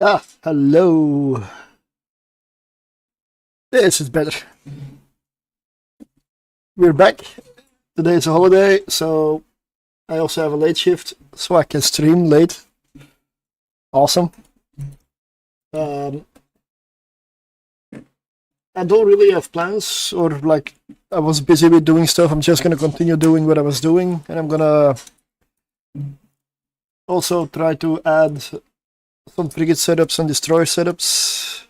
Ah, hello. This is better. We're back. Today is a holiday, so I also have a late shift, so I can stream late. Awesome. Um, I don't really have plans, or like I was busy with doing stuff. I'm just gonna continue doing what I was doing, and I'm gonna also try to add some frigate setups and destroyer setups.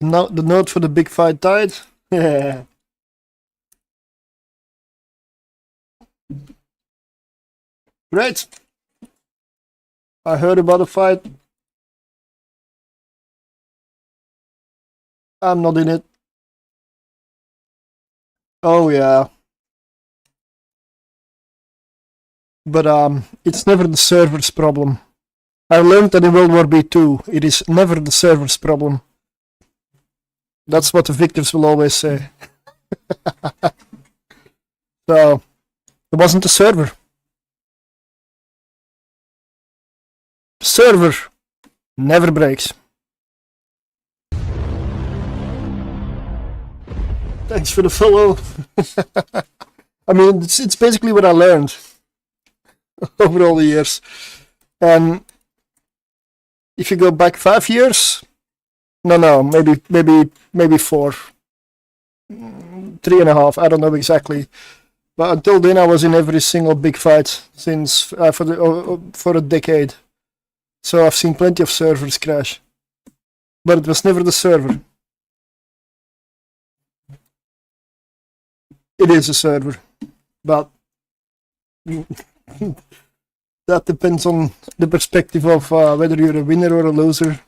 Now the note for the big fight died. Yeah. Great. I heard about the fight. I'm not in it. Oh yeah. But it's never the server's problem. I learned that in World War B2, it is never the server's problem. That's what the victors will always say. So, it wasn't the server. The server never breaks. Thanks for the follow. I mean, it's basically what I learned over all the years. And if you go back 5 years, no, maybe 4, 3.5. I don't know exactly. But until then, I was in every single big fight since for a decade. So I've seen plenty of servers crash, but it was never the server. It is a server, but that depends on the perspective of whether you're a winner or a loser.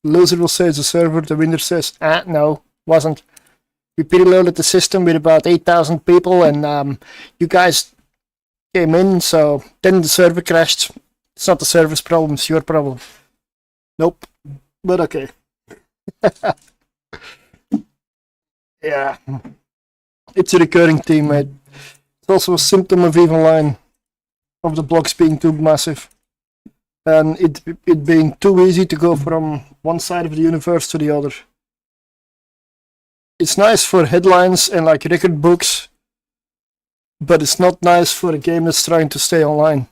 The loser will say it's a server, the winner says, no, wasn't. We preloaded the system with about 8,000 people and you guys came in, so then the server crashed. It's not the server's problem, it's your problem. Nope, but okay. Yeah, it's a recurring theme, mate. It's also a symptom of EVE Online, of the blocks being too massive. And it being too easy to go from one side of the universe to the other. It's nice for headlines and like record books, but it's not nice for a game that's trying to stay online.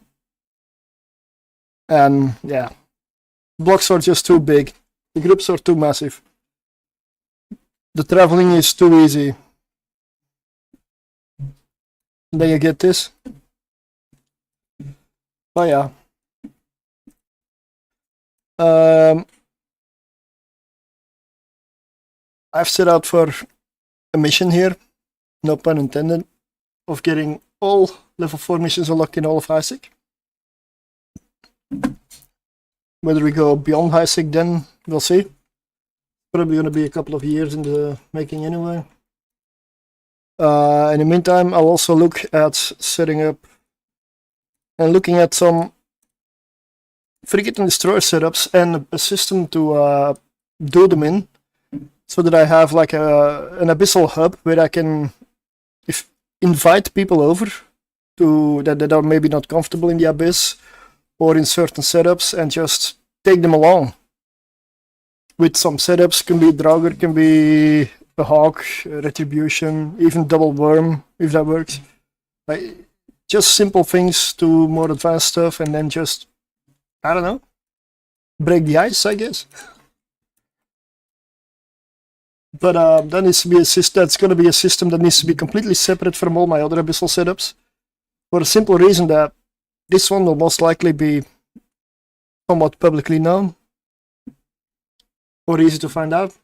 And yeah, blocks are just too big. The groups are too massive. The traveling is too easy. Then you get this. Oh yeah. I've set out for a mission here, no pun intended, of getting all level 4 missions unlocked in all of Isaac. Whether we go beyond Isaac then, we'll see. Probably going to be a couple of years in the making anyway. In the meantime, I'll also look at setting up and looking at some frigate and destroyer setups and a system to do them in, so that I have like an abyssal hub where I can invite people over to that are maybe not comfortable in the abyss or in certain setups and just take them along. With some setups, can be Draugr, can be a Hawk, Retribution, even Double Worm, if that works. Just simple things to more advanced stuff, and then just, I don't know, break the ice, I guess. But that needs to be a system. That's going to be a system that needs to be completely separate from all my other abyssal setups, for the simple reason that this one will most likely be somewhat publicly known or easy to find out.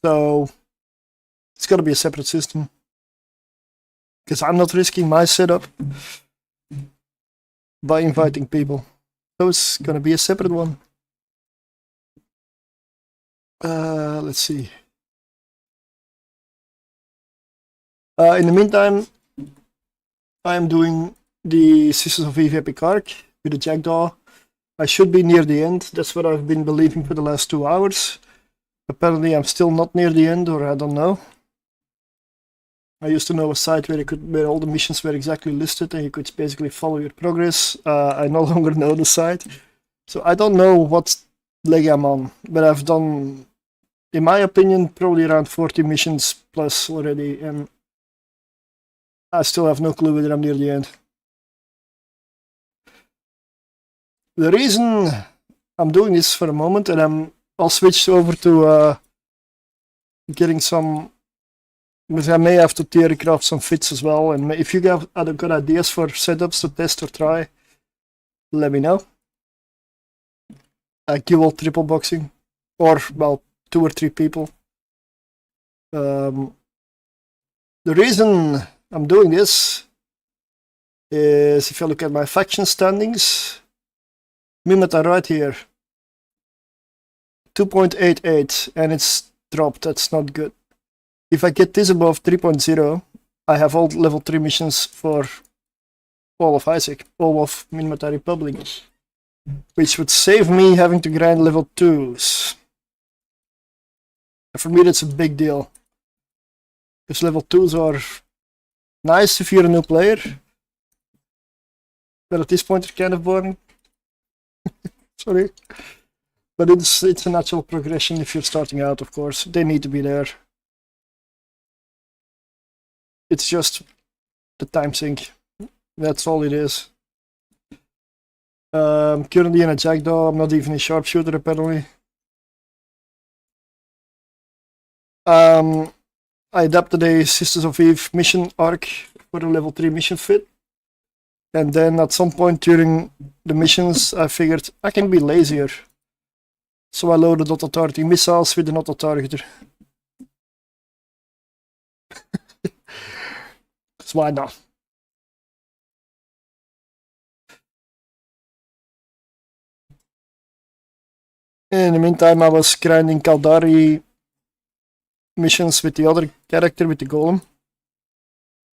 So it's got to be a separate system, because I'm not risking my setup by inviting people. So it's going to be a separate one. Let's see. In the meantime, I am doing the Sisters of Eve Epic Arc with the Jackdaw. I should be near the end. That's what I've been believing for the last 2 hours. Apparently I'm still not near the end, or I don't know. I used to know a site where all the missions were exactly listed and you could basically follow your progress. I no longer know the site. So I don't know what leg I'm on, but I've done, in my opinion, probably around 40 missions plus already, and I still have no clue whether I'm near the end. The reason I'm doing this for a moment, and I'll switch over to getting some, because I may have to theory craft some fits as well, and if you have other good ideas for setups to test or try, let me know. Dual triple boxing, or well, 2 or 3 people. The reason I'm doing this is, if you look at my faction standings, Mimeta right here, 2.88, and it's dropped. That's not good. If I get this above 3.0, I have all level 3 missions for all of Isaac, all of Minmata Republic, which would save me having to grind level 2s. And for me, that's a big deal, because level 2s are nice if you're a new player, but at this point they're kind of boring. Sorry. But it's a natural progression if you're starting out, of course. They need to be there. It's just the time sink. That's all it is. Currently in a jackdaw, I'm not even a sharpshooter apparently. I adapted a Sisters of Eve mission arc for a level 3 mission fit. And then at some point during the missions, I figured I can be lazier. So I loaded auto-targeting missiles with an auto-targeter. So why not? In the meantime, I was grinding Caldari missions with the other character, with the golem.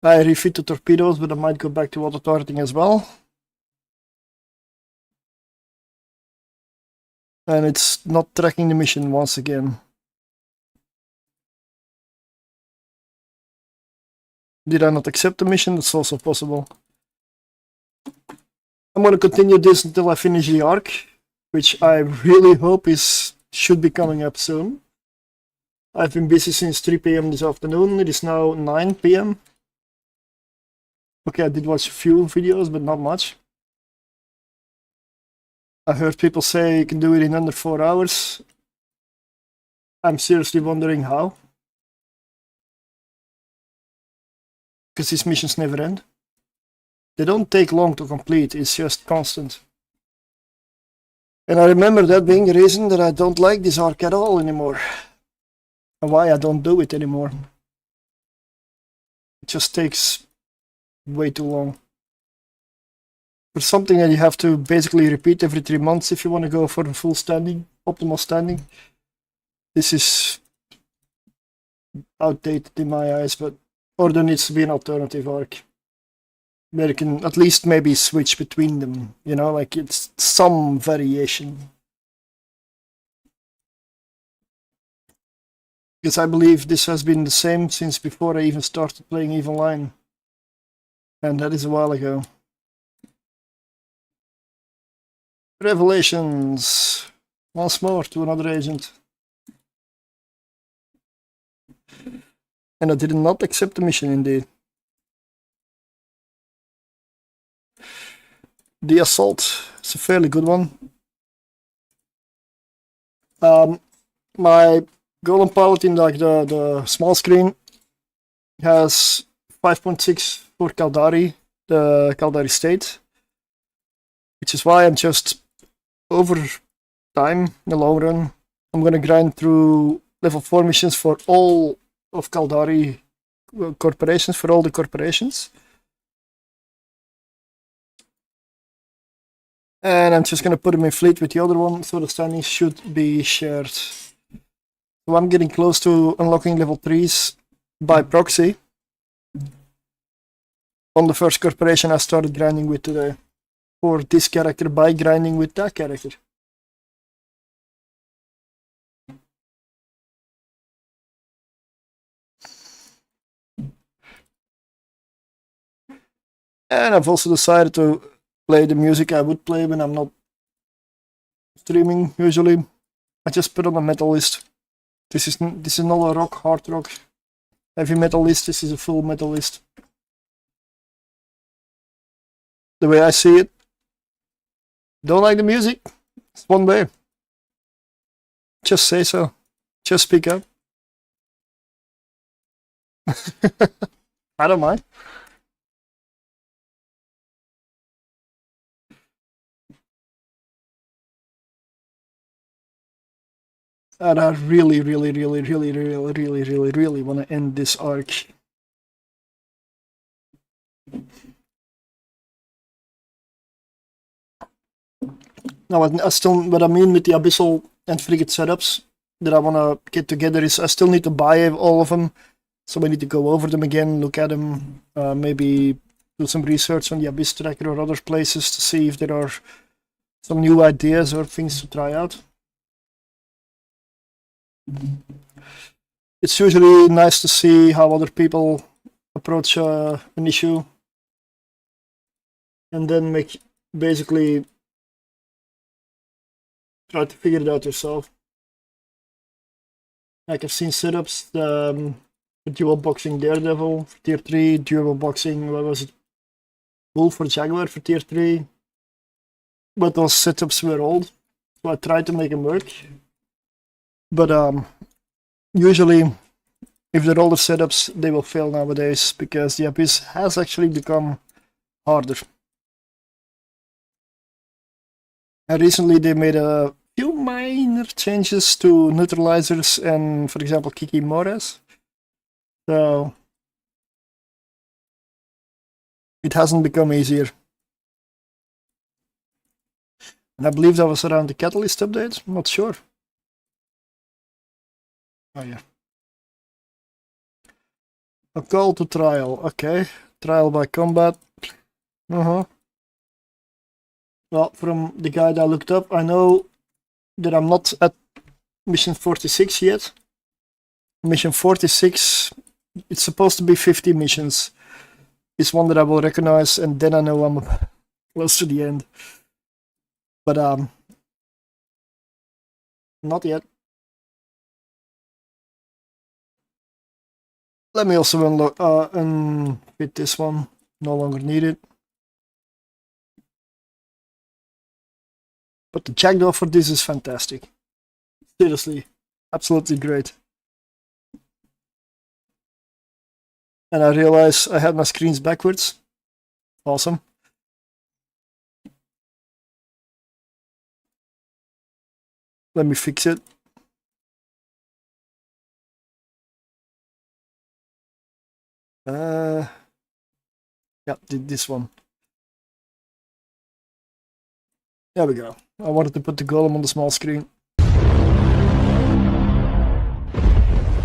I refit the torpedoes, but I might go back to auto-targeting as well. And it's not tracking the mission once again. Did I not accept the mission? That's also possible. I'm going to continue this until I finish the arc, which I really hope should be coming up soon. I've been busy since 3 PM this afternoon. It is now 9 PM. Okay, I did watch a few videos, but not much. I heard people say you can do it in under 4 hours. I'm seriously wondering how. Because these missions never end. They don't take long to complete, it's just constant. And I remember that being the reason that I don't like this arc at all anymore. And why I don't do it anymore. It just takes way too long. For something that you have to basically repeat every 3 months if you want to go for the full standing, optimal standing. This is outdated in my eyes, but or there needs to be an alternative arc where you can at least maybe switch between them, you know, like it's some variation. Because I believe this has been the same since before I even started playing EVE Online. And that is a while ago. Revelations! Once more to another agent. And I did not accept the mission indeed. The assault is a fairly good one. My golem pilot in like the small screen has 5.6 for Caldari, the Caldari state, which is why I'm just over time in the long run. I'm gonna grind through level 4 missions for all of Caldari corporations, for all the corporations. And I'm just gonna put them in fleet with the other one, so the standings should be shared. So I'm getting close to unlocking level 3s by proxy on the first corporation I started grinding with today. For this character by grinding with that character. And I've also decided to play the music I would play when I'm not streaming usually. I just put on a metal list. This is not a rock, hard rock, heavy metal list. This is a full metal list. The way I see it. Don't like the music? It's one way. Just say so. Just speak up. I don't mind. And I really want to end this arc. Now, what I mean with the abyssal and frigate setups that I want to get together is I still need to buy all of them. So we need to go over them again, look at them, maybe do some research on the Abyss Tracker or other places to see if there are some new ideas or things to try out. It's usually nice to see how other people approach an issue and then basically try to figure it out yourself. Like I've seen setups, dual boxing Daredevil for tier 3, dual boxing, what was it? Wolf or Jaguar for tier 3. But those setups were old, so I tried to make them work. But usually, if they're older setups, they will fail nowadays because the Abyss has actually become harder. And recently they made a few minor changes to neutralizers and, for example, Kiki Mores. So it hasn't become easier. And I believe that was around the Catalyst update, I'm not sure. Oh yeah. A call to trial, okay. Trial by combat. Well, from the guide I looked up, I know that I'm not at mission 46 yet. Mission 46, it's supposed to be 50 missions. It's one that I will recognize, and then I know I'm close to the end. But not yet. Let me also unfit this one. No longer needed. But the jackdaw for this is fantastic. Seriously, absolutely great. And I realize I had my screens backwards. Awesome. Let me fix it. Yeah, this one. There we go. I wanted to put the golem on the small screen.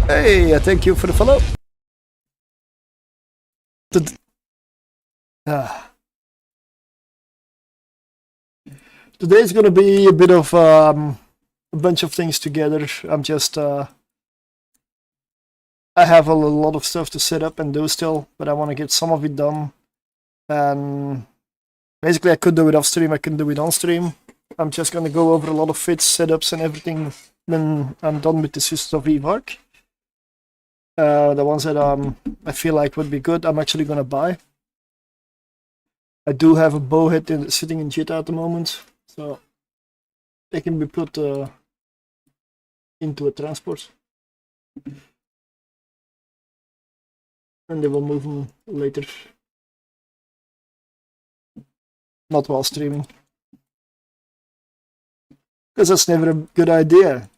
Hey, thank you for the follow. Today is going to be a bit of a bunch of things together. I'm just I have a lot of stuff to set up and do still, but I want to get some of it done. And basically I could do it off stream, I can do it on stream. I'm just going to go over a lot of fits, setups and everything when I'm done with the Sisters of Eve arc. The ones that I feel like would be good, I'm actually going to buy. I do have a bowhead sitting in JIT at the moment, so they can be put into a transport. And they will move them later. Not while streaming. Because that's never a good idea.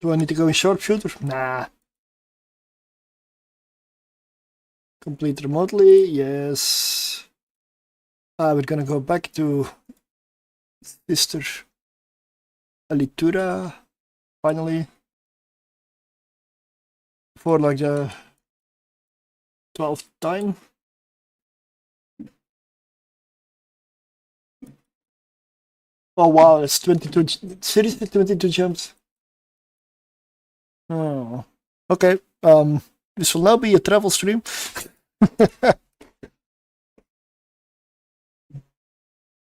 Do I need to go in sharpshooter? Nah. Complete remotely, yes. We're gonna go back to Sister Alitura, finally. For like the 12th time. Oh wow, it's 22, seriously 22 jumps? Oh. Okay, this will now be a travel stream.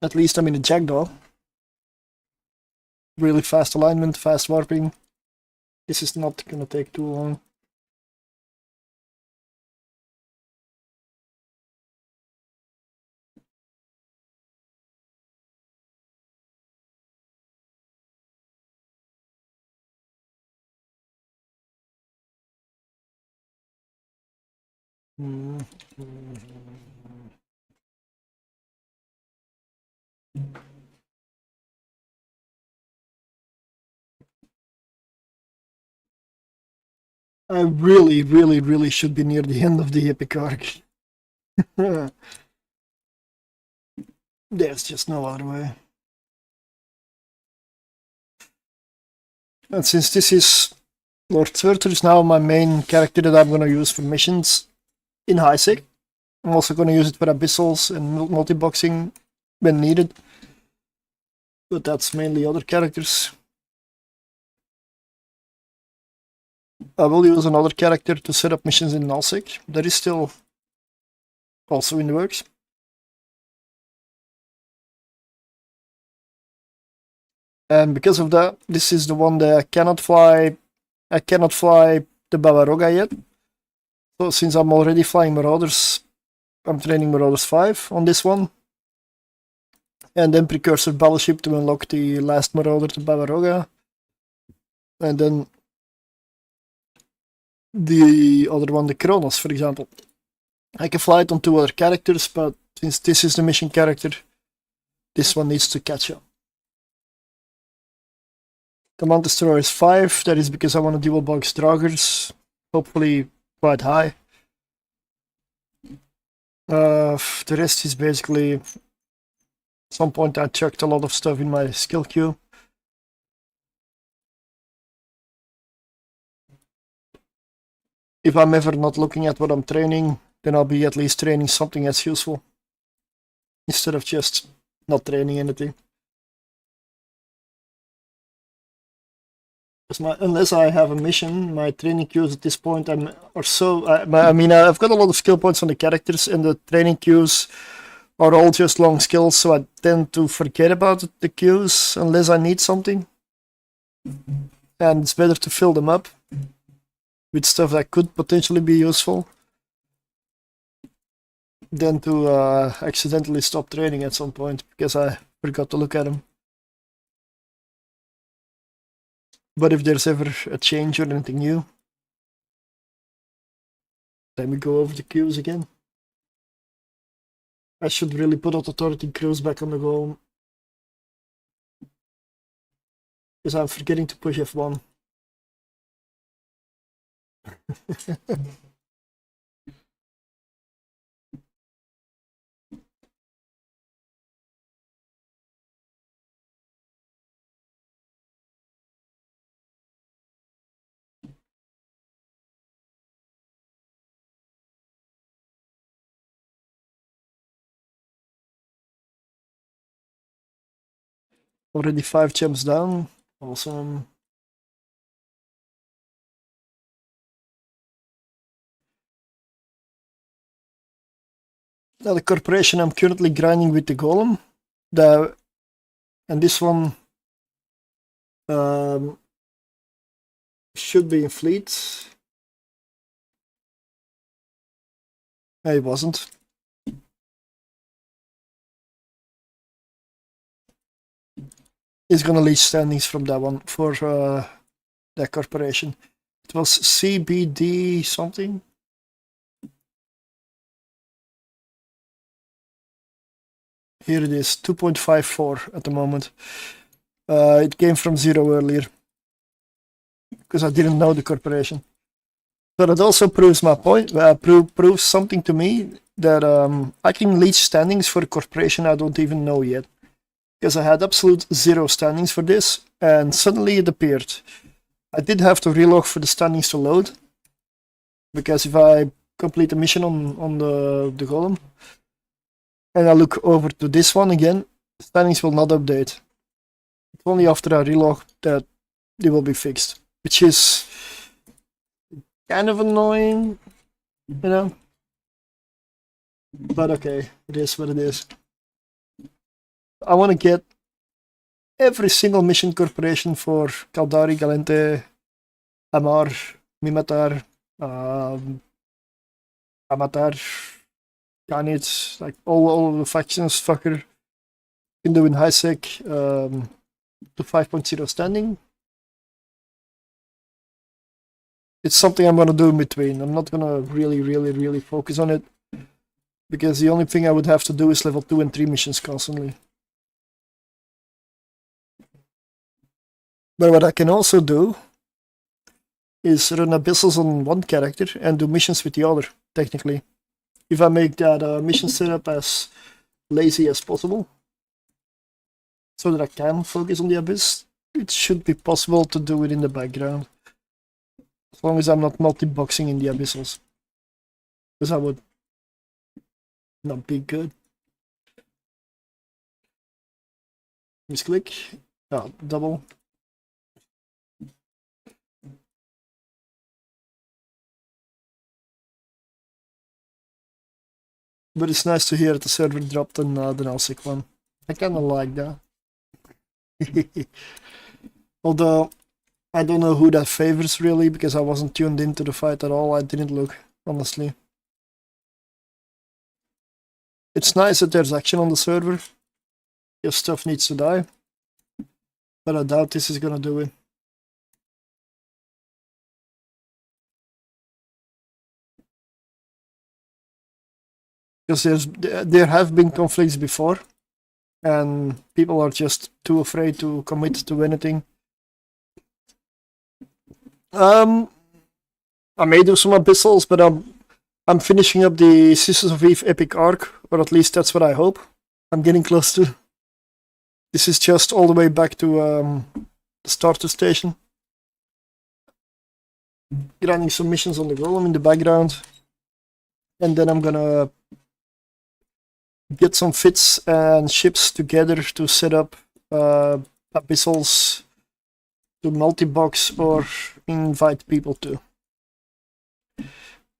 At least I'm in a jackdaw. Really fast alignment, fast warping. This is not gonna take too long. I really should be near the end of the epic arc. There's just no other way. And since this is Lord Surtr is now my main character that I'm gonna use for missions in high sec. I'm also gonna use it for abyssals and multi-boxing when needed. But that's mainly other characters. I will use another character to set up missions in nullsec. That is still also in the works. And because of that, this is the one that I cannot fly the Babaroga yet. So since I'm already flying Marauders, I'm training Marauders 5 on this one. And then Precursor Battleship to unlock the last Marauder to Babaroga. And then the other one, the Kronos, for example. I can fly it on 2 other characters, but since this is the mission character, this one needs to catch up. Command Destroyer is 5, that is because I want to dual box Draugrs, hopefully quite high. The rest is basically, at some point I chucked a lot of stuff in my skill queue. If I'm ever not looking at what I'm training, then I'll be at least training something that's useful, instead of just not training anything. Unless I have a mission, my training queues at this point I've got a lot of skill points on the characters, and the training queues are all just long skills, so I tend to forget about the queues unless I need something. And it's better to fill them up with stuff that could potentially be useful than to accidentally stop training at some point because I forgot to look at them. But if there's ever a change or anything new, then we go over the queues again. I should really put Authority crews back on the go, because I'm forgetting to push F1. Already 5 jumps down. Awesome. Now the corporation, I'm currently grinding with the golem. And this one should be in fleet. It wasn't. Is gonna leech standings from that one for that corporation. It was CBD something. Here it is, 2.54 at the moment. It came from 0 earlier because I didn't know the corporation. So that also proves my point. Proves something to me that I can leech standings for a corporation I don't even know yet. Because I had absolute 0 standings for this, and suddenly it appeared. I did have to relog for the standings to load, because if I complete a mission on the golem, and I look over to this one again, standings will not update. It's only after I relog that they will be fixed, which is kind of annoying, you know? But okay, it is what it is. I want to get every single mission corporation for Caldari, Galente, Amar, Mimatar, Amatar, Khanid, like all the factions, fucker. Can do in high sec to 5.0 standing. It's something I'm gonna do in between. I'm not gonna really focus on it, because the only thing I would have to do is level 2 and 3 missions constantly. But what I can also do is run abyssals on one character and do missions with the other, technically. If I make that mission setup as lazy as possible, so that I can focus on the abyss, it should be possible to do it in the background. As long as I'm not multi-boxing in the abyssals. Because I would not be good. Misclick. Oh, double. But it's nice to hear that the server dropped an LSIC one. I kinda like that. Although, I don't know who that favors really, because I wasn't tuned into the fight at all. I didn't look, honestly. It's nice that there's action on the server. Your stuff needs to die. But I doubt this is gonna do it. Because there have been conflicts before, and people are just too afraid to commit to anything. I may do some abyssals, but I'm finishing up the Sisters of Eve epic arc, or at least that's what I hope. I'm getting close to. This is just all the way back to the starter station. Grinding some missions on the golem in the background, and then I'm gonna get some fits and ships together to set up abyssals to multi-box or invite people to.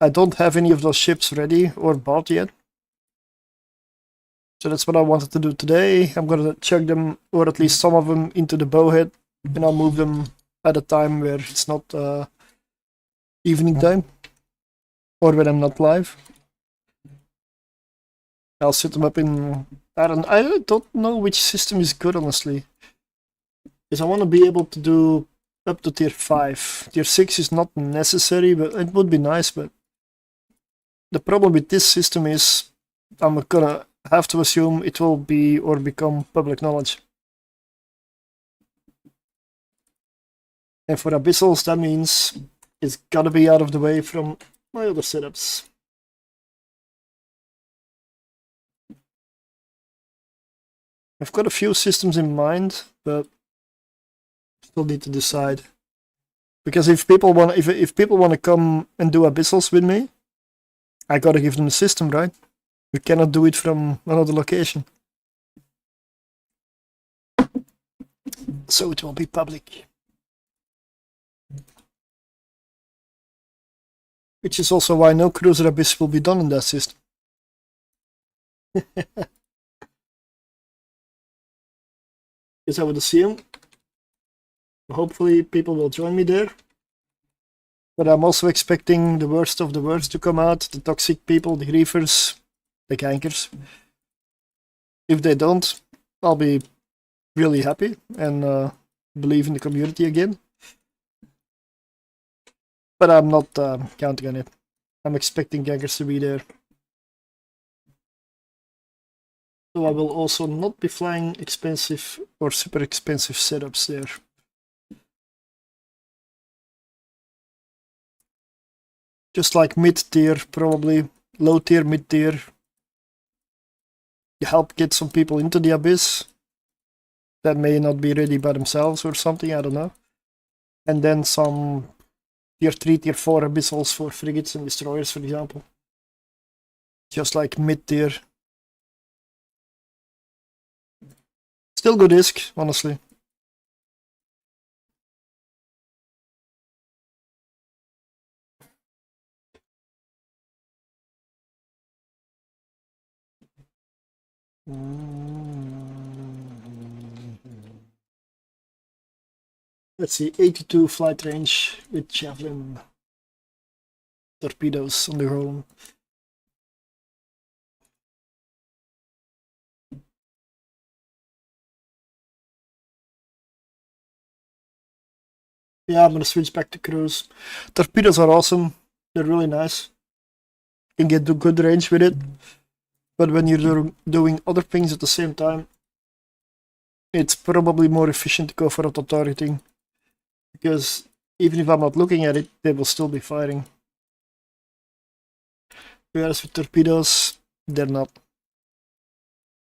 I don't have any of those ships ready or bought yet. So that's what I wanted to do today. I'm gonna chuck them, or at least some of them, into the bowhead, and I'll move them at a time where it's not evening time, or when I'm not live. I'll set them up in... I don't know which system is good, honestly. Because I want to be able to do up to tier 5. Tier 6 is not necessary, but it would be nice. But the problem with this system is I'm gonna have to assume it will be or become public knowledge. And for abyssals, that means it's gotta be out of the way from my other setups. I've got a few systems in mind, but still need to decide. Because if people want to come and do abyssals with me, I gotta give them the system, right? We cannot do it from another location. So it will be public. Which is also why no cruiser abyss will be done in that system. Yes, I would assume. Hopefully people will join me there. But I'm also expecting the worst of the worst to come out. The toxic people, the griefers, the gankers. If they don't, I'll be really happy and believe in the community again. But I'm not counting on it. I'm expecting gankers to be there. So I will also not be flying expensive or super expensive setups there. Just like mid-tier, probably. Low-tier, mid-tier. You help get some people into the abyss that may not be ready by themselves or something, I don't know. And then some tier 3, tier 4 abyssals for frigates and destroyers, for example. Just like mid-tier. Still good ISK, honestly. Let's see, 82 flight range with javelin torpedoes on the ground. Yeah, I'm gonna switch back to cruise. Torpedoes are awesome. They're really nice. You can get to good range with it. But when you're doing other things at the same time, it's probably more efficient to go for auto targeting. Because even if I'm not looking at it, they will still be firing. Whereas with torpedoes, they're not.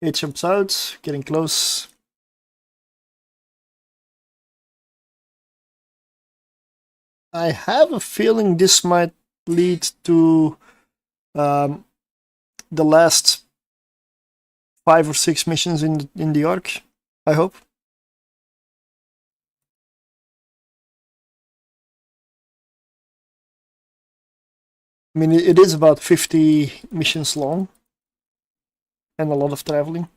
It jumps out, getting close. I have a feeling this might lead to the last 5 or 6 missions in the arc. I hope. I mean, it is about 50 missions long and a lot of traveling.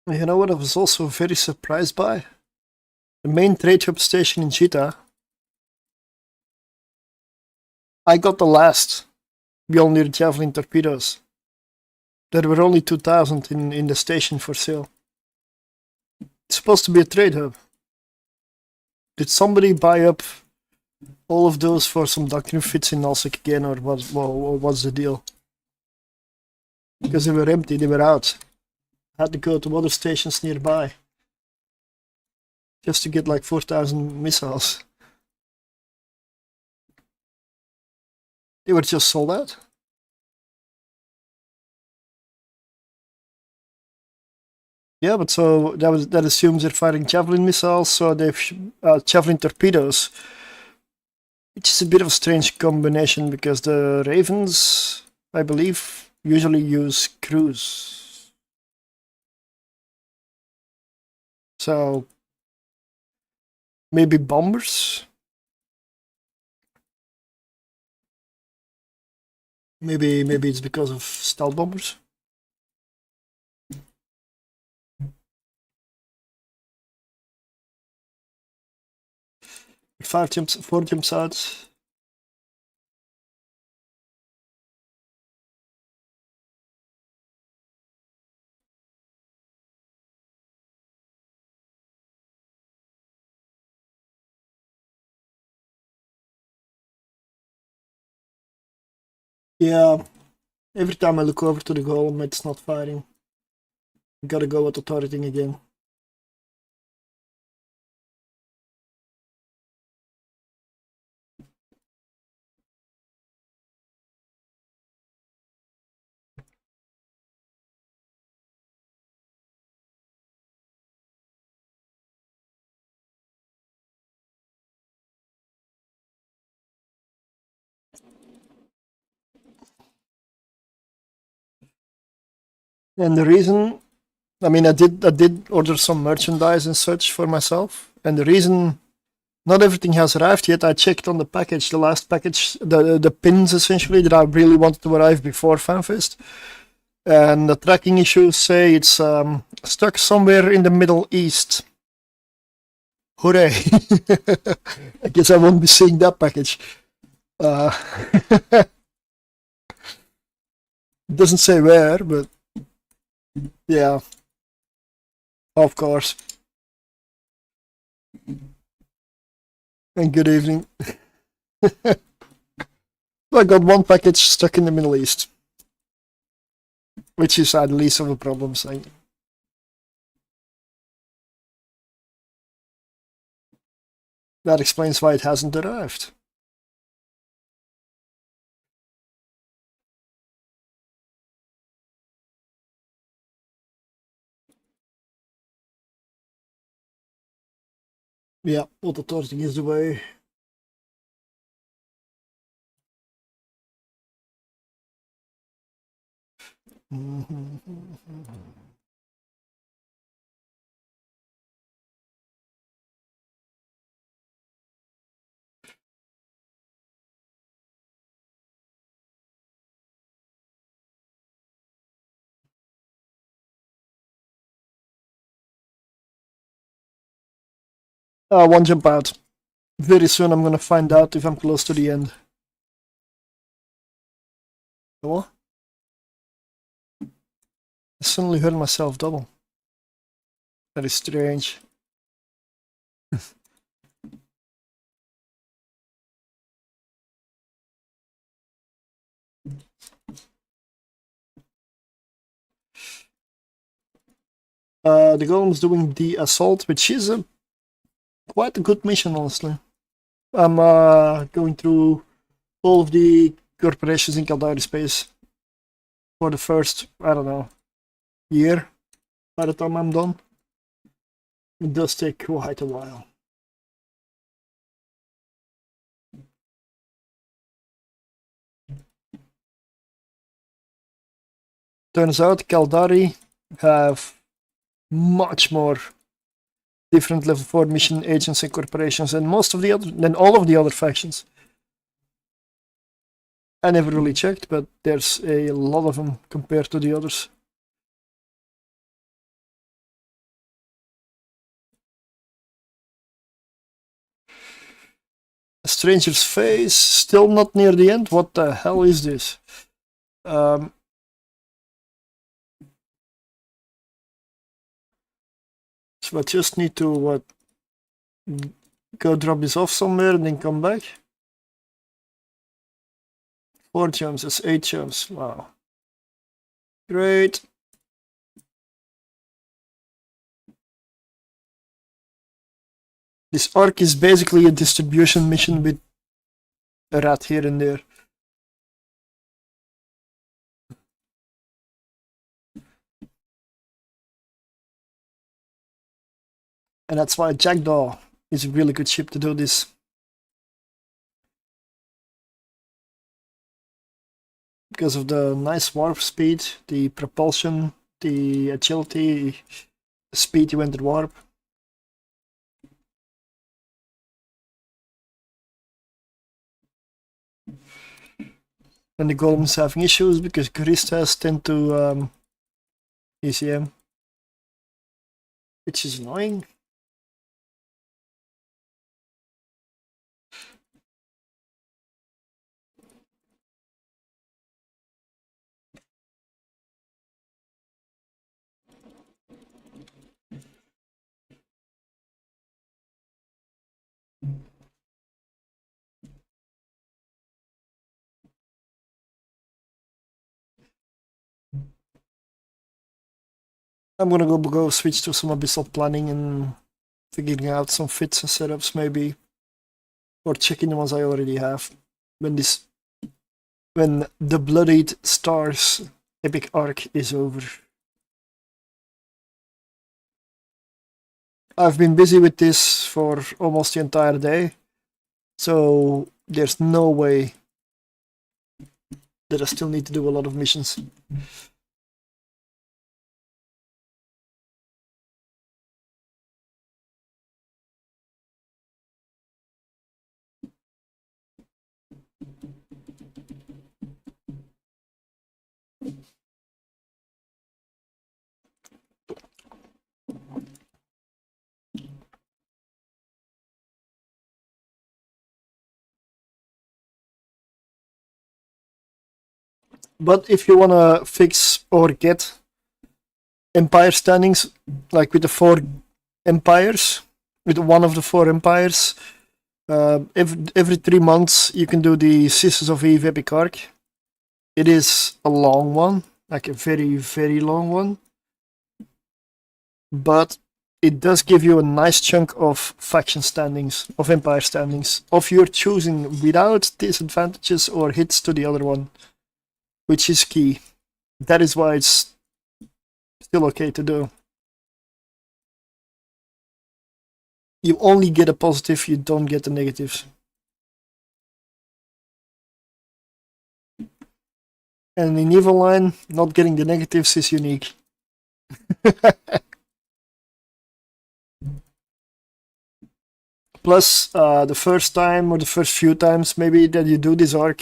You know what I was also very surprised by? The main trade hub station in Cheetah. I got the last Mjolnir Javelin torpedoes. There were only 2,000 in the station for sale. It's supposed to be a trade hub. Did somebody buy up all of those for some doctrine fits in Nalsik again, or what's the deal? Because they were empty, they were out. I had to go to other stations nearby just to get like 4,000 missiles. They were just sold out. Yeah, but so that assumes they're firing javelin missiles, so they've javelin torpedoes, which is a bit of a strange combination because the Ravens, I believe, usually use cruise. So maybe bombers. Maybe it's because of stealth bombers. 4 jumps out. Yeah, every time I look over to the golem, it's not firing. Gotta go with the targeting again. And the reason, I mean, I did order some merchandise and such for myself, and the reason not everything has arrived yet, I checked on the package, the last package, the pins essentially that I really wanted to arrive before FanFest, and the tracking issues say it's stuck somewhere in the Middle East. Hooray! I guess I won't be seeing that package. It doesn't say where, but yeah, of course. And good evening. I got one package stuck in the Middle East, which is at least of a problem. So that explains why it hasn't arrived. Yeah, auto torching is the way. One jump out. Very soon I'm gonna find out if I'm close to the end. What? I suddenly heard myself double. That is strange. The golem's doing the assault, which is quite a good mission, honestly. I'm going through all of the corporations in Caldari space for the first, I don't know, year by the time I'm done. It does take quite a while. Turns out Caldari have much more different level 4 mission agents and corporations than all of the other factions. I never really checked, but there's a lot of them compared to the others. A Stranger's Face, still not near the end. What the hell is this? So I just need to go drop this off somewhere and then come back. 4 jumps, that's 8 jumps. Wow. Great. This arc is basically a distribution mission with a rat here and there. And that's why Jackdaw is a really good ship to do this. Because of the nice warp speed, the propulsion, the agility, the speed you enter warp. And the golem's having issues because Guristas tend to ECM, which is annoying. I'm gonna go switch to some abyssal planning and figuring out some fits and setups maybe, or checking the ones I already have. When the Bloodied Stars epic arc is over. I've been busy with this for almost the entire day, so there's no way that I still need to do a lot of missions. But if you wanna fix or get empire standings, like with the 4 empires, with one of the 4 empires, every 3 months you can do the Sisters of Eve epic arc. It is a long one, like a very, very long one. But it does give you a nice chunk of faction standings, of empire standings, of your choosing without disadvantages or hits to the other one, which is key. That is why it's still okay to do. You only get a positive, you don't get the negatives. And in Evil Line, not getting the negatives is unique. Plus, the first time or the first few times maybe that you do this arc,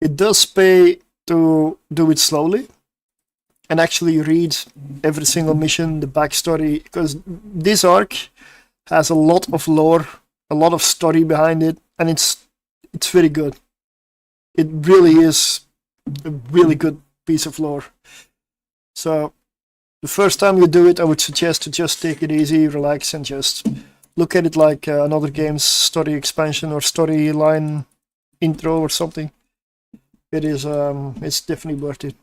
it does pay to do it slowly and actually read every single mission, the backstory, because this arc has a lot of lore, a lot of story behind it, and it's very good. It really is a really good piece of lore. So the first time you do it, I would suggest to just take it easy, relax, and just look at it like another game's story expansion or storyline intro or something. It is, it's definitely worth it.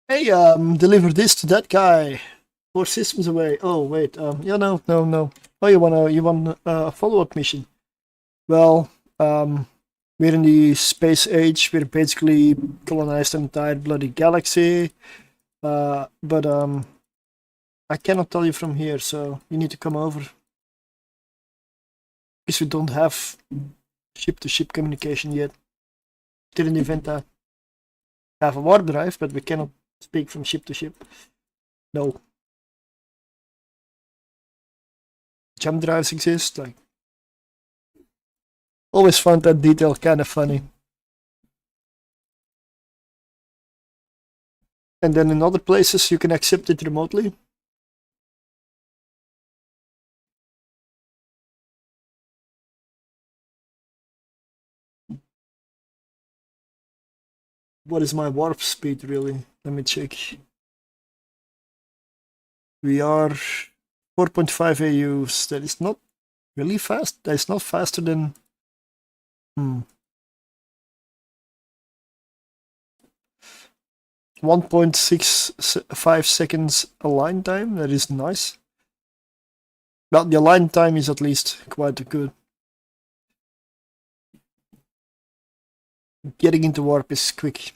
Hey, deliver this to that guy. 4 systems away. Oh wait, yeah, no. Oh, you want a follow-up mission? Well, we're in the space age. We're basically colonized an entire bloody galaxy. But I cannot tell you from here, so you need to come over. Because we don't have ship-to-ship communication yet. Didn't invent that. Have a warp drive, but we cannot speak from ship to ship. No. Jump drives exist. Like, always found that detail kind of funny. And then in other places you can accept it remotely. What is my warp speed really? Let me check. We are 4.5 AUs. That is not really fast. That is not faster than 1.65 seconds align time. That is nice. Well, the align time is at least quite good. Getting into warp is quick.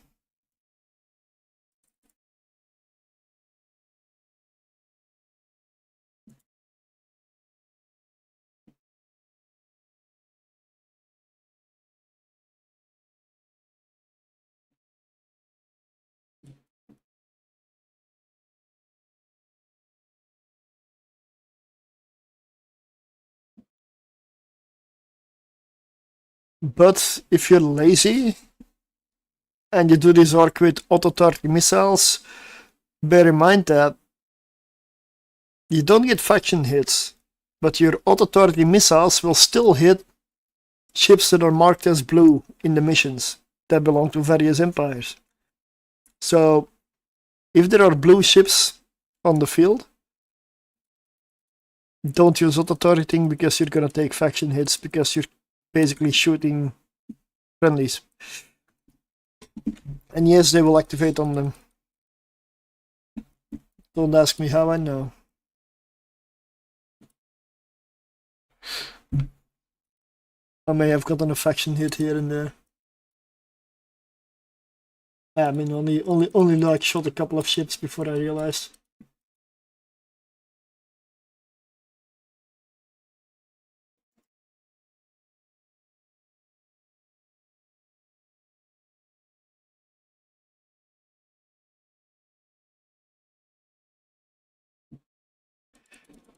But if you're lazy and you do this arc with auto-targeting missiles, bear in mind that you don't get faction hits, but your auto-targeting missiles will still hit ships that are marked as blue in the missions that belong to various empires. So if there are blue ships on the field, don't use auto-targeting because you're gonna take faction hits because you're basically shooting friendlies. And yes, they will activate on them. Don't ask me how I know. I may have gotten a faction hit here and there. I mean, only like shot a couple of ships before I realized.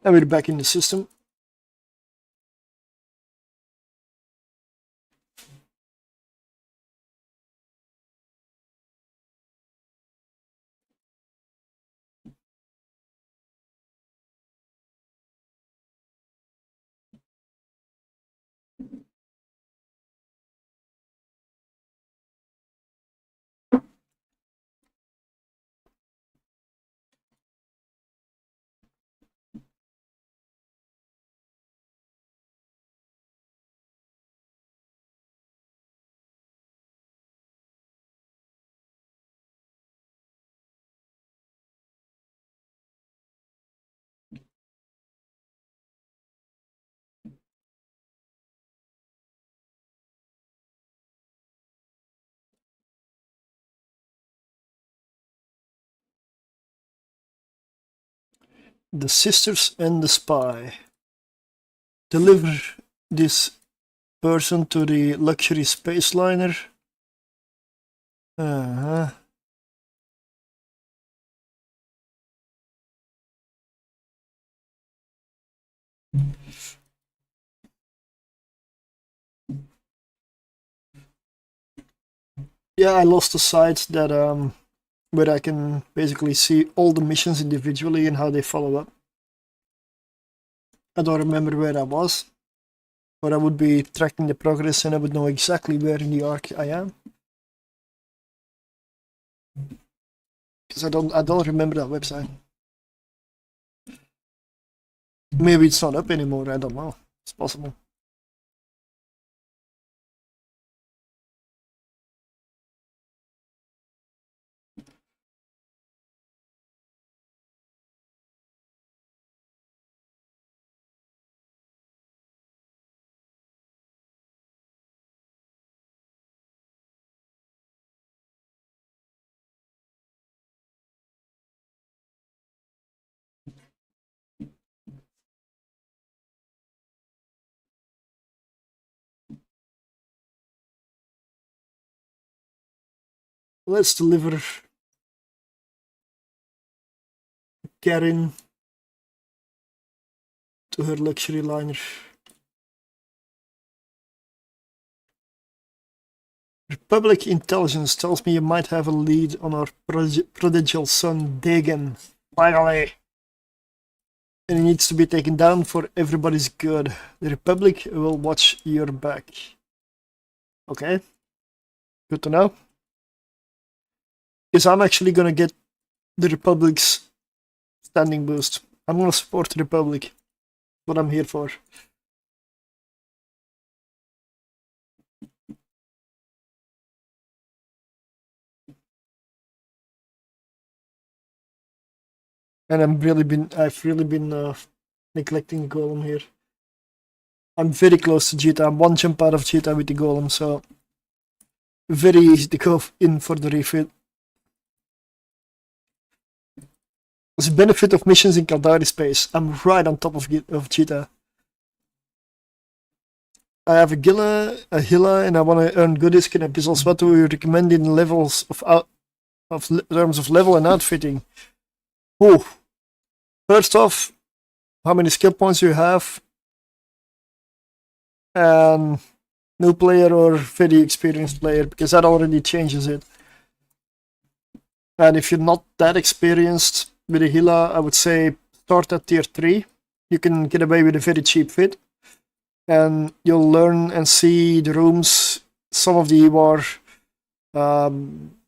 And we're back in the system. The Sisters and the Spy. Deliver this person to the luxury space liner. Yeah, I lost the site that where I can basically see all the missions individually and how they follow up. I don't remember where I was, but I would be tracking the progress and I would know exactly where in the arc I am. Because I don't remember that website. Maybe it's not up anymore, I don't know. It's possible. Let's deliver Karen to her luxury liner. Republic intelligence tells me you might have a lead on our prodigal son Dagan. Finally! And he needs to be taken down for everybody's good. The Republic will watch your back. Okay. Good to know. Because I'm actually gonna get the Republic's standing boost. I'm gonna support the Republic. What I'm here for. And I've really been neglecting the golem here. I'm very close to Jita. I'm one jump out of Jita with the golem, so very easy to go in for the refit. There's a benefit of missions in Kaldari space. I'm right on top of Jita. I have a Hilla, and I want to earn Goodisk and abyssals. What do you recommend in levels of terms of level and outfitting? Oh, first off, how many skill points you have, and new player or very experienced player, because that already changes it. And if you're not that experienced with a Hilla, I would say start at tier 3. You can get away with a very cheap fit. And you'll learn and see the rooms, some of the EWAR.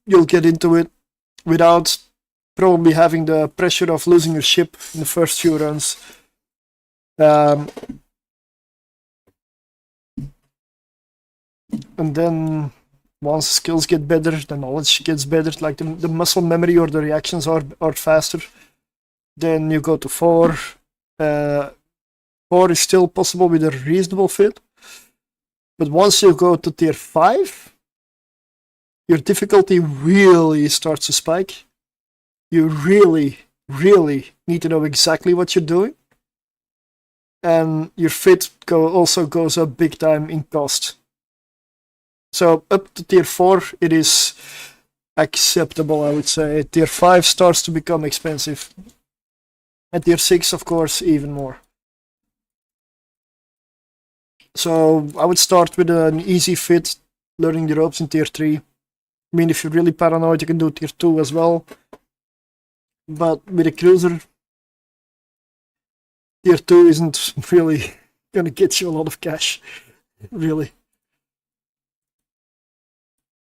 You'll get into it without probably having the pressure of losing your ship in the first few runs. And then once skills get better, the knowledge gets better, like the muscle memory or the reactions are faster. Then you go to 4. 4 is still possible with a reasonable fit. But once you go to tier 5, your difficulty really starts to spike. You really need to know exactly what you're doing. And your fit also goes up big time in cost. So up to tier 4 it is acceptable, I would say. Tier 5 starts to become expensive. And tier 6, of course, even more. So I would start with an easy fit, learning the ropes in tier 3. I mean, if you're really paranoid, you can do tier 2 as well. But with a cruiser, tier 2 isn't really gonna get you a lot of cash, really.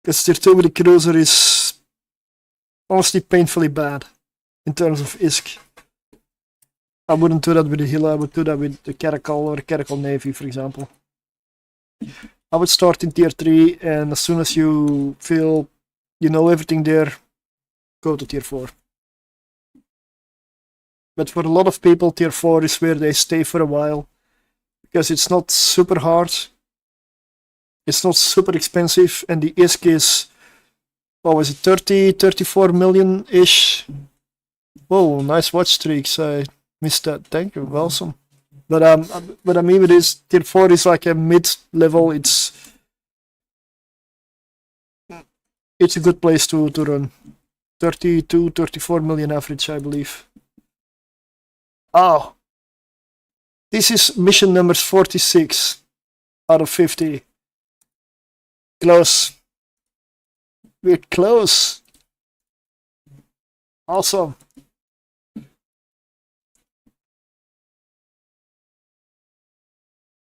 Because tier 2 with a cruiser is honestly painfully bad in terms of ISK. I wouldn't do that with the Hilla, I would do that with the Caracal or Caracal Navy, for example. I would start in tier 3, and as soon as you feel you know everything there, go to tier 4. But for a lot of people, tier 4 is where they stay for a while, because it's not super hard, it's not super expensive, and the ISK is, what was it, 34 million-ish? Whoa, nice watch streaks. I Missed that. Thank you. Awesome. But what I mean with this, tier 4 is like a mid-level. It's a good place to run. 32, 34 million average, I believe. Oh, this is mission number 46 out of 50. Close. We're close. Awesome.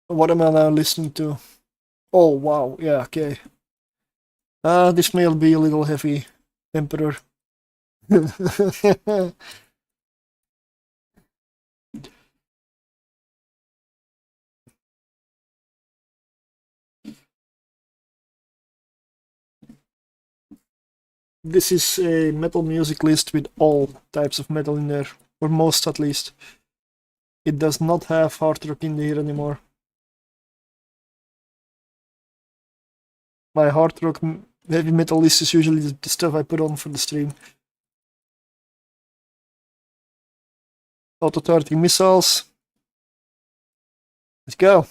What am I now listening to? Oh, wow. Yeah, okay. This may be a little heavy, Emperor. This is a metal music list with all types of metal in there, or most at least. It does not have hard rock in here anymore. My hard rock heavy metal list is usually the stuff I put on for the stream. Auto-targeting missiles. Let's go.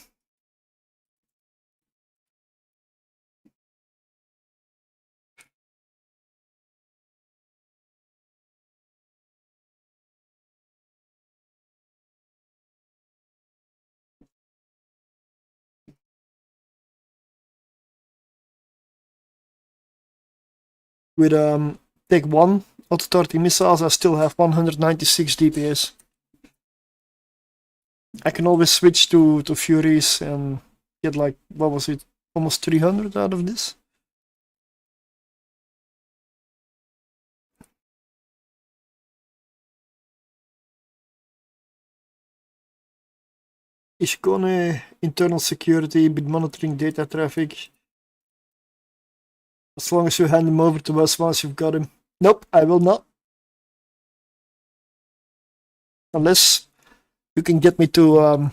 With take 1 auto-targeting missiles, I still have 196 DPS. I can always switch to Furies and get like, what was it, almost 300 out of this? Ingame, internal security, bit monitoring data traffic. As long as you hand him over to us once you've got him. Nope, I will not. Unless you can get me to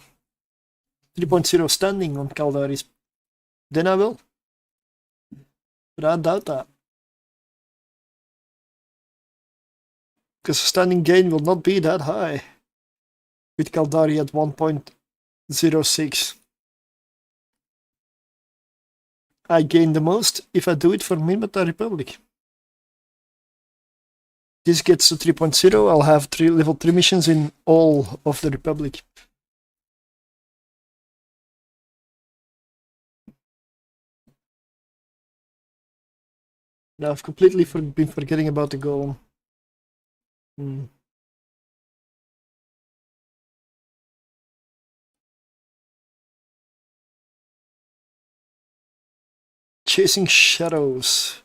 3.0 standing on Caldari's. Then I will. But I doubt that. Because standing gain will not be that high. With Caldari at 1.06. I gain the most if I do it for Minmata Republic. This gets to 3.0, I'll have level 3 missions in all of the Republic. Now I've completely been forgetting about the golem. Chasing shadows.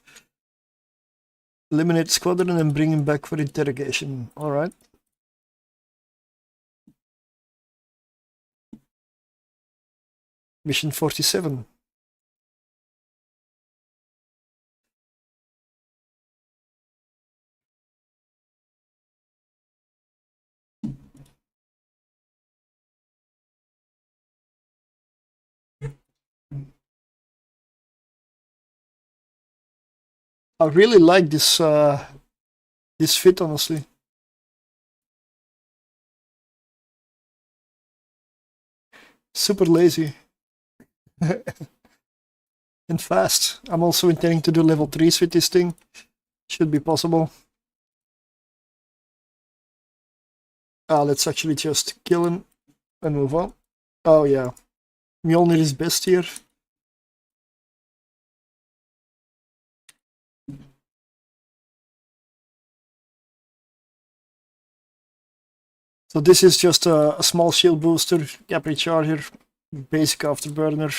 Eliminate squadron and bring him back for interrogation. Alright. Mission 47. I really like this this fit, honestly. Super lazy. And fast. I'm also intending to do level 3s with this thing. Should be possible. Let's actually just kill him and move on. Oh yeah. Mjolnir is best here. So this is just a small shield booster, Capri Charger, basic afterburner,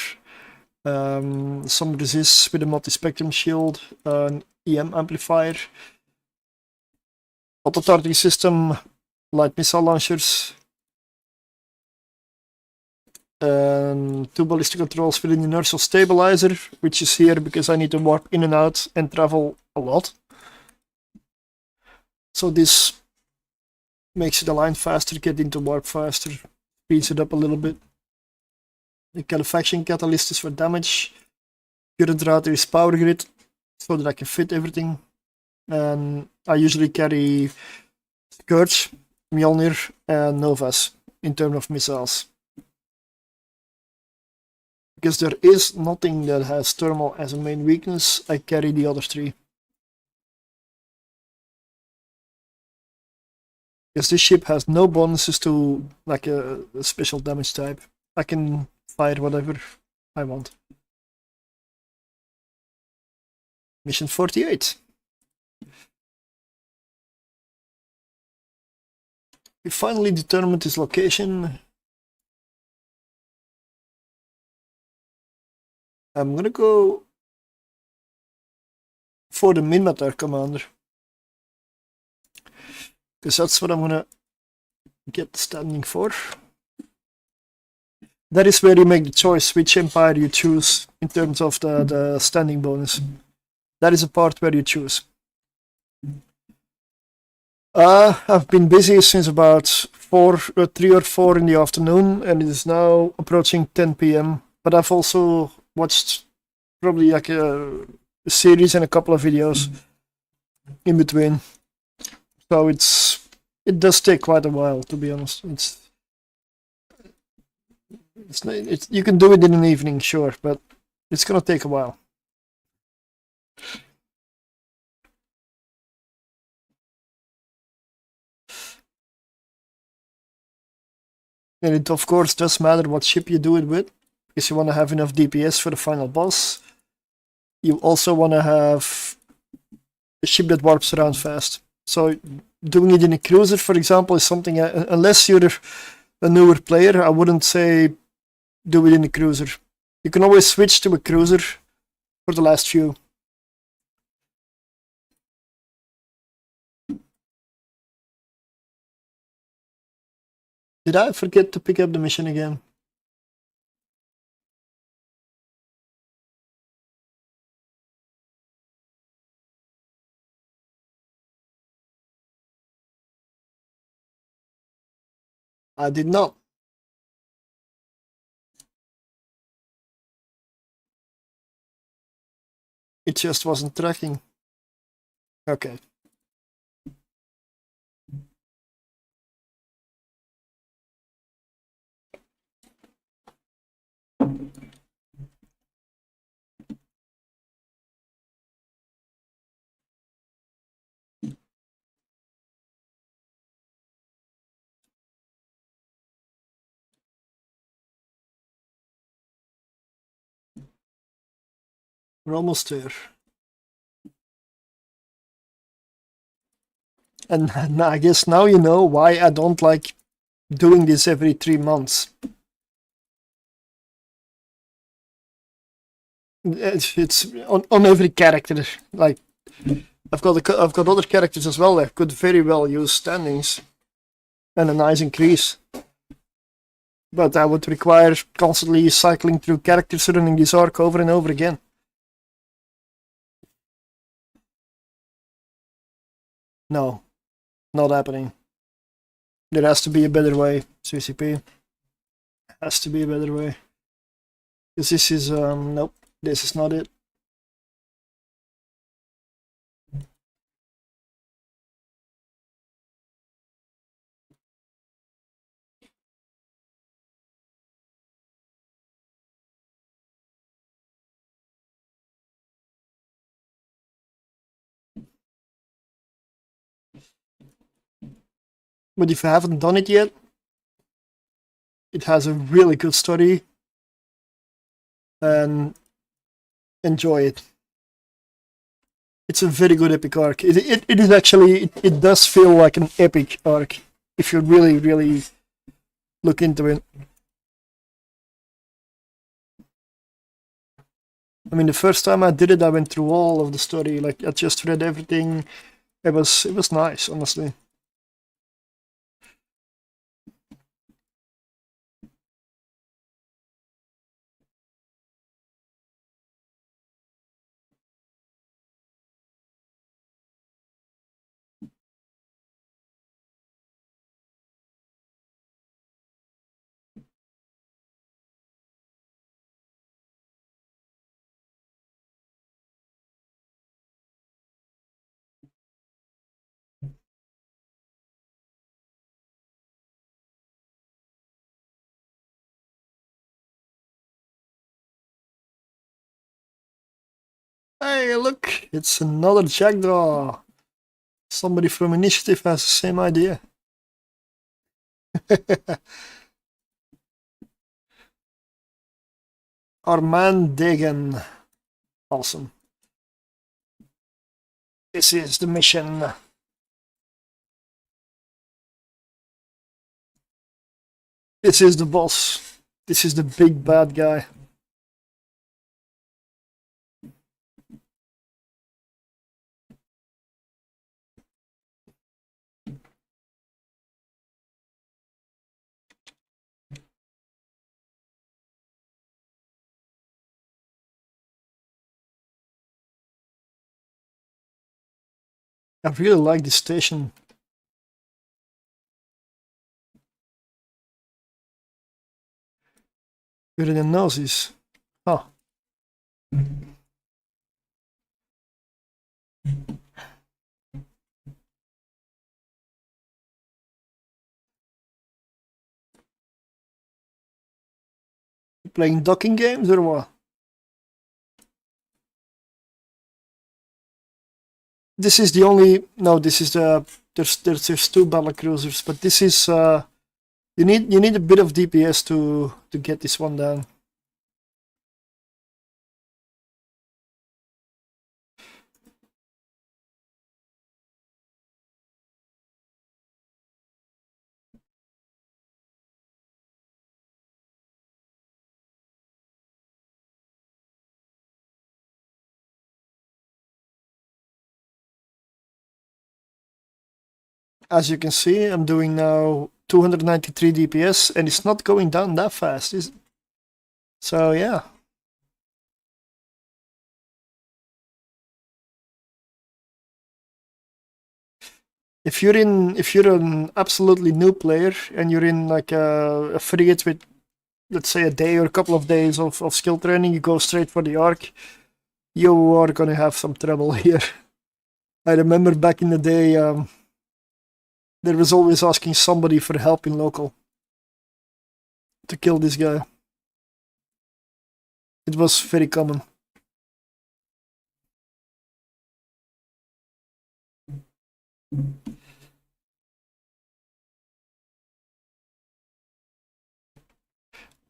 some resists with a multi-spectrum shield, an EM amplifier, auto-targeting system, light missile launchers, 2 ballistic controls with an inertial stabilizer, which is here because I need to warp in and out and travel a lot. So this makes it align faster, get into warp faster, speeds it up a little bit. The calefaction catalyst is for damage. Current router is power grid, so that I can fit everything. And I usually carry Scourge Mjolnir, and Novas in terms of missiles. Because there is nothing that has thermal as a main weakness, I carry the other three. Because this ship has no bonuses to like a special damage type. I can fire whatever I want. Mission 48. We finally determined his location. I'm gonna go for the Minmatar commander. Because that's what I'm gonna get standing for. That is where you make the choice which empire you choose in terms of the standing bonus. That is a part where you choose. I've been busy since about 3 or 4 in the afternoon, and it is now approaching 10 p.m. But I've also watched probably like a series and a couple of videos in between. So it does take quite a while, to be honest. You can do it in an evening, sure, but it's gonna take a while. And it of course does matter what ship you do it with, because you want to have enough DPS for the final boss. You also want to have a ship that warps around fast. So doing it in a cruiser, for example, is something, unless you're a newer player, I wouldn't say do it in a cruiser. You can always switch to a cruiser for the last few. Did I forget to pick up the mission again? I did not. It just wasn't tracking. Okay. We're almost there. And I guess now you know why I don't like doing this every 3 months. It's on every character. Like I've got other characters as well that could very well use standings and a nice increase. But I would require constantly cycling through characters running this arc over and over again. No, not happening. There has to be a better way, CCP. Has to be a better way. Because this is, nope, this is not it. But if you haven't done it yet, it has a really good story, and enjoy it. It's a very good epic arc. It is actually, it does feel like an epic arc if you really look into it. I mean, the first time I did it, I went through all of the story. Like I just read everything. It was nice, honestly. Hey, look, it's another jackdaw. Somebody from Initiative has the same idea. Armand Degen. Awesome. This is the mission. This is the boss. This is the big bad guy. I really like this station. We're in the noses. Oh. Playing docking games or what? This is the only. No, this is the. There's two battle cruisers, but this is. You need a bit of DPS to get this one down. As you can see, I'm doing now 293 DPS, and it's not going down that fast, is it? So yeah. If you're an absolutely new player and you're in like a frigate with, let's say, a day or a couple of days of skill training, you go straight for the arc, you are gonna have some trouble here. I remember back in the day, there was always asking somebody for help in local to kill this guy. It was very common.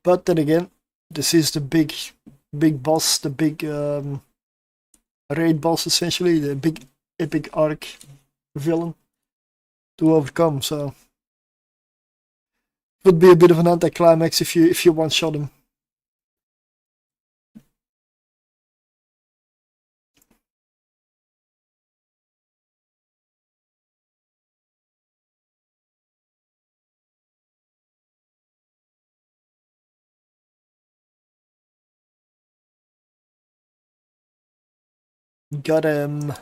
But then again, this is the big boss, the big raid boss, essentially, the big epic arc villain to overcome. So it would be a bit of an anticlimax if you one shot him. Got him.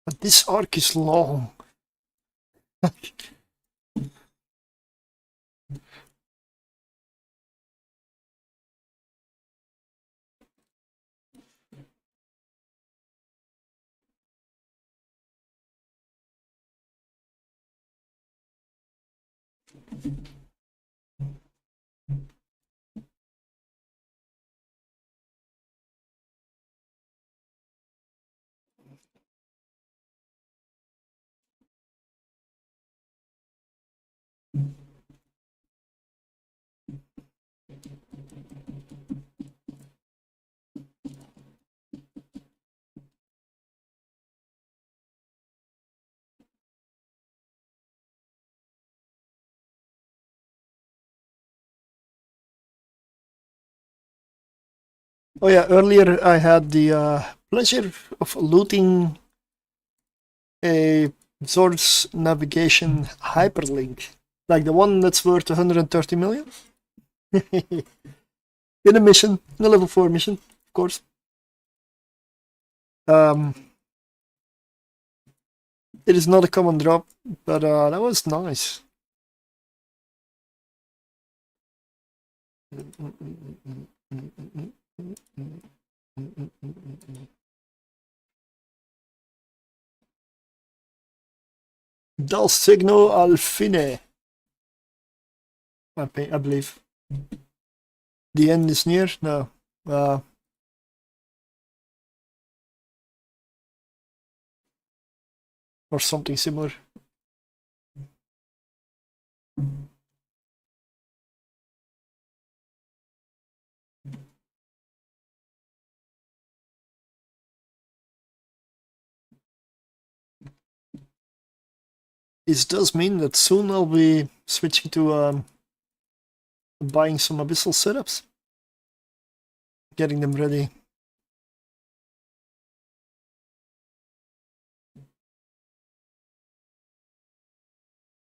But this arc is long. Oh yeah, earlier I had the pleasure of looting a Zor's navigation hyperlink, like the one that's worth 130 million. In a mission, in a level 4 mission, of course. It is not a common drop, but that was nice. Dal signo al fine. I believe. The end is near? No. Or something similar. This does mean that soon I'll be switching to buying some abyssal setups. Getting them ready.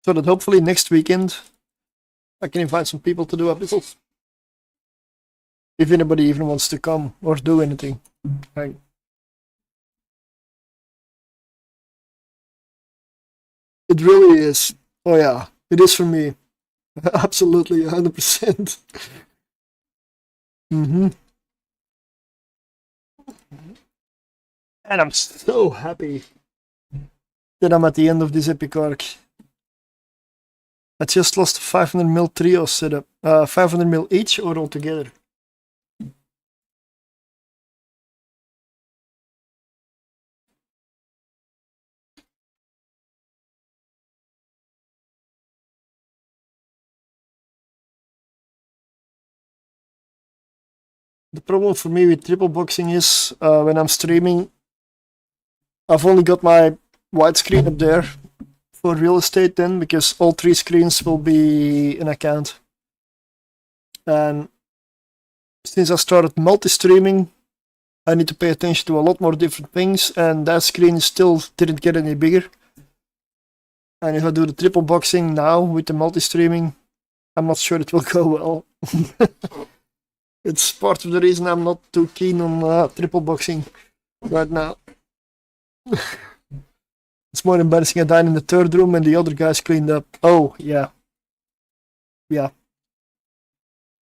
So that hopefully next weekend I can invite some people to do abyssals. If anybody even wants to come or do anything. Right. It really is. Oh yeah, it is for me. Absolutely, 100%. And I'm so happy that I'm at the end of this epic arc. I just lost 500 mil trio setup. 500 mil each or altogether? The problem for me with triple boxing is when I'm streaming, I've only got my widescreen up there for real estate then, because all 3 screens will be an account. And since I started multi-streaming, I need to pay attention to a lot more different things, and that screen still didn't get any bigger. And if I do the triple boxing now with the multi-streaming, I'm not sure it will go well. It's part of the reason I'm not too keen on triple boxing right now. It's more embarrassing I died in the 3rd room and the other guys cleaned up. Oh, yeah. Yeah.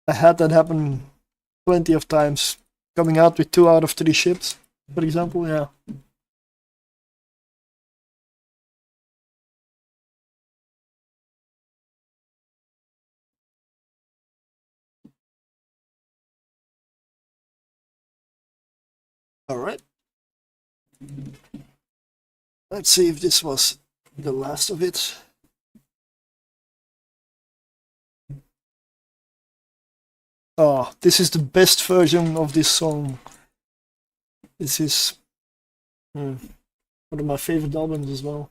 I had that happen plenty of times. Coming out with 2 out of 3 ships, for example, yeah. Alright. Let's see if this was the last of it. Oh, this is the best version of this song. This is one of my favorite albums as well.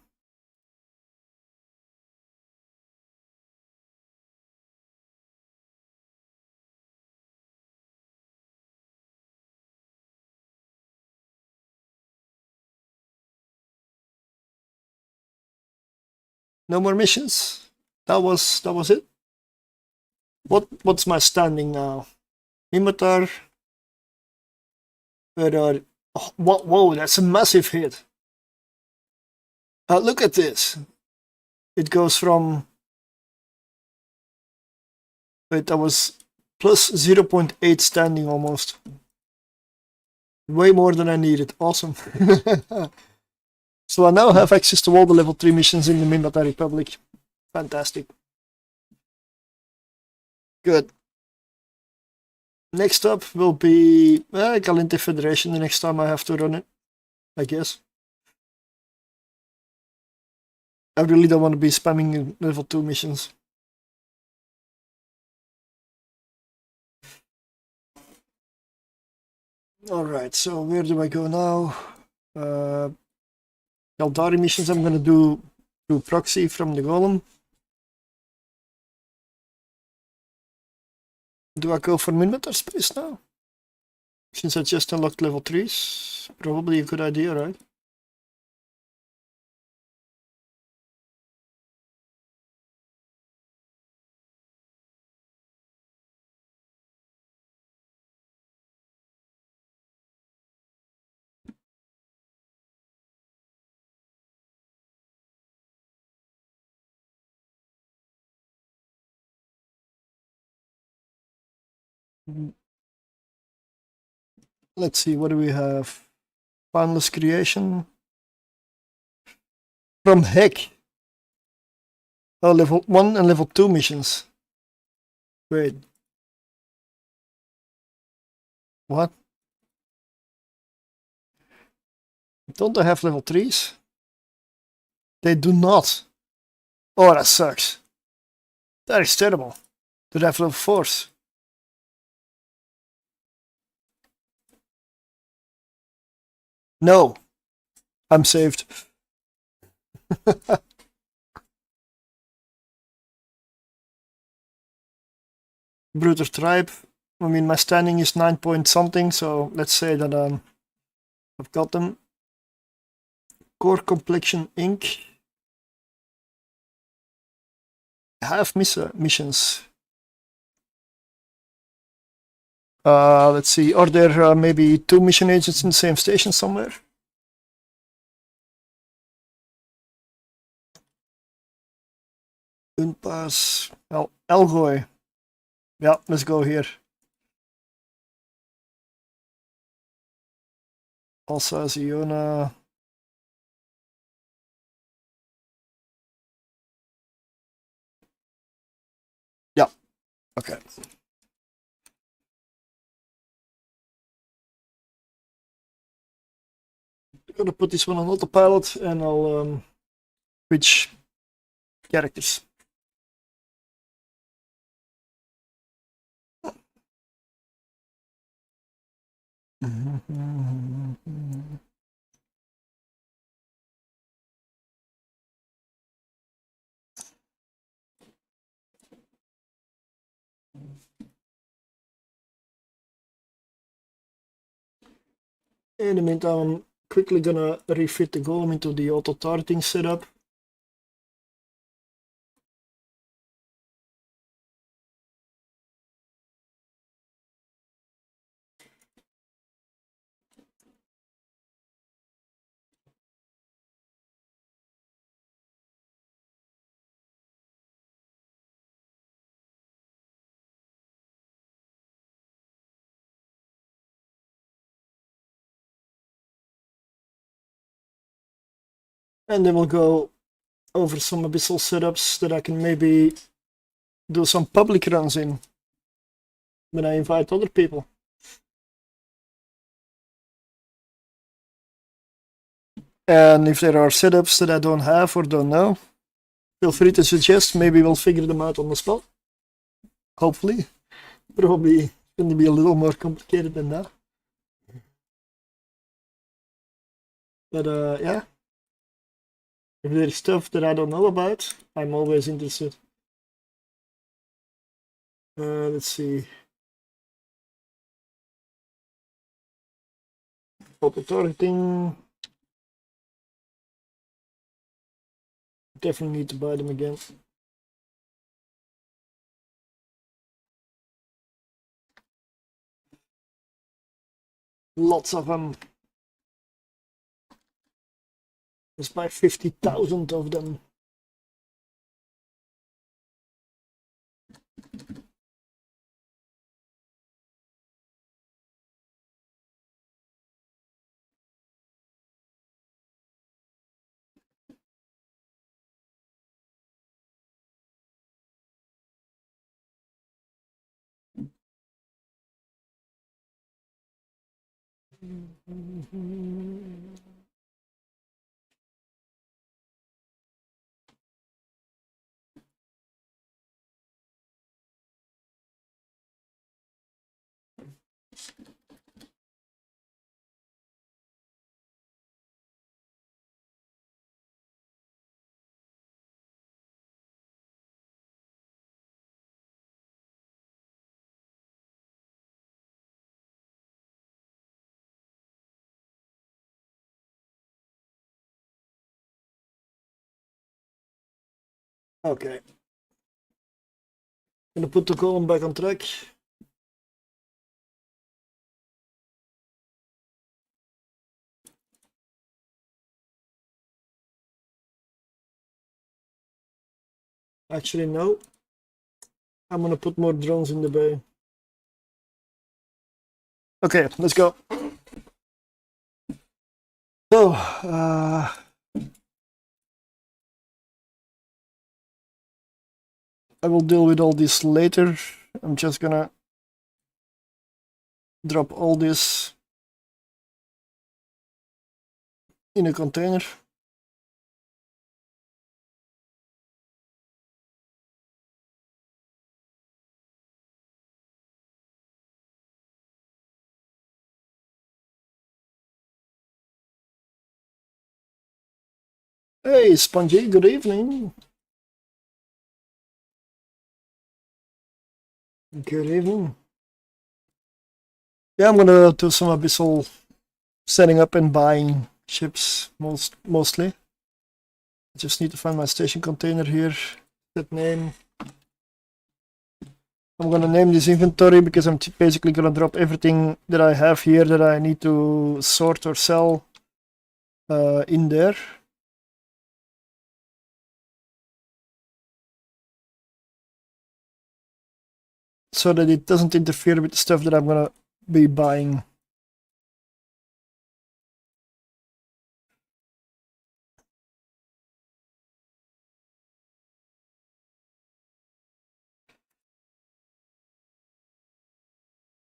No more missions? That was it? What's my standing now? Mimitar. Where oh, whoa, that's a massive hit. Look at this. It goes from... Wait, that was plus 0.8 standing almost. Way more than I needed. Awesome. So I now have access to all the level 3 missions in the Mimata Republic. Fantastic. Good. Next up will be Galente Federation the next time I have to run it, I guess. I really don't want to be spamming level 2 missions. Alright, so where do I go now? Eldari missions I'm gonna do through proxy from the golem. Do I go for Minmatar space now? Since I just unlocked level 3s, probably a good idea, right? Let's see, what do we have? Boundless creation. From heck. Oh, level 1 and level 2 missions. Wait. What? Don't I have level 3s? They do not. Oh, that sucks. That is terrible. Do they have level 4s? No. I'm saved. Brutal tribe. I mean, my standing is 9 point something, so let's say that I've got them. Core complexion ink. I have missions. Let's see. Are there maybe 2 mission agents in the same station somewhere? Unpas. Well, Elgoy. Yeah, let's go here. Alsaziona. Yeah, okay. I'm gonna put this one on autopilot and I'll switch characters. In the meantime, I'm quickly gonna refit the golem into the auto targeting setup. And then we'll go over some abyssal setups that I can maybe do some public runs in when I invite other people. And if there are setups that I don't have or don't know, feel free to suggest. Maybe we'll figure them out on the spot. Hopefully. Probably going to be a little more complicated than that. But yeah. If there's stuff that I don't know about, I'm always interested. Let's see. Auto targeting. Definitely need to buy them again. Lots of them. Let's buy 50,000 of them. Okay. Gonna put the column back on track. Actually, no. I'm gonna put more drones in the bay. Okay, let's go. So, I will deal with all this later. I'm just gonna drop all this in a container. Hey, Spongy, good evening. Good evening. Yeah, I'm gonna do some abyssal setting up and buying ships mostly. I just need to find my station container here. That name. I'm gonna name this inventory because I'm basically gonna drop everything that I have here that I need to sort or sell in there. So that it doesn't interfere with the stuff that I'm gonna be buying.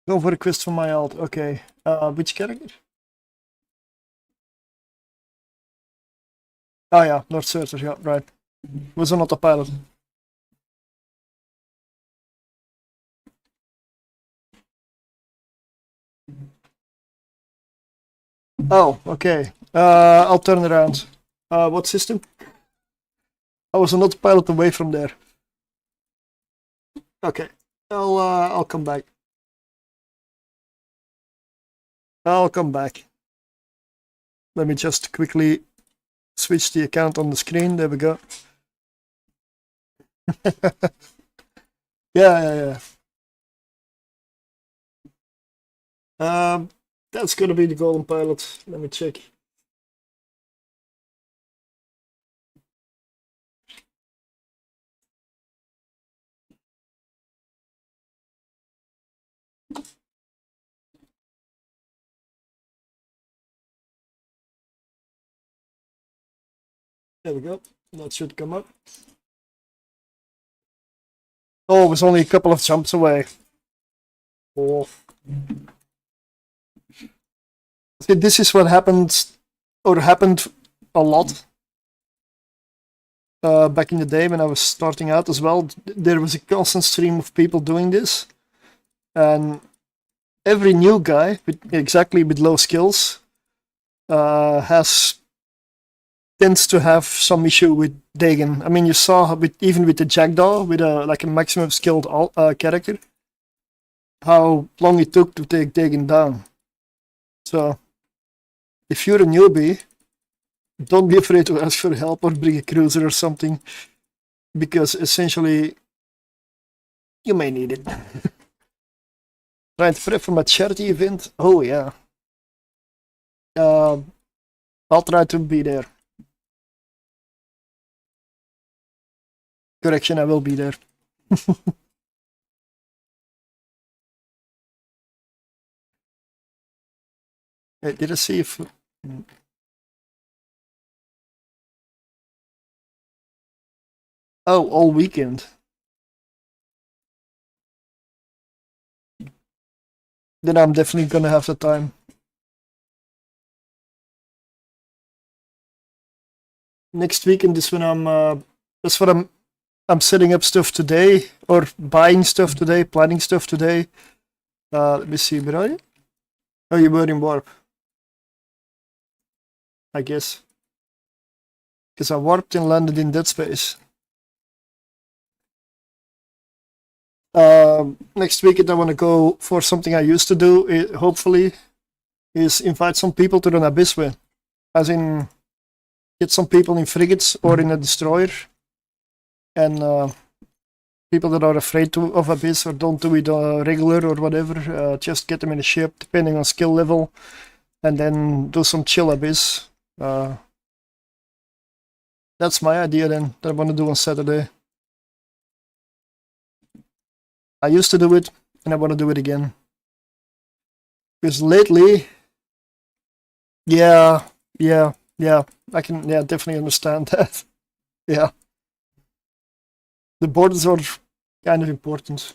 Go for a quest for my alt. Okay. Which character? Oh yeah, Lord Surtr, yeah, right. Was on autopilot. Oh, okay. I'll turn around. What system? I was on autopilot away from there. Okay. I'll come back. I'll come back. Let me just quickly switch the account on the screen. There we go. Yeah. That's gonna be the golden pilot. Let me check. There we go. That should come up. Oh, it was only a couple of jumps away. Oh. See, this is what happened a lot back in the day when I was starting out as well. There was a constant stream of people doing this, and every new guy with low skills tends to have some issue with Dagon. I mean, you saw even with the Jackdaw with like a maximum skilled character, how long it took to take Dagon down. So if you're a newbie, don't be afraid to ask for help or bring a cruiser or something, because essentially you may need it. Trying to prep for my charity event. Oh yeah. I'll try to be there. Correction, I will be there. Did I see if... Oh, all weekend. Then I'm definitely gonna have the time. Next weekend is when that's what I'm setting up stuff today, or buying stuff today, planning stuff today. Let me see, where are you? Oh, you were in warp. I guess. Because I warped and landed in dead space. Next weekend I want to go for something I used to do, hopefully, is invite some people to run Abyss with. As in, get some people in frigates or in a destroyer. And people that are afraid of Abyss or don't do it regular or whatever, just get them in a ship, depending on skill level, and then do some chill Abyss. That's my idea then, that I want to do on Saturday. I used to do it, and I want to do it again. Because lately, yeah, I can definitely understand that. Yeah. The borders are kind of important.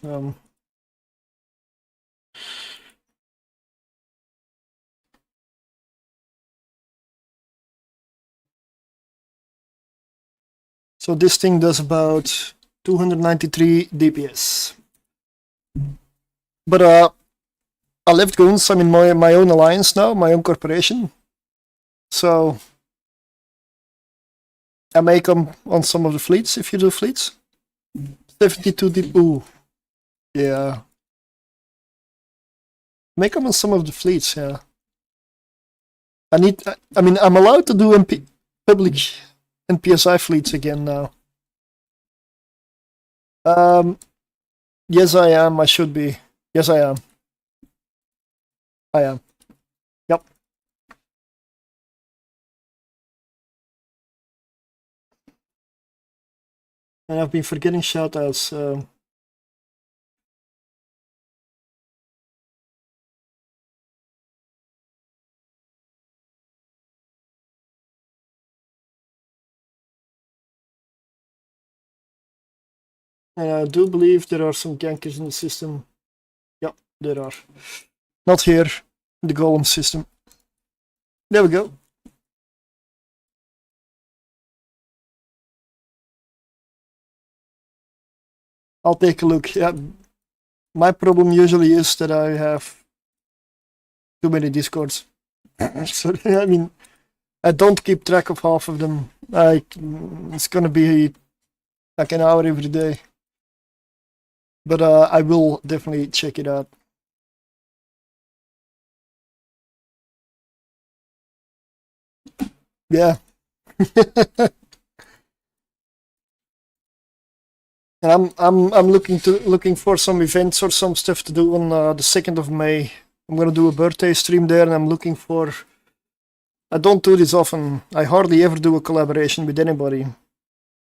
So this thing does about 293 DPS. But I left Goons. I'm in my own alliance now, my own corporation. So I may come on some of the fleets if you do fleets. 72 DP. Ooh. Yeah. May come on some of the fleets, yeah. I mean, I'm allowed to do public NPSI fleets again now. Yes, I am. I should be. Yes, I am. I am. Yep. And I've been forgetting shoutouts. And I do believe there are some gankers in the system. Yep, there are. Not here, the golem system. There we go. I'll take a look. Yeah, my problem usually is that I have too many discords. So I mean, I don't keep track of half of them. It's gonna be like an hour every day. But I will definitely check it out. Yeah. And I'm looking for some events or some stuff to do on the 2nd of May. I'm gonna do a birthday stream there, and I'm looking for. I don't do this often. I hardly ever do a collaboration with anybody.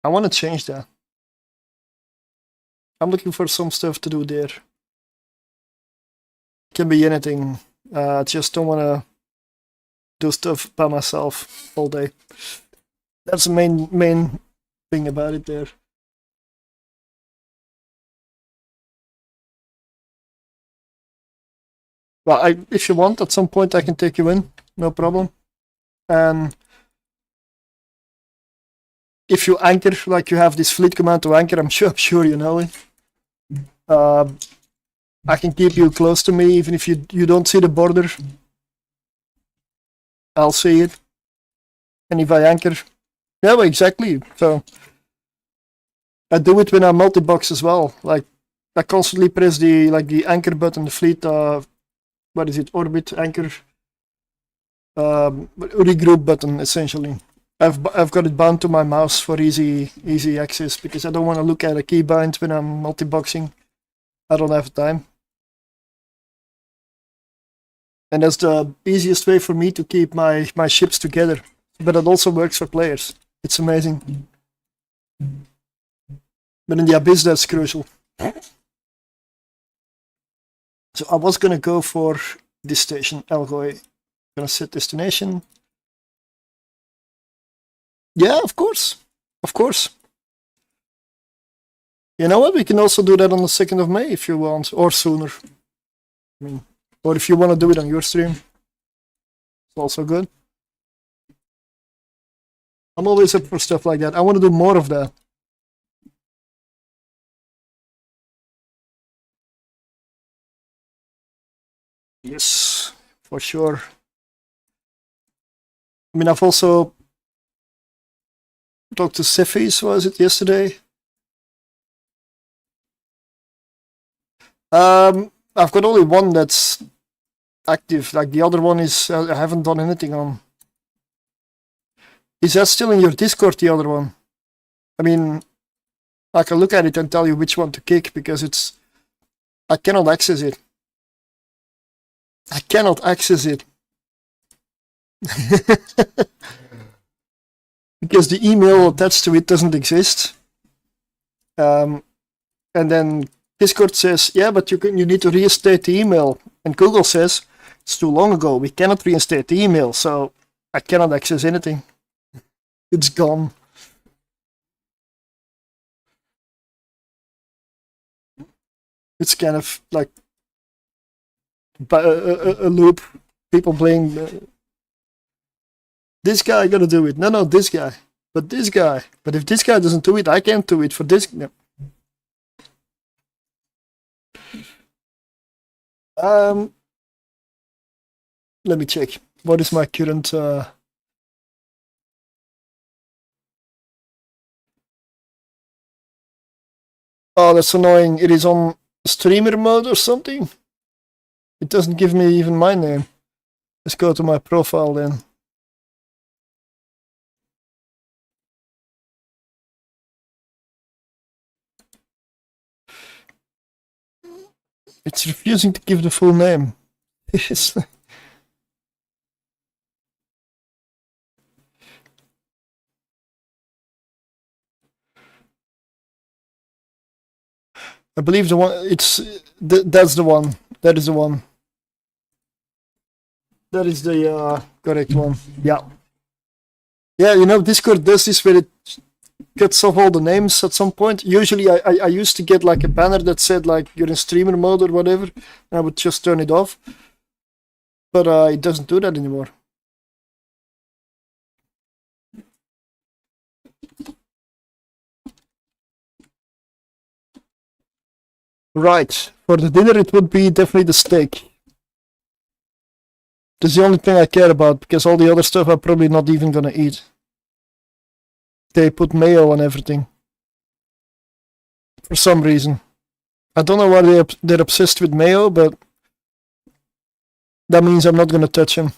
I want to change that. I'm looking for some stuff to do there. Can be anything. Just don't want to do stuff by myself all day. That's the main thing about it there. Well, if you want, at some point I can take you in, no problem. And if you anchor, like you have this fleet command to anchor, I'm sure you know it. I can keep you close to me, even if you don't see the border. I'll see it. And if I anchor, yeah, well, exactly. So I do it when I multi-box as well. Like I constantly press the anchor button, the fleet. What is it? Orbit anchor. Regroup button essentially. I've got it bound to my mouse for easy access because I don't want to look at a keybind when I'm multi-boxing. I don't have time. And that's the easiest way for me to keep my ships together. But it also works for players. It's amazing. But in the Abyss, that's crucial. So I was gonna go for this station, Algoy. Gonna set destination. Yeah, of course. Of course. You know what? We can also do that on the 2nd of May if you want, or sooner. I mean, or if you want to do it on your stream, it's also good. I'm always up for stuff like that. I want to do more of that. Yes, for sure. I mean, I've also talked to Cephis, was it yesterday? I've got only one that's active. Like the other one is I haven't done anything on. Is that still in your Discord, the other one? I mean, I can look at it and tell you which one to kick because I cannot access it. I cannot access it. Because the email attached to it doesn't exist. And then Discord says, yeah, but you need to reinstate the email. And Google says, it's too long ago. We cannot reinstate the email, so I cannot access anything. It's gone. It's kind of like a loop. People playing. This guy gotta do it. No, this guy. But this guy. But if this guy doesn't do it, I can't do it for this. No. Let me check. What is my current? Oh, that's annoying. It is on streamer mode or something. It doesn't give me even my name. Let's go to my profile then. It's refusing to give the full name. I believe the one. It's that's the one. That is the one. That is the correct one. Yeah. Yeah, you know, Discord does this where it cuts off all the names at some point. Usually I used to get like a banner that said like you're in streamer mode or whatever, and I would just turn it off. But it doesn't do that anymore. Right. For the dinner it would be definitely the steak. That's the only thing I care about, because all the other stuff I'm probably not even gonna eat. They put mayo on everything. For some reason. I don't know why they're obsessed with mayo, but that means I'm not gonna touch them.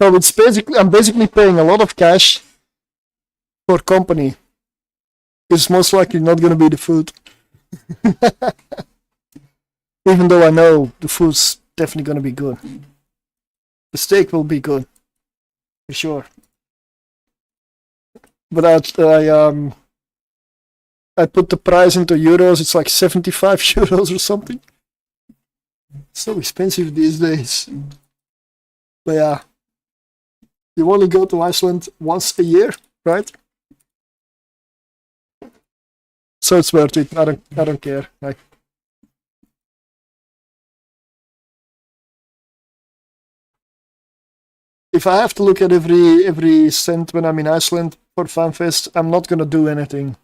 So it's basically, I'm basically paying a lot of cash for company. It's most likely not gonna be the food. Even though I know the food's definitely gonna be good. The steak will be good, for sure. But I put the price into euros. It's like 75 euros or something. It's so expensive these days. But yeah, you only go to Iceland once a year, right? So it's worth it. I don't care. If I have to look at every cent when I'm in Iceland for FanFest, I'm not gonna do anything.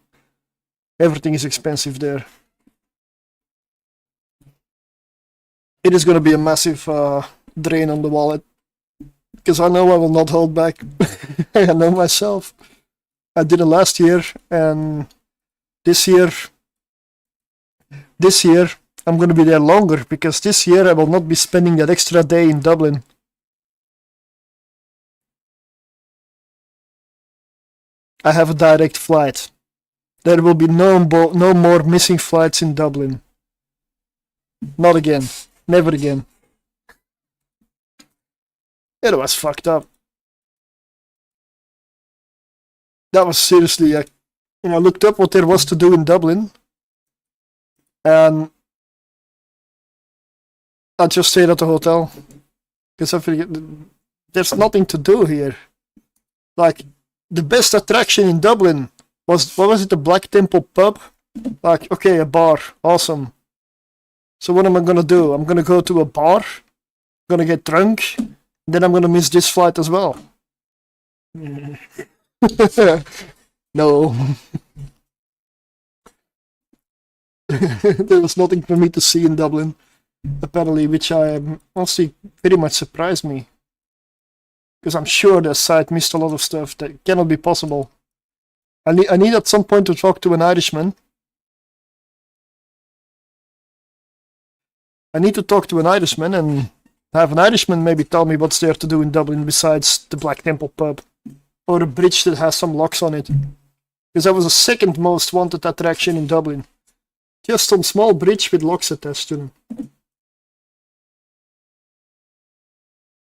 Everything is expensive there. It is gonna be a massive drain on the wallet, because I know I will not hold back. I know myself. I did it last year, and this year I'm gonna be there longer, because this year I will not be spending that extra day in Dublin. I have a direct flight. There will be no more missing flights in Dublin. Not again. Never again. It was fucked up. That was seriously, I looked up what there was to do in Dublin, and I just stayed at the hotel, because I figured there's nothing to do here. Like, the best attraction in Dublin was, what was it, the Black Temple pub? Like, okay, a bar, awesome. So what am I gonna do? I'm gonna go to a bar, I'm gonna get drunk, then I'm gonna miss this flight as well. No. There was nothing for me to see in Dublin, apparently, which I honestly very much surprised me. Because I'm sure the site missed a lot of stuff that cannot be possible. I need at some point to talk to an Irishman. I need to talk to an Irishman and have an Irishman maybe tell me what's there to do in Dublin besides the Black Temple pub. Or a bridge that has some locks on it. Because that was the second most wanted attraction in Dublin. Just some small bridge with locks attached to them.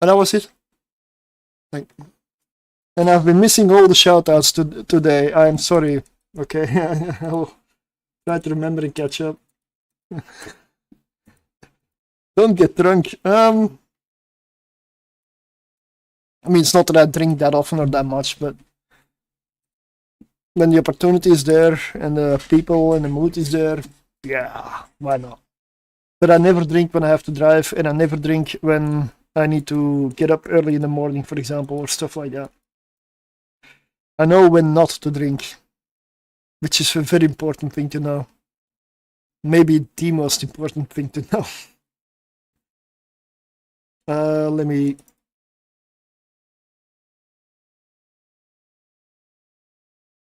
And that was it. And I've been missing all the shoutouts today. I'm sorry. Okay, I'll try to remember and catch up. Don't get drunk. I mean, it's not that I drink that often or that much, but when the opportunity is there and the people and the mood is there, Yeah, why not? But I never drink when I have to drive, and I never drink when I need to get up early in the morning, for example, or stuff like that. I know when not to drink, which is a very important thing to know. Maybe the most important thing to know. Let me.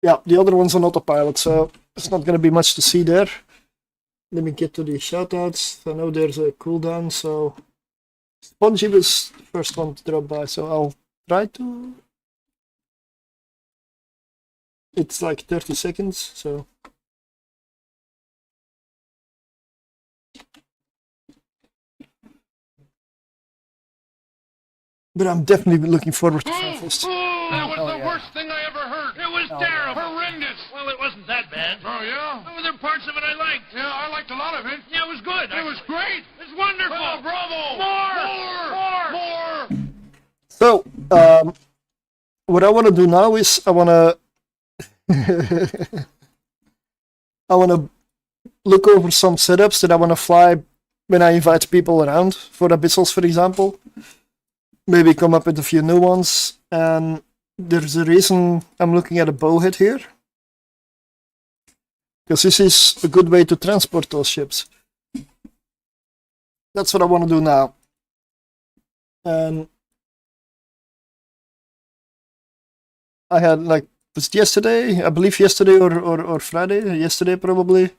Yeah, the other one's on autopilot, so it's not going to be much to see there. Let me get to the shoutouts. I know there's a cooldown, so Spongy was the first one to drop by, so I'll try to. It's like 30 seconds, so. But I'm definitely looking forward to Fanfest. That was the worst thing I ever heard. It was terrible. Horrendous. Well, it wasn't that bad. Oh, yeah? Well, there were parts of it I liked. Yeah, I liked a lot of it. Yeah, it was good. It was great. It was wonderful. Oh, bravo. More. So, what I want to do now is I want to I want to look over some setups that I want to fly when I invite people around for abyssals, for example. Maybe come up with a few new ones. And there's a reason I'm looking at a bowhead here, because this is a good way to transport those ships. That's what I want to do now. And I had, like, was it yesterday? I believe yesterday or Friday. Yesterday probably.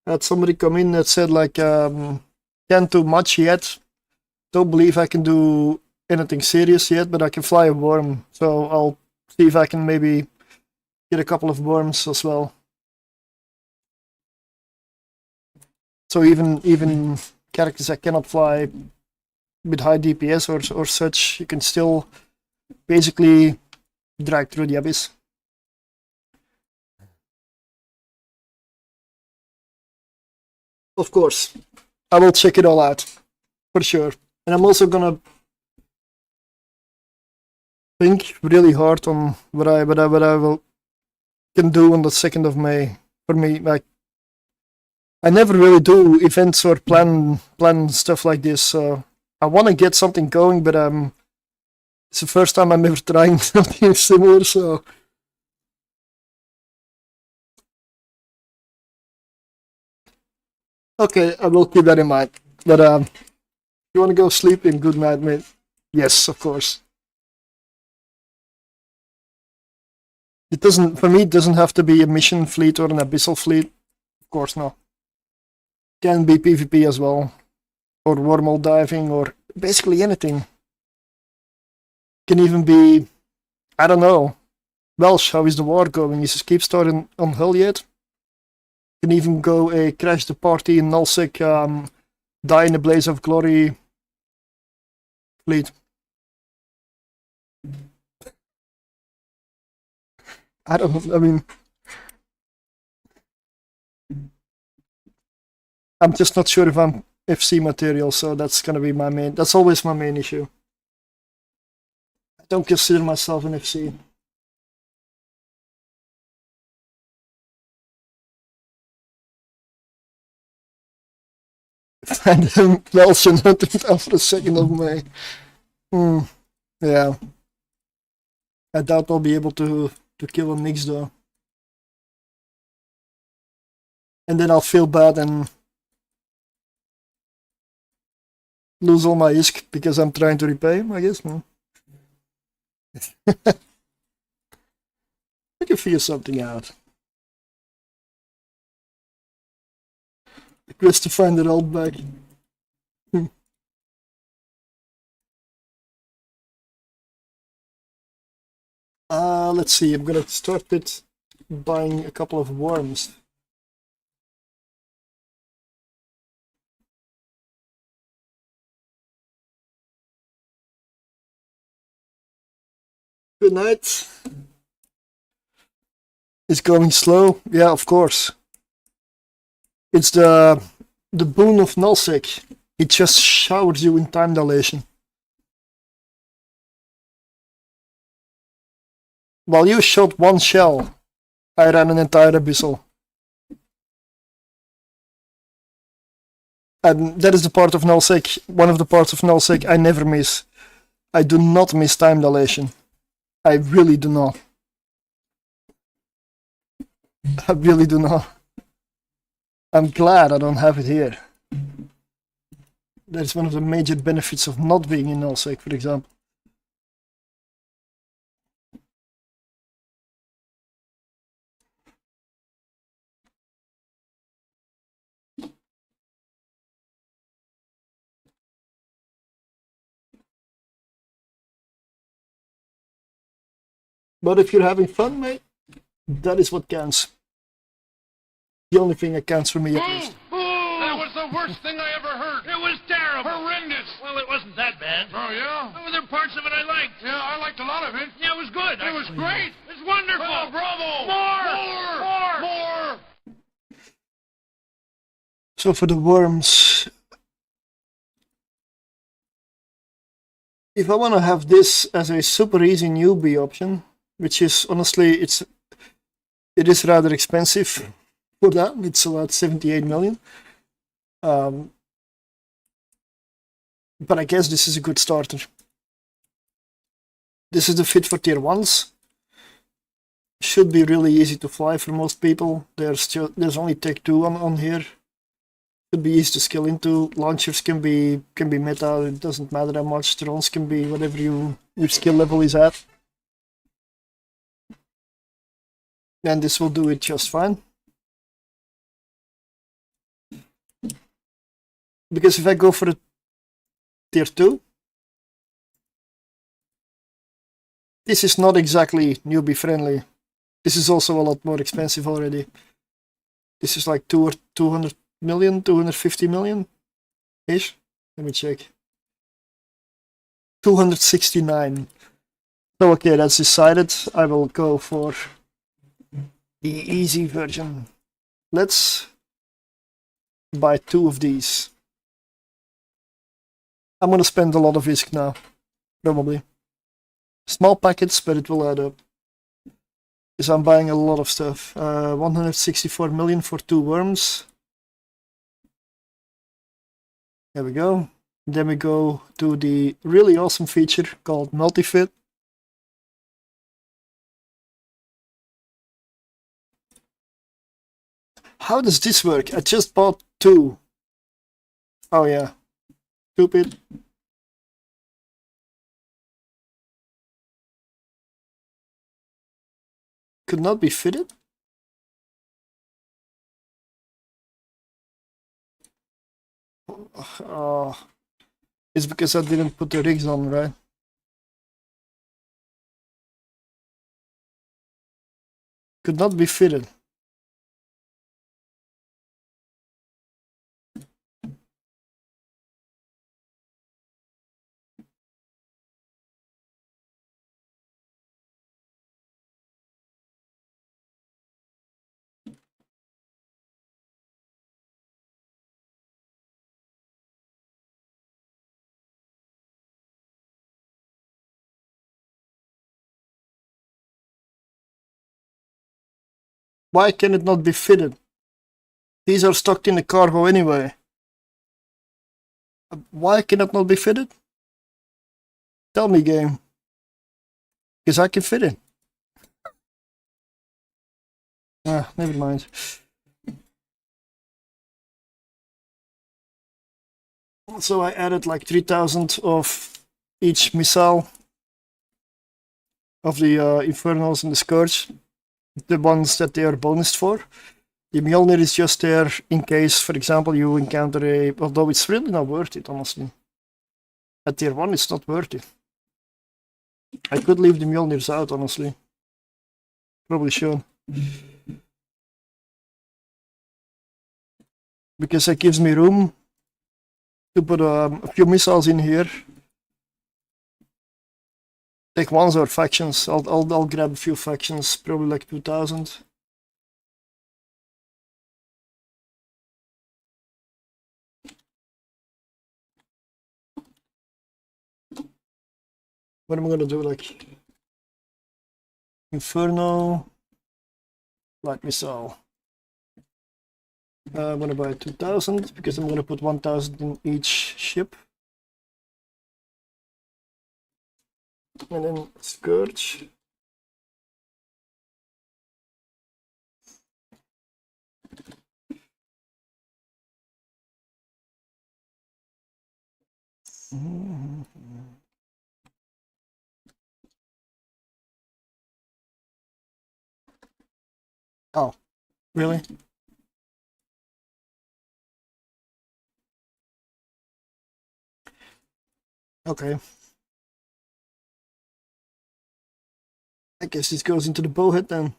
I had somebody come in that said, like, can't do much yet. Don't believe I can do anything serious yet, but I can fly a worm. So I'll see if I can maybe get a couple of worms as well. So even characters that cannot fly with high DPS or such, you can still basically drag through the abyss. Of course, I will check it all out for sure, and I'm also gonna think really hard on what I will can do on the 2nd of May. For me, like, I never really do events or plan stuff like this, so I want to get something going, but it's the first time I'm ever trying something similar, so. Okay, I will keep that in mind. But you want to go sleeping? Good night, mate. Yes, of course. It doesn't, for me, it doesn't have to be a mission fleet or an abyssal fleet. Of course not. Can be PvP as well, or wormhole diving, or basically anything. Can even be, I don't know. Welsh, how is the war going? Is Escape Star on Hull yet? Can even go a crash the party in Nullsec, die in a blaze of glory fleet. I mean, I'm just not sure if I'm FC material, so that's gonna be that's always my main issue. I don't consider myself an FC. Find them Welsh and hunt them down for the 2nd of May. Yeah. I doubt I'll be able to kill a Nix though. And then I'll feel bad and lose all my ISK because I'm trying to repay him, I guess. I can figure something out. The quest to find the old back. Let's see, I'm gonna start it buying a couple of worms. Good night. It's going slow? Yeah, of course. It's the boon of Nullsec. It just showers you in time dilation. While you shot one shell, I ran an entire abyssal. And that is the part of nullsec, one of the parts of nullsec I never miss. I do not miss time dilation. I really do not. I really do not. I'm glad I don't have it here. That is one of the major benefits of not being in nullsec, for example. But if you're having fun, mate, that is what counts. The only thing that counts for me at least. That was the worst thing I ever heard. It was terrible. Horrendous. Well, it wasn't that bad. Oh, yeah? Oh, there were parts of it I liked. Yeah, I liked a lot of it. Yeah, it was good. It was great. It was wonderful. Oh, bravo. More. So for the worms, if I want to have this as a super easy newbie option, which is honestly, it is rather expensive for that. It's about 78 million. But I guess this is a good starter. This is the fit for tier 1s. Should be really easy to fly for most people. There's only tech 2 on here. Should be easy to skill into. Launchers can be meta. It doesn't matter that much. Drones can be whatever your skill level is at. And this will do it just fine. Because if I go for a tier 2, this is not exactly newbie friendly. This is also a lot more expensive already. This is like 200 million, 250 million ish. Let me check. 269. So okay, that's decided. I will go for the easy version. Let's buy 2 of these. I'm gonna spend a lot of ISK now, probably. Small packets, but it will add up. Because I'm buying a lot of stuff. 164 million for 2 worms. There we go. Then we go to the really awesome feature called multi-fit. How does this work? I just bought 2. Oh yeah. Stupid. Could not be fitted? Oh, it's because I didn't put the rigs on, right? Could not be fitted. Why can it not be fitted? These are stocked in the cargo anyway. Why can it not be fitted? Tell me, game. Because I can fit it. Ah, never mind. So I added like 3,000 of each missile of the Infernos and the Scourge. The ones that they are bonused for. The Mjolnir is just there in case, for example, you encounter a... Although it's really not worth it, honestly. At tier 1 it's not worth it. I could leave the Mjolnirs out, honestly. Probably should. Because it gives me room to put a few missiles in here. Take ones or factions. I'll grab a few factions, probably like 2,000. What am I gonna do? Like Inferno, light missile. I'm gonna buy 2000 because I'm gonna put 1000 in each ship. And then Scourge. Oh, really? Okay. I guess this goes into the bowhead then.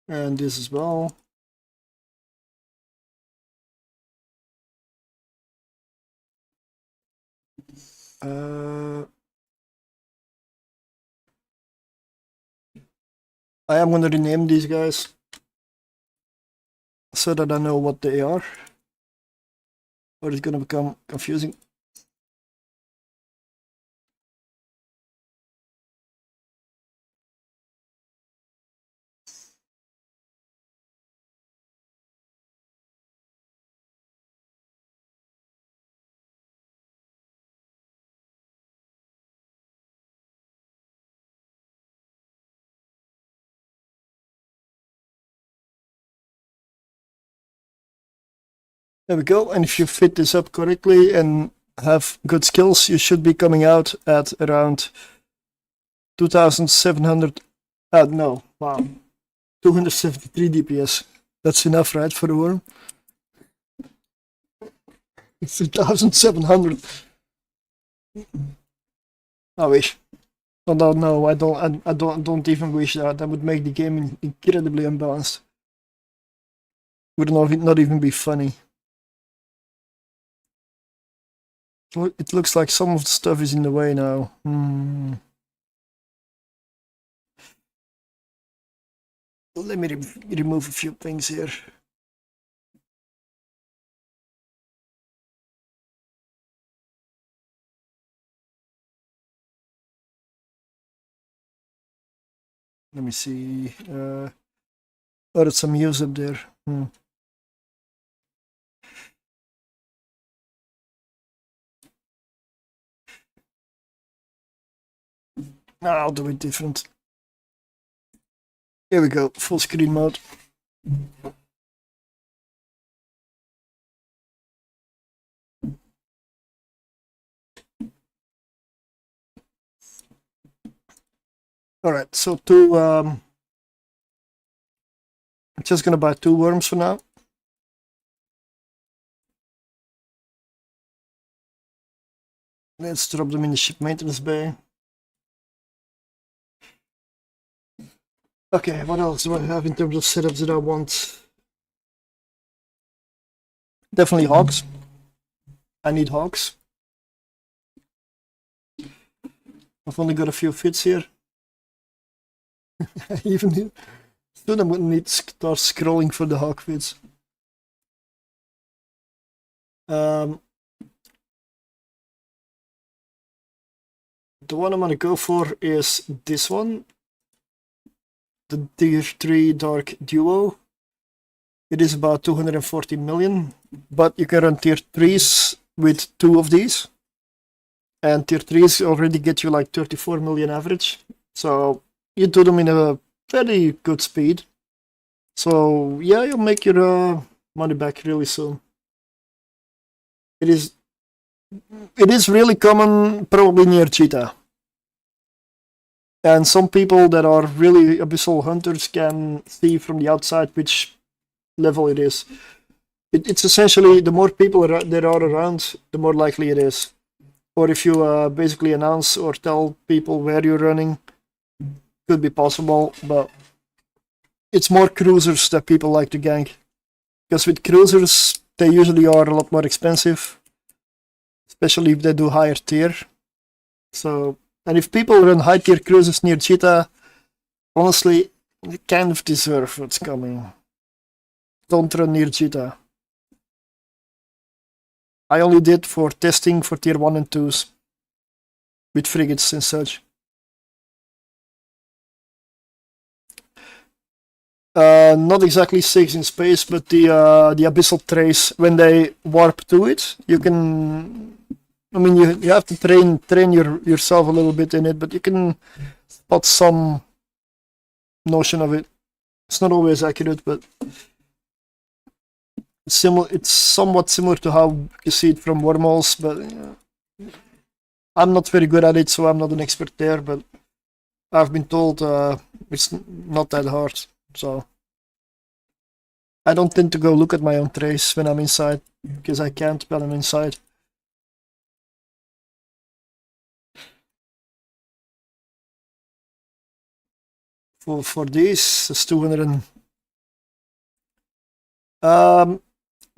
And this as well. I am going to rename these guys so that I know what they are, or it's going to become confusing. There we go, and if you fit this up correctly and have good skills, you should be coming out at around 2700, no, wow, 273 DPS. That's enough, right, for the worm? It's 2700. I wish. Oh, no, I don't even wish that. That would make the game incredibly unbalanced. Would not even be funny. It looks like some of the stuff is in the way now. Let me remove a few things here. Let me see. Oh, there's some use up there. I'll do it different. Here we go, full screen mode. Alright, so I'm just gonna buy 2 worms for now. Let's drop them in the ship maintenance bay. Okay, what else do I have in terms of setups that I want? Definitely hogs. I need hogs. I've only got a few fits here. Even soon I'm gonna need to start scrolling for the hog fits. The one I'm gonna go for is this one. The tier 3 dark duo. It is about 240 million, but you can run tier 3s with 2 of these. And tier 3s already get you like 34 million average. So you do them in a very good speed. So yeah, you'll make your money back really soon. It is really common, probably near cheetah. And some people that are really abyssal hunters can see from the outside which level it is. It's essentially the more people there are around, the more likely it is. Or if you basically announce or tell people where you're running, could be possible, but it's more cruisers that people like to gank. Because with cruisers, they usually are a lot more expensive, especially if they do higher tier. So, and if people run high tier cruisers near cheetah, honestly, they kind of deserve what's coming. Don't run near cheetah. I only did for testing for tier 1 and 2s with frigates and such. Not exactly 6 in space, but the abyssal trace, when they warp to it, you can. I mean, you have to train yourself a little bit in it, but you can spot some notion of it. It's not always accurate, but it's somewhat similar to how you see it from wormholes, but I'm not very good at it, so I'm not an expert there, but I've been told it's not that hard, so I don't tend to go look at my own trace when I'm inside, because I can't when I'm inside. For these, it's 200 and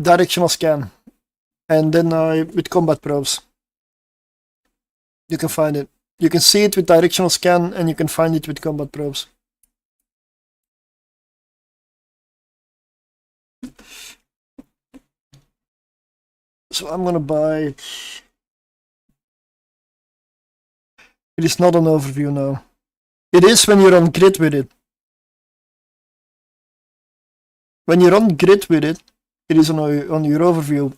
directional scan, and then with combat probes you can find it. You can see it with directional scan, and you can find it with combat probes. So I'm gonna buy. It is not an overview now. It is when you're on grid with it. When you're on grid with it, it is on your overview.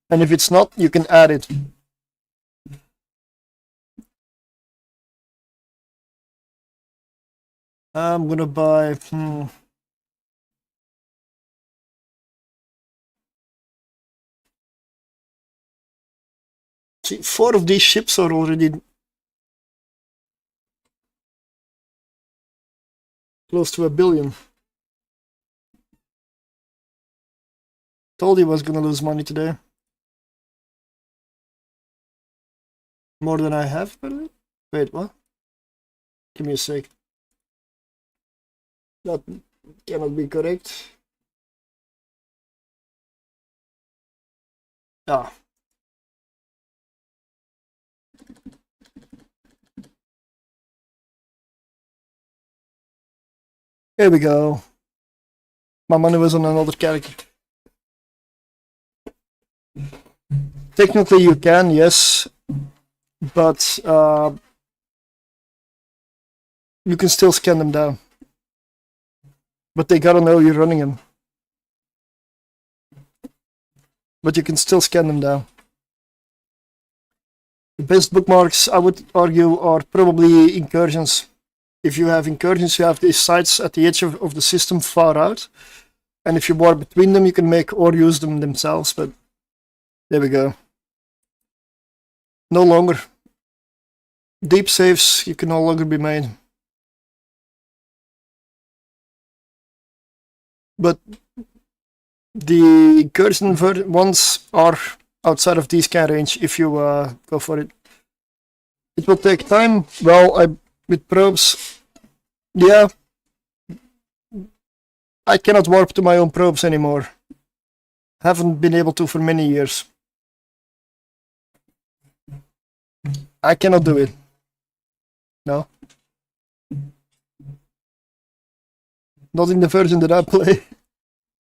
And if it's not, you can add it. I'm gonna buy. See, 4 of these ships are already close to $1 billion. Told you I was gonna lose money today. More than I have, by the way. Wait, what? Give me a sec. That cannot be correct. Ah. Here we go. My money was on another character. Technically you can, yes, but you can still scan them down. But they gotta know you're running them. But you can still scan them down. The best bookmarks, I would argue, are probably incursions. If you have incursions, you have these sites at the edge of the system far out. And if you warp between them, you can make or use them themselves, but there we go. No longer. Deep saves, you can no longer be made. But the incursion ones are outside of D-scan range if you go for it. It will take time. Well, with probes, yeah. I cannot warp to my own probes anymore. Haven't been able to for many years. I cannot do it. No. Not in the version that I play.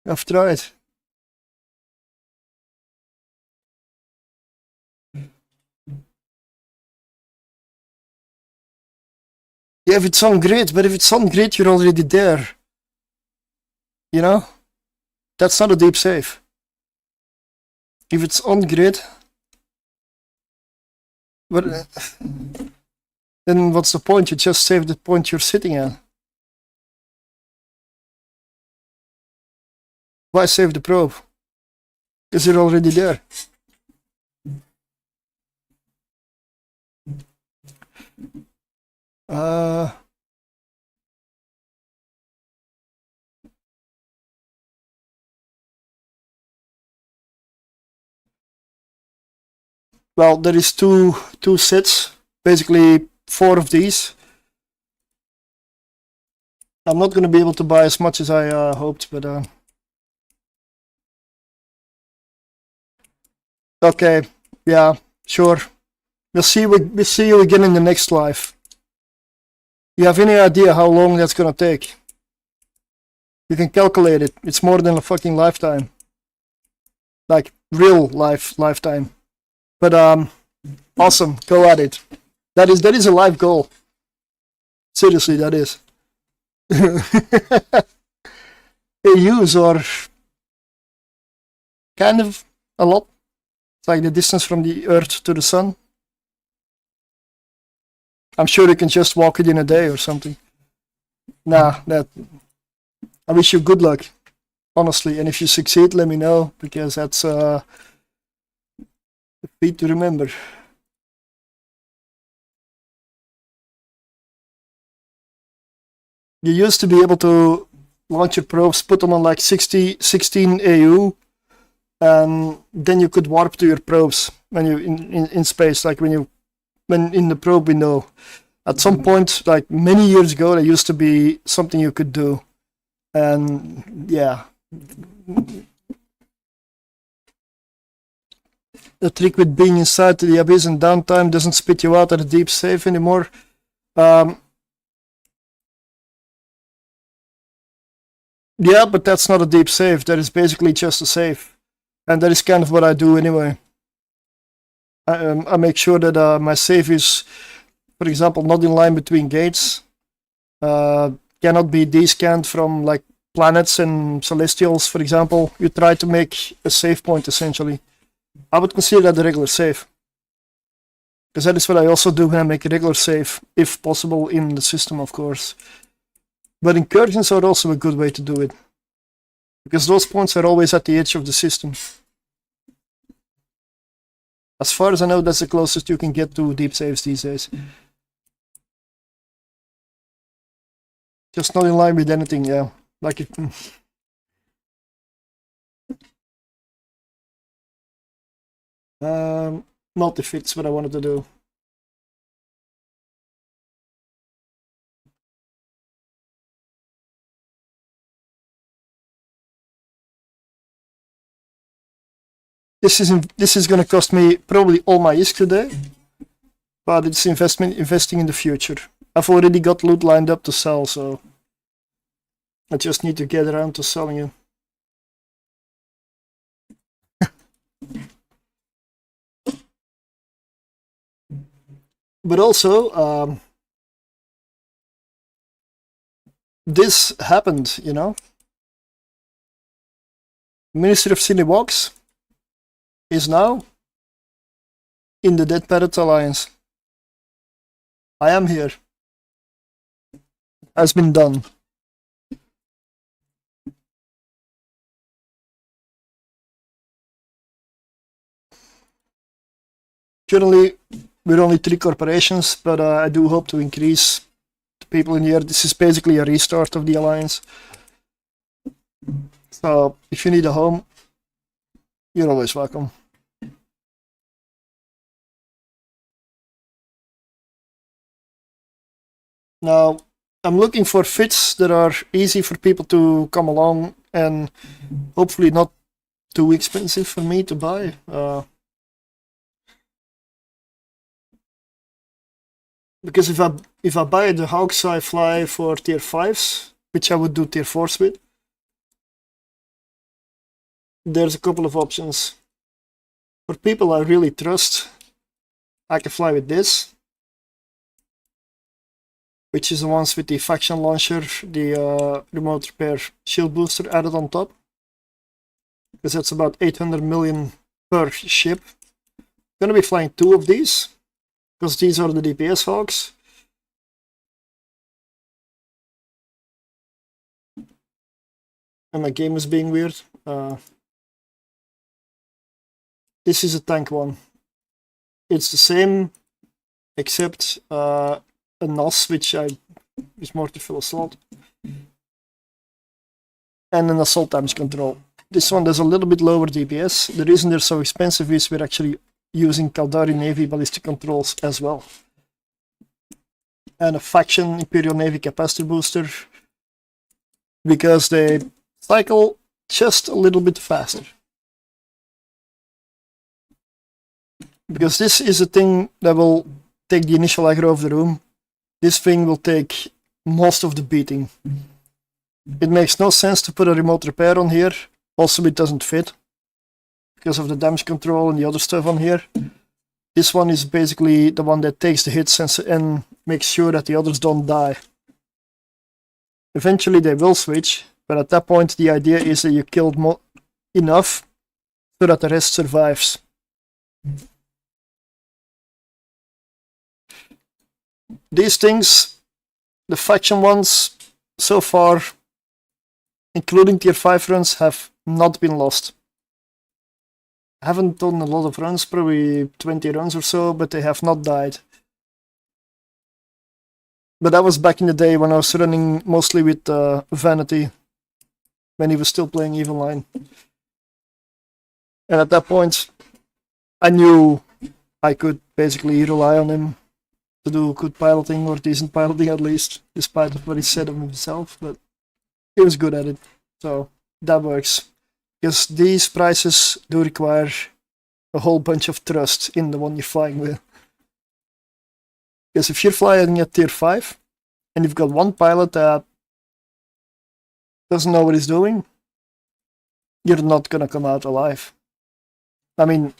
I've tried. Yeah, if it's on grid, but if it's on grid, you're already there. You know? That's not a deep save. If it's on grid, but then what's the point? You just save the point you're sitting at. Why save the probe? Because you're already there. Well, there is two sets, basically 4 of these. I'm not going to be able to buy as much as I hoped, but okay, yeah, sure. We'll see you again in the next live. You have any idea how long that's gonna take? You can calculate it. It's more than a fucking lifetime. Like, real lifetime. But awesome, go at it. That is a life goal. Seriously, that is. AUs are kind of a lot. It's like the distance from the Earth to the Sun. I'm sure you can just walk it in a day or something. Nah, I wish you good luck, honestly. And if you succeed, let me know, because that's a feat to remember. You used to be able to launch your probes, put them on like 16 AU, and then you could warp to your probes when you in space, like when in the probe window. At some point, like many years ago, there used to be something you could do, and yeah. The trick with being inside the abyss and downtime doesn't spit you out at a deep save anymore. Yeah, but that's not a deep save. That is basically just a save, and that is kind of what I do anyway. I make sure that my save is, for example, not in line between gates. Cannot be descanned from like planets and celestials, for example. You try to make a save point essentially. I would consider that a regular save, because that is what I also do when I make a regular save, if possible in the system, of course. But incursions are also a good way to do it, because those points are always at the edge of the system. As far as I know, that's the closest you can get to deep saves these days. Just not in line with anything, yeah. Like it. Multi-fit's what I wanted to do. This is going to cost me probably all my ISK today, but it's investing in the future. I've already got loot lined up to sell, so I just need to get around to selling it. But also, this happened, you know. Minister of Cinebox is now in the Dead Parrot Alliance. I am here. Has been done. Currently, we're only 3 corporations, but I do hope to increase the people in here. This is basically a restart of the Alliance. So, if you need a home, you're always welcome. Now, I'm looking for fits that are easy for people to come along and hopefully not too expensive for me to buy. Because if I buy the Hawks I fly for tier 5s, which I would do tier 4s with, there's a couple of options. For people I really trust, I can fly with this, which is the ones with the faction launcher, the remote repair shield booster added on top, because that's about 800 million per ship. I'm gonna be flying 2 of these, because these are the DPS Hawks. And my game is being weird. This is a tank one. It's the same, except a NOS, which is more to fill a slot, and an assault damage control. This one does a little bit lower DPS. The reason they're so expensive is we're actually using Caldari Navy ballistic controls as well, and a faction Imperial Navy capacitor booster, because they cycle just a little bit faster. Because this is a thing that will take the initial aggro of the room. This thing will take most of the beating. It makes no sense to put a remote repair on here. Also, it doesn't fit. because of the damage control and the other stuff on here. This one is basically the one that takes the hits and makes sure that the others don't die. Eventually they will switch, but at that point the idea is that you killed enough so that the rest survives. These things, the faction ones, so far, including tier 5 runs, have not been lost. I haven't done a lot of runs, probably 20 runs or so, but they have not died. But that was back in the day when I was running mostly with Vanity, when he was still playing Evil Line. And at that point, I knew I could basically rely on him to do good piloting, or decent piloting at least, despite what he said of himself, but he was good at it, so that works. Because these prices do require a whole bunch of trust in the one you're flying with. Because if you're flying at tier 5, and you've got one pilot that doesn't know what he's doing, you're not gonna come out alive. I mean,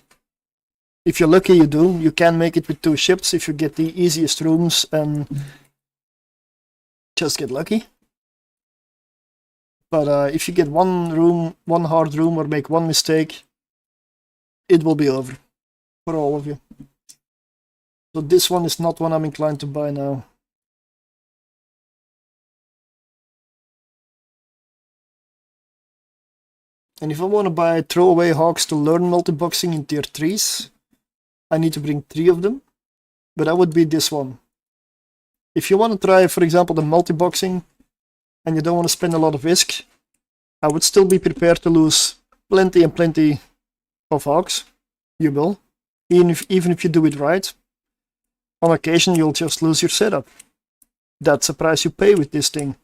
if you're lucky you do, you can make it with 2 ships if you get the easiest rooms and just get lucky. But if you get one hard room, or make one mistake, it will be over for all of you. So this one is not one I'm inclined to buy now. And if I want to buy throwaway hawks to learn multiboxing in tier 3s, I need to bring 3 of them, but that would be this one. If you want to try, for example, the multiboxing, and you don't want to spend a lot of ISK, I would still be prepared to lose plenty and plenty of hawks. You will, even if you do it right. On occasion you'll just lose your setup. That's the price you pay with this thing.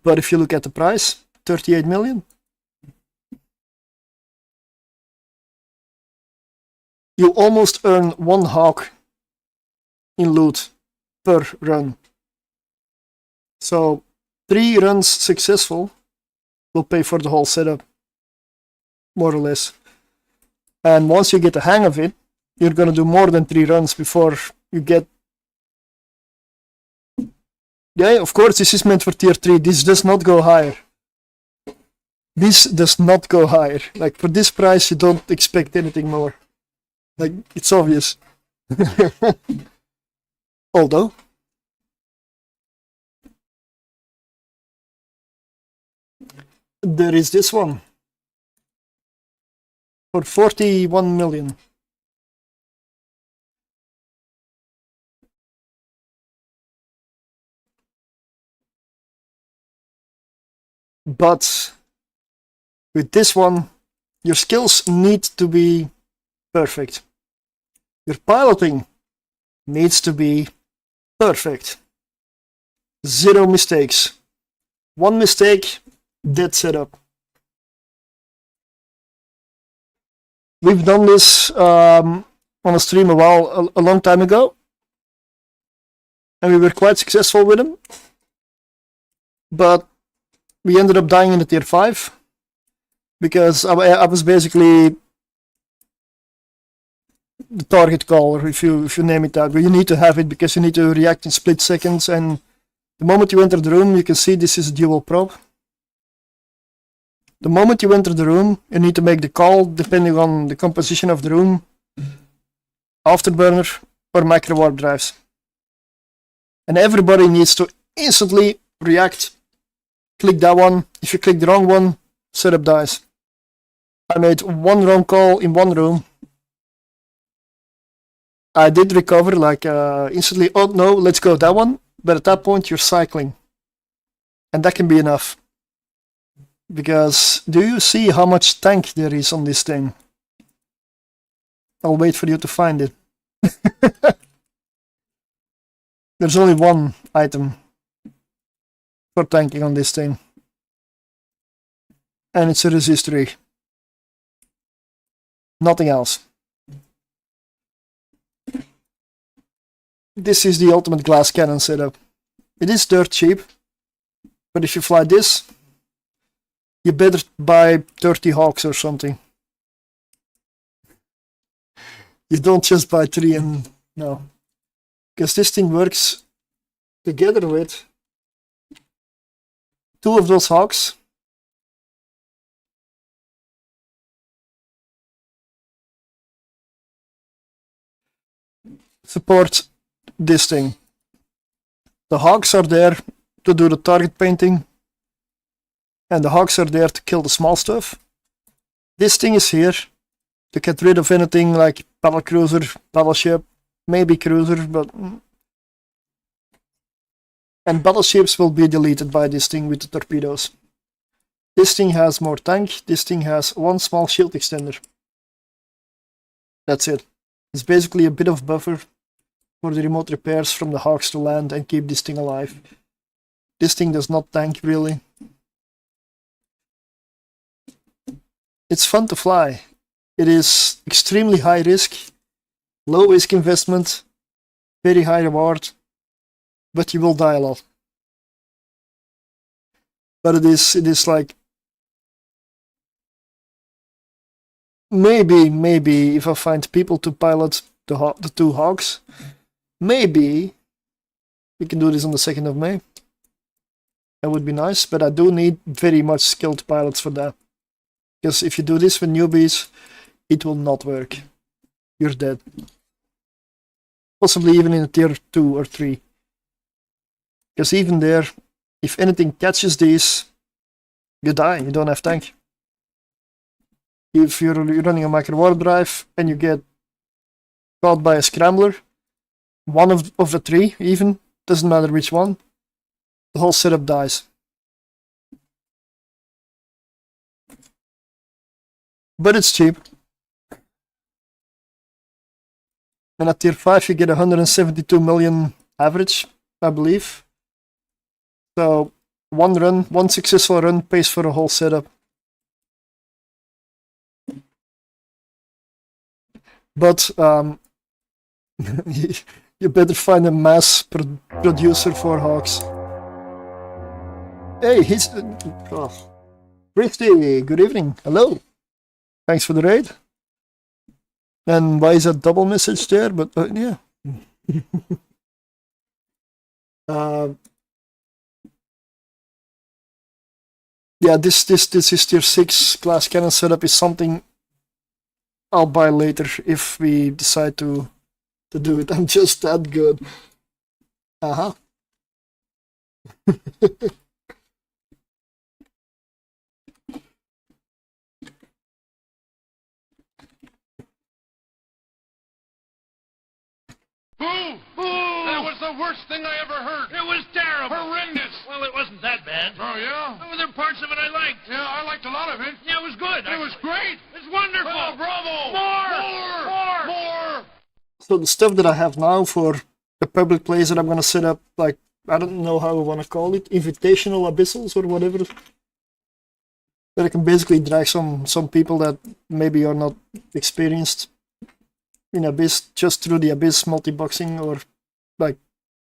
But if you look at the price, 38 million. You almost earn 1 hawk in loot per run. So 3 runs successful will pay for the whole setup, more or less. And once you get the hang of it, you're gonna do more than 3 runs before you get... Yeah, of course this is meant for tier 3, this does not go higher. This does not go higher. Like, for this price you don't expect anything more. Like, it's obvious. Although... there is this one. For 41 million. But with this one, your skills need to be perfect. Your piloting needs to be perfect. 0 mistakes. 1 mistake, dead setup. We've done this on a stream a long time ago, and we were quite successful with them, but we ended up dying in the tier 5 because I was basically the target caller, if you name it that, but you need to have it because you need to react in split seconds, and the moment you enter the room, you can see this is a dual probe. The moment you enter the room, you need to make the call depending on the composition of the room, afterburner or micro warp drives. And everybody needs to instantly react. Click that one. If you click the wrong one, setup dies. I made 1 wrong call in 1 room. I did recover, like instantly, oh no, let's go that one. But at that point you're cycling. And that can be enough. Because do you see how much tank there is on this thing? I'll wait for you to find it. There's only 1 item for tanking on this thing. And it's a resist rig. Nothing else. This is the ultimate glass cannon setup. It is dirt cheap, but if you fly this, you better buy 30 hawks or something. You don't just buy 3 and no. Because this thing works together with 2 of those hogs. Support this thing. The hogs are there to do the target painting, and the hogs are there to kill the small stuff. This thing is here to get rid of anything like battlecruiser, battleship, maybe cruiser, but and battleships will be deleted by this thing with the torpedoes. This thing has more tank, this thing has 1 small shield extender. That's it. It's basically a bit of buffer for the remote repairs from the hogs to land and keep this thing alive. This thing does not tank really. It's fun to fly. It is extremely high risk, low risk investment, very high reward, but you will die a lot. But it is like maybe if I find people to pilot the 2 hogs, maybe we can do this on the 2nd of May. That would be nice, but I do need very much skilled pilots for that. Because if you do this with newbies, it will not work. You're dead. Possibly even in a tier 2 or 3. Because even there, if anything catches these, you die, you don't have tank. If you're running a micro warp drive and you get caught by a scrambler, one of the 3 even, doesn't matter which one, the whole setup dies. But it's cheap. And at tier 5 you get 172 million average, I believe. So one successful run pays for a whole setup. But you better find a mass producer for hogs. Hey, he's Christy, good evening. Hello. Thanks for the raid. And why is that double message there? But yeah. Yeah, this is tier 6 class cannon setup is something I'll buy later if we decide to do it. I'm just that good. Uh-huh. That was the worst thing I ever heard. It was terrible. Horrendous. Well, it wasn't that bad. Oh, yeah? There were parts of it I liked. Yeah, I liked a lot of it. Yeah, it was good. It was great. It was wonderful. Oh, bravo. More. So the stuff that I have now for the public place that I'm gonna set up, like, I don't know how I wanna call it, invitational abyssals or whatever. That I can basically drag some people that maybe are not experienced in Abyss just through the Abyss multi-boxing or like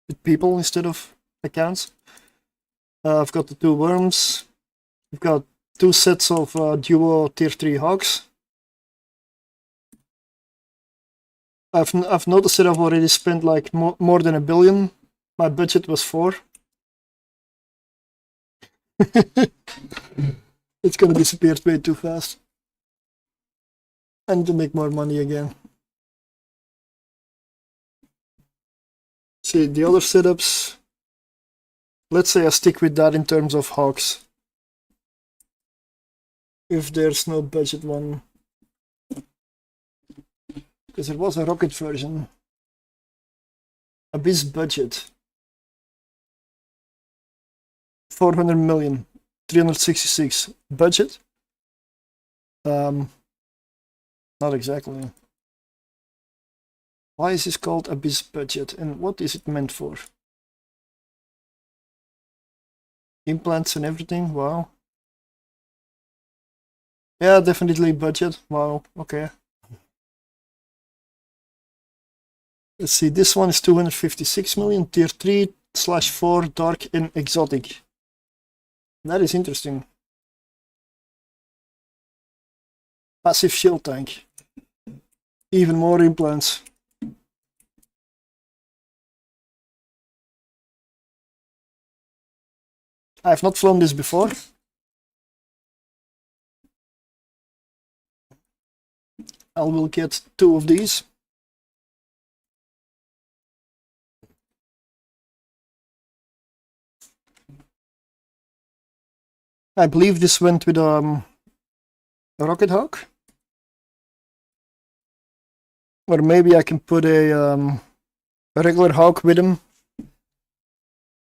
with people instead of accounts. I've got the 2 worms. I've got 2 sets of duo tier 3 hogs. I've noticed that I've already spent like more than $1 billion. My budget was 4. It's gonna disappear way too fast. I need to make more money again. See, the other setups, let's say I stick with that in terms of hogs. If there's no budget one. Because there was a rocket version. Abyss budget. 400 million. 366. Budget? Not exactly. Why is this called Abyss budget and what is it meant for? Implants and everything? Wow. Yeah, definitely budget. Wow, okay. Let's see, this one is 256 million, tier 3/4 dark and exotic. That is interesting. Passive shield tank. Even more implants. I've not flown this before. I will get 2 of these. I believe this went with a rocket hawk. Or maybe I can put a regular hawk with him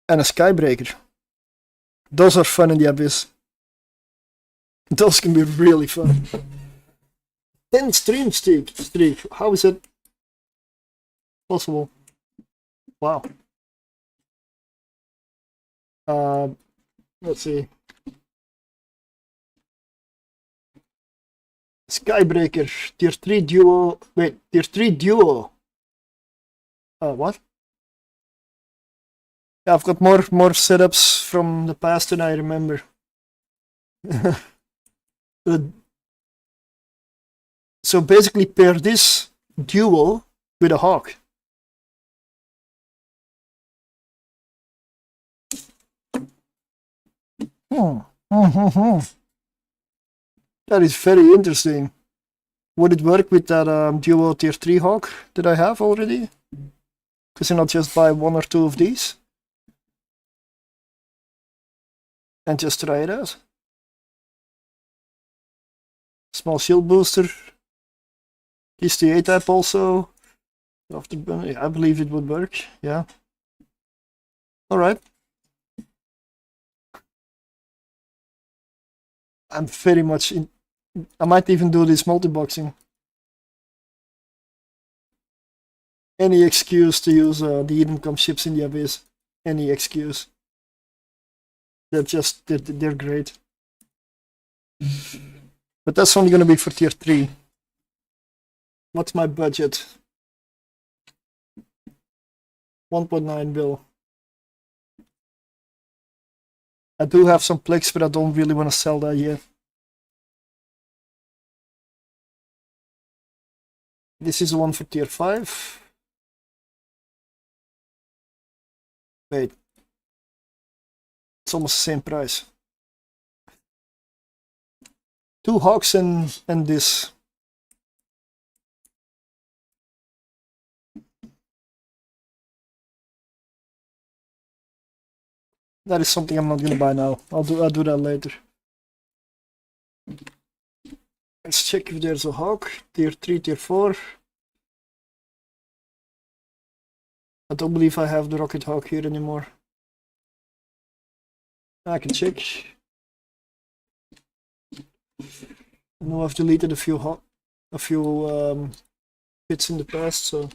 and a skybreaker. Those are fun in the abyss. Those can be really fun. 10 stream streak. How is it possible? Wow. Let's see. Skybreaker, tier 3 duo. Wait, tier 3 duo. What? Yeah, I've got more setups from the past than I remember. So basically pair this duo with a hawk. That is very interesting. Would it work with that duo tier 3 hawk that I have already? Could you not just buy 1 or 2 of these? And just try it out. Small shield booster. Keys to A-type also. After, I believe it would work, yeah. Alright. I'm very much in. I might even do this multi-boxing. Any excuse to use the Eden ships in the abyss. Any excuse. They're great. But that's only gonna be for tier 3. What's my budget? 1.9 bill. I do have some plex, but I don't really want to sell that yet. This is the one for tier 5. Wait. It's almost the same price. 2 hawks and this. That is something I'm not gonna buy now. I'll do that later. Let's check if there's a hawk. Tier 3, tier 4. I don't believe I have the rocket hawk here anymore. I can check. I know I've deleted a few bits in the past, so.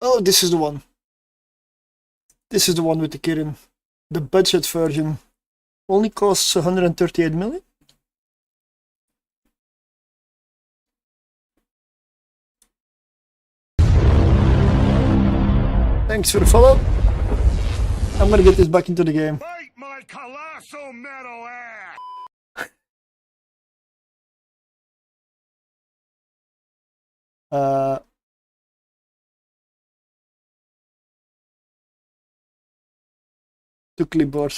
Oh, this is the one. This is the one with the Kirin. The budget version. Only costs 138 million. Thanks for the follow. I'm gonna get this back into the game. Bite my colossal metal ass! To clipboard.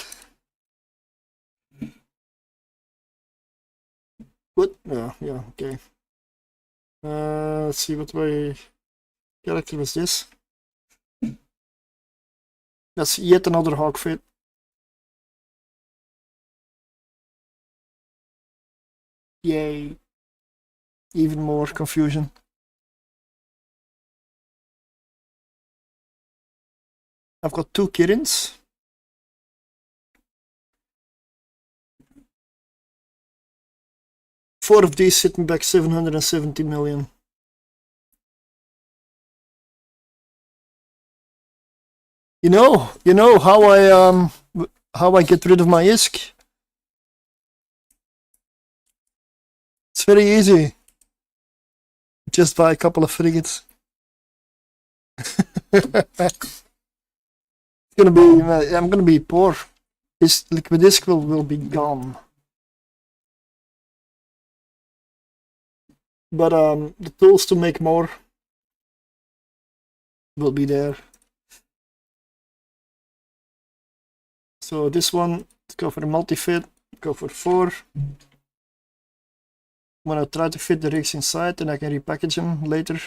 What? Yeah, okay. Let's see what my character was this. That's yet another hawk fit. Yay. Even more confusion. I've got 2 Kirins. Four of these sitting back 770 million. You know how I get rid of my ISK? It's very easy. Just buy a couple of frigates. It's gonna be. I'm gonna be poor. This liquid disk will be gone. But the tools to make more will be there. So this one, let's go for the multi-fit. Go for 4. I'm gonna try to fit the rigs inside, and I can repackage them later.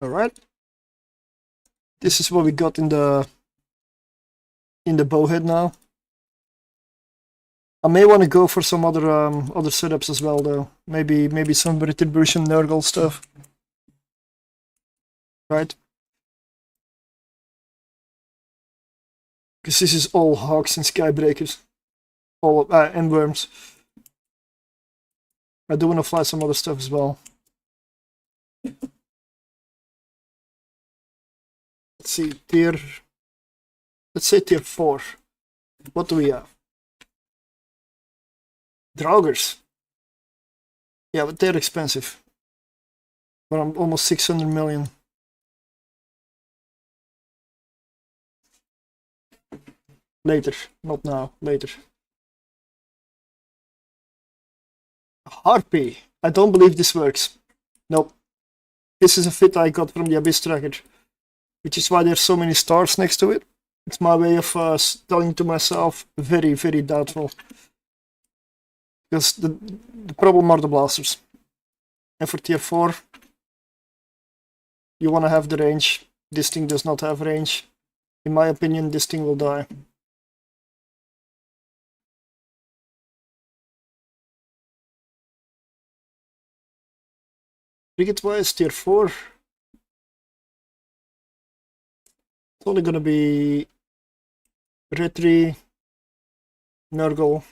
Alright. This is what we got in the bowhead now. I may want to go for some other setups as well though. Maybe some retribution Nurgle stuff. Right? Because this is all hawks and skybreakers. All and worms. I do want to fly some other stuff as well. Let's see, let's say tier 4. What do we have? Draugrs. Yeah, but they're expensive. But I'm almost 600 million. Later, not now, later. Harpy. I don't believe this works. Nope. This is a fit I got from the Abyss Tracker, which is why there's so many stars next to it. It's my way of telling to myself, very, very doubtful. Because the problem are the blasters. And for tier 4, you want to have the range. This thing does not have range. In my opinion, this thing will die. Frigate-wise, tier 4. It's only gonna be Retri, Nurgle,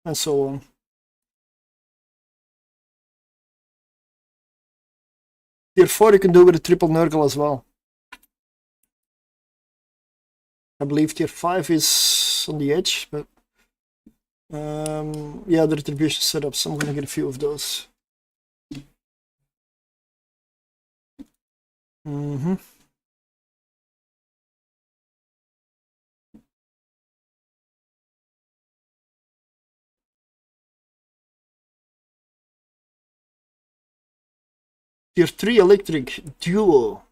and so on. Tier 4 you can do with a triple Nurgle as well. I believe tier 5 is on the edge, but yeah, the retribution setups, I'm gonna get a few of those. Tier 3 electric duo.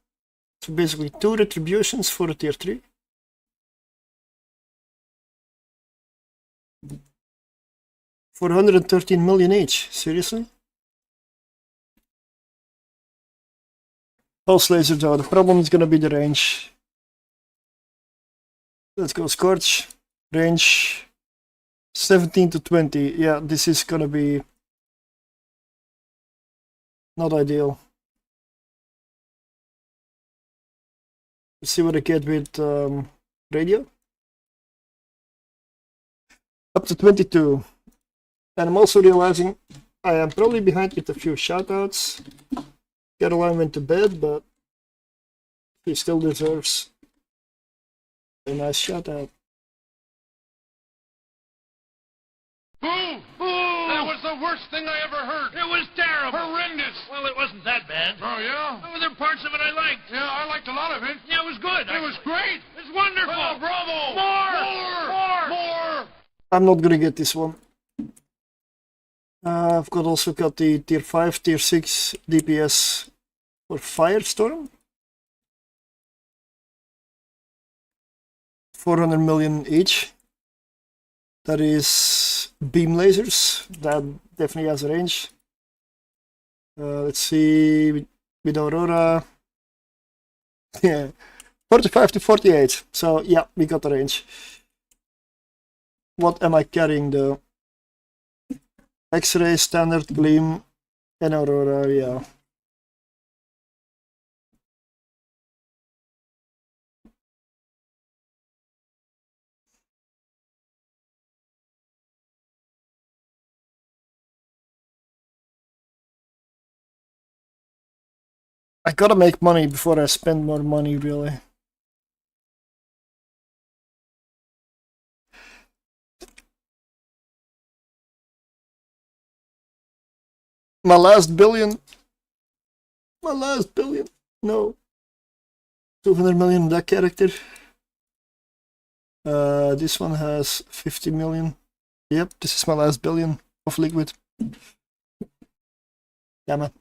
So basically 2 retributions for a tier 3. For 113 million each. Seriously? Pulse laser though, the problem is gonna be the range. Let's go Scorch. Range 17 to 20. Yeah, this is gonna be not ideal. Let's see what I get with radio. Up to 22. And I'm also realizing I am probably behind with a few shoutouts. Caroline went to bed, but he still deserves a nice shoutout. Boo! Boo! That was the worst thing I ever heard. It was terrible. Horrendous. Well, it wasn't that bad. Oh, yeah? There were parts of it I liked. Yeah, I liked a lot of it. Yeah, it was good. It was great. It was wonderful. Oh, bravo. More! More! More! I'm not gonna get this one. I've also got the tier 5, tier 6 DPS for Firestorm. 400 million each. That is beam lasers. That definitely has a range. Let's see, with Aurora. Yeah, 45 to 48. So yeah, we got the range. What am I carrying though? X-ray, standard, gleam, and Aurora, yeah. I gotta make money before I spend more money, really. My last billion. My last billion. No. 200 million that character. This one has 50 million. Yep, this is my last billion of liquid. Damn it.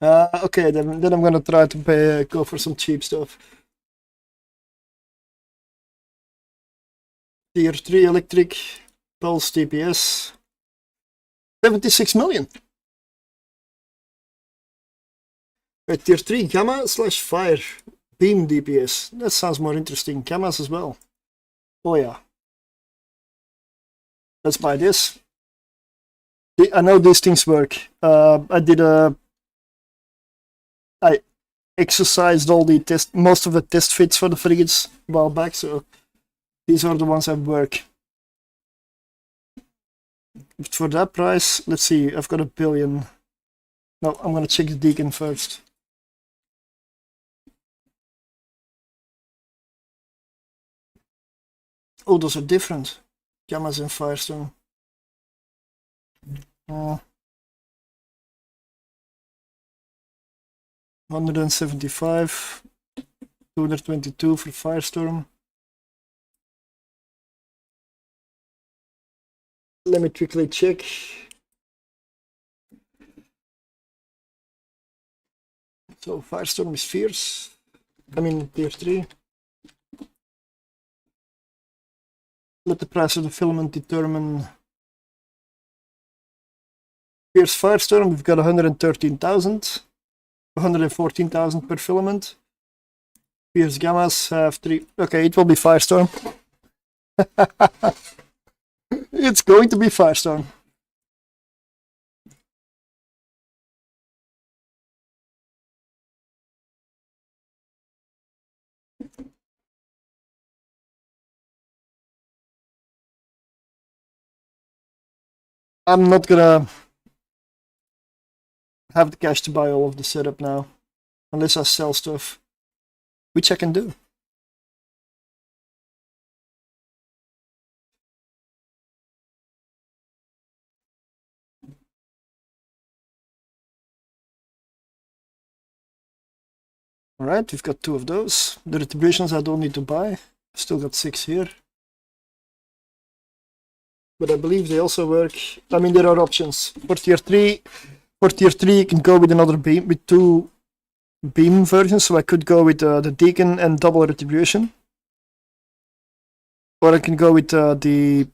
Okay, then I'm gonna try to go for some cheap stuff. Tier 3 electric, pulse DPS. 76 million. Tier 3 gamma / fire beam DPS. That sounds more interesting. Gammas as well. Oh yeah. Let's buy this. I know these things work. I exercised all the most of the test fits for the frigates a while back, so these are the ones that work. For that price, let's see, I've got a billion. No, I'm gonna check the Deacon first. Oh, those are different. Gammas and Firestone. 175, 222 for Firestorm. Let me quickly check. So Firestorm is fierce. I mean tier 3. Let the price of the filament determine. Fierce Firestorm, we've got 113,000. 114,000 per filament. Fierce Gammas have 3. Okay, it will be Firestorm. It's going to be Firestorm. I'm not gonna have the cash to buy all of the setup now, unless I sell stuff, which I can do. Alright, we've got 2 of those. The retributions I don't need to buy. Still got 6 here. But I believe they also work. I mean, there are options. For tier 3, you can go with another beam, with 2 beam versions. So I could go with the Deacon and double retribution. Or I can go with the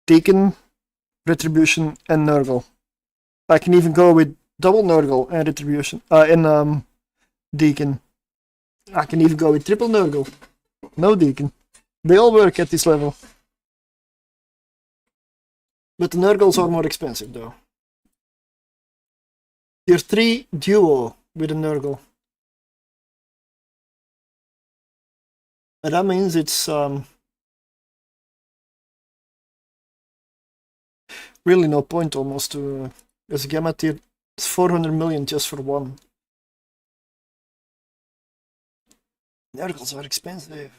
Deacon, retribution, and Nurgle. I can even go with double Nurgle and retribution, and Deacon. I can even go with triple Nurgle. No Deacon. They all work at this level. But the Nurgles are more expensive though. Tier 3 duo with a Nurgle. And that means it's really no point almost to as a gamma tier. It's 400 million just for one. Nurgles are expensive.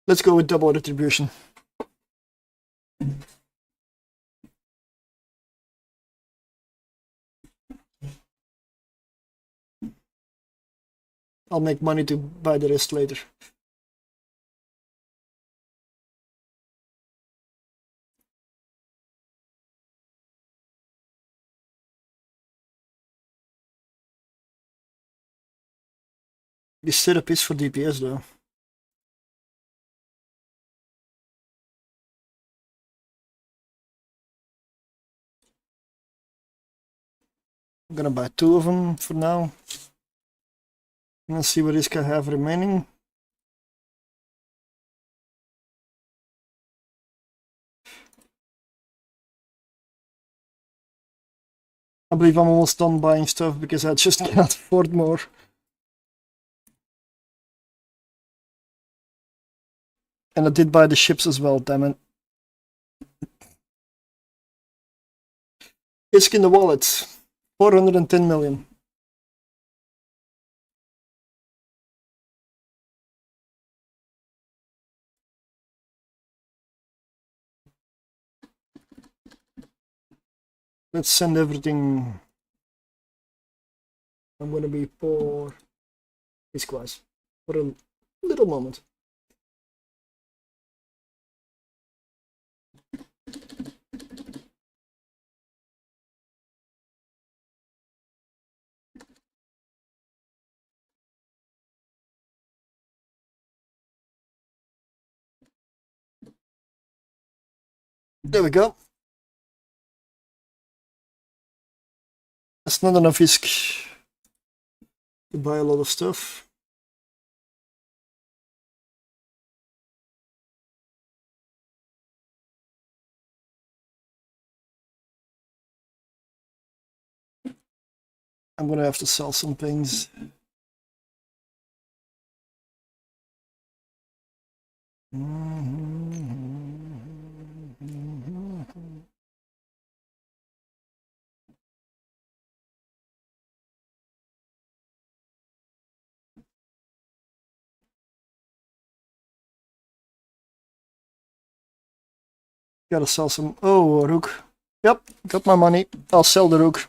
Let's go with double retribution. I'll make money to buy the rest later. This setup is for DPS though. I'm gonna buy 2 of them for now. Let's see what risk I have remaining. I believe I'm almost done buying stuff because I just can't afford more. And I did buy the ships as well, damn it. Risk in the wallet, 410 million. Let's send everything. I'm gonna be poor. Piecewise for a little moment. There we go. That's not enough ISK to buy a lot of stuff. I'm gonna have to sell some things. Gotta sell some. Oh, rook. Yep, got my money. I'll sell the rook.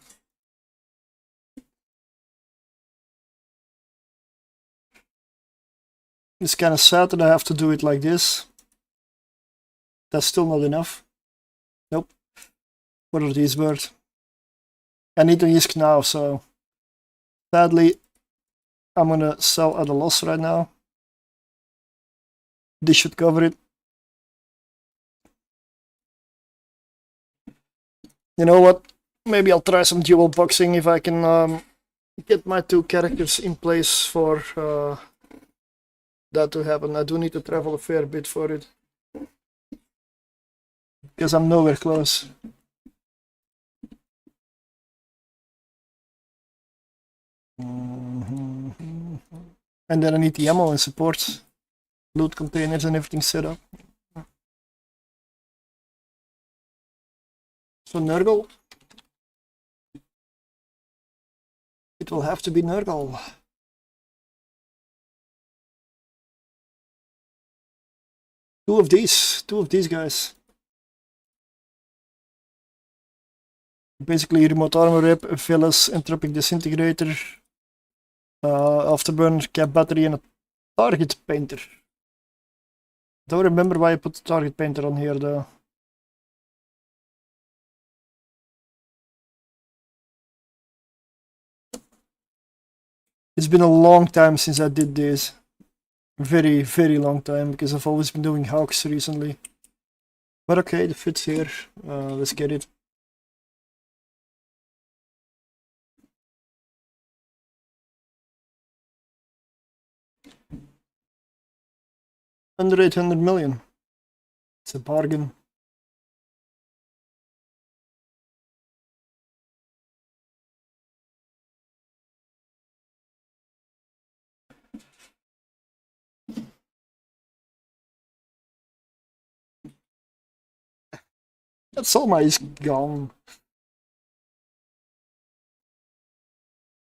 It's kind of sad that I have to do it like this. That's still not enough. Nope. What are these worth? I need to ISK now, so sadly I'm gonna sell at a loss right now. This should cover it. You know what? Maybe I'll try some dual boxing if I can get my two characters in place for that to happen. I do need to travel a fair bit for it, because I'm nowhere close. And then I need the ammo and support, loot containers and everything set up. So Nurgle. It will have to be Nurgle. Two of these guys. Basically remote armor rep, Velas, entropic disintegrator, afterburner, cap battery and a target painter. Don't remember why I put the target painter on here though. It's been a long time since I did this. Very, very long time, because I've always been doing hawks recently. But okay, the fit's here. Let's get it. Under 800 million. It's a bargain. That's all my is gone.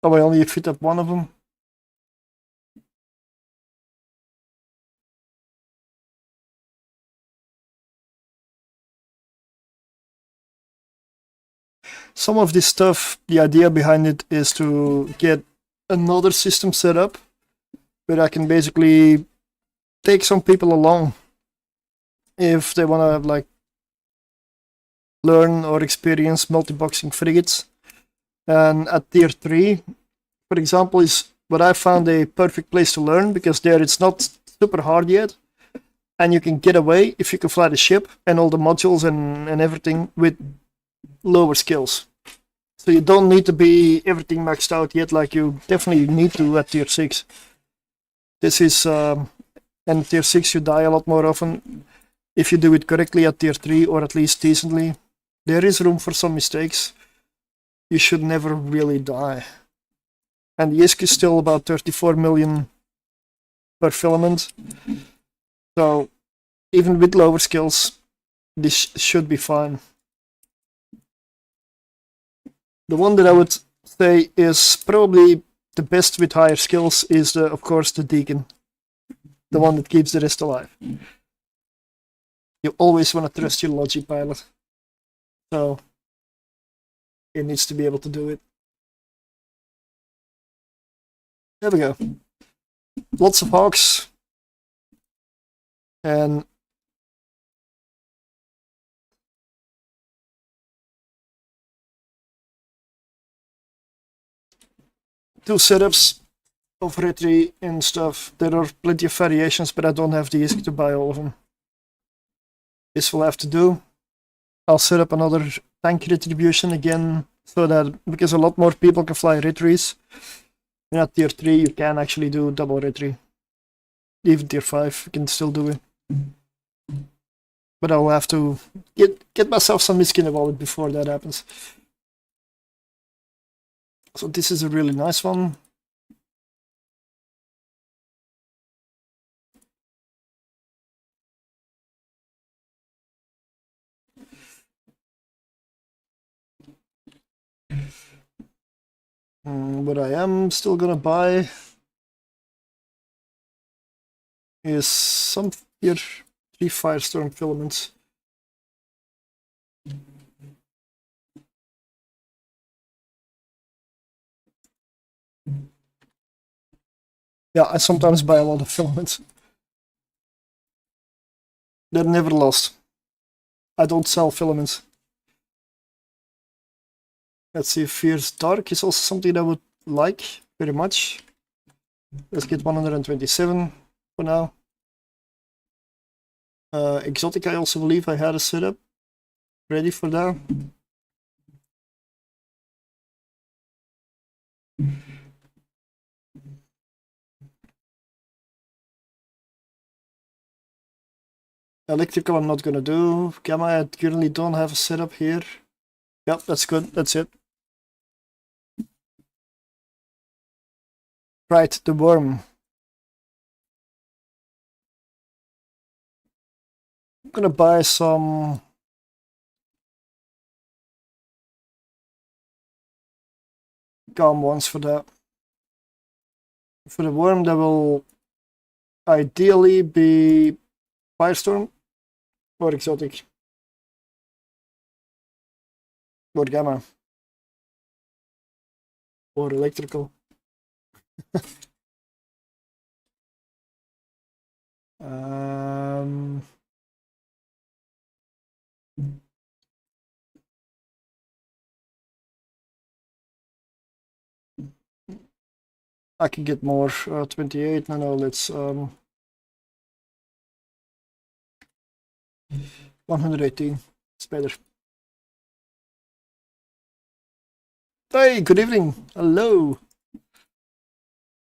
Oh, I only fit up one of them. Some of this stuff, the idea behind it is to get another system set up where I can basically take some people along if they want to like learn or experience multi-boxing frigates. And at tier 3, for example, is what I found a perfect place to learn, because there it's not super hard yet, and you can get away if you can fly the ship and all the modules and everything with lower skills. So you don't need to be everything maxed out yet, like you definitely need to at tier 6. This is, and tier 6 you die a lot more often. If you do it correctly at tier 3, or at least decently, there is room for some mistakes. You should never really die. And the ISK is still about 34 million per filament. So even with lower skills, this should be fine. The one that I would say is probably the best with higher skills is, of course, the Deacon. The one that keeps the rest alive. You always want to trust your Logi pilot. So it needs to be able to do it. There we go. Lots of hogs. And two setups of retry and stuff. There are plenty of variations, but I don't have the ISK to buy all of them. This will have to do. I'll set up another tank retribution again, so that because a lot more people can fly retries. And at tier 3 you can actually do double retry. Even tier 5 you can still do it. But I'll have to get myself some ISK in the wallet before that happens. So this is a really nice one. What I am still gonna buy is some tier 3 Firestorm filaments. Yeah, I sometimes buy a lot of filaments. They're never lost. I don't sell filaments. Let's see, Fierce Dark is also something I would like very much. Let's get 127 for now. Exotic, I also believe I had a setup ready for that. Electrical I'm not gonna do. Gamma, I currently don't have a setup here. Yep, that's good, that's it. Right, the worm. I'm gonna buy some calm ones for that. For the worm, that will ideally be Firestorm or Exotic or Gamma or Electrical. I can get more 28. No, let's 118. It's better. Hey, good evening. Hello.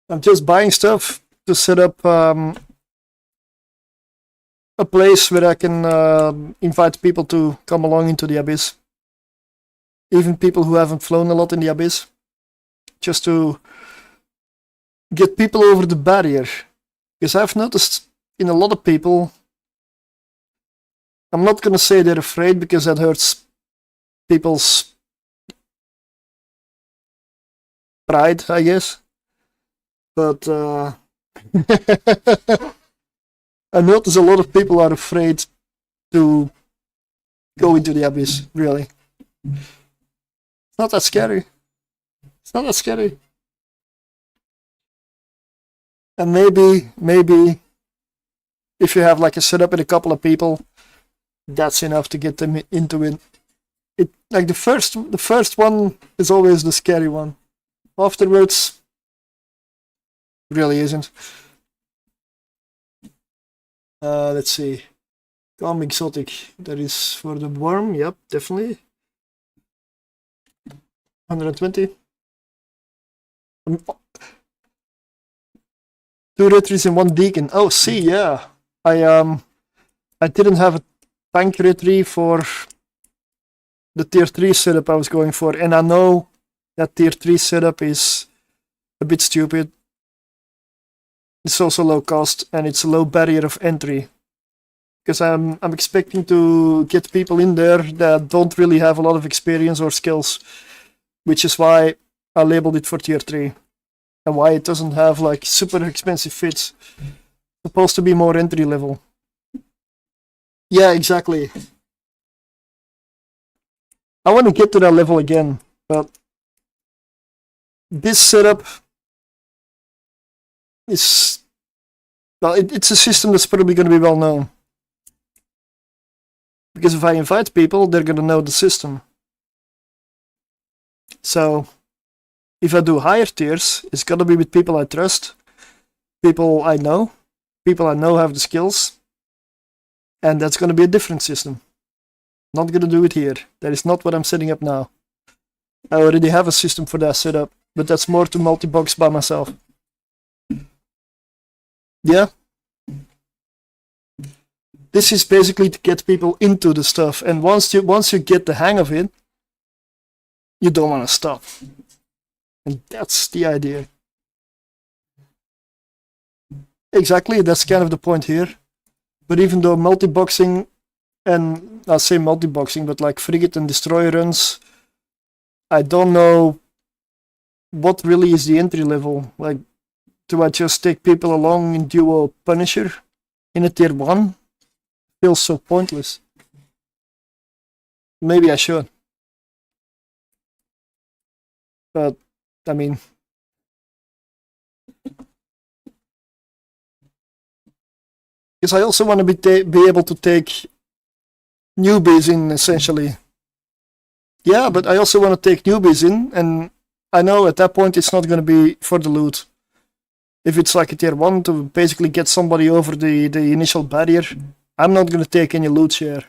I'm just buying stuff to set up a place where I can invite people to come along into the Abyss. Even people who haven't flown a lot in the Abyss. Just to get people over the barrier. Because I've noticed in a lot of people, I'm not gonna say they're afraid because that hurts people's pride, I guess. But I notice a lot of people are afraid to go into the Abyss, really. It's not that scary. It's not that scary. And maybe if you have like a setup with a couple of people, that's enough to get them into it. Like the first one is always the scary one. Afterwards, really isn't. Let's see. Calm Exotic. That is for the worm. Yep, definitely. 120. Two retries and one deacon. Oh, see, yeah. I didn't have a tank retry for the tier 3 setup I was going for, and I know that tier 3 setup is a bit stupid. It's also low cost and it's a low barrier of entry. Because I'm expecting to get people in there that don't really have a lot of experience or skills, which is why I labeled it for tier 3. And why it doesn't have like super expensive fits. It's supposed to be more entry level. Yeah, exactly. I want to get to that level again. But this setup is, well, it's a system that's probably going to be well known. Because if I invite people, they're going to know the system. So if I do higher tiers, it's got to be with people I trust, people I know have the skills, and that's going to be a different system. Not going to do it here. That is not what I'm setting up now. I already have a system for that setup, but that's more to multi-box by myself. Yeah. This is basically to get people into the stuff, and once you get the hang of it, you don't want to stop. And that's the idea. Exactly, that's kind of the point here. But even though multi-boxing, and I'll say multi-boxing, but like frigate and destroyer runs, I don't know what really is the entry level. Like, do I just take people along in duo Punisher in a tier 1? Feels so pointless. Maybe I should. But, I mean, because I also want to be able to take newbies in, essentially. Yeah, but I also want to take newbies in, and I know at that point it's not going to be for the loot. If it's like a tier 1 to basically get somebody over the initial barrier, I'm not going to take any loot share.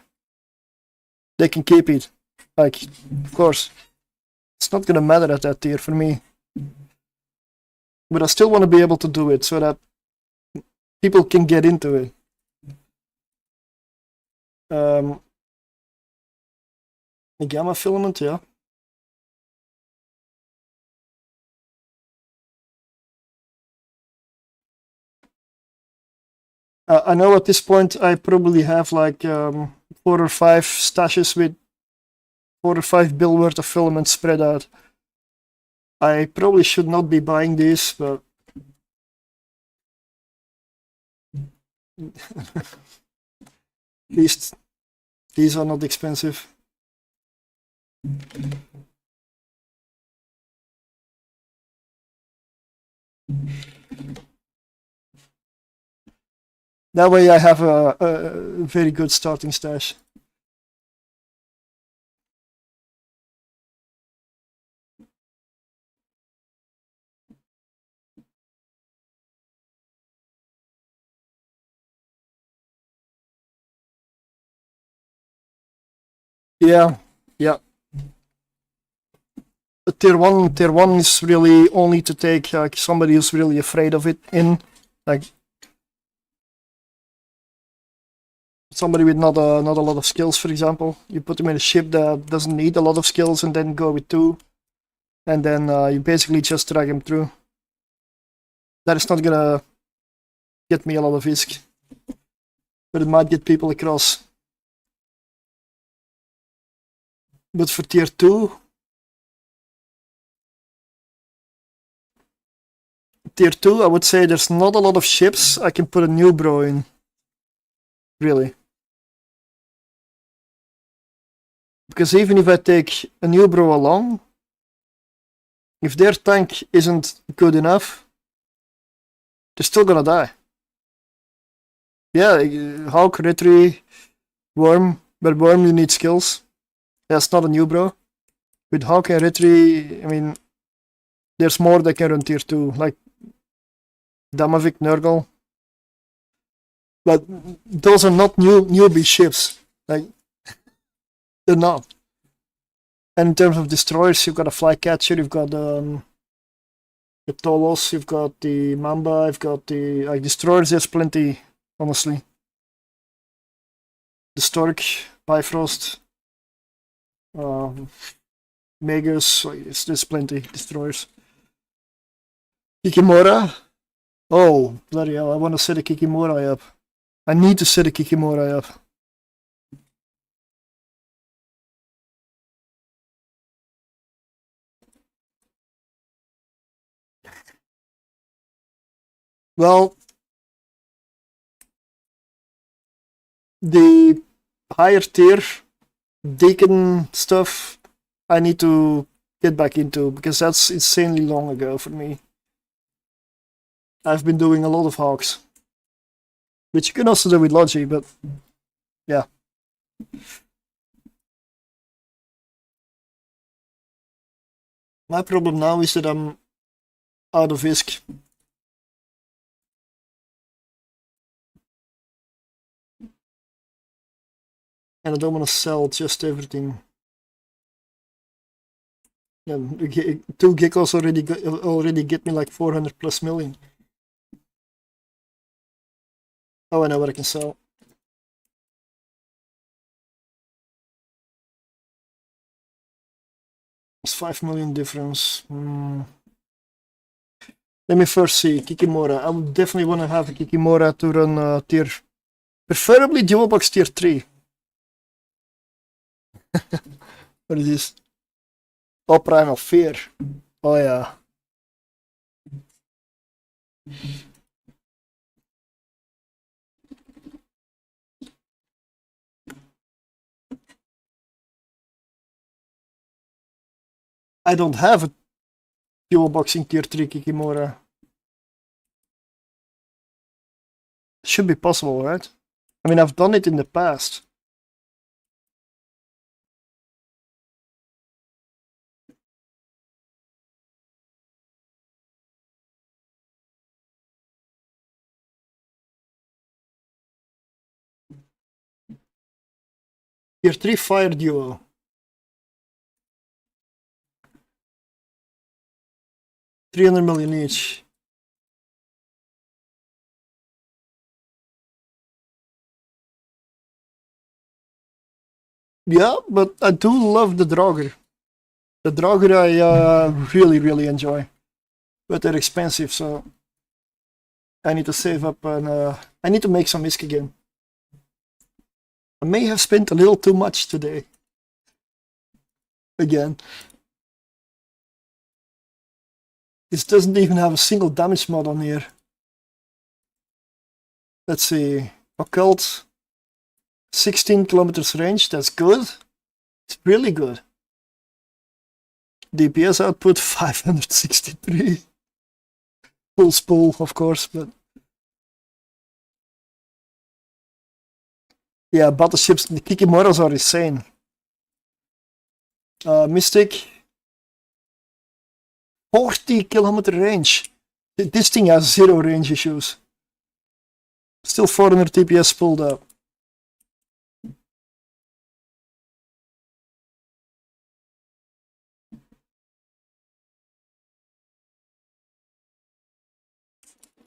They can keep it. Like, of course. It's not going to matter at that tier for me. But I still want to be able to do it so that people can get into it. A gamma filament, yeah. I know at this point I probably have like 4 or 5 stashes with 4 or 5 bill worth of filaments spread out. I probably should not be buying these, but at least these are not expensive. That way I have a very good starting stash. Yeah, yeah. Tier 1 is really only to take like somebody who's really afraid of it in, like somebody with not a lot of skills, for example. You put them in a ship that doesn't need a lot of skills and then go with 2, and then you basically just drag him through. That is not gonna get me a lot of ISK, but it might get people across. But for tier 2, I would say there's not a lot of ships I can put a new bro in. Really. Because even if I take a new bro along, if their tank isn't good enough, they're still gonna die. Yeah, Hawk, Retry, Worm, but Worm you need skills. That's not a new bro. With Hawk and Retry, I mean, there's more that can run tier 2, like Damavik, Nurgle. But those are not newbie ships. Like, they're not. And in terms of destroyers, you've got a Flycatcher, you've got the Tolos, you've got the Mamba, you've got the like destroyers. There's plenty, honestly. The Stork, Bifrost, Megas. There's plenty destroyers. Kikimora. Oh bloody hell! I want to set a Kikimora up. I need to set a Kikimora up. Well, the higher tier Deacon stuff, I need to get back into, because that's insanely long ago for me. I've been doing a lot of hawks, which you can also do with Logi, but yeah. My problem now is that I'm out of ISK. And I don't want to sell just everything. Yeah, 2 giggles already get me like 400 plus million. Oh, I know what I can sell. It's 5 million difference. Let me first see Kikimora. I would definitely want to have a Kikimora to run tier, preferably dual box tier 3. What is this? Oh, Primal Fear. Oh yeah. I don't have a dual boxing tier 3 Kikimora. Should be possible, right? I mean, I've done it in the past. Tier 3 Fire Duo. $300 million each. Yeah, but I do love the Draugr. The Draugr I really enjoy. But they're expensive, so I need to save up and I need to make some ISK again. I may have spent a little too much today. Again. This doesn't even have a single damage mod on here. Let's see. Occult. 16 kilometers range, that's good. It's really good. DPS output 563. Full spool, of course, but yeah, battleships, the Kikimoras are insane. Mystic, 40 kilometer range. This thing has 0 range issues. Still 400 DPS pulled up.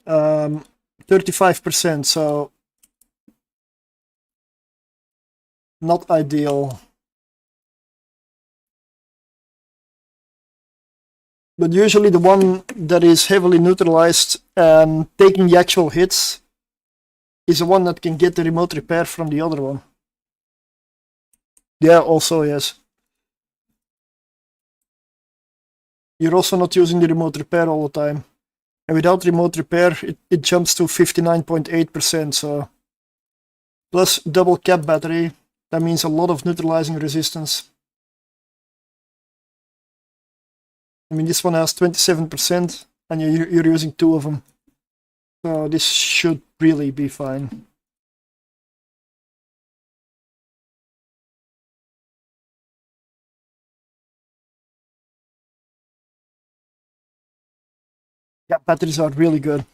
Um, 35%, so not ideal. But usually the one that is heavily neutralized and taking the actual hits is the one that can get the remote repair from the other one. Yeah, also, yes. You're also not using the remote repair all the time. And without remote repair, it jumps to 59.8%, so plus double cap battery, that means a lot of neutralizing resistance. I mean, this one has 27%, and you're using 2 of them. So this should really be fine. Yeah, batteries are really good.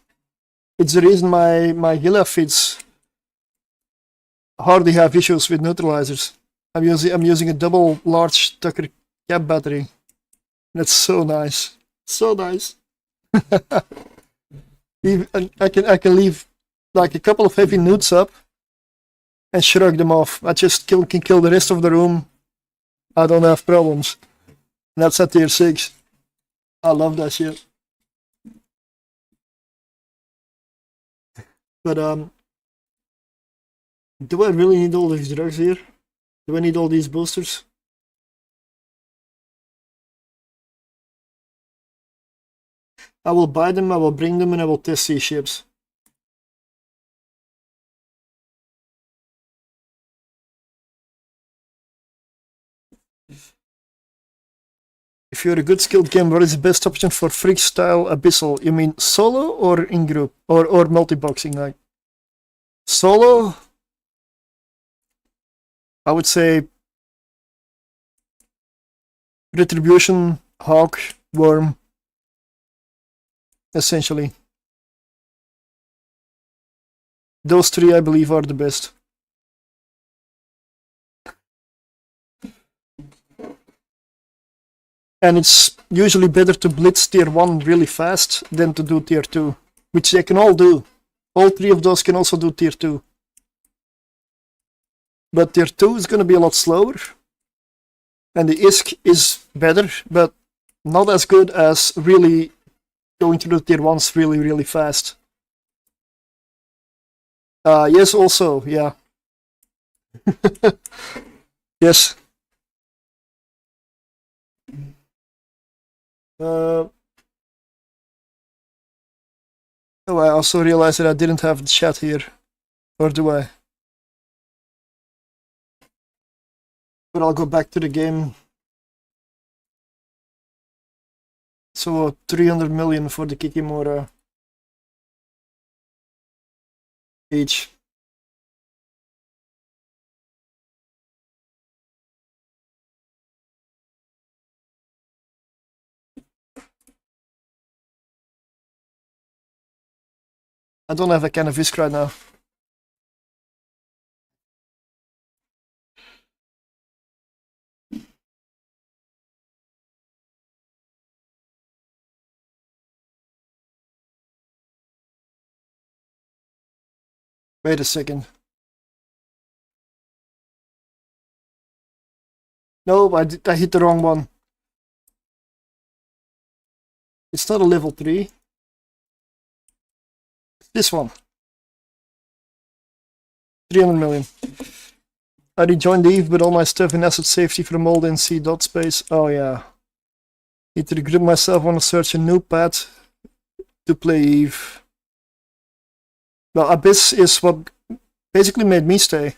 It's the reason my Hilla feeds hardly have issues with neutralizers. I'm using a double large Tucker cap battery. That's so nice. So nice. I can leave like a couple of heavy newts up and shrug them off. I just can kill the rest of the room. I don't have problems. And that's at tier 6. I love that shit. But do I really need all these drugs here? Do I need all these boosters? I will buy them, I will bring them, and I will test sea ships. If you're a good skilled gamer, what is the best option for freak style abyssal? You mean solo or in group or multi-boxing? Like solo, I would say Retribution, Hawk, Worm, essentially. Those three, I believe, are the best. And it's usually better to blitz tier 1 really fast than to do tier 2, which they can all do. All three of those can also do tier 2. But tier 2 is going to be a lot slower. And the ISK is better, but not as good as really going through the tier 1s really, really fast. Yes, also, yeah. Yes. Oh, I also realized that I didn't have the chat here. Or do I? But I'll go back to the game. So 300 million for the Kikimora each. I don't have a can of whisk right now. Wait a second. No, I hit the wrong one. It's not a level 3. It's this one. 300 million. I rejoined Eve with all my stuff in asset safety from old NC dot space. Oh yeah. Need to regroup myself, want to search a new path to play Eve. Well, Abyss is what basically made me stay.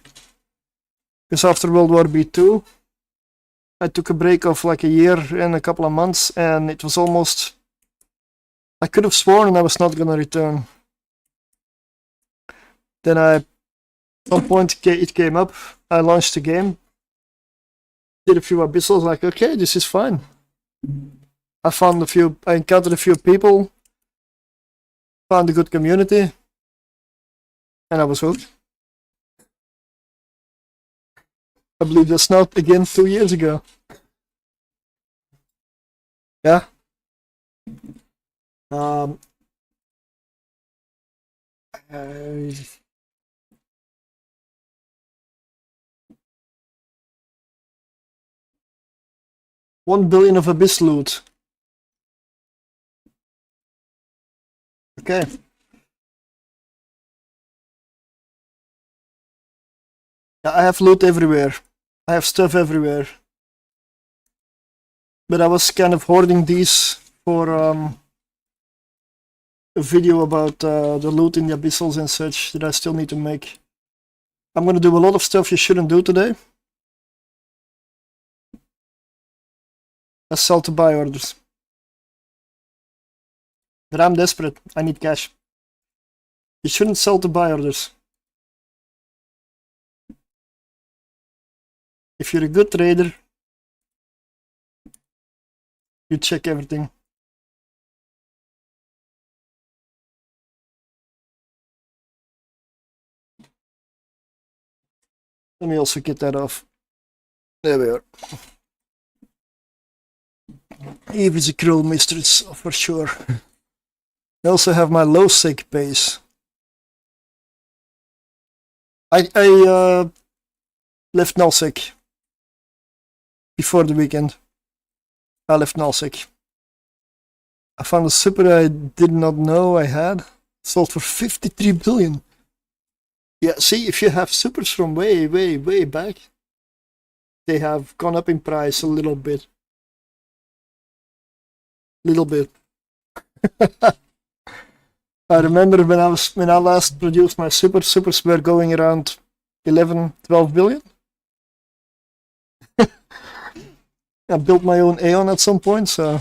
Because after World War B2, I took a break of like a year and a couple of months, and it was almost... I could have sworn I was not gonna return. Then at some point it came up, I launched the game, did a few abyssals, like, okay, this is fine. I encountered a few people, found a good community, and I was hooked. I believe that's now again 2 years ago. Yeah. Uh, 1 billion of abyss loot. Okay. Yeah, I have loot everywhere. I have stuff everywhere. But I was kind of hoarding these for a video about the loot in the abyssals and such that I still need to make. I'm gonna do a lot of stuff you shouldn't do today. I sell to buy orders. But I'm desperate. I need cash. You shouldn't sell to buy orders. If you're a good trader, you check everything. Let me also get that off. There we are. Eve is a cruel mistress, for sure. I also have my low sec base. I left nullsec before the weekend. I left nullsec. I found a super I did not know I had. Sold for 53 billion. Yeah, see, if you have supers from way, way, way back, they have gone up in price a little bit. Little bit. I remember when I last produced my supers were going around 11, 12 billion. I built my own Aeon at some point, so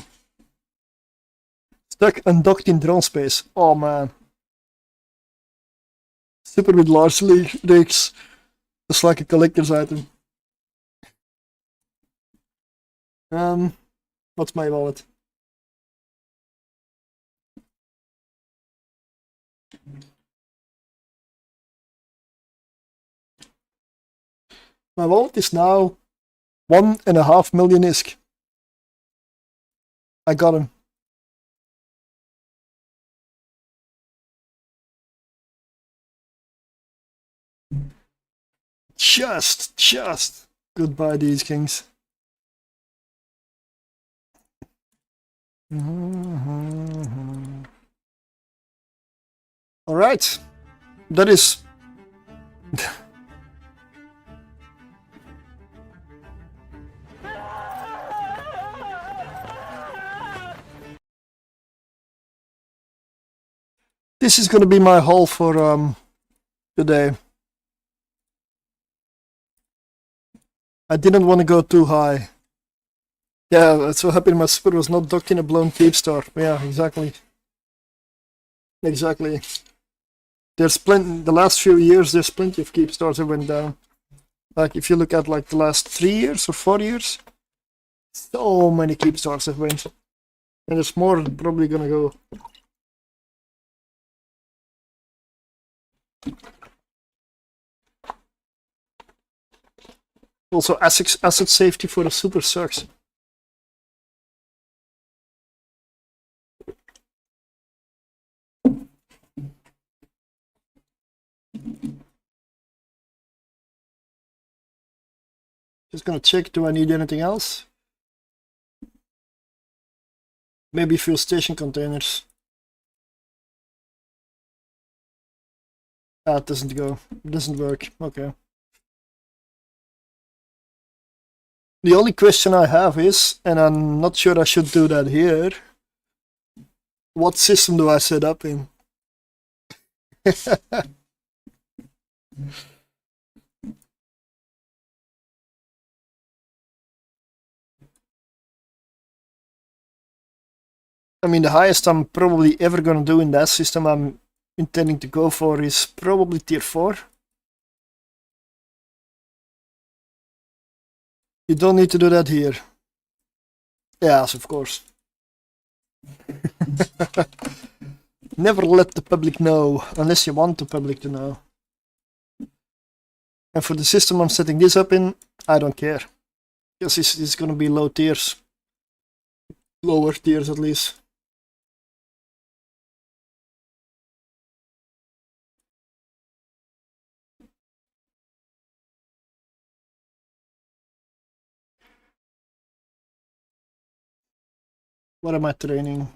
stuck undocked in drone space. Oh man. Super with large rigs. Just like a collector's item. What's my wallet? My wallet is now 1.5 million ISK. I got him. Just goodbye these kings. All right, that is. This is gonna be my haul for today. I didn't want to go too high. Yeah, I'm so happy my super was not docked in a blown keep star. Yeah, exactly. Exactly. There's plenty. The last few years, there's plenty of keep stars that went down. Like if you look at like the last 3 years or 4 years, so many keep stars have went, and there's more probably gonna go. Also, asset safety for the super sucks. Just gonna check, do I need anything else? Maybe fuel station containers. Ah, it doesn't go. It doesn't work. Okay. The only question I have is, and I'm not sure I should do that here, what system do I set up in? I mean, the highest I'm probably ever gonna do in that system I'm intending to go for is probably tier 4. You don't need to do that here. Yes, of course. Never let the public know, unless you want the public to know. And for the system I'm setting this up in, I don't care. Because it's gonna be low tiers. Lower tiers at least. What am I training?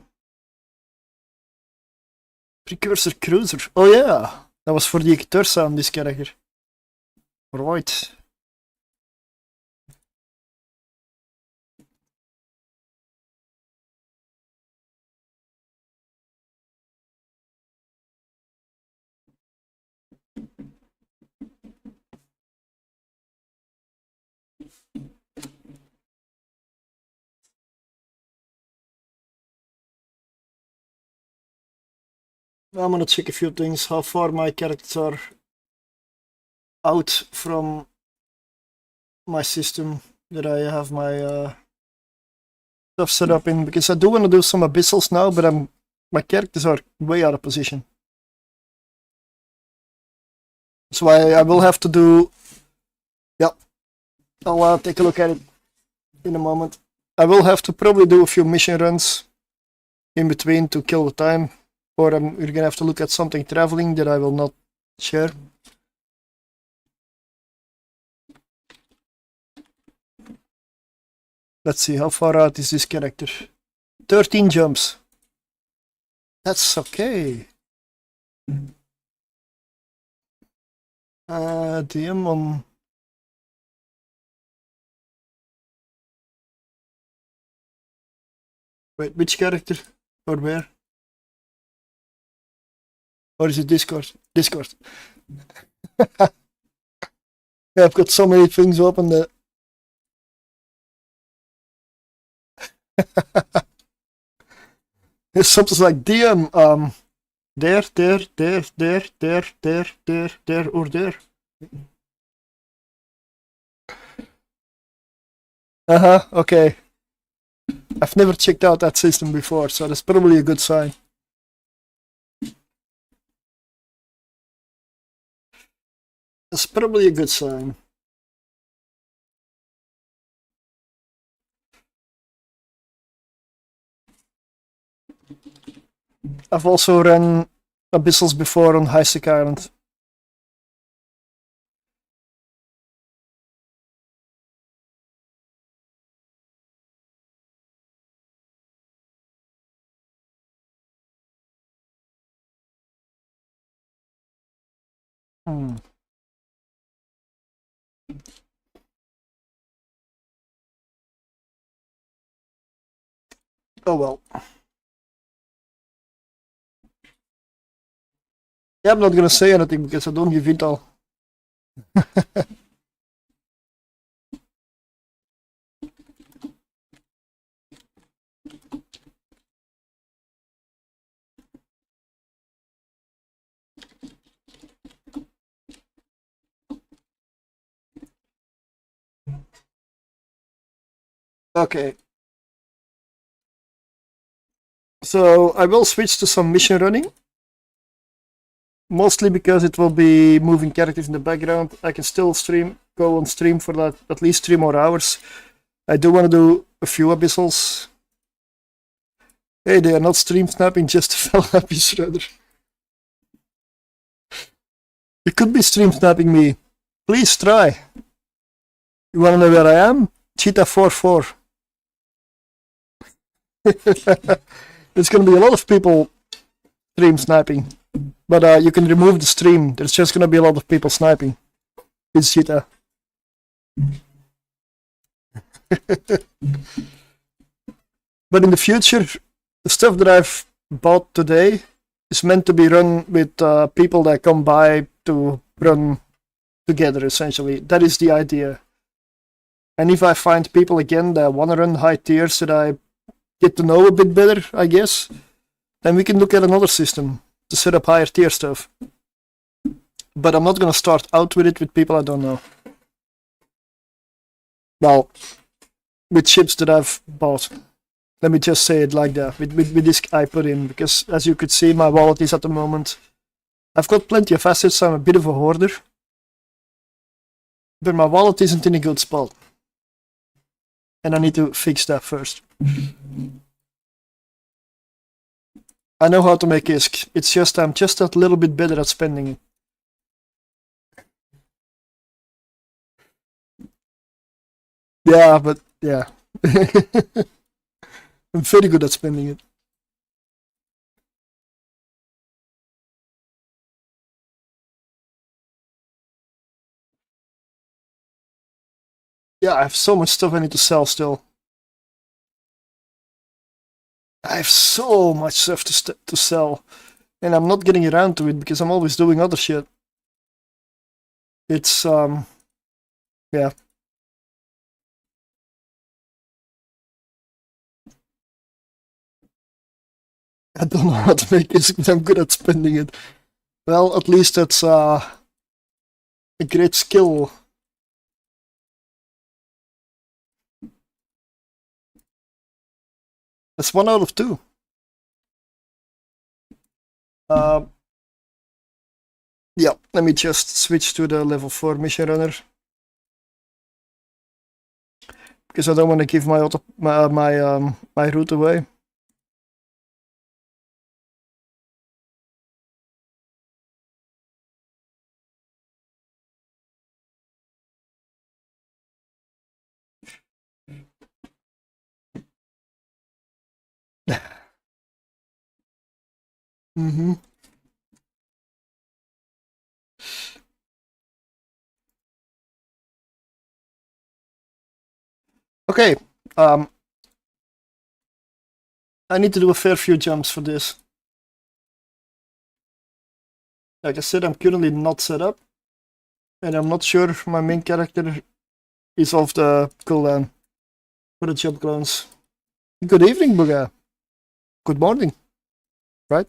Precursor Cruiser. Oh yeah, that was for the Tursa on this character. Right. I'm gonna check a few things, how far my characters are out from my system that I have my stuff set up in, because I do want to do some abyssals now, but my characters are way out of position. So I will have to do, yeah, I'll take a look at it in a moment. I will have to probably do a few mission runs in between to kill the time, or we're gonna have to look at something traveling that I will not share. Let's see, how far out is this character? 13 jumps. That's okay. DM on... Wait, which character? Or where? Or is it Discord? Discord. Yeah, I've got so many things open that It's something like DM, there, or there. Uh-huh, okay. I've never checked out that system before, so that's probably a good sign. That's probably a good sign. I've also run abyssals before on Highstick Island. Hmm. Oh well. Yeah, I'm not gonna say anything because I don't give intel. Okay. So I will switch to some mission running. Mostly because it will be moving characters in the background. I can still go on stream for that at least 3 more hours. I do want to do a few abyssals. Hey, they are not stream snapping, just fell happy Surtr. You could be stream snapping me. Please try. You wanna know where I am? Cheetah44. There's gonna be a lot of people stream sniping. But you can remove the stream. There's just gonna be a lot of people sniping. It's Cheetah. But in the future, the stuff that I've bought today is meant to be run with people that come by to run together, essentially. That is the idea. And if I find people again that want to run high tiers that I get to know a bit better, I guess, then we can look at another system to set up higher tier stuff. But I'm not going to start out with it with people I don't know. Well, with ships that I've bought. Let me just say it like that, with this I put in, because as you could see, my wallet is at the moment. I've got plenty of assets, I'm a bit of a hoarder. But my wallet isn't in a good spot. And I need to fix that first. I know how to make ISK, it's just I'm just a little bit better at spending it. Yeah, but yeah. I'm very good at spending it. Yeah, I have so much stuff I need to sell still. I have so much stuff to sell, and I'm not getting around to it because I'm always doing other shit. It's yeah. I don't know how to make this, but I'm good at spending it. Well, at least that's a great skill. That's 1 out of 2. Yeah, let me just switch to the level 4 mission runner. Because I don't want to give my route away. Mm-hmm. Okay, I need to do a fair few jumps for this. Like I said, I'm currently not set up, and I'm not sure if my main character is off the cooldown for the jump clones. Good evening, Buga. Good morning, right?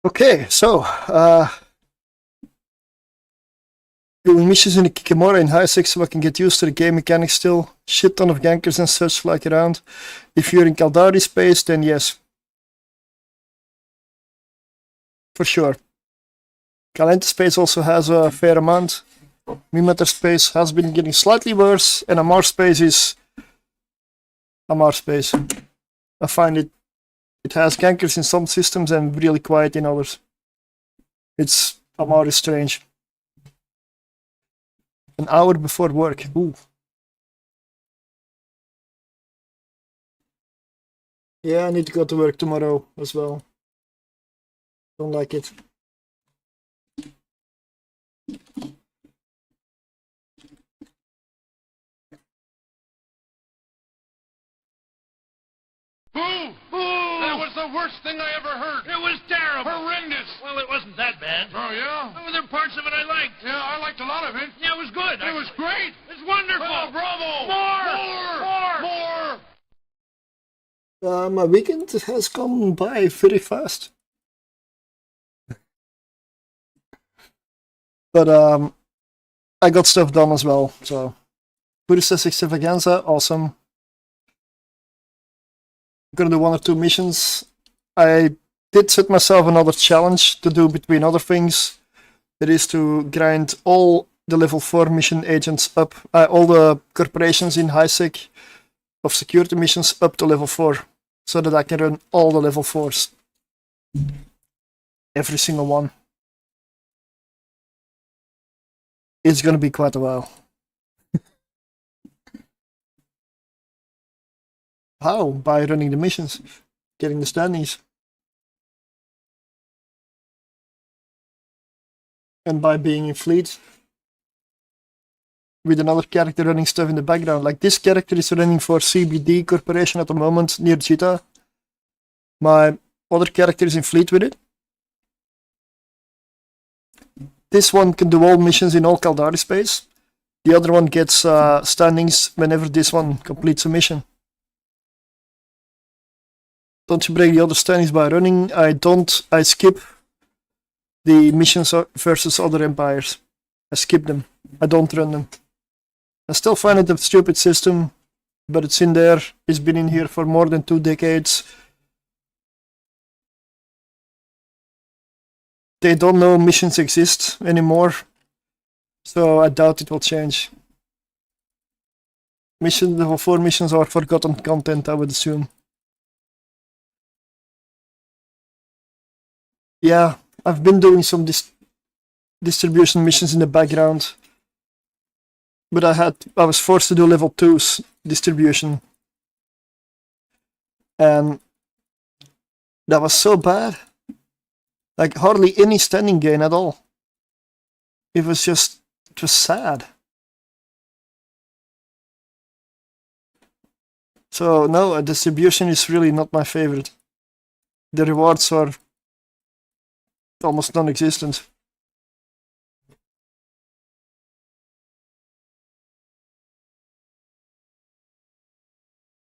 Okay, so doing missions in the Kikimora in high 6 so I can get used to the game mechanics still. Shit ton of gankers and such like around. If you're in Caldari space, then yes. For sure. Calenta space also has a fair amount. Mimeter space has been getting slightly worse, and Amar space is Amar space. I find it has gankers in some systems and really quiet in others. It's Amar is strange. An hour before work. Ooh. Yeah, I need to go to work tomorrow as well. Don't like it. Boo! Boo! That was the worst thing I ever heard. It was terrible. Horrendous. Well, it wasn't that bad. Oh, yeah? Oh, there were parts of it I liked. Yeah, I liked a lot of it. Yeah, it was good. It was great. It's wonderful. Oh, bravo. More! More! My weekend has gone by very fast. But I got stuff done as well, so Purist Extravaganza, awesome. Gonna do 1 or 2 missions. I did set myself another challenge to do between other things. It is to grind all the level 4 mission agents up, all the corporations in HiSec of security missions up to level 4, so that I can run all the level 4s. Every single one. It's gonna be quite a while. How? By running the missions, getting the standings. And by being in fleet with another character running stuff in the background. Like this character is running for CBD Corporation at the moment near Jita. My other character is in fleet with it. This one can do all missions in all Caldari space. The other one gets standings whenever this one completes a mission. Don't you break the other standings by running? I skip the missions versus other empires. I skip them. I don't run them. I still find it a stupid system, but it's in there. It's been in here for more than 2 decades. They don't know missions exist anymore, so I doubt it will change. Level 4 missions are forgotten content, I would assume. Yeah, I've been doing some distribution missions in the background, but I was forced to do level 2's distribution, and that was so bad. Like hardly any standing gain at all. It was sad. So no, a distribution is really not my favorite. The rewards are almost non-existent.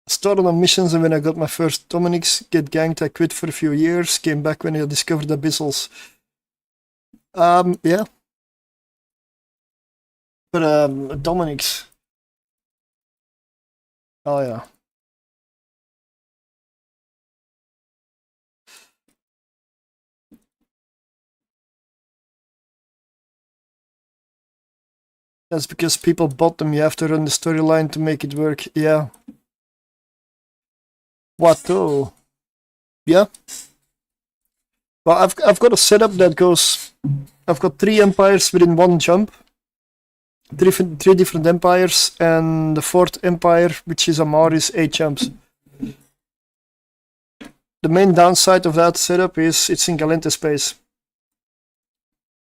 Started on missions, and when I got my first Dominics, get ganked, I quit for a few years, came back when I discovered abyssals. Yeah. But Dominics. Oh yeah. That's because people bought them. You have to run the storyline to make it work. Yeah. What though? Yeah. Well, I've got a setup that goes. I've got 3 empires within 1 jump. 3 different empires, and the 4th empire, which is Amar, is 8 jumps. The main downside of that setup is it's in Galente space.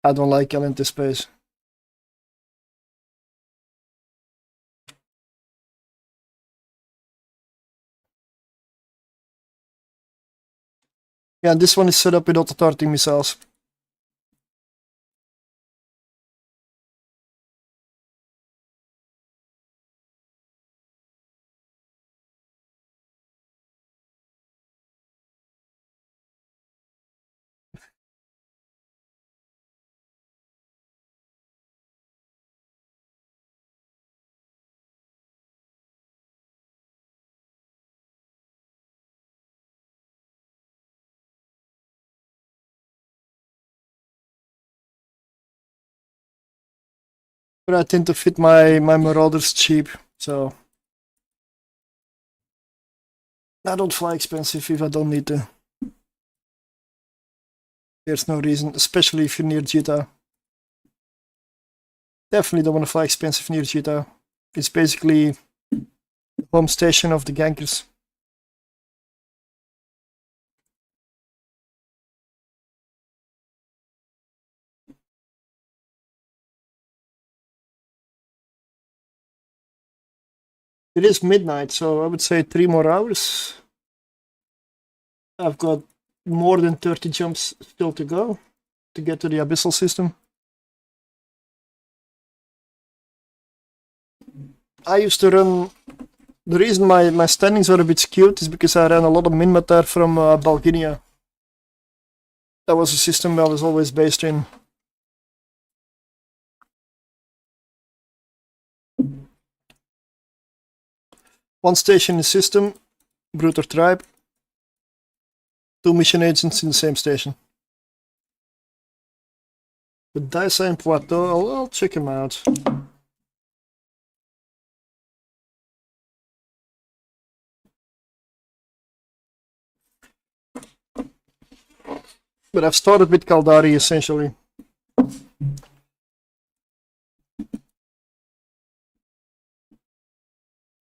I don't like Galente space. Yeah, this one is set up with auto-targeting missiles. But I tend to fit my Marauders cheap, so I don't fly expensive if I don't need to. There's no reason, especially if you're near Jita. Definitely don't want to fly expensive near Jita. It's basically the home station of the gankers. It is midnight, so I would say 3 more hours. I've got more than 30 jumps still to go to get to the abyssal system. I used to run. The reason my standings were a bit skewed is because I ran a lot of Minmatar from Bulgaria. That was a system I was always based in. One station in the system, Bruter Tribe. 2 mission agents in the same station. The Dessies and Plateau, I'll check him out. But I've started with Kaldari essentially.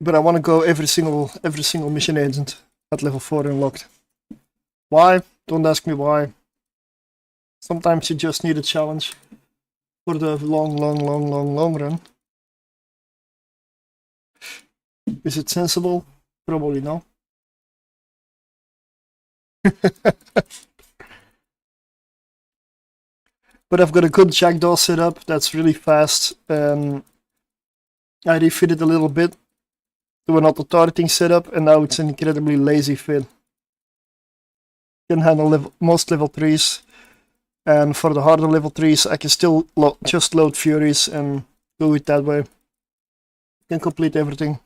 But I want to go every single mission agent at level 4 unlocked. Why? Don't ask me why. Sometimes you just need a challenge for the long run. Is it sensible? Probably no. But I've got a good jackdaw setup that's really fast. I refitted a little bit to an auto-targeting setup, and now it's an incredibly lazy fit. Can handle most level 3s, and for the harder level 3s I can still just load Furies and do it that way. Can complete everything.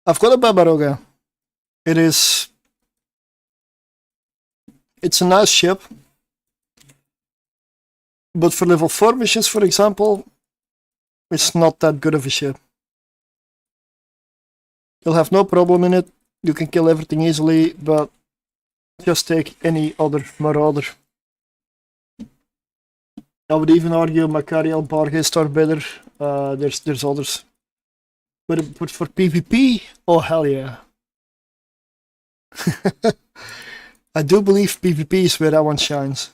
I've got a Babaroga. It's a nice ship, but for level 4 missions, for example, it's not that good of a ship. You'll have no problem in it, you can kill everything easily, but just take any other Marauder. I would even argue Macariel, Barghest are better, there's others. But for PvP, oh hell yeah. I do believe PvP is where that one shines.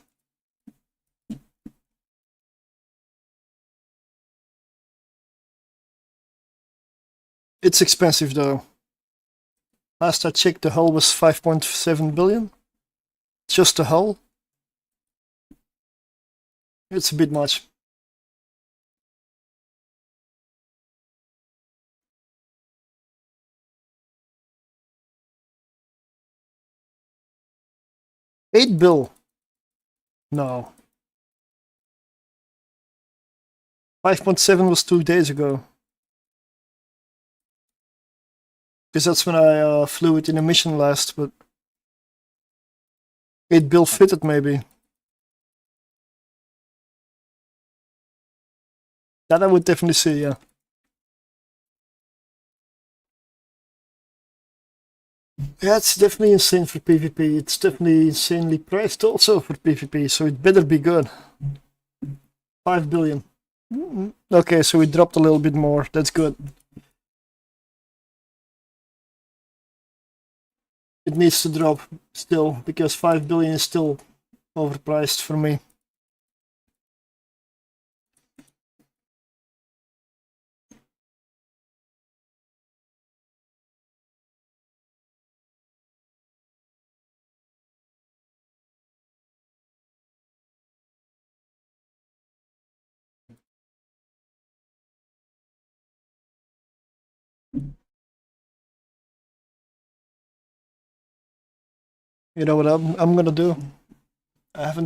It's expensive though. Last I checked, the hull was 5.7 billion. Just the hull. It's a bit much. $8 billion. No. 5.7 was 2 days ago. Because that's when I flew it in a mission last, but 8 billion fitted maybe. That I would definitely see, yeah. Yeah, it's definitely insane for PvP. It's definitely insanely priced also for PvP, so it better be good. 5 billion. Okay, so we dropped a little bit more. That's good. It needs to drop still, because 5 billion is still overpriced for me. You know what I'm gonna do? I've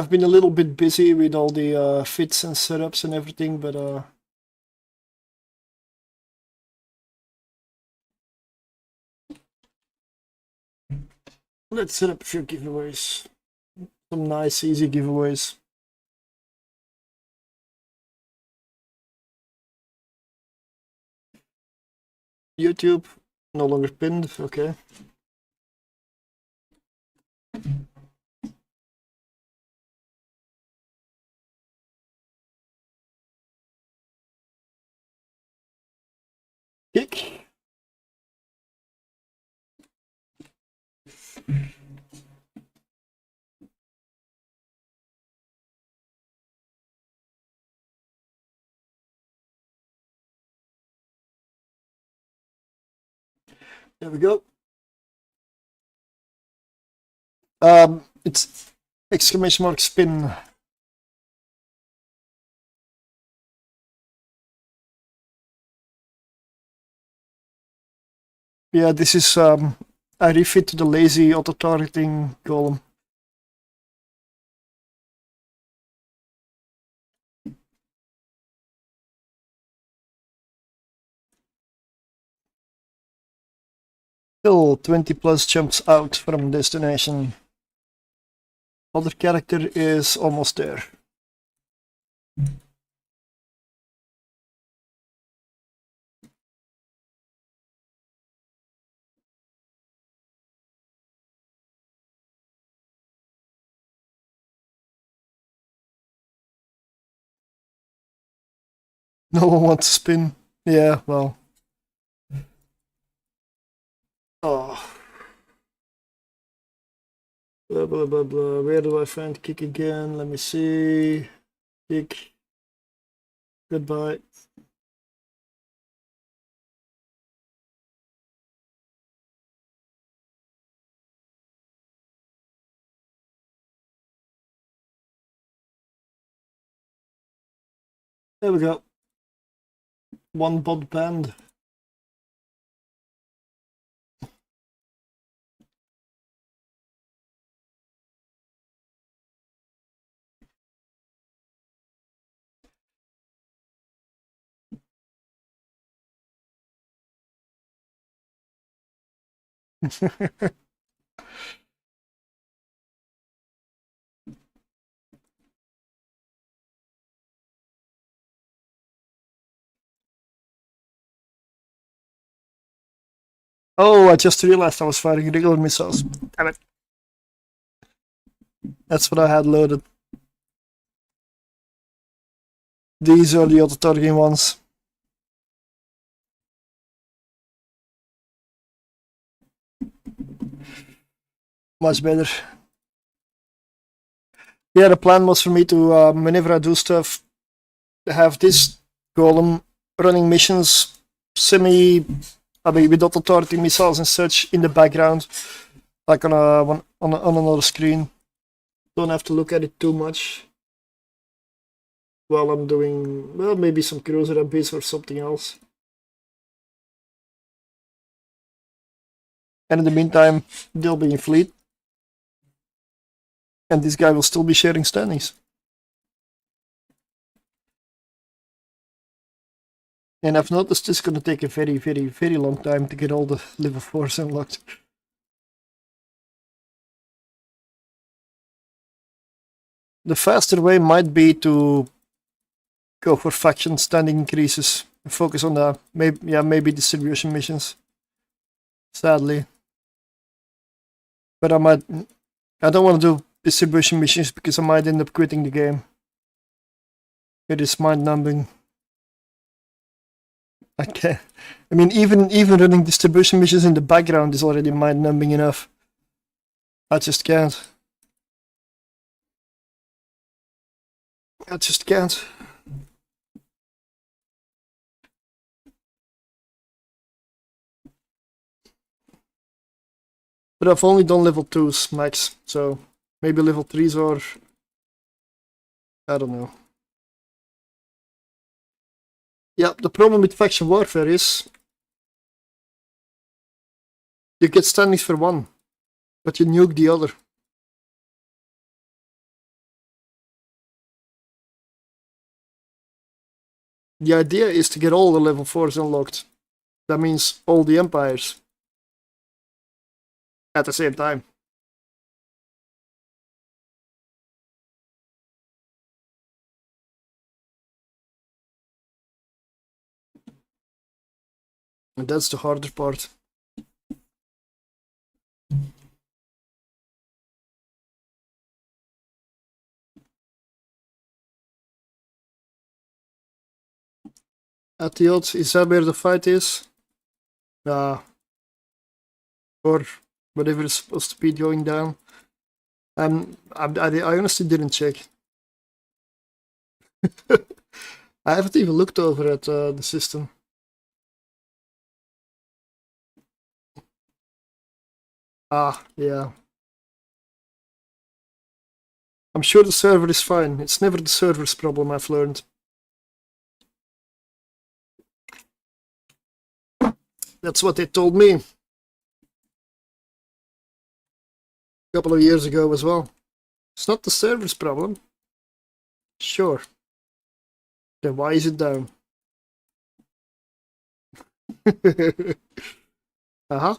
been a little bit busy with all the fits and setups and everything, but let's set up a few giveaways. Some nice, easy giveaways. YouTube, no longer pinned, okay. Kick. There we go. It's exclamation mark spin. Yeah, this is I refit to the lazy auto-targeting column. Still 20 plus jumps out from destination. Other character is almost there. No one wants to spin. Yeah, well. Oh. Blah, blah, blah, blah. Where do I find kick again? Let me see. Kick. Goodbye. There we go. One bot band. Oh, I just realized I was firing regular missiles. Damn it. That's what I had loaded. These are the auto-targeting ones. Much better. Yeah, the plan was for me to, whenever I do stuff, have this golem running missions with auto-targeting missiles and such in the background, like on another screen. Don't have to look at it too much while I'm doing, well, maybe some cruiser abyss or something else. And in the meantime, they'll be in fleet. And this guy will still be sharing standings. And I've noticed it's going to take a very, very, very long time to get all the level 4s unlocked. The faster way might be to go for faction standing increases. Focus on the maybe distribution missions. Sadly. But I don't want to do distribution missions because I might end up quitting the game. It is mind-numbing. I can't. I mean, even running distribution missions in the background is already mind-numbing enough. I just can't. I just can't. But I've only done level 2s max, so maybe level 3s are... I don't know. Yeah, the problem with faction warfare is You get standings for one, but you nuke the other. The idea is to get all the level 4s unlocked. That means all the empires. At the same time. And that's the harder part. At the odds, is that where the fight is? Or whatever is supposed to be going down. I honestly didn't check. I haven't even looked over at the system. Yeah. I'm sure the server is fine. It's never the server's problem, I've learned. That's what they told me a couple of years ago as well. It's not the server's problem. Sure. Then why is it down? Uh-huh.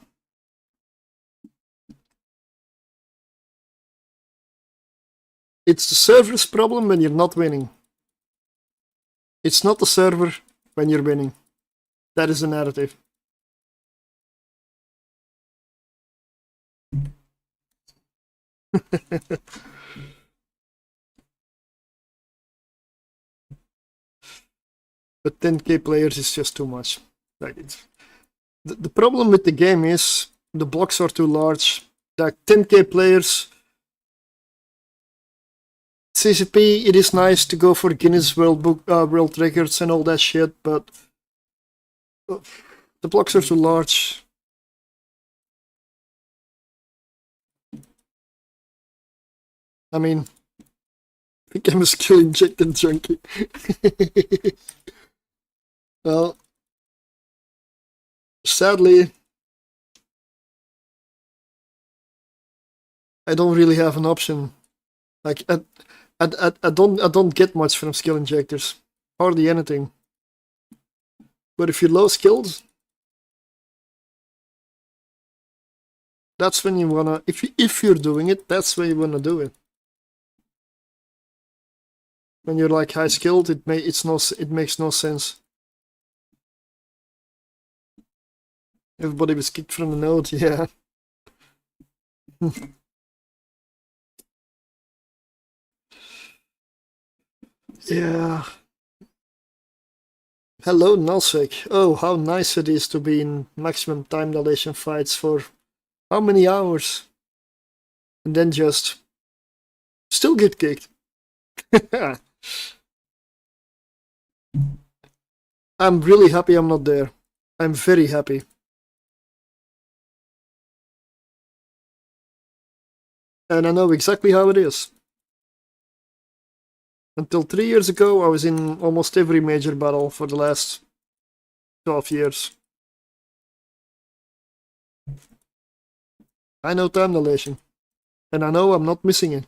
It's the server's problem when you're not winning. It's not the server when you're winning. That is the narrative. But 10k players is just too much. Like the problem with the game is the blocks are too large. Like 10k players. CCP, it is nice to go for Guinness World Records and all that shit, but the blocks are too large. I mean, I think I'm a skill injected junkie. Well, sadly, I don't really have an option. Like, I don't get much from skill injectors, hardly anything. But if you're low skilled, that's when you wanna. If you're doing it, that's when you wanna do it. When you're like high skilled, it makes no sense. Everybody was kicked from the node, yeah. Yeah. Hello, Nalsvik. Oh, how nice it is to be in maximum time dilation fights for how many hours? And then just still get kicked. I'm really happy I'm not there. I'm very happy. And I know exactly how it is. Until 3 years ago, I was in almost every major battle for the last 12 years. I know time dilation. And I know I'm not missing it.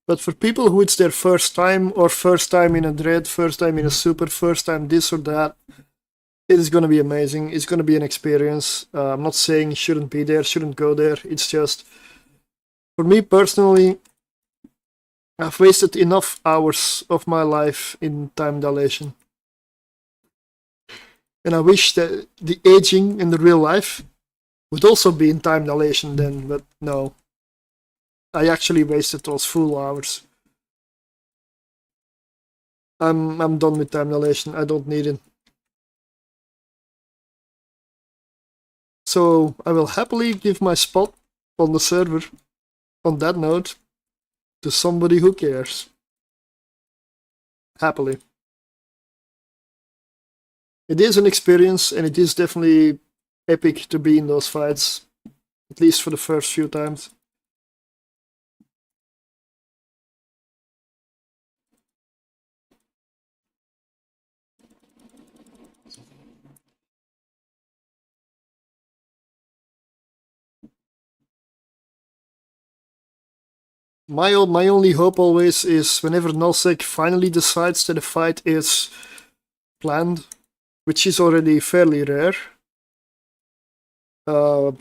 But for people who it's their first time, or first time in a dread, first time in a super, first time this or that, it is going to be amazing. It's going to be an experience. I'm not saying you shouldn't be there, shouldn't go there. It's just, for me personally, I've wasted enough hours of my life in time dilation. And I wish that the aging in the real life would also be in time dilation then, but no. I actually wasted those full hours. I'm done with time dilation. I don't need it. So I will happily give my spot on the server on that note to somebody who cares. Happily. It is an experience, and it is definitely epic to be in those fights, at least for the first few times. My only hope always is whenever nullsec finally decides that a fight is planned, which is already fairly rare. The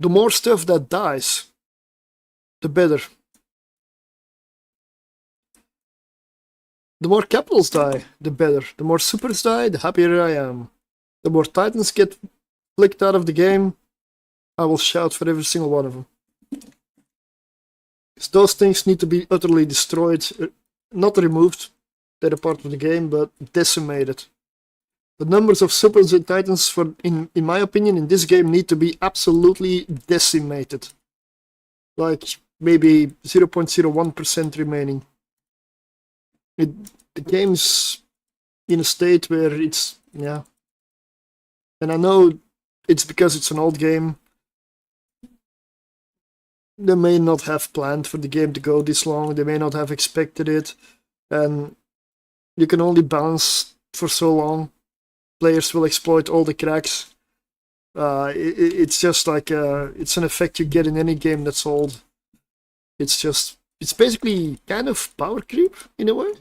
more stuff that dies, the better. The more capitals die, the better. The more supers die, the happier I am. The more titans get flicked out of the game, I will shout for every single one of them. Because those things need to be utterly destroyed, not removed, they're a part of the game, but decimated. The numbers of supers and titans, in my opinion, in this game need to be absolutely decimated. Like maybe 0.01% remaining. The game's in a state where it's, yeah. And I know it's because it's an old game. They may not have planned for the game to go this long, they may not have expected it, and you can only balance for so long. Players will exploit all the cracks. It's just like, it's an effect you get in any game that's old. It's basically kind of power creep, in a way.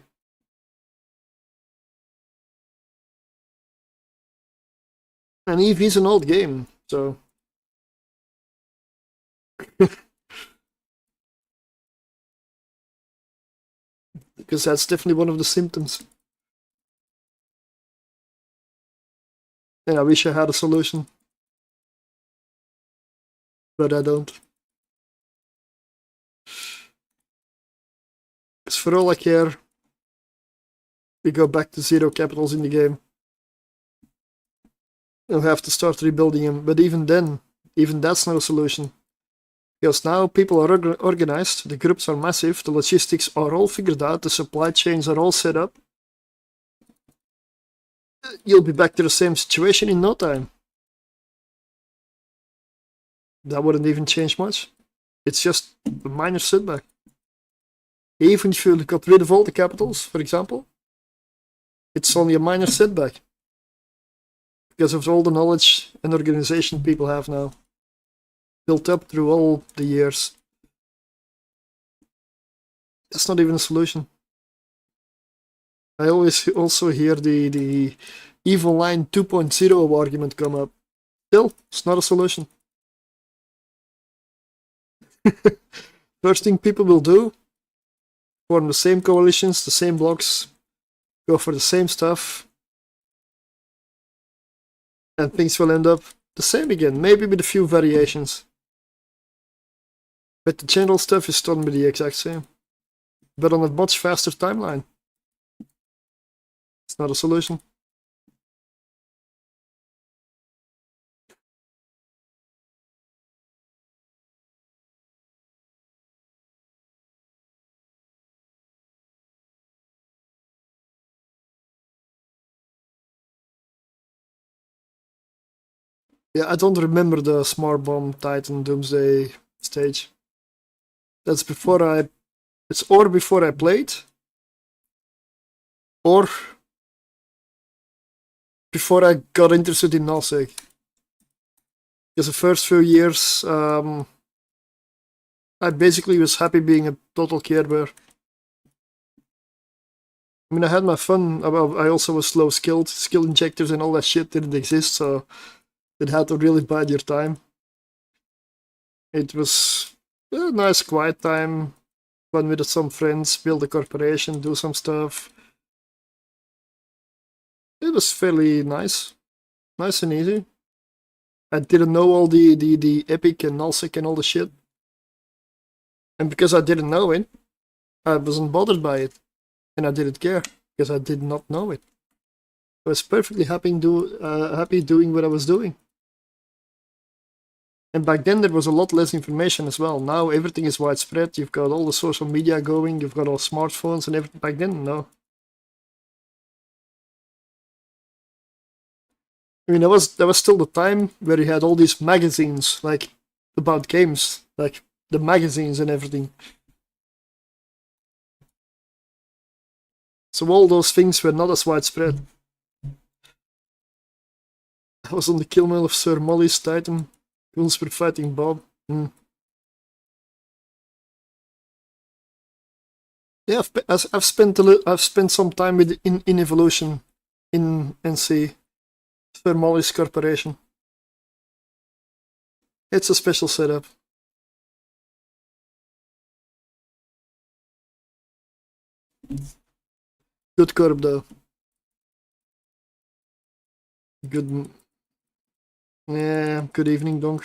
And EV is an old game, so... because that's definitely one of the symptoms. And I wish I had a solution. But I don't. Because for all I care, we go back to 0 capitals in the game. We'll have to start rebuilding them, but even then, even that's no solution. Because now people are organized, the groups are massive, the logistics are all figured out, the supply chains are all set up. You'll be back to the same situation in no time. That wouldn't even change much. It's just a minor setback. Even if you got rid of all the capitals, for example, it's only a minor setback. Because of all the knowledge and organization people have now. Built up through all the years. That's not even a solution. I always also hear the evil line 2.0 argument come up. Still, it's not a solution. First thing people will do, form the same coalitions, the same blocks, go for the same stuff, and things will end up the same again, maybe with a few variations. But the general stuff is done with the exact same, but on a much faster timeline. It's not a solution. Yeah, I don't remember the Smart Bomb Titan Doomsday stage. That's before I... It's or before I played, or before I got interested in nullsec. Because the first few years, I basically was happy being a total Care Bear. I mean, I had my fun. I also was slow skilled. Skill injectors and all that shit didn't exist, so it had to really bide your time. It was a nice quiet time, fun with some friends, build a corporation, do some stuff. It was fairly nice. Nice and easy. I didn't know all the epic and nullsec and all the shit. And because I didn't know it, I wasn't bothered by it. And I didn't care, because I did not know it. I was perfectly happy doing what I was doing. And back then there was a lot less information as well. Now everything is widespread, you've got all the social media going, you've got all smartphones and everything. Back then, no. I mean, that was still the time where you had all these magazines, like, about games, like, the magazines and everything. So all those things were not as widespread. I was on the kill mail of Sir Molly's Titan. Guns were fighting Bob. Yeah, I've spent some time in evolution in NC Thermalis Corporation. It's a special setup. Good corp though. Good. Yeah. Good evening, Donk.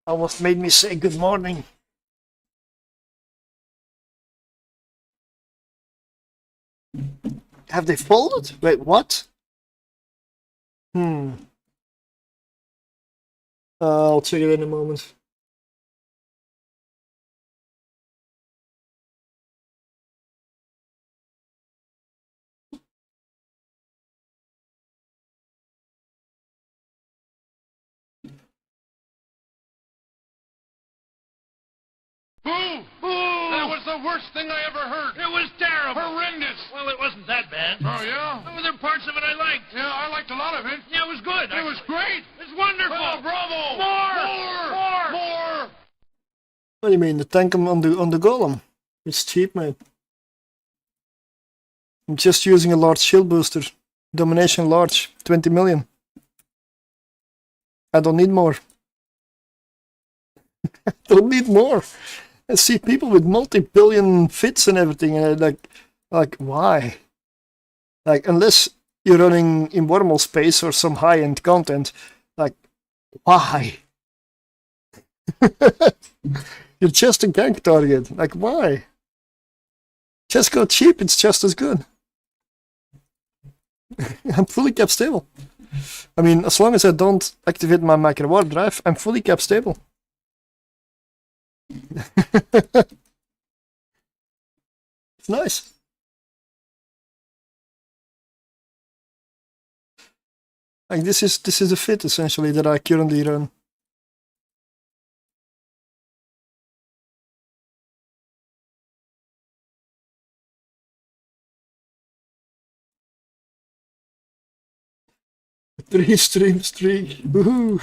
Almost made me say good morning. Have they folded? Wait, what? Hmm. I'll check it in a moment. Boo! Boo! That was the worst thing I ever heard. It was terrible. Horrendous. Well, it wasn't that bad. Oh, yeah? There were parts of it I liked. Yeah, I liked a lot of it. Yeah, it was good. It was great. It's wonderful. Oh, bravo! More! More! More! What do you mean? The tank on the golem? It's cheap, mate. I'm just using a large shield booster. Domination large, 20 million. I don't need more. I don't need more. I see people with multi-billion fits and everything, and like why? Like, unless you're running in Wormhole space or some high-end content, like, why? You're just a gank target. Like, why? Just go cheap, it's just as good. I'm fully cap stable. I mean, as long as I don't activate my macro warp drive, I'm fully cap stable. It's nice. Like, this is a fit essentially that I currently run. Three stream streak. Woohoo!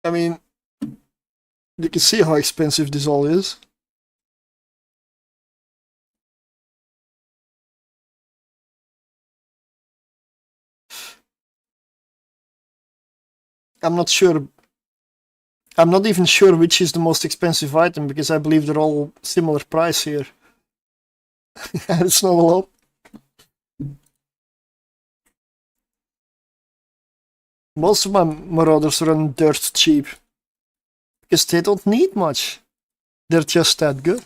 I mean, you can see how expensive this all is. I'm not sure. I'm not even sure which is the most expensive item because I believe they're all similar price here. It's not a lot. Most of my Marauders run dirt cheap because they don't need much. They're just that good.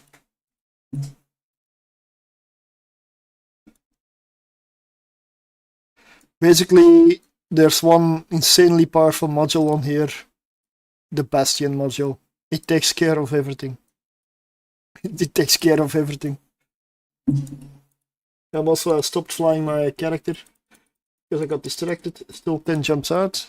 Basically, there's one insanely powerful module on here, the Bastion module. It takes care of everything. It takes care of everything. I'm also stopped flying my character because I got distracted. Still 10 jumps out.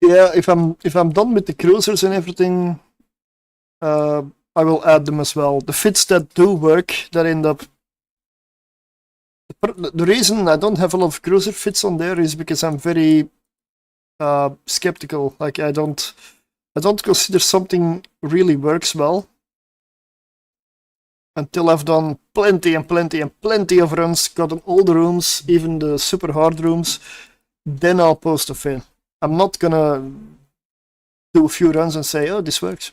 Yeah, if I'm done with the cruisers and everything, I will add them as well. The fits that do work, that end up. The reason I don't have a lot of cruiser fits on there is because I'm very skeptical. Like, I don't consider something really works well until I've done plenty and plenty and plenty of runs, gotten all the rooms, even the super hard rooms. Then I'll post a fin. I'm not gonna do a few runs and say, oh, this works.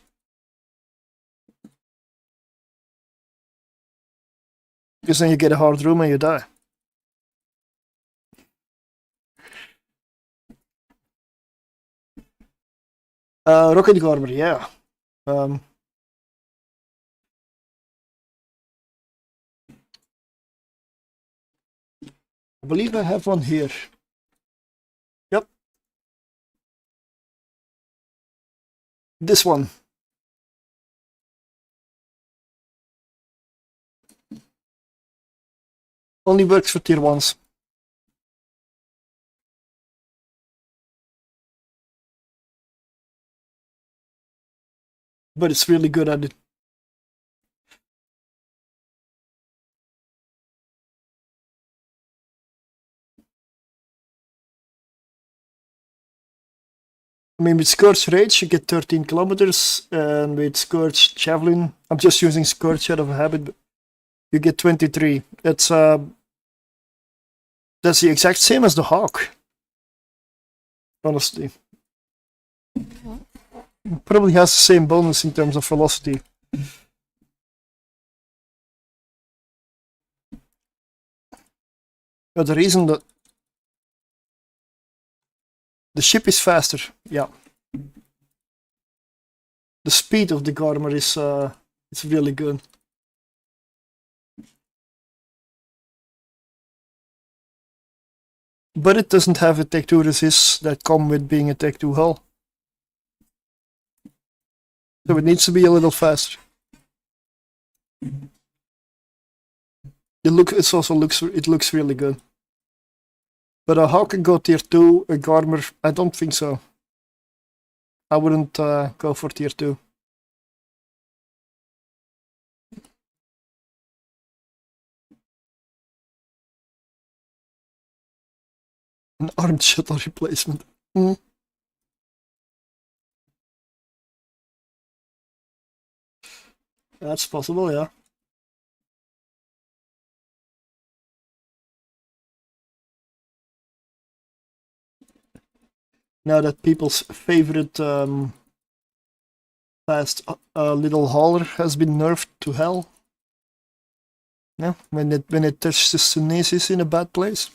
Because then you get a hard room and you die. Rocket Garber, yeah. I believe I have one here. Yep. This one. Only works for tier 1s. but it's really good at it. I mean, with Scourge Rage, you get 13 kilometers, and with Scourge Javelin, I'm just using Scourge out of habit, but you get 23. That's the exact same as the Hawk. Honestly. Probably has the same bonus in terms of velocity. But the reason that the ship is faster, yeah. The speed of the Garmer is it's really good. But it doesn't have a Tech 2 resists that come with being a Tech 2 hull. So it needs to be a little faster. It looks really good. But a Hawk can go tier 2, a Garmer, I don't think so. I wouldn't go for tier 2. An armed shuttle replacement. That's possible, yeah. Now that people's favorite fast little hauler has been nerfed to hell. Yeah, when it touches Sunesis in a bad place.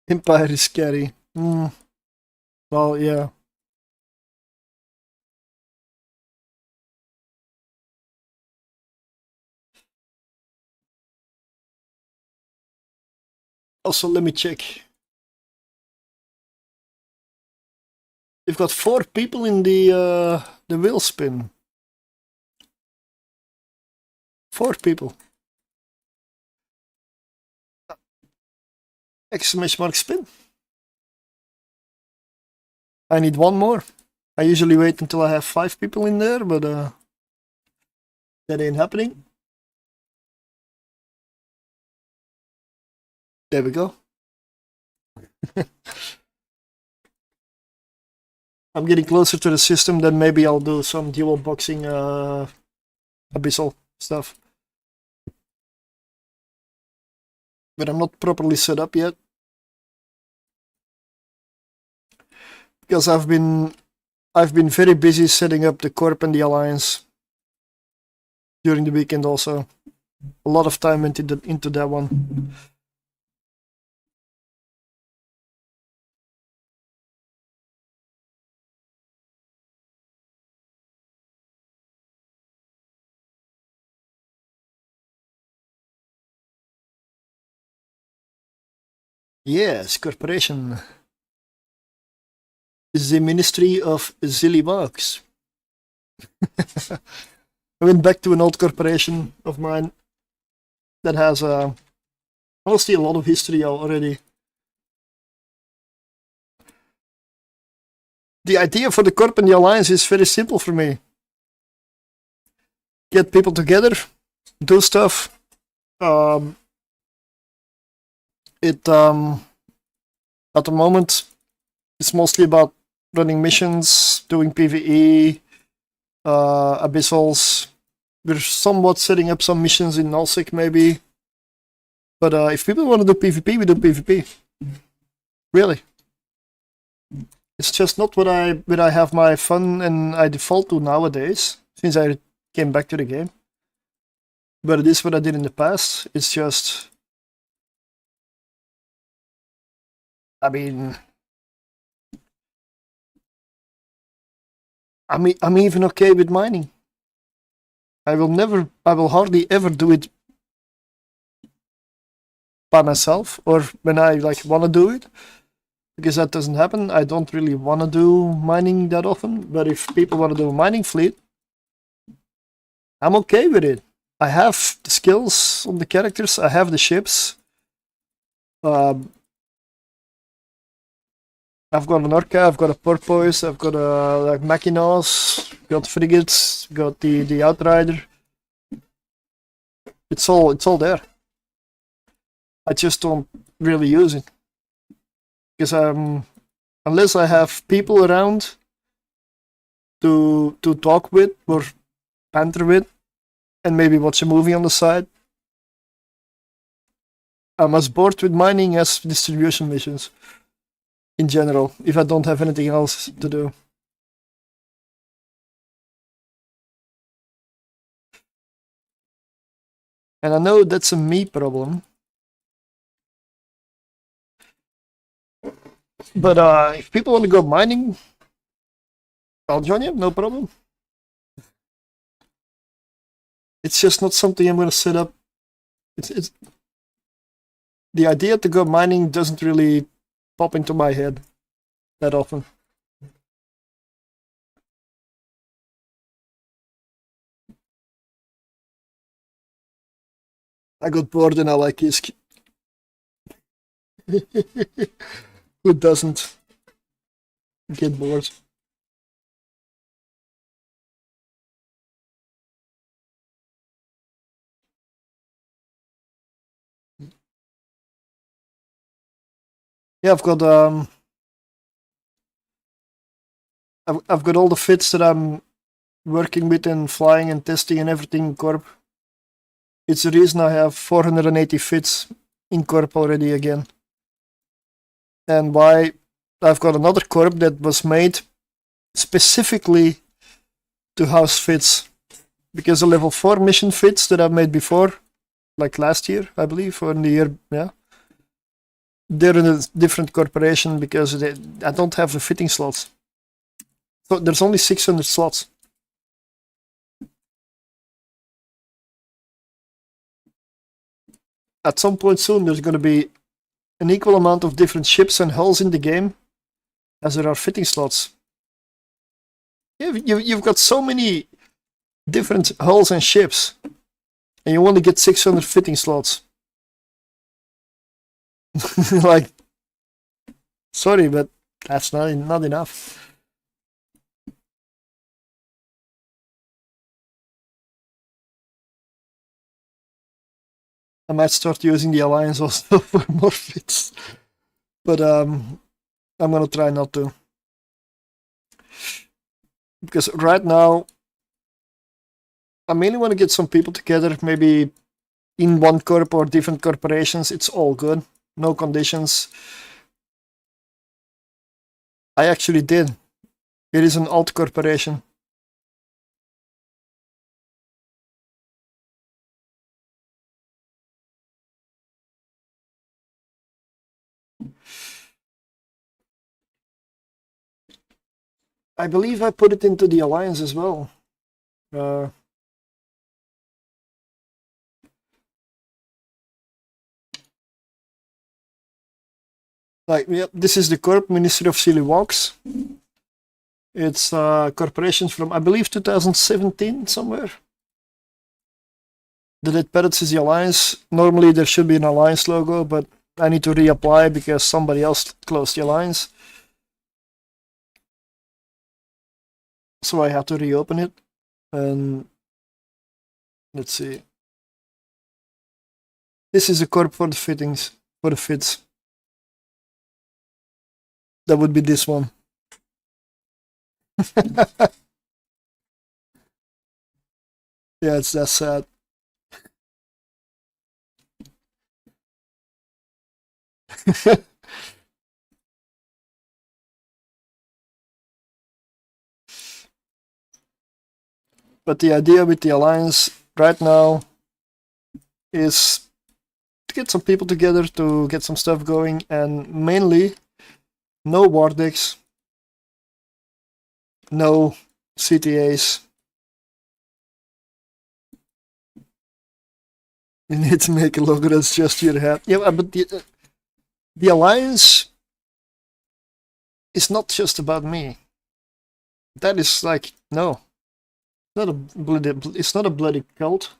Empire is scary. Well, yeah. Also, let me check. We've got 4 people in the wheel spin. 4 people. Exclamation mark spin. I need 1 more. I usually wait until I have 5 people in there, but that ain't happening. There we go. I'm getting closer to the system, then maybe I'll do some dual boxing abyssal stuff. But I'm not properly set up yet. Because I've been very busy setting up the Corp and the Alliance during the weekend also. A lot of time into that one. Yes, corporation. The Ministry of Zillybugs. I went back to an old corporation of mine that has honestly a lot of history already. The idea for the Corp and the Alliance is very simple for me. Get people together, do stuff. At the moment, it's mostly about running missions, doing PvE, abyssals. We're somewhat setting up some missions in Nullsec maybe. But if people want to do PvP, we do PvP. Really. It's just not what I have my fun and I default to nowadays, since I came back to the game. But it is what I did in the past. It's just... I mean... I'm even okay with mining. I will hardly ever do it by myself, or when I want to do it, because that doesn't happen. I don't really want to do mining that often, but if people want to do a mining fleet, I'm okay with it. I have the skills on the characters, I have the ships. I've got an Orca, I've got a Porpoise, I've got a like Mackinaws, got frigates, got the Outrider. It's all there. I just don't really use it because unless I have people around to talk with or banter with, and maybe watch a movie on the side, I'm as bored with mining as distribution missions in general, if I don't have anything else to do. And I know that's a me problem. But if people want to go mining, I'll join you, no problem. It's just not something I'm going to set up. It's the idea to go mining doesn't really pop into my head that often. I got bored and I like Isk. Who doesn't get bored? Yeah, I've got I've got all the fits that I'm working with and flying and testing and everything in Corp. It's the reason I have 480 fits in Corp already again. And why I've got another Corp that was made specifically to house fits. Because the level 4 mission fits that I've made before, like last year, I believe, or in the year, yeah, they're in a different corporation because I don't have the fitting slots. So there's only 600 slots. At some point soon, there's going to be an equal amount of different ships and hulls in the game as there are fitting slots. You've got so many different hulls and ships, and you only get 600 fitting slots. Like, sorry, but that's not enough. I might start using the Alliance also for more fits, but I'm gonna try not to. Because right now, I mainly want to get some people together, maybe in one corp or different corporations. It's all good, no conditions. I actually did. It is an alt corporation. I believe I put it into the Alliance as well. Like, yeah, this is the Corp Ministry of Silly Walks. It's corporations from, I believe, 2017 somewhere. The Dead Parrots is the Alliance. Normally there should be an Alliance logo, but I need to reapply because somebody else closed the Alliance. So I have to reopen it. And let's see. This is a corp for the fittings, for the fits. That would be this one. Yeah, it's that sad. But the idea with the Alliance right now is to get some people together to get some stuff going, and mainly no war decks, no CTAs. You need to make a logo that's just your head. Yeah, but the Alliance is not just about me. That is like, no. Not a bloody. It's not a bloody cult.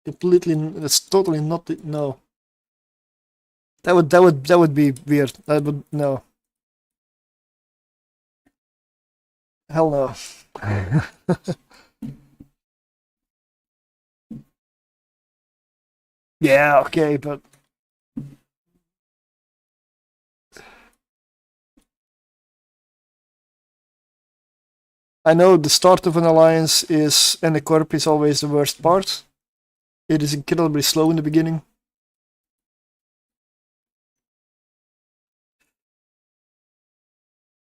Completely. It's totally not. No. That would be weird. That would no. Hell no. Yeah. Okay, but. I know the start of an alliance is, and the corp is always the worst part. It is incredibly slow in the beginning.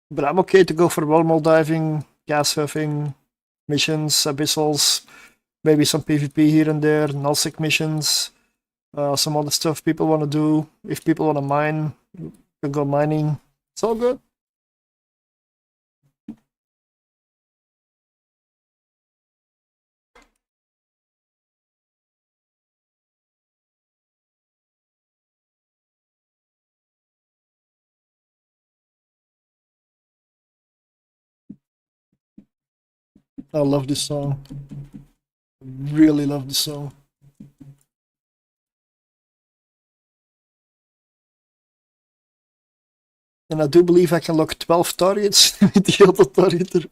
But I'm okay to go for wormhole diving, gas huffing, missions, abyssals, maybe some PvP here and there, nullsec missions, some other stuff people want to do. If people want to mine, can go mining. It's all good. I love this song. Really love this song. And I do believe I can lock 12 targets with the other targeter.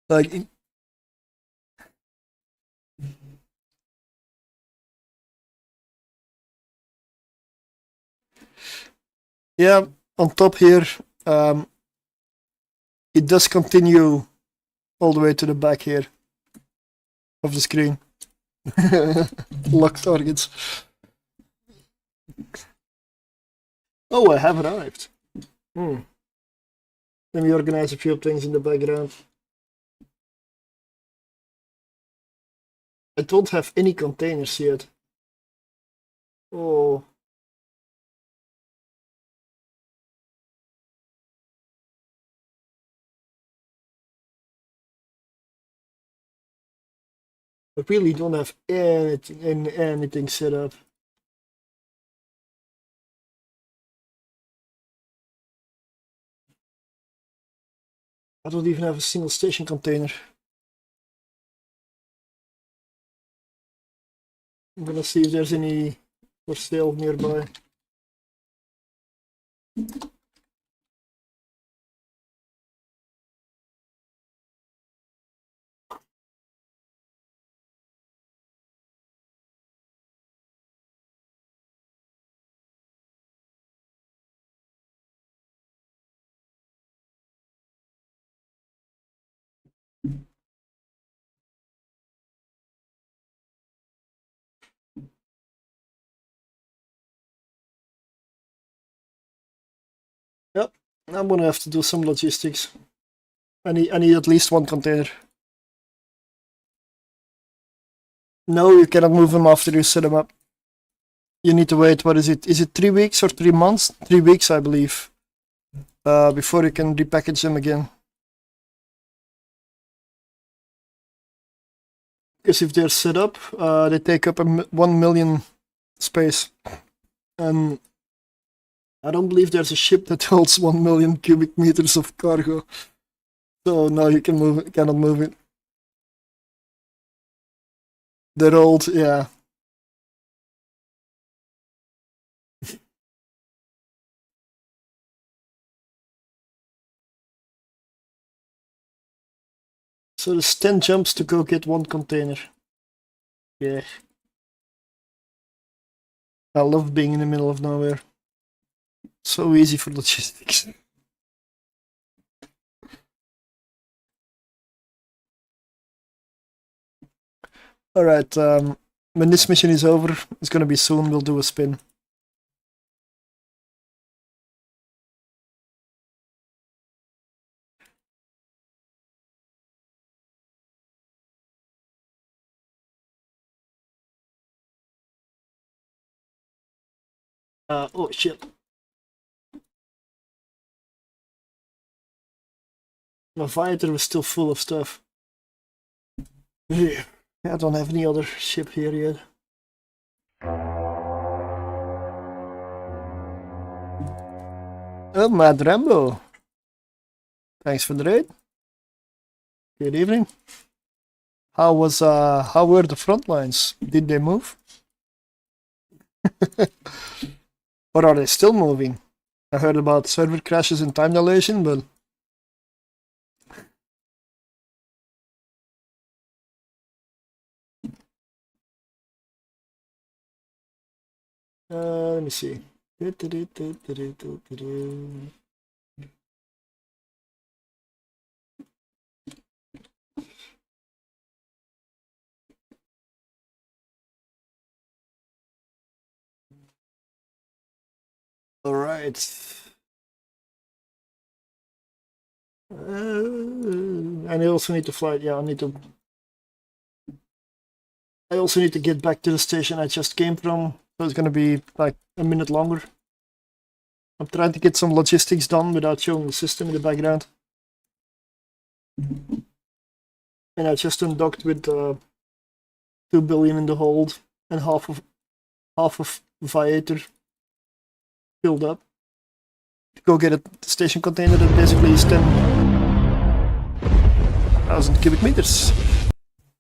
Like, yeah, on top here, it does continue all the way to the back here of the screen. Lock targets. Oh, I have arrived. Let me organize a few things in the background. I don't have any containers yet. Oh. I really don't have anything set up. I don't even have a single station container. I'm gonna see if there's any for sale nearby. Yep, I'm gonna have to do some logistics. I need at least one container. No, you cannot move them after you set them up. You need to wait, what is it? Is it 3 weeks or 3 months? 3 weeks, I believe. Before you can repackage them again. Because if they're set up, they take up 1 million space. And I don't believe there's a ship that holds 1 million cubic meters of cargo. So no, you cannot move it. They're old, yeah. So there's 10 jumps to go get one container. Yeah. I love being in the middle of nowhere. So easy for logistics. Alright, when this mission is over, it's gonna be soon, we'll do a spin. Oh shit. My Viator was still full of stuff. Yeah, I don't have any other ship here yet. Oh, Mad Rambo. Thanks for the raid. Good evening. How were the front lines? Did they move? Or are they still moving? I heard about server crashes and time dilation, but let me see. All right. And I also need to fly. Yeah, I also need to get back to the station I just came from, so it's gonna be like a minute longer. I'm trying to get some logistics done without showing the system in the background. And I just undocked with 2 billion in the hold and half of Viator filled up. To go get a station container that basically is 10,000 cubic meters.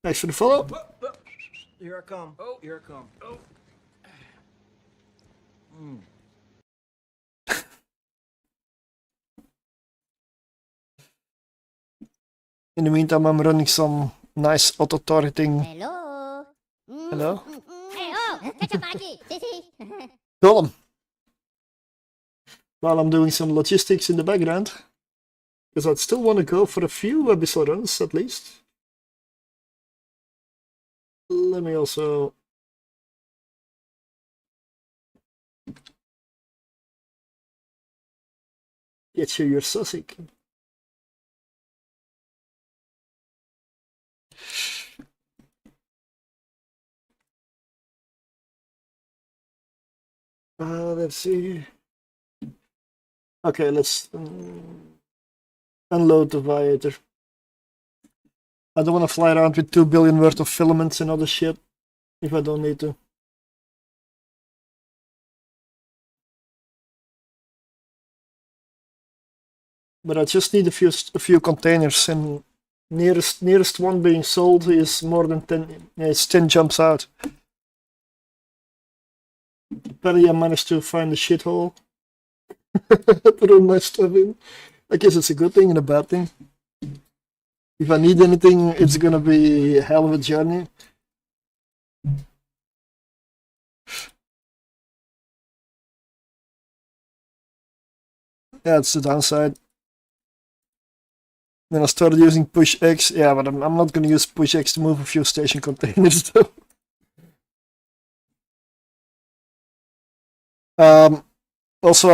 Thanks for the follow. Here I come. Oh, here I come. Oh. In the meantime, I'm running some nice auto targeting. Hello. Hello. Hey, oh, Kacamaki, dessies. Column. While I'm doing some logistics in the background, because I'd still want to go for a few abyssal runs at least. Let me also get you your Sussex. Let's see. Okay, let's unload the Viator. I don't want to fly around with 2 billion worth of filaments and other shit if I don't need to. But I just need a few containers, and nearest one being sold is more than 10. It's 10 jumps out. Barely I managed to find a shithole. Put all my stuff in. I guess it's a good thing and a bad thing. If I need anything, it's gonna be a hell of a journey. Yeah, it's the downside. Then I started using push X. Yeah, but I'm not gonna use push X to move a few station containers though. Also,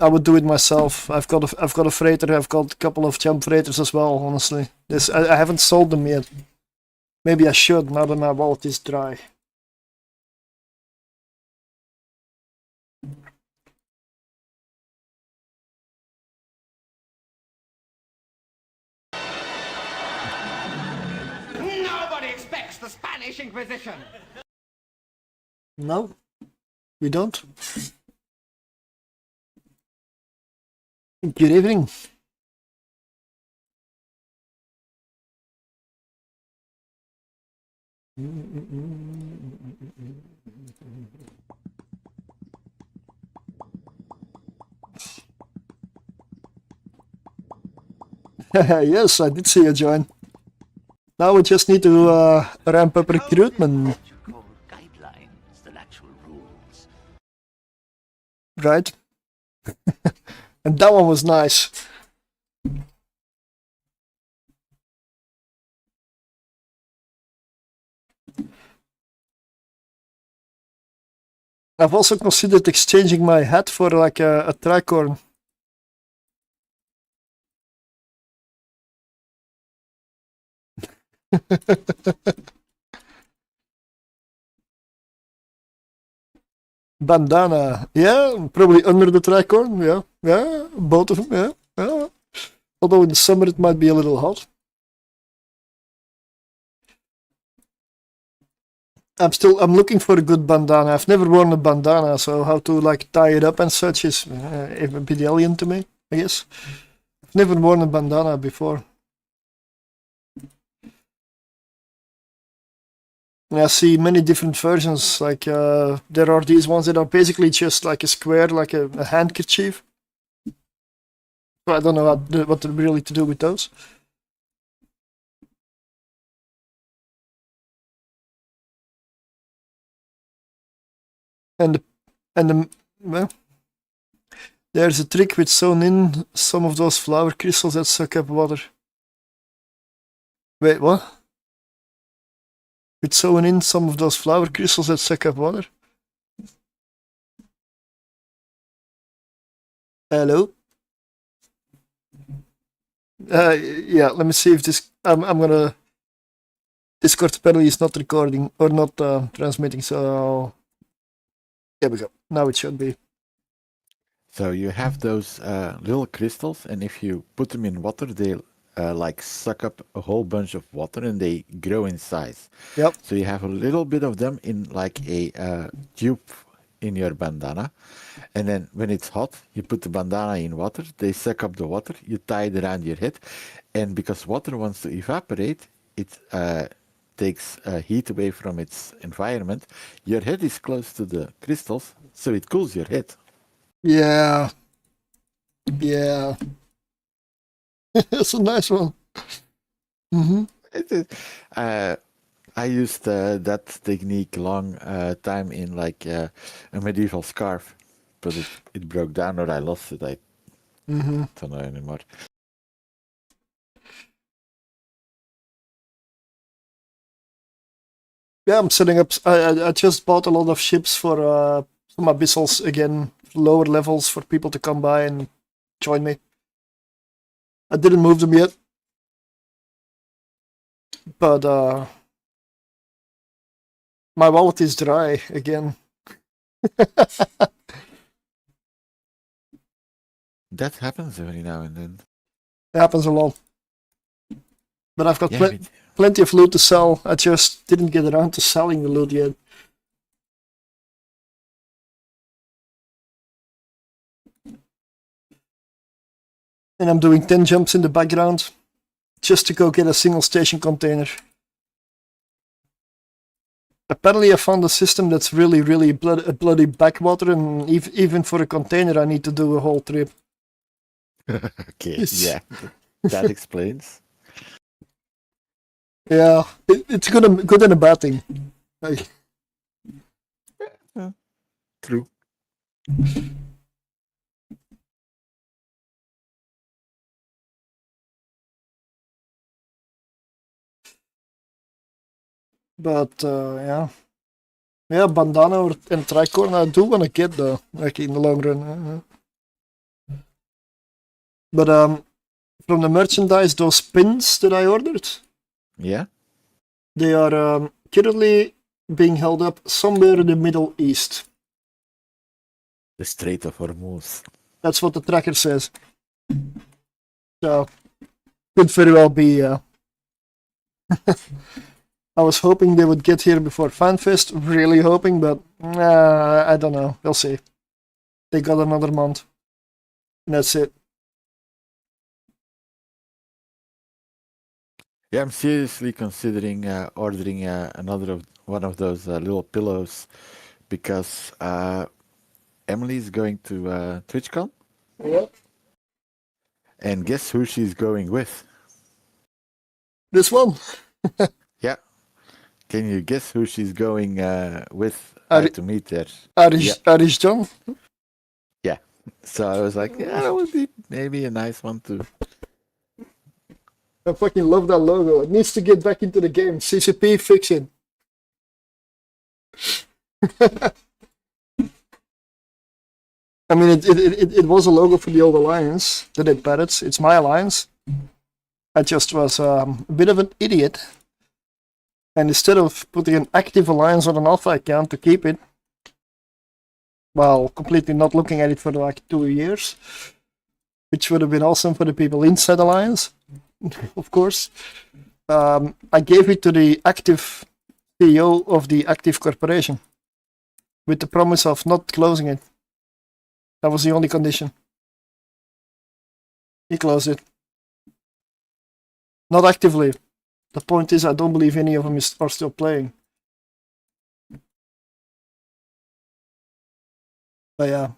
I would do it myself. I've got a freighter. I've got a couple of jump freighters as well. Honestly, I haven't sold them yet. Maybe I should now that my wallet is dry. Nobody expects the Spanish Inquisition. No, we don't. Good evening. Yes, I did see you join. Now we just need to ramp up recruitment. Guidelines than actual rules. Right? And that one was nice. I've also considered exchanging my hat for like a tricorn. Bandana, yeah, probably under the tricorn, yeah, both of them, yeah. Although in the summer it might be a little hot. I'm looking for a good bandana. I've never worn a bandana, so how to like tie it up and such is a bit alien to me, I guess. never worn a bandana before. I see many different versions. Like there are these ones that are basically just like a square, like a handkerchief. But I don't know what really to do with those. And well, there's a trick with sewing in some of those flower crystals that suck up water. Wait, what? With sewing in some of those flower crystals that suck up water? Hello? Yeah, let me see if this... I'm gonna... Discord apparently is not recording, or not transmitting, so... There we go. Now it should be. So you have those little crystals, and if you put them in water, they like suck up a whole bunch of water, and they grow in size. Yep. So you have a little bit of them in like a tube in your bandana, and then when it's hot, you put the bandana in water. They suck up the water. You tie it around your head, and because water wants to evaporate, it takes heat away from its environment. Your head is close to the crystals, so it cools your head. Yeah. Yeah. That's a nice one. Mm-hmm. I used that technique long time in like a medieval scarf, but it broke down or I lost it. I don't know anymore. Yeah, I'm setting up. I just bought a lot of ships for some abyssals again, lower levels for people to come by and join me. I didn't move them yet, but my wallet is dry again. That happens every now and then. It happens a lot. But I've got Yeah, plenty of loot to sell. I just didn't get around to selling the loot yet. And I'm doing 10 jumps in the background just to go get a single station container. Apparently I found a system that's really bloody backwater, and even for a container I need to do a whole trip. okay, yeah, that explains. Yeah, it's good and a bad thing. Like, True. but yeah. Yeah, bandana and tricorn I do want to get though, like in the long run. But from the merchandise, those pins that I ordered, Yeah. they are currently being held up somewhere in the Middle East. The Strait of Hormuz. That's what the tracker says. So, could very well be. I was hoping they would get here before FanFest, really hoping, but I don't know. We'll see. They got another month. And that's it. Yeah, I'm seriously considering ordering one of those little pillows because Emily's going to TwitchCon. Yep. And guess who she's going with? This one. Yeah. Can you guess who she's going with to meet there? Irish John. Yeah. So I was like, yeah, that would be maybe a nice one to. I fucking love that logo. It needs to get back into the game. CCP, fix it. I mean, it was a logo for the old alliance that it parrots. It's my alliance. I just was a bit of an idiot. And instead of putting an active alliance on an alpha account to keep it, well, completely not looking at it for like 2 years, which would have been awesome for the people inside alliance, of course. I gave it to the active CEO of the active corporation with the promise of not closing it. That was the only condition. He closed it. Not actively. The point is, I don't believe any of them are still playing. But yeah.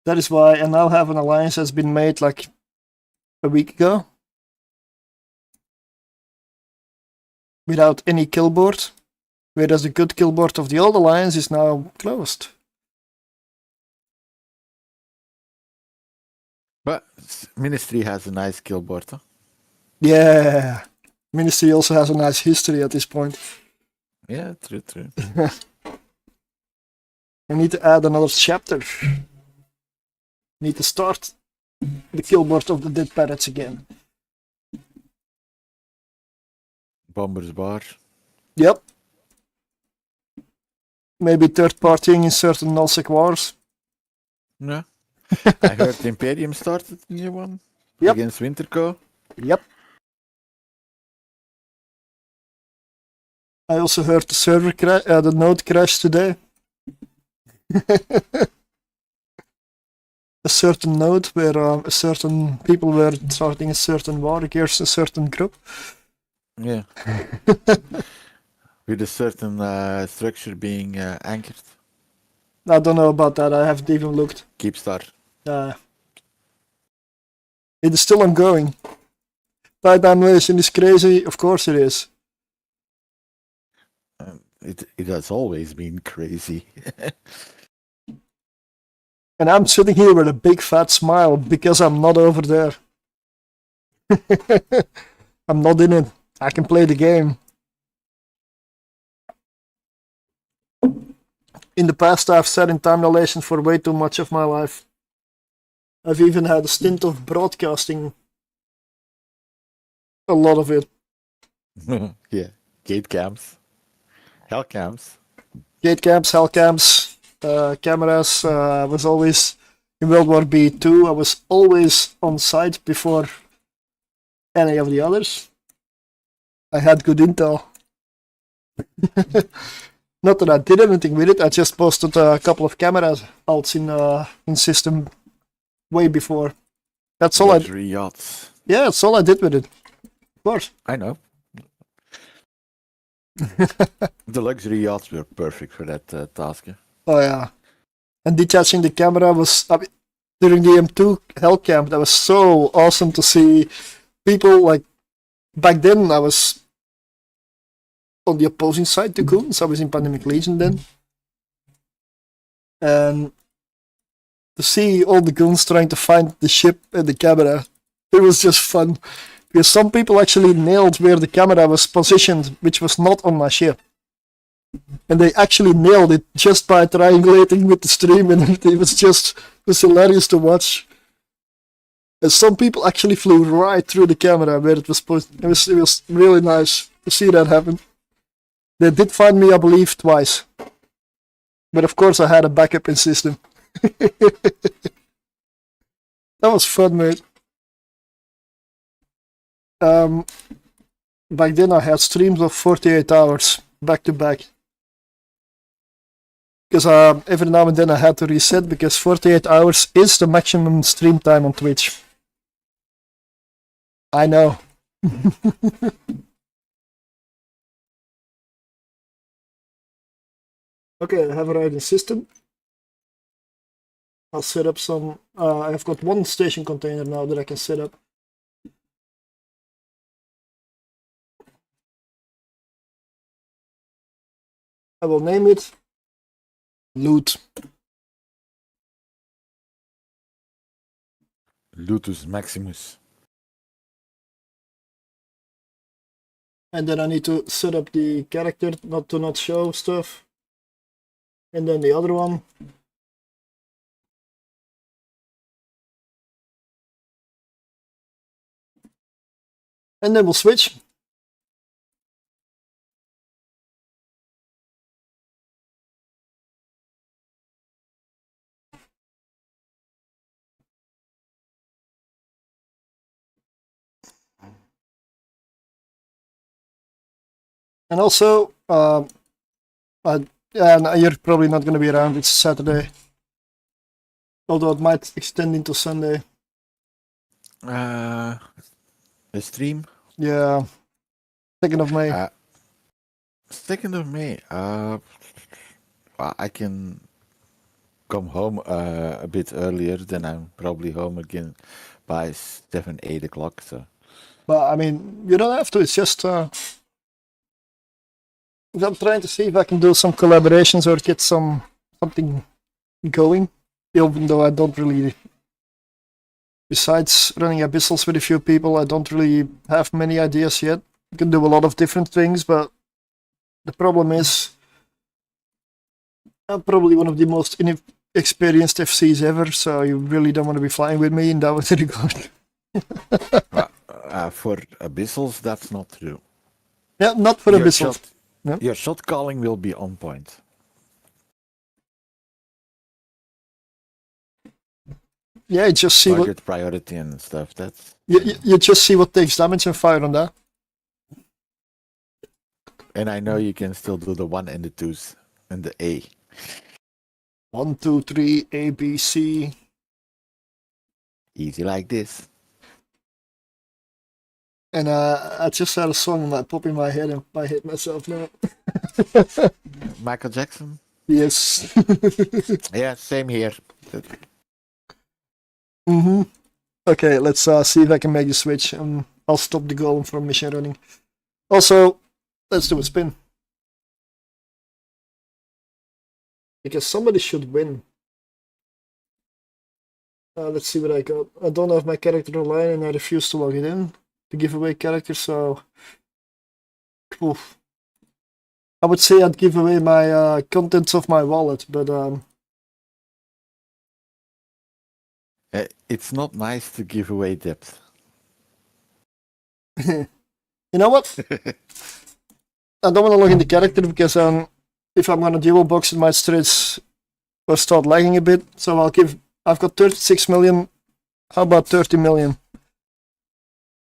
That is why I now have an alliance that's been made like a week ago. Without any kill board. Whereas the good kill board of the old alliance is now closed. But Ministry has a nice kill board, huh? Yeah. Ministry also has a nice history at this point. Yeah, true. I need to add another chapter. Need to start the kill board of the dead parrots again. Bomber's Bar. Yep. Maybe third partying in certain nullsec wars. Yeah. I heard Imperium started a new one. Yep. Against Winterco. Yep. I also heard the server the node crash today. A certain node where a certain people were starting a certain war against a certain group. Yeah. With a certain structure being anchored. I don't know about that. I haven't even looked. Keepstar. It is still ongoing. Pipe animation is crazy. Of course it is. It has always been crazy. And I'm sitting here with a big fat smile because I'm not over there. I'm not in it. I can play the game. In the past, I've sat in time dilation for way too much of my life. I've even had a stint of broadcasting. A lot of it. Yeah. Gate camps. Hell camps. Gate camps, hell camps, cameras. I was always in World War B2. I was always on site before any of the others. I had good intel. Not that I did anything with it. I just posted a couple of camera alts in system way before. That's all Luxury yachts. Yeah, that's all I did with it. Of course. I know. The luxury yachts were perfect for that task. Oh yeah. And detaching the camera was during the M2 hell camp. That was so awesome to see people like back then. I was on the opposing side to Goons. I was in Pandemic Legion then, and to see all the Goons trying to find the ship and the camera, it was just fun. Because some people actually nailed where the camera was positioned, which was not on my ship. And they actually nailed it just by triangulating with the stream, and it was hilarious to watch. And some people actually flew right through the camera where it was put. It was really nice to see that happen. They did find me, I believe, twice. But of course I had a backup in system. That was fun, mate. Back then I had streams of 48 hours back to back. Because every now and then I had to reset because 48 hours is the maximum stream time on Twitch. I know. Okay, I have a right in system. I'll set up some. I've got one station container now that I can set up. I will name it Loot. Lutus Maximus. And then I need to set up the character not to not show stuff. And then the other one. And then we'll switch. And also, and you're probably not going to be around, it's Saturday. Although it might extend into Sunday. The stream. Yeah, 2nd of May. 2nd of May. Well, I can come home a bit earlier. Then I'm probably home again by 7, 8 o'clock. So. But I mean, you don't have to. It's just I'm trying to see if I can do some collaborations or get something going. Even though I don't really, besides running abyssals with a few people, I don't really have many ideas yet. You can do a lot of different things, but the problem is I'm probably one of the most inexperienced FCs ever, so you really don't want to be flying with me in that regard. For abyssals, that's not true. Yeah, not for abyssals. Yeah. Your shot calling will be on point. Yeah, you just see Target priority and stuff. That's you just see what takes damage and fire on that. and I know you can still do the 1 and the 2s and the A. 1, 2, 3, A, B, C. Easy like this. And I just had a song that pop in my head and I hate myself now. Michael Jackson? Yes. Yeah, same here. Okay, let's see if I can make the switch. I'll stop the golem from mission running. Also, let's do a spin. Because somebody should win. Let's see what I got. I don't have my character online and I refuse to log it in. The giveaway character, so oof. I would say I'd give away my contents of my wallet, but It's not nice to give away depth. you know what? I don't want to log in the character because if I'm gonna dual box it might start lagging a bit. So I've got 36 million. How about 30 million?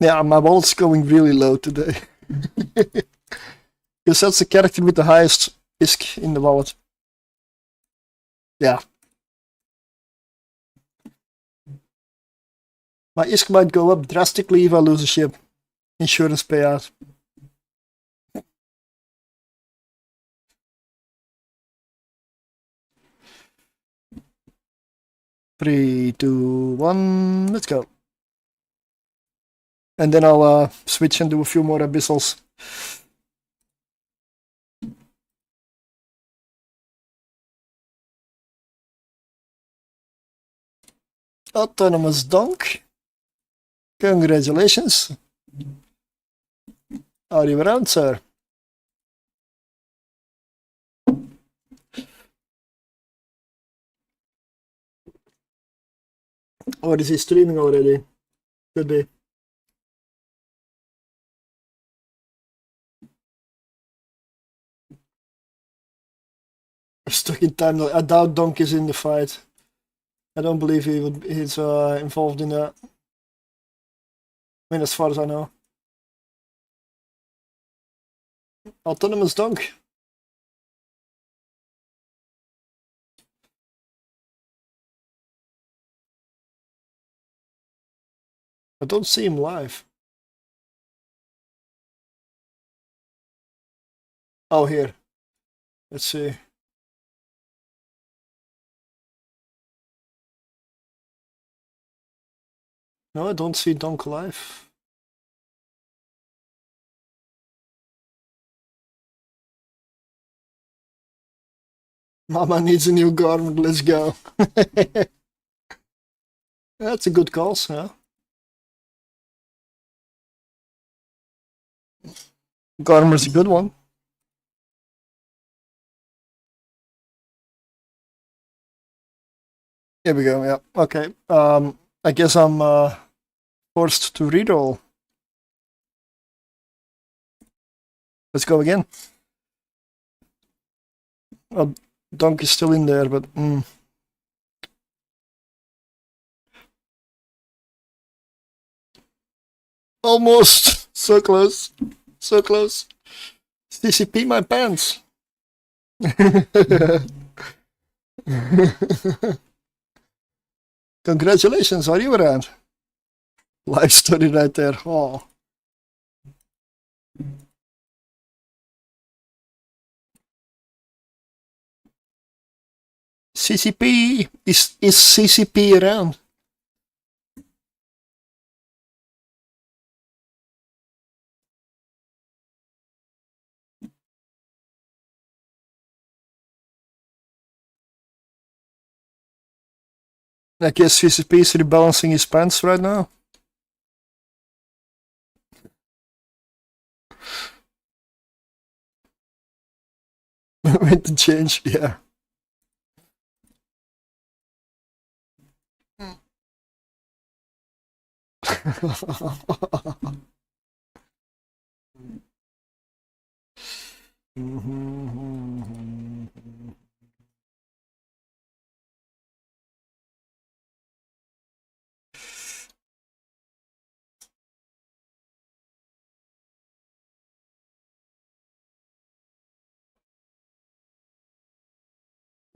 Yeah, my wallet's going really low today. Because that's the character with the highest ISK in the wallet. Yeah. My ISK might go up drastically if I lose a ship. Insurance payout. Three, 2, 1, let's go. And then I'll switch and do a few more abyssals. Autonomous donk. Congratulations. Are you around, sir? Or is he streaming already? Could be. Stuck in time. I doubt Donk is in the fight. I don't believe he's involved in that. I mean, as far as I know. Autonomous Donk. I don't see him live. Oh, here. Let's see. No, I don't see Donk live. Mama needs a new garment, let's go. That's a good call, yeah. Garmer's a good one. Here we go, yeah. Okay. I guess I'm forced to reroll. Let's go again. Well, Donk is still in there, but almost. So close. So close. CCP my pants. Congratulations, are you around? Life story right there. Oh. CCP is CCP around? I guess CCP is rebalancing his pants right now. With the change, yeah.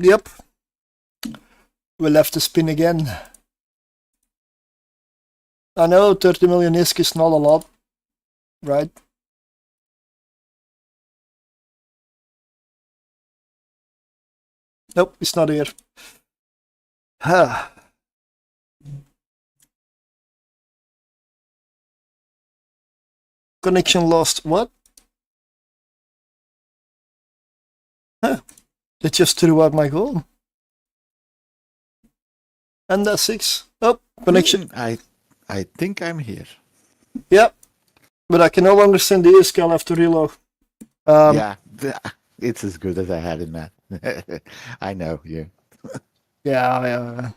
Yep. We'll have to spin again. I know 30 million ISK is not a lot, right? Nope, it's not here. Connection lost. What? Huh. They just threw out my goal. And that's 6. Oh, connection. I think I'm here. Yep. But I can no longer send the ISK, I'll have to reload. Yeah, it's as good as I had in that. I know you. Yeah.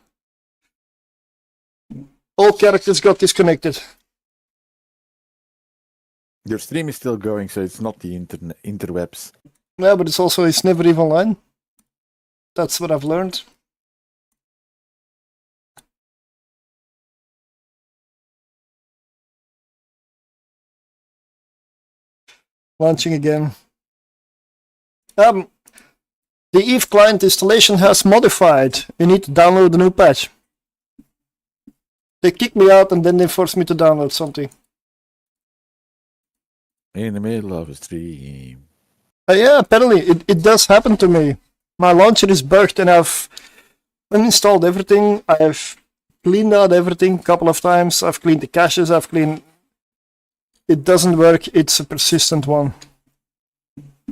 All characters got disconnected. Your stream is still going, so it's not the interwebs. Yeah, but it's never even online. That's what I've learned. Launching again. The Eve client installation has modified. You need to download the new patch. They kicked me out and then they forced me to download something. In the middle of a stream. Yeah, apparently it does happen to me. My launcher is bugged and I've uninstalled everything. I've cleaned out everything a couple of times. I've cleaned the caches. It doesn't work. It's a persistent one.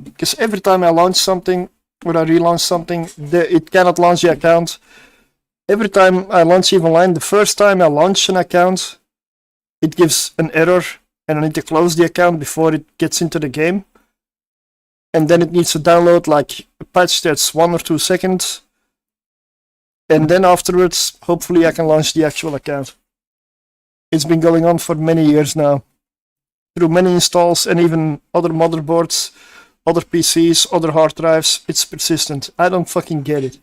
Because every time I launch something or I relaunch something, it cannot launch the account. Every time I launch EVE Online, the first time I launch an account, it gives an error and I need to close the account before it gets into the game. And then it needs to download like a patch that's 1 or 2 seconds. And then afterwards, hopefully I can launch the actual account. It's been going on for many years now. Through many installs and even other motherboards, other PCs, other hard drives, it's persistent. I don't fucking get it.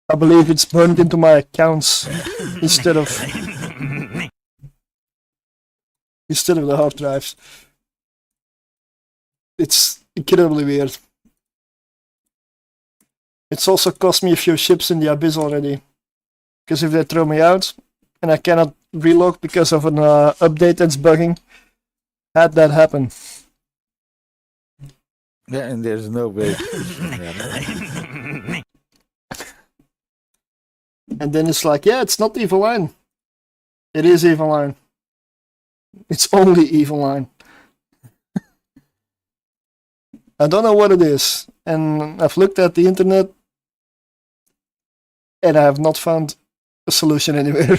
I believe it's burned into my accounts instead of the hard drives. It's incredibly weird. It's also cost me a few ships in the abyss already. Because if they throw me out and I cannot relog because of an update that's bugging, had that happen. Yeah, and there's no way. And then it's like, yeah, it's not EVE Online. It is EVE Online. It's only EVE Online. I don't know what it is. And I've looked at the internet and I have not found a solution anywhere.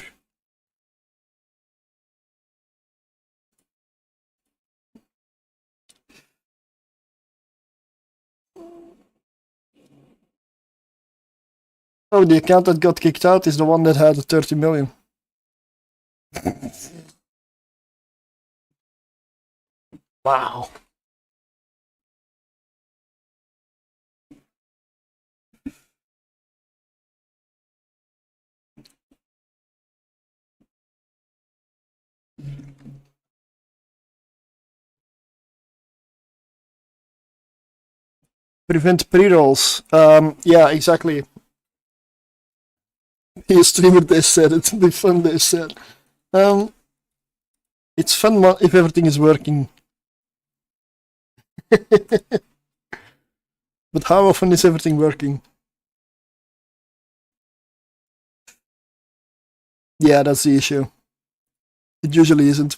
Oh, the account that got kicked out is the one that had the 30 million. Wow. Prevent pre-rolls. Yeah, exactly. The streamer they said it. The fun they said. It's fun if everything is working. But how often is everything working? Yeah, that's the issue. It usually isn't.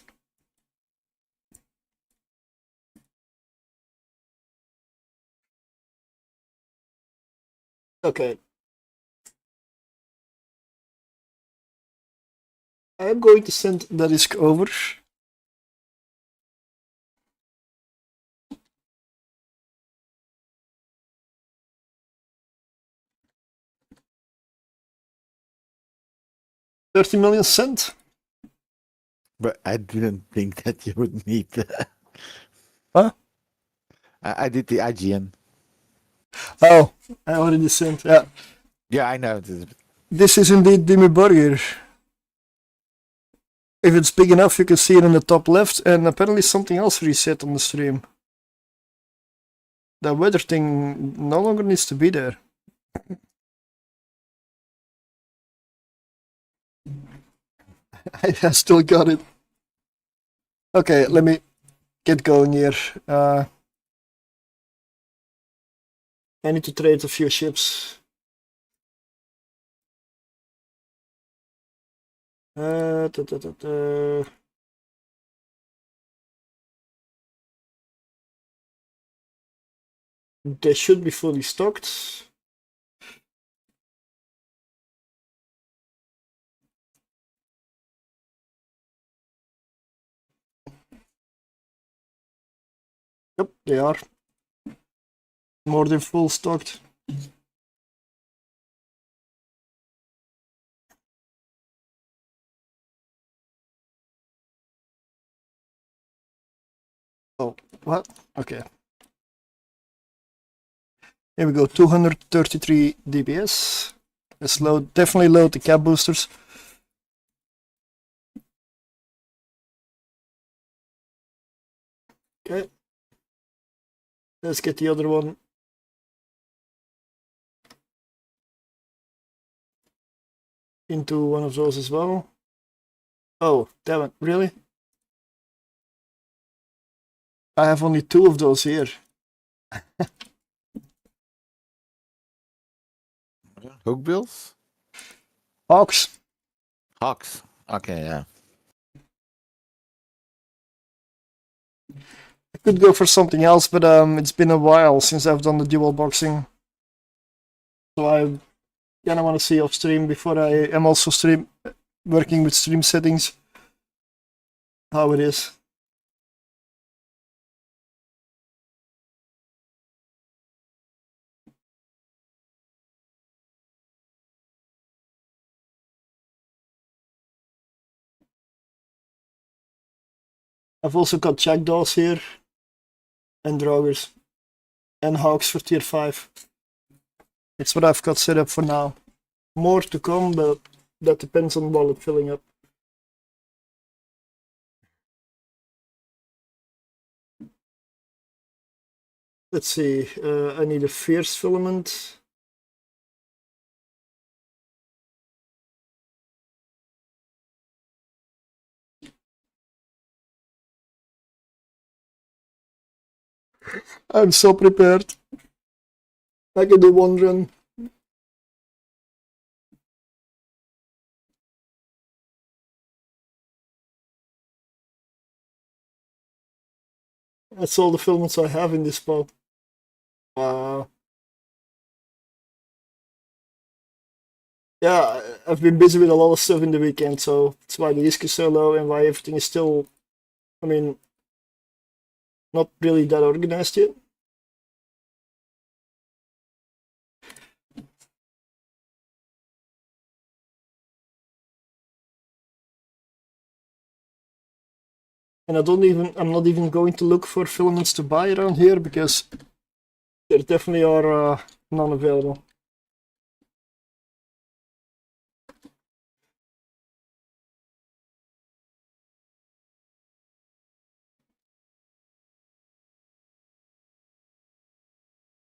Okay. I'm going to send the disk over. $30 million sent. But I didn't think that you would need that. Huh? I did the IGN. Oh, I already sent. Yeah. Yeah, I know. This is indeed Dimmy Burger. If it's big enough, you can see it in the top left, and apparently something else reset on the stream. The weather thing no longer needs to be there. I still got it. Okay, let me get going here. I need to trade a few ships. Da, da, da, da. They should be fully stocked. Yep, they are. More than full stocked. Oh, what? Okay. Here we go, 233 dps. Let's load, definitely load the cap boosters. Okay. Let's get the other one. Into one of those as well. Oh, damn it, really? I have only 2 of those here. Hook bills? Hawks. Hawks. Okay, yeah. I could go for something else, but it's been a while since I've done the dual boxing. So I kinda wanna see off stream before I am also working with stream settings. How it is. I've also got jackdaws here, and draugrs, and hawks for tier 5. It's what I've got set up for now. More to come, but that depends on wallet filling up. Let's see, I need a fierce filament. I'm so prepared. I can do one run. That's all the filaments I have in this spot. Wow. Yeah, I've been busy with a lot of stuff in the weekend, so that's why the disk is so low and why everything is still, I mean, not really that organized yet. And I'm not even going to look for filaments to buy around here because there definitely are none available.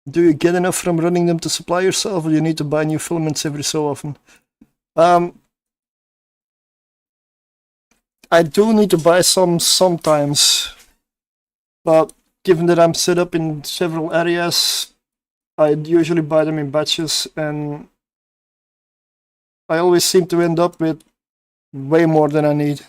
Do you get enough from running them to supply yourself, or do you need to buy new filaments every so often? I do need to buy some sometimes, but given that I'm set up in several areas, I usually buy them in batches, and I always seem to end up with way more than I need.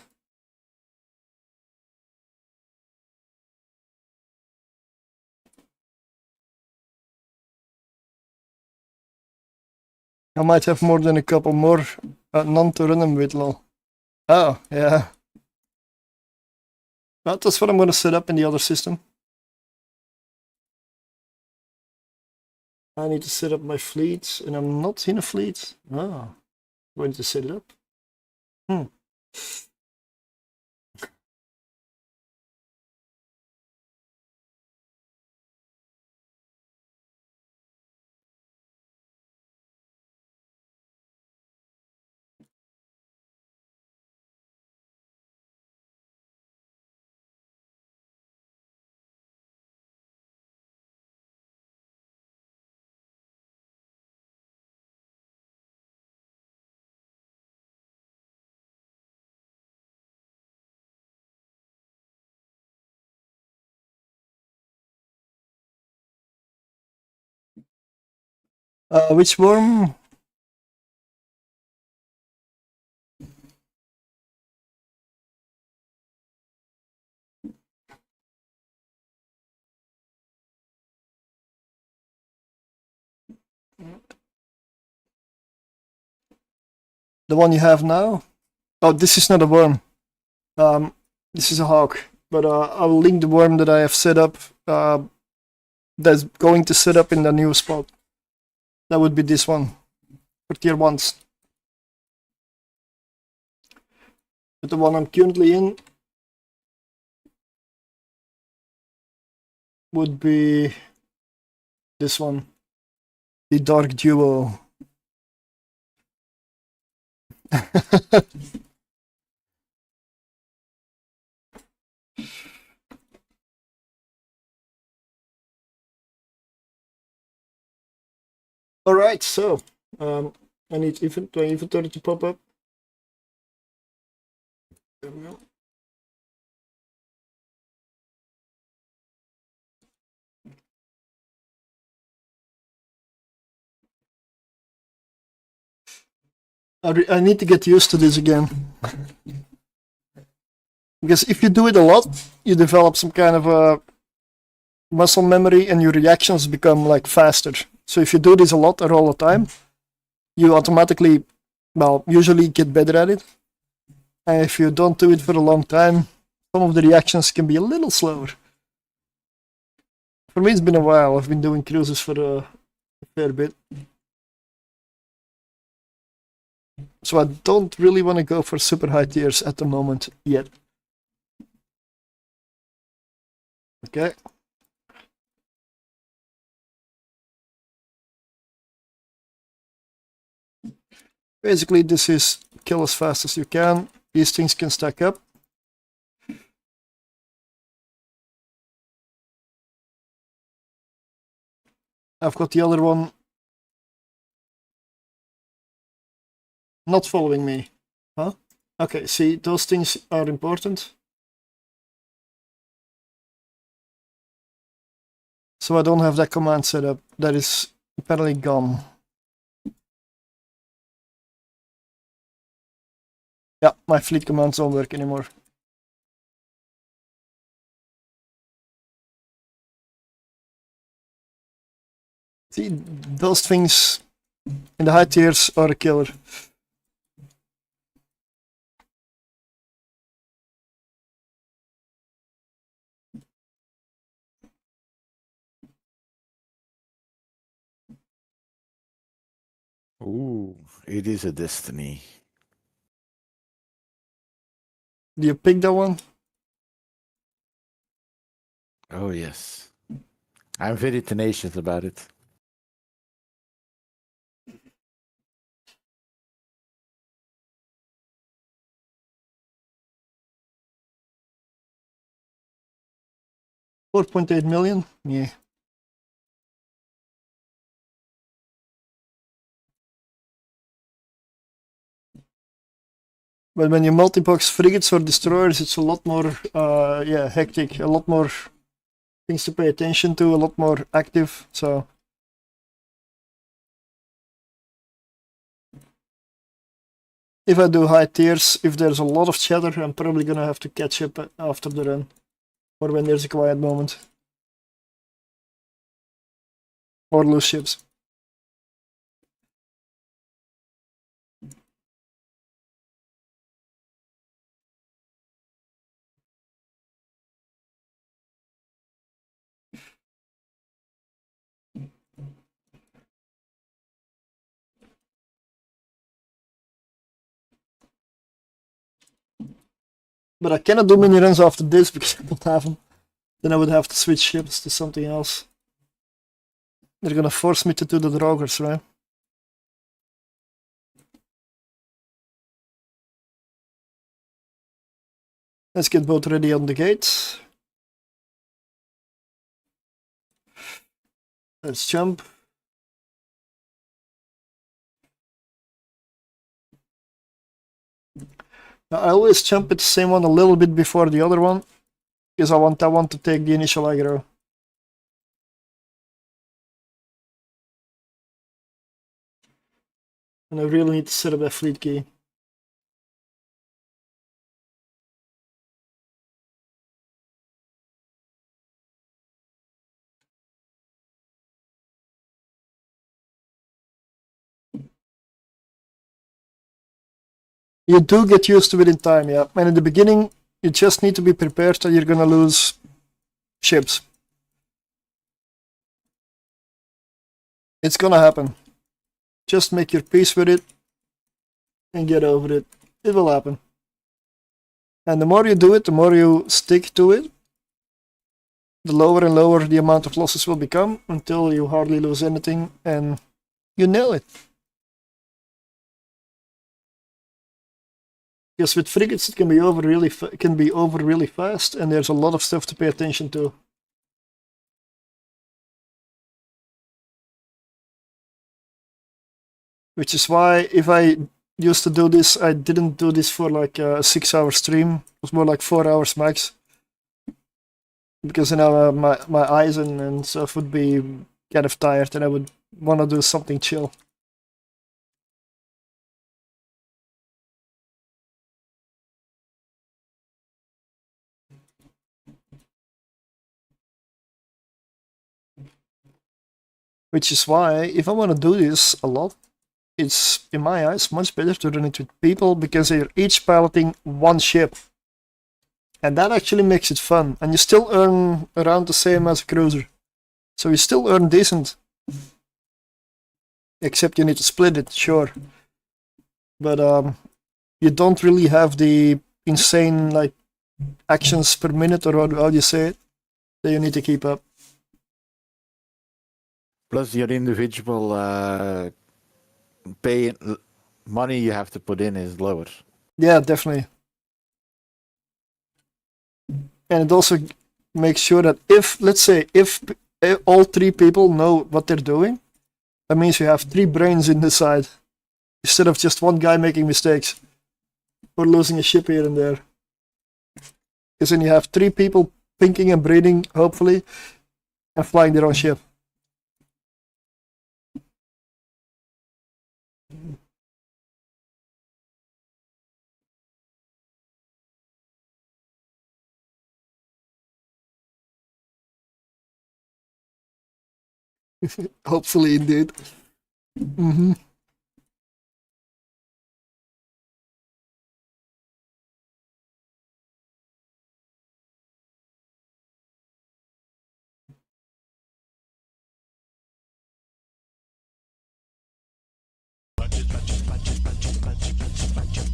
I might have more than a couple more, none to run them with, lol. Oh, yeah. That's what I'm gonna set up in the other system. I need to set up my fleet, and I'm not in a fleet. Oh, going to set it up. Which worm? The one you have now? Oh, this is not a worm. This is a hawk. But I will link the worm that I have set up. That's going to set up in the new spot. That would be this one for tier 1s. But the one I'm currently in would be this one, the Dark Duo. Alright, so I need my inventory to pop up. There we go. I need to get used to this again. Because if you do it a lot, you develop some kind of a muscle memory and your reactions become like faster. So if you do this a lot or all the time, you automatically, well, usually get better at it. And if you don't do it for a long time, some of the reactions can be a little slower. For me, it's been a while. I've been doing cruises for a fair bit. So I don't really want to go for super high tiers at the moment yet. Okay. Basically, this is kill as fast as you can. These things can stack up. I've got the other one not following me. Huh? Okay, see, those things are important. So I don't have that command set up. That is apparently gone. Yeah, my fleet commands don't work anymore. See, those things in the high tiers are a killer. Ooh, it is a destiny. Do you pick that one? Oh, yes. I'm very tenacious about it. $4.8 million? Yeah. But when you multi-box frigates or destroyers, it's a lot more hectic, a lot more things to pay attention to, a lot more active, so... If I do high tiers, if there's a lot of chatter, I'm probably gonna have to catch up after the run. Or when there's a quiet moment. Or lose ships. But I cannot do mini runs after this because I don't have them. Then I would have to switch ships to something else. They're gonna force me to do the draugrs, right? Let's get both ready on the gate. Let's jump. Now, I always jump at the same one a little bit before the other one, because I want that one to take the initial aggro. And I really need to set up a fleet key. You do get used to it in time, yeah. And in the beginning, you just need to be prepared that you're gonna lose ships. It's gonna happen. Just make your peace with it and get over it. It will happen. And the more you do it, the more you stick to it, the lower and lower the amount of losses will become until you hardly lose anything and you nail it. Because with frigates it can be over really fast, and there's a lot of stuff to pay attention to. Which is why if I used to do this, I didn't do this for like a 6-hour stream. It was more like 4 hours max. Because you know my eyes and stuff would be kind of tired, and I would want to do something chill. Which is why, if I want to do this a lot, it's, in my eyes, much better to run it with people, because they're each piloting one ship. And that actually makes it fun, and you still earn around the same as a cruiser. So you still earn decent. Except you need to split it, sure. But you don't really have the insane like actions per minute, or how do you say it, that you need to keep up. Plus your individual money you have to put in is lower. Yeah, definitely. And it also makes sure that if, let's say, if all 3 people know what they're doing, that means you have 3 brains in the side, instead of just one guy making mistakes, or losing a ship here and there. Because then you have 3 people thinking and breathing, hopefully, and flying their own ship. Hopefully, indeed. Mm-hmm.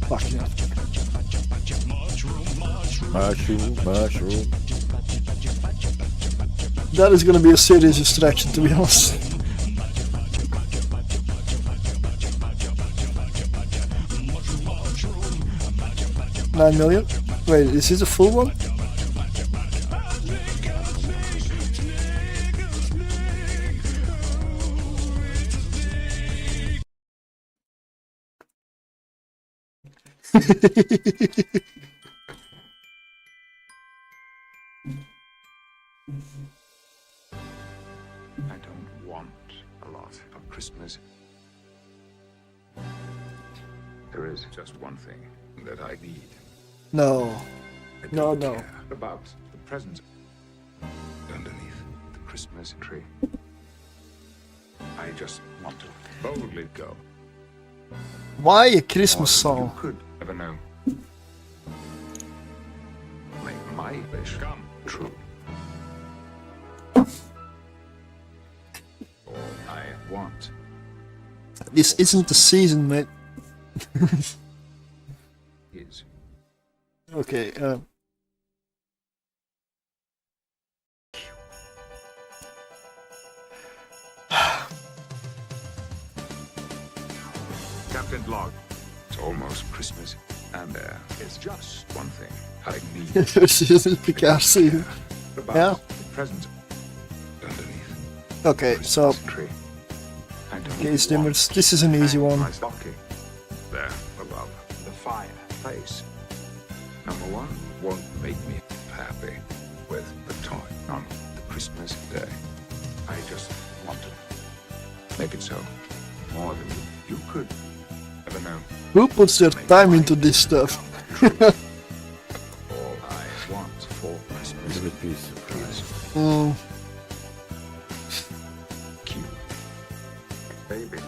Fucking hell. Mushroom. That is gonna be a serious distraction, to be honest. $9 million? Wait, is this a full one? I don't want a lot of Christmas. There is just one thing that I need. No. I No, don't no. care about the presents underneath the Christmas tree. I just want to boldly go. Why a Christmas song? You could never know. Make my wish come true. All I want This isn't the season, mate. is Okay, Captain Log. It's almost Christmas, and there is just one thing I need. this isn't the car season. About Yeah. the presents underneath Okay, the so Christmas tree. I don't case want dimmers. This is an easy one. my stocking there above the fireplace. Number one won't make me happy with the toy on the Christmas day. I just want to make it so more than you could ever know. Who puts their time into this stuff? All I want for Christmas Little piece. is Mm, cute, baby.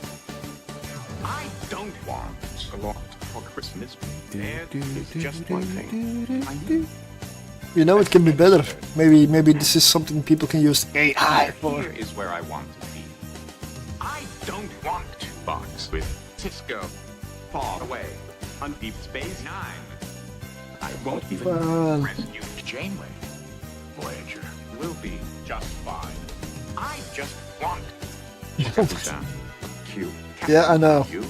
I don't want a lot for Christmas. There is just one thing I need. you know, it can be better. Maybe this is something people can use AI for. Here is where I want to be. I don't want to box with Cisco far away on Deep Space Nine. I won't even Well. rescue Janeway. Voyager will be just fine. I just want Sam, cute. Yeah, I know. You,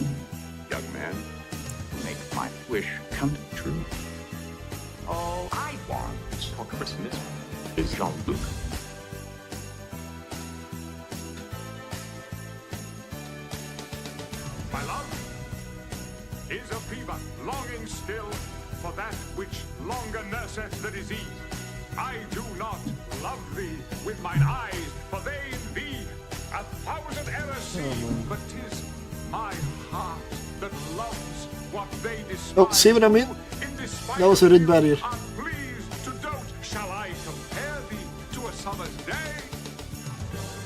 young man, make my wish come true. All I want for Christmas is Jean-Luc. My love is a fever, longing still for that which longer nurseth the disease. I do not love thee with mine eyes, for they in thee 1,000 errors see. But 'tis my heart that loves what they despise. Oh, see what I mean? In despite That was a red barrier. I'm pleased to dote. Shall I compare thee to a summer's day?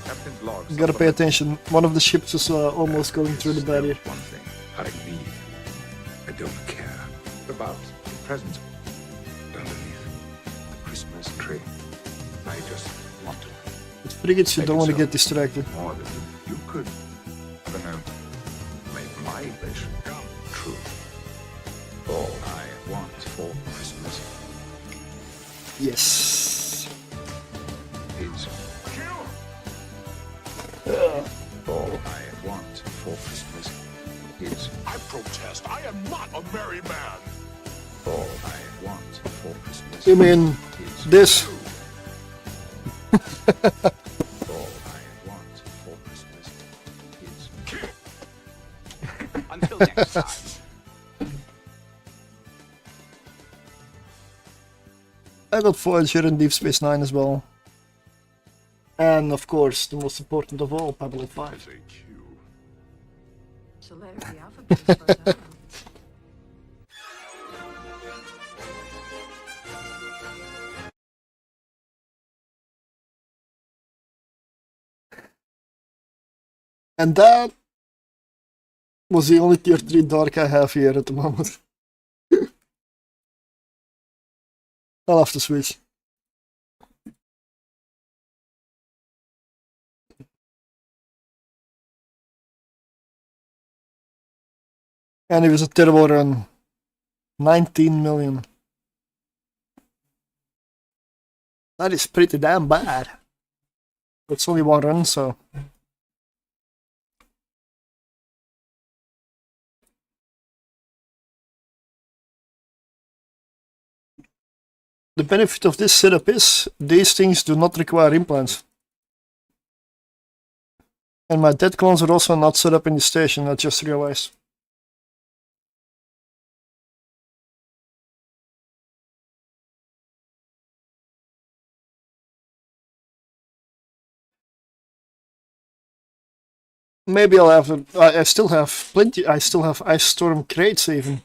Captain's log. You gotta pay attention. One of the ships is almost going through the barrier. One thing I need. I don't care about the presents underneath the Christmas tree. I just want to With frigates, you don't want to get distracted. more than you could ever know. Make my wish come true. All I want for Christmas Yes. is you. All I want for Christmas is I protest. I am not a merry man. all I want for Christmas. You mean is this? all I want for Christmas is Until next time. I got Voyager and Deep Space Nine as well. And of course, the most important of all, Babylon 5. So letter of the alphabet as far as I know. And that was the only tier 3 dark I have here at the moment. I'll have to switch. And it was a terrible run. 19 million. That is pretty damn bad. It's only one run, so. The benefit of this setup is these things do not require implants. And my dead clones are also not set up in the station, I just realized. Maybe I'll have I still have plenty. I still have Ice Storm crates even.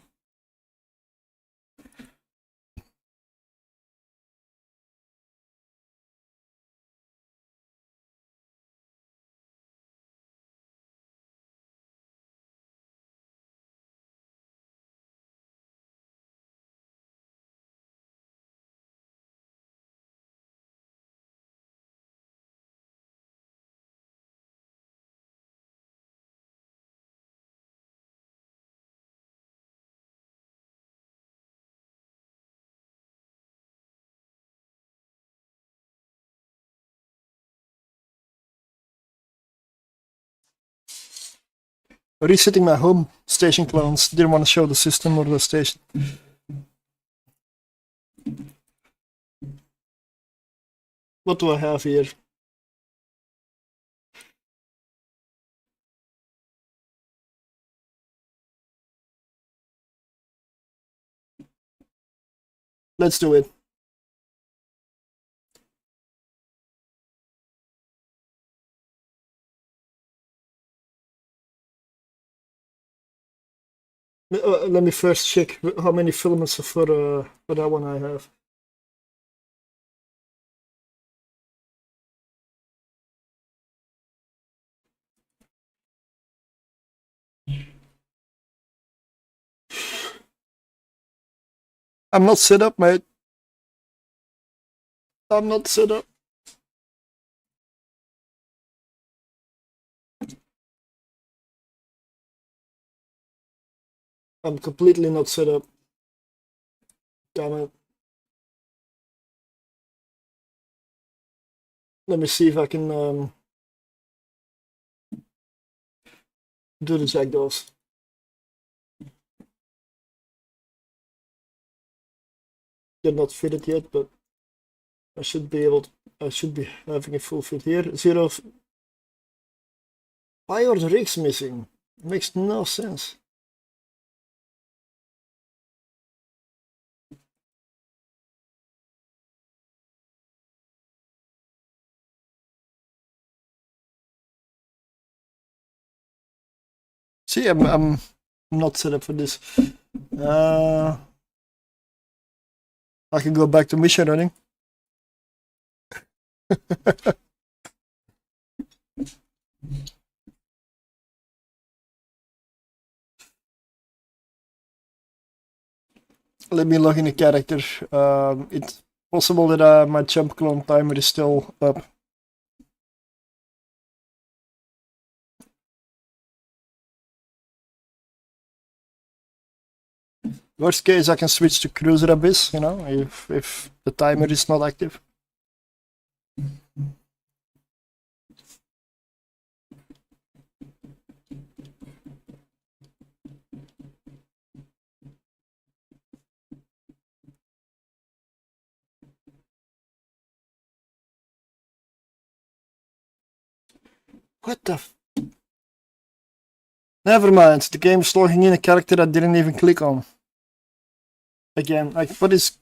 Resetting my home station clones. Didn't want to show the system or the station. What do I have here? Let's do it. Let me first check how many filaments for that one I have. I'm not set up, mate. I'm not set up. I'm completely not set up. Damn it. Let me see if I can do the jackdaws. They're not fitted yet, but I should be able to, I should be having a full fit here. Why are the rigs missing? It makes no sense. See, I'm not set up for this. I can go back to mission running. Let me log in a character. It's possible that my jump clone timer is still up. Worst case, I can switch to Cruiser Abyss, you know, if the timer is not active. What the f... Never mind, the game is logging in a character I didn't even click on. Again, what is...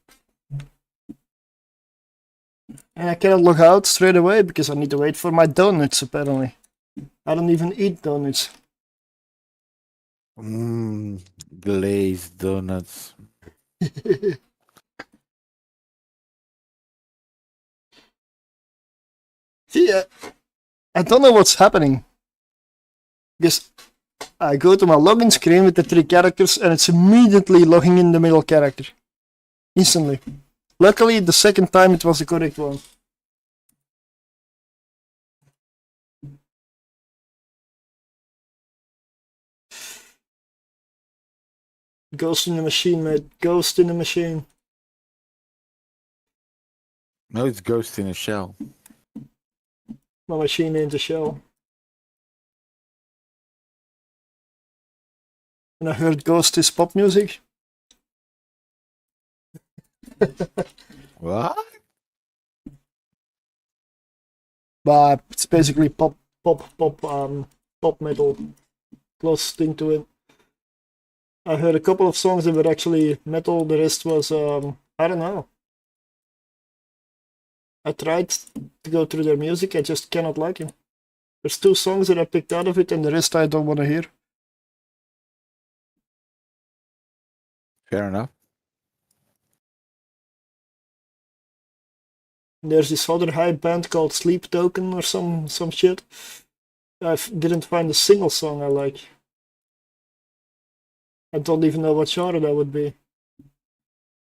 And I cannot log out straight away because I need to wait for my donuts, apparently. I don't even eat donuts. Glazed donuts. See, I don't know what's happening. Because I go to my login screen with the 3 characters and it's immediately logging in the middle character. Instantly. Luckily, the second time it was the correct one. Ghost in the machine, mate. Ghost in the machine. No, it's Ghost in a Shell. My machine ain't a shell. And I heard Ghost is pop music. What? But it's basically pop metal. Close thing to it. I heard a couple of songs that were actually metal, the rest was, I don't know. I tried to go through their music, I just cannot like it. There's 2 songs that I picked out of it, and the rest I don't want to hear. Fair enough. There's this other hype band called Sleep Token or some shit. Didn't find a single song I like. I don't even know what genre that would be.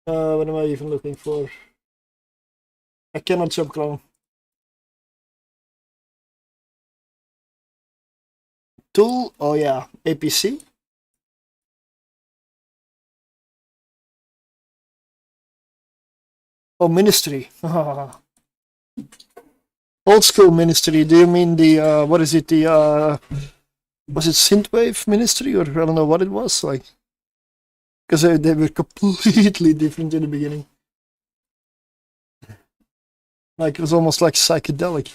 What am I even looking for? I cannot jump clone. Tool? Oh yeah, APC. Oh, Ministry. Old school Ministry. Do you mean the what is it? The was it Synthwave Ministry, or I don't know what it was like? Because they were completely different in the beginning. Like it was almost like psychedelic.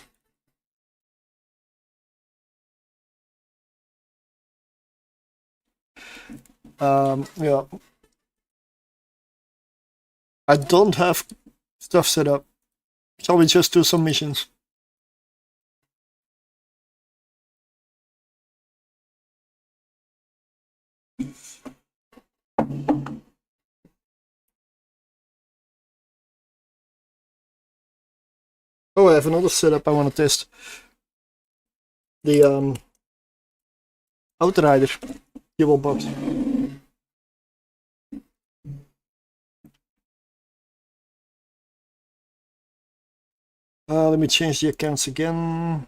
Yeah. I don't have stuff set up. Shall we just do some missions? Oh, I have another setup I want to test. The Outrider cable box. Let me change the accounts again.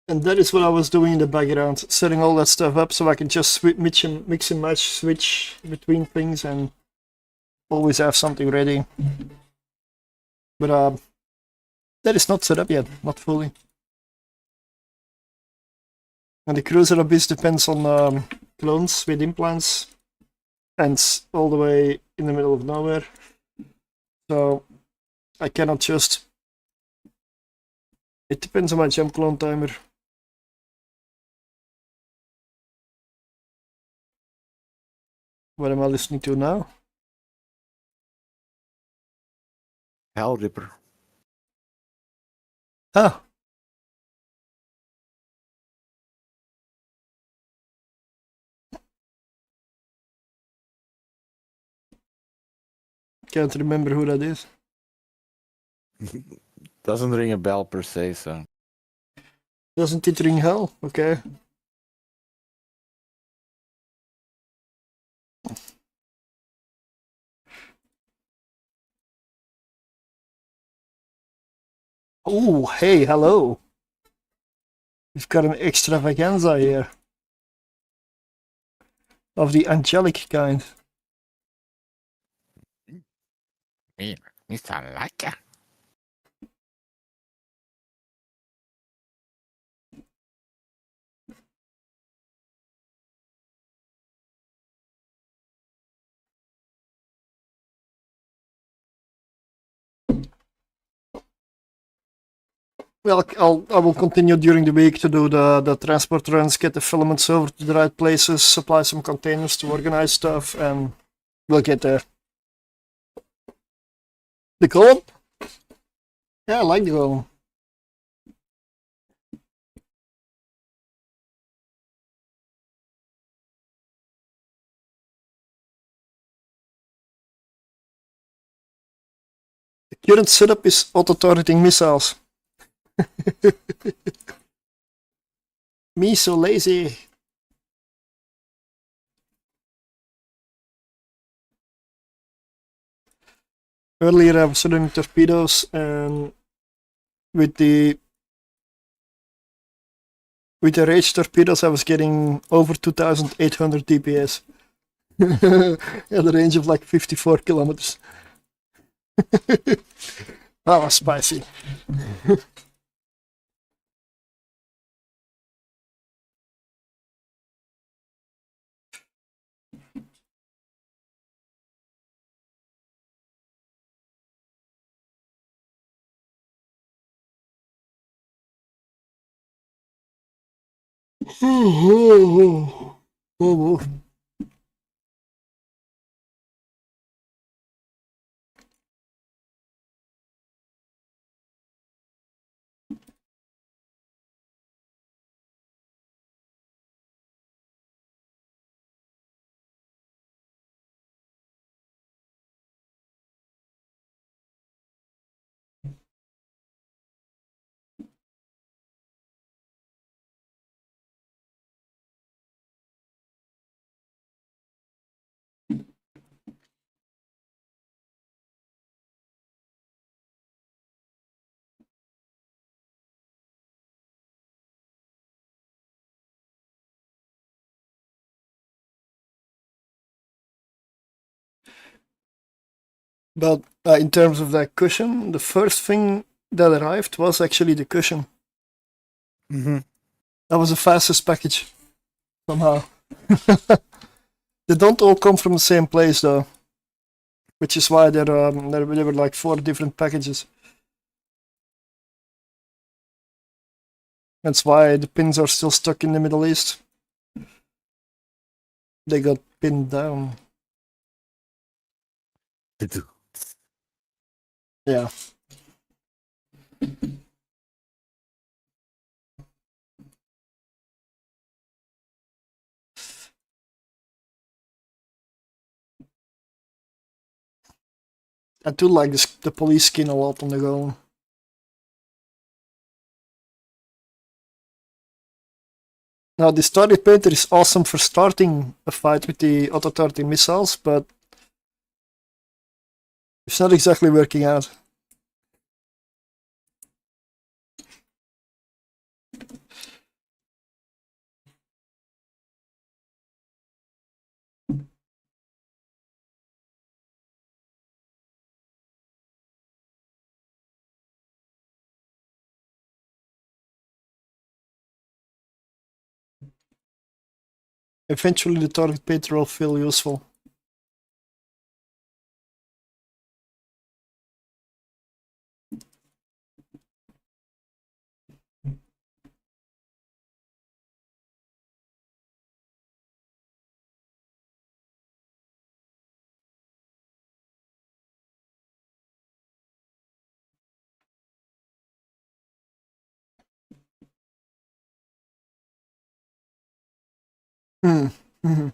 And that is what I was doing in the background, setting all that stuff up so I can just mix and match, switch between things, and always have something ready. But that is not set up yet, not fully. And the cruiser abyss depends on clones with implants, and all the way in the middle of nowhere. So I cannot just. It depends on my jump clone timer. What am I listening to now? Hell Ripper. Ah. Can't remember who that is. Doesn't ring a bell per se, so. Doesn't it ring hell? Okay. Oh, hey, hello. We've got an extravaganza here. Of the angelic kind. Mr. Laka. Well, I will continue during the week to do the transport runs, get the filaments over to the right places, supply some containers to organize stuff, and we'll get there. The golem? Yeah, I like the golem. The current setup is auto-targeting missiles. Me so lazy. Earlier I was running torpedoes, and with the rage torpedoes I was getting over 2800 DPS. At a range of like 54 kilometers. That was spicy. Oh, oh. But in terms of that cushion, the first thing that arrived was actually the cushion. Mm-hmm. That was the fastest package, somehow. They don't all come from the same place, though. Which is why there were like 4 different packages. That's why the pins are still stuck in the Middle East. They got pinned down. Yeah. I do like the police skin a lot on the go. Now, the starter painter is awesome for starting a fight with the auto-targeting missiles, but it's not exactly working out. Eventually, the target painter will feel useful. Mm-hmm.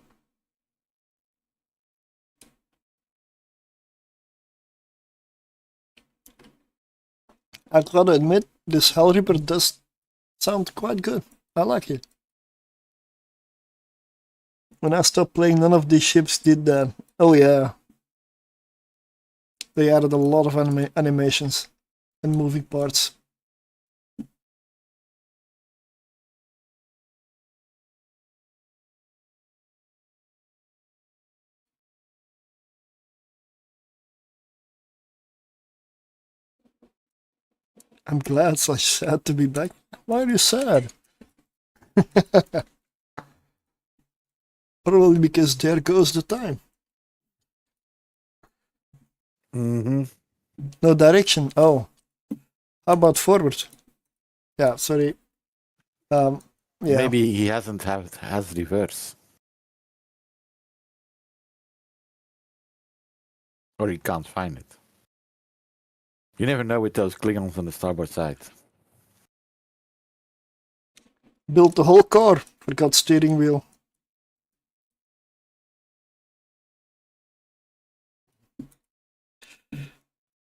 I gotta admit, this Hell Reaper does sound quite good. I like it. When I stopped playing, none of these ships did that. Oh yeah. They added a lot of animations and moving parts. I'm glad, so sad to be back. Why are you sad? Probably because there goes the time. Mm-hmm. No direction. Oh. How about forward? Yeah, sorry. Yeah. Maybe he has reverse. Or he can't find it. You never know with those Klingons on the starboard side. Built the whole car. Forgot steering wheel.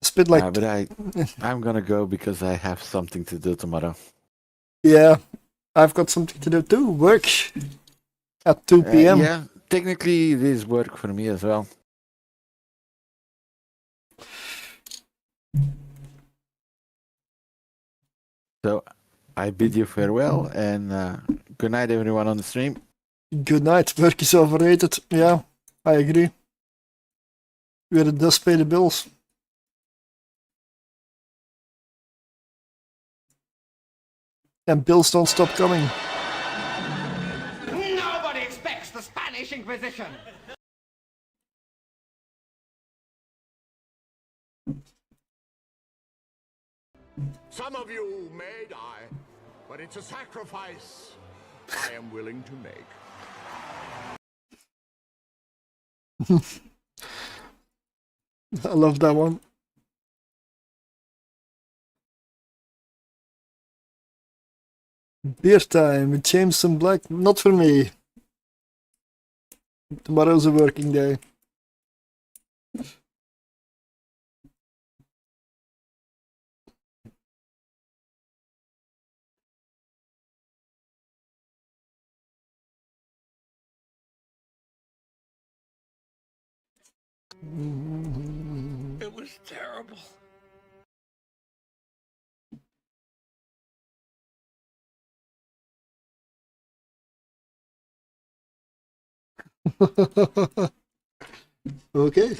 It's a bit like... but I'm gonna go because I have something to do tomorrow. Yeah, I've got something to do too. Work at 2 p.m. Yeah, technically it is work for me as well. So I bid you farewell and good night everyone on the stream. Good night. Work is overrated. Yeah, I agree. Where it does pay the bills. And bills don't stop coming. Nobody expects the Spanish Inquisition. Some of you may die, but it's a sacrifice I am willing to make. I love that one. Beer time with Jameson Black. Not for me. Tomorrow's a working day. It was terrible. Okay.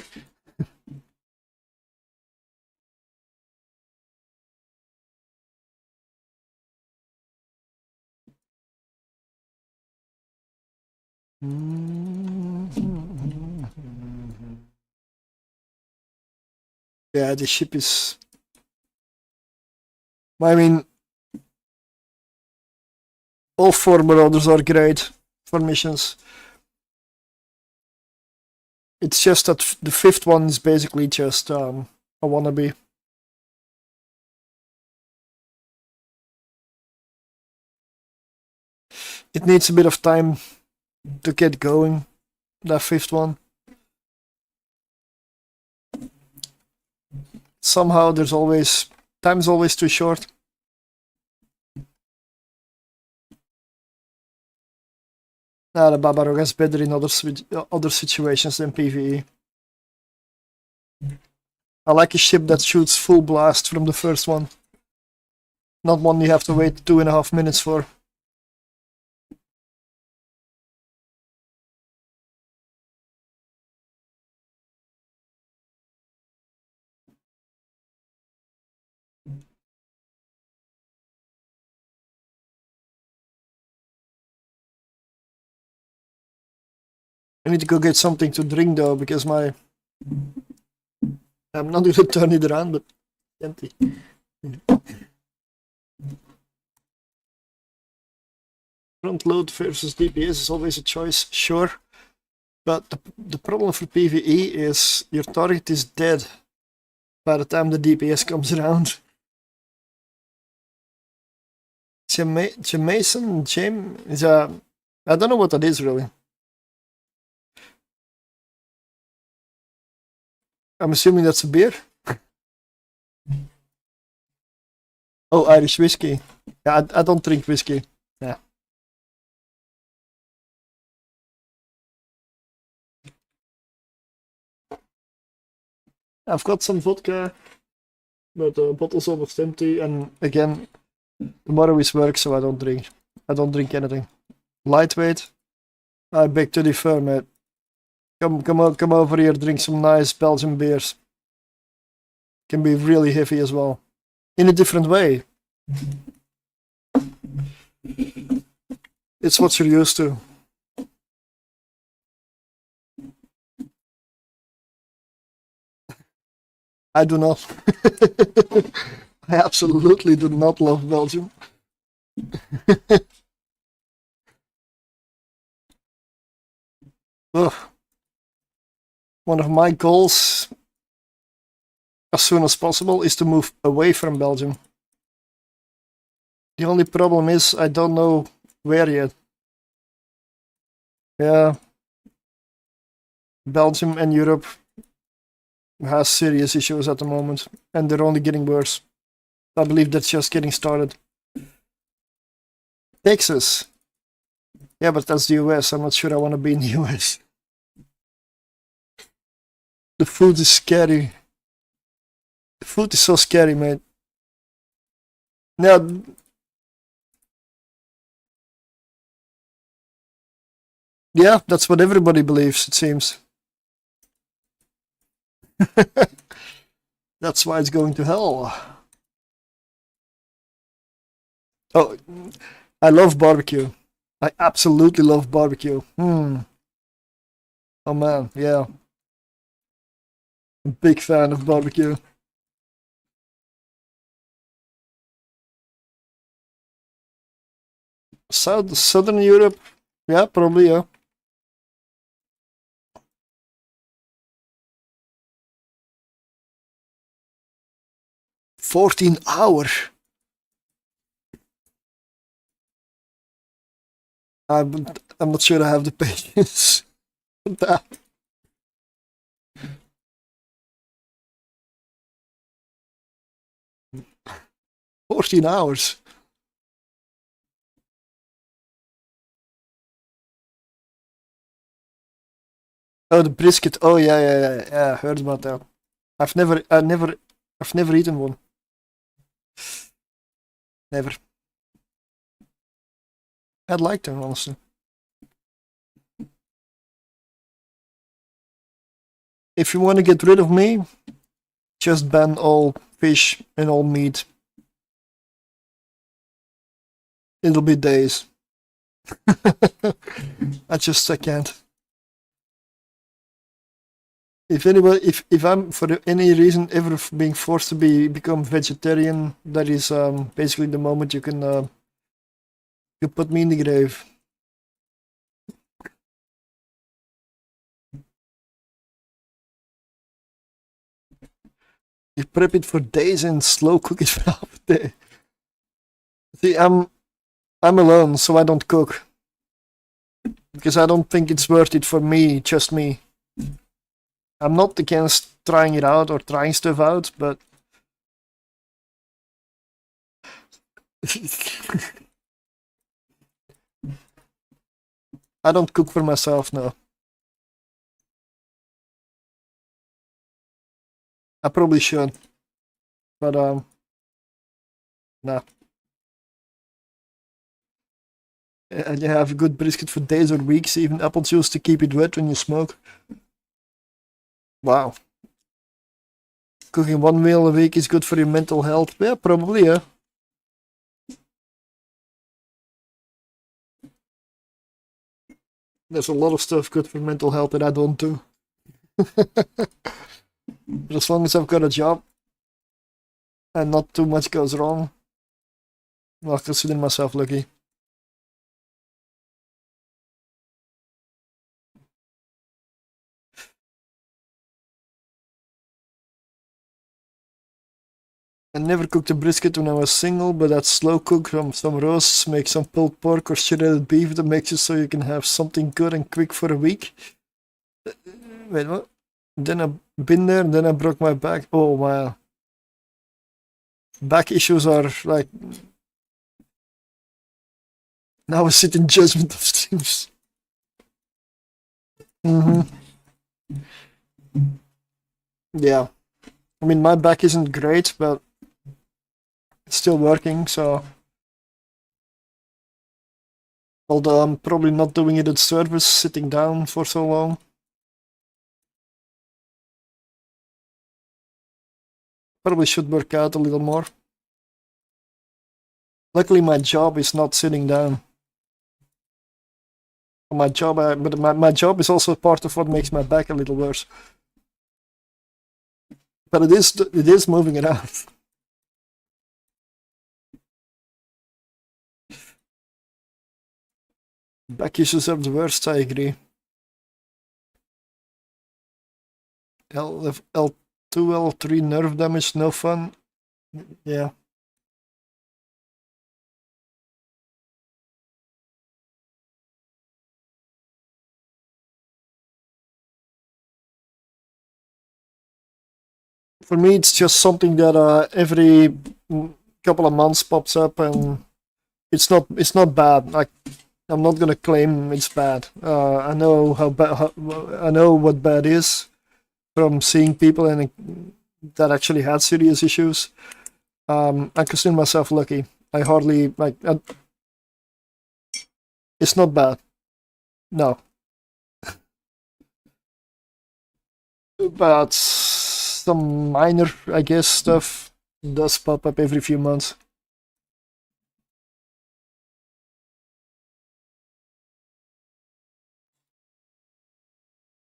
Yeah, the ship is. I mean, all four marauders are great for missions. It's just that the fifth one is basically just a wannabe. It needs a bit of time to get going, that fifth one. Somehow there's always, time's always too short. The Babarog is better in other situations than PvE. I like a ship that shoots full blast from the first one. Not one you have to wait 2.5 minutes for. I need to go get something to drink though, because I'm not going to turn it around, but empty. Front load versus DPS is always a choice, sure. But the problem for PvE is your target is dead by the time the DPS comes around. Jamason, is a... I don't know what that is really. I'm assuming that's a beer. Oh, Irish whiskey. Yeah, I don't drink whiskey. Yeah. I've got some vodka, but the bottle's almost empty. And again, tomorrow is work, so I don't drink. I don't drink anything. Lightweight. I beg to differ, mate. Come over here, drink some nice Belgian beers. Can be really heavy as well, in a different way. It's what you're used to. I do not. I absolutely do not love Belgium. Ugh. One of my goals, as soon as possible, is to move away from Belgium. The only problem is I don't know where yet. Yeah. Belgium and Europe has serious issues at the moment, and they're only getting worse. I believe that's just getting started. Texas. Yeah, but that's the US. I'm not sure I want to be in the US. The food is scary. The food is so scary, mate. Now, yeah, that's what everybody believes, it seems. That's why it's going to hell. Oh, I love barbecue. I absolutely love barbecue. Oh man, yeah. I'm a big fan of barbecue. Southern Europe. Yeah, probably, yeah. $14 hours. I'm not sure I have the patience for that. $14 hours. Oh, the brisket. Oh yeah. I heard about that. I've never eaten one. Never. I'd like to, honestly. If you want to get rid of me, just ban all fish and all meat. It'll be days. I can't. If I'm for any reason ever being forced to become vegetarian, that is basically the moment you can you put me in the grave. You prep it for days and slow cook it for half a day. See, I'm alone, so I don't cook because I don't think it's worth it for me, just me. I'm not against trying it out or trying stuff out, but I don't cook for myself now. I probably should, but nah. And you have good brisket for days or weeks, even apple juice to keep it wet when you smoke. Wow. Cooking one meal a week is good for your mental health. Yeah, probably, yeah. There's a lot of stuff good for mental health that I don't do. But as long as I've got a job and not too much goes wrong, I'll consider myself lucky. I never cooked a brisket when I was single, but I'd slow cook some roasts, make some pulled pork or shredded beef that makes it so you can have something good and quick for a week. Wait, what? Then I've been there and then I broke my back. Oh, wow. Back issues are like... Now I sit in judgment of streams. Yeah. I mean, my back isn't great, but it's still working, so... Although I'm probably not doing it at service, sitting down for so long. Probably should work out a little more. Luckily, my job is not sitting down. My job, but my job is also part of what makes my back a little worse. But it is moving around. Back issues are the worst, I agree. L2, L3 nerve damage, no fun. Yeah. For me, it's just something that every couple of months pops up, and it's not bad. Like, I'm not gonna claim it's bad. I know how bad. I know what bad is from seeing people and that actually had serious issues. I consider myself lucky. I hardly like. It's not bad. No. But some minor, I guess, stuff does pop up every few months.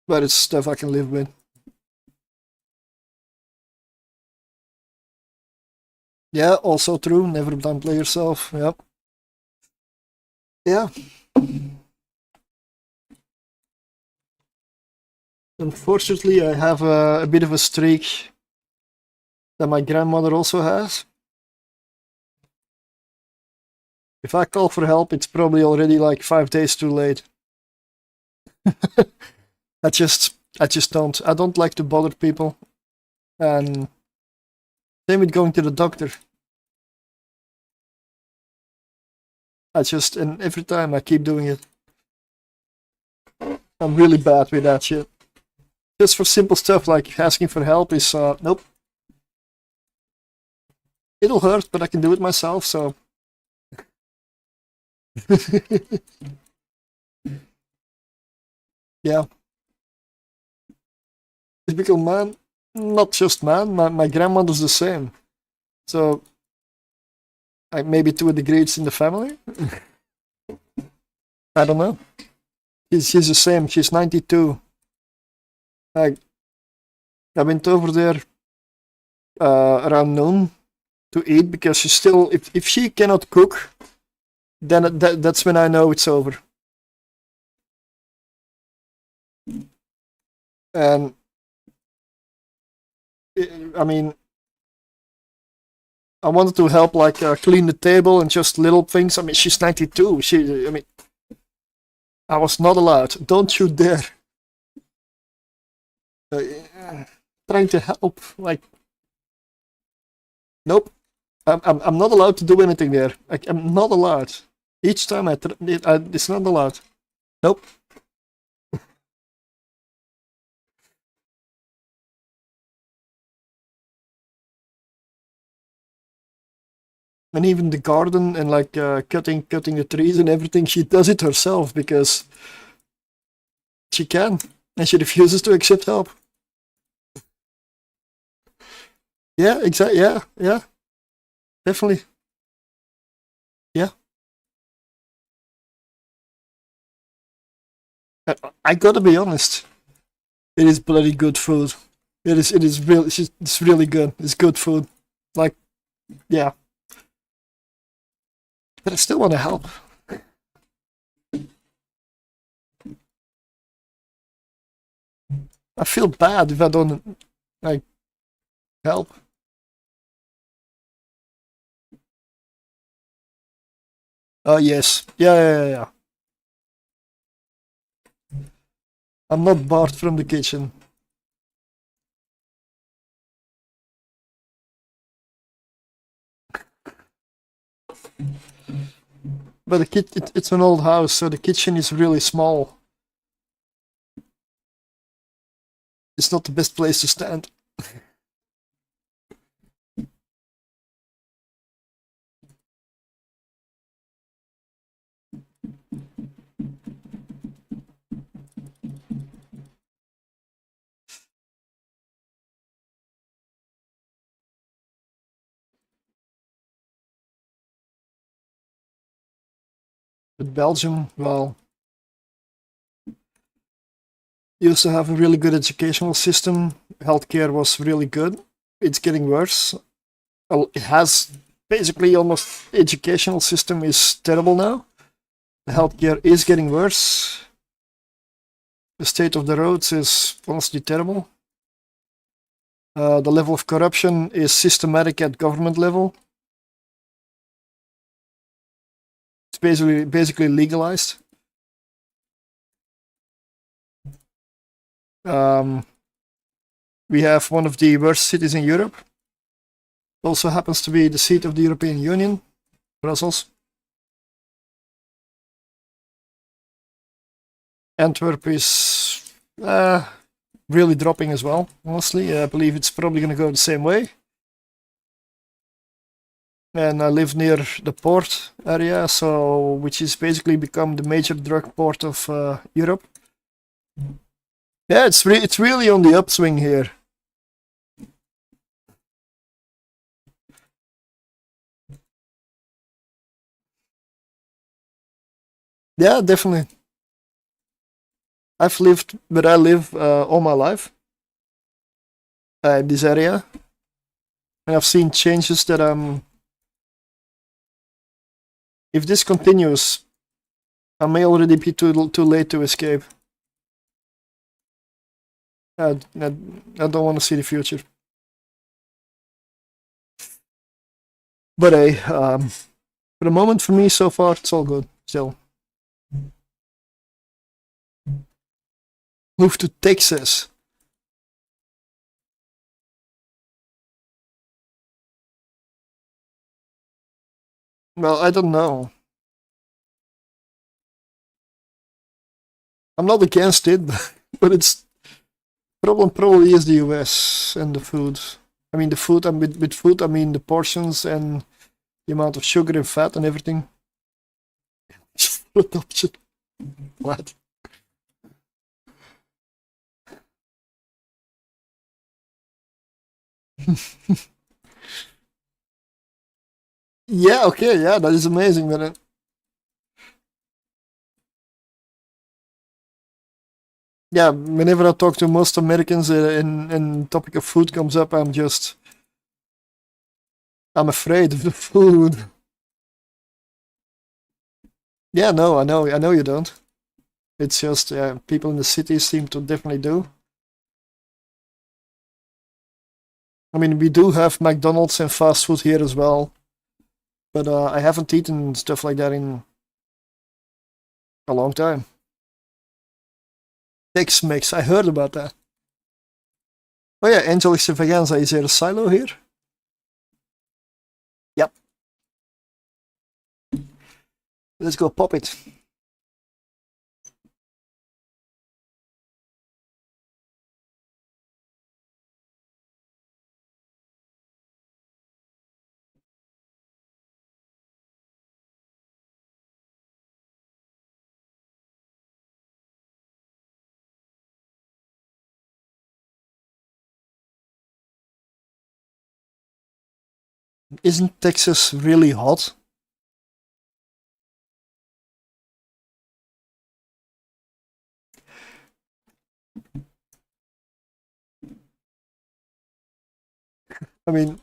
But it's stuff I can live with. Yeah, also true. Never downplay yourself. Yep. Yeah. Unfortunately, I have a bit of a streak that my grandmother also has. If I call for help, it's probably already like 5 days too late. I just don't. I don't like to bother people. And same with going to the doctor. And every time I keep doing it. I'm really bad with that shit. Just for simple stuff like asking for help is, nope. It'll hurt, but I can do it myself, so. Yeah. Typical man. Not just man, my grandmother's the same. So, maybe to a degree it's in the family. I don't know. She's the same. She's 92. I went over there around noon to eat because she's still. If she cannot cook, then that's when I know it's over. And I mean, I wanted to help, like clean the table and just little things. I mean, she's 92. I was not allowed. Don't you dare. Trying to help, like, nope. I'm not allowed to do anything there. I'm not allowed. Each time it's not allowed. Nope. And even the garden and like cutting the trees and everything, she does it herself because she can, and she refuses to accept help. Yeah, exactly. Yeah, definitely. Yeah. I gotta be honest. It is bloody good food. It is really. It's really good. It's good food. Like, yeah. But I still want to help. I feel bad if I don't, like, help. Oh yes. Yeah. I'm not barred from the kitchen. But it's an old house, so the kitchen is really small. It's not the best place to stand. But Belgium, well, used to have a really good educational system. Healthcare was really good. It's getting worse. Well, it has basically almost educational system is terrible now. The healthcare is getting worse. The state of the roads is honestly terrible. The level of corruption is systematic at government level. It's basically legalized. We have one of the worst cities in Europe. Also happens to be the seat of the European Union, Brussels. Antwerp is really dropping as well, honestly. I believe it's probably going to go the same way. And I live near the port area, which is basically become the major drug port of Europe. Yeah, it's really on the upswing here. Yeah, definitely. I've lived where I live all my life in this area, and I've seen changes that if this continues, I may already be too late to escape. I don't want to see the future. But hey, for the moment, for me so far, it's all good. Still. Move to Texas. Well, I don't know. I'm not against it, but it's problem probably is the US and the food. I mean the food. And with food, I mean the portions and the amount of sugar and fat and everything. Adoption. What? Yeah. Okay. Yeah, that is amazing. But yeah, whenever I talk to most Americans and topic of food comes up, I'm afraid of the food. Yeah, no, I know you don't. It's just people in the cities seem to definitely do. I mean, we do have McDonald's and fast food here as well, but I haven't eaten stuff like that in a long time. Tex-Mex, I heard about that. Oh yeah, Angel Extravaganza, is there a silo here? Yep. Let's go pop it. Isn't Texas really hot? I mean,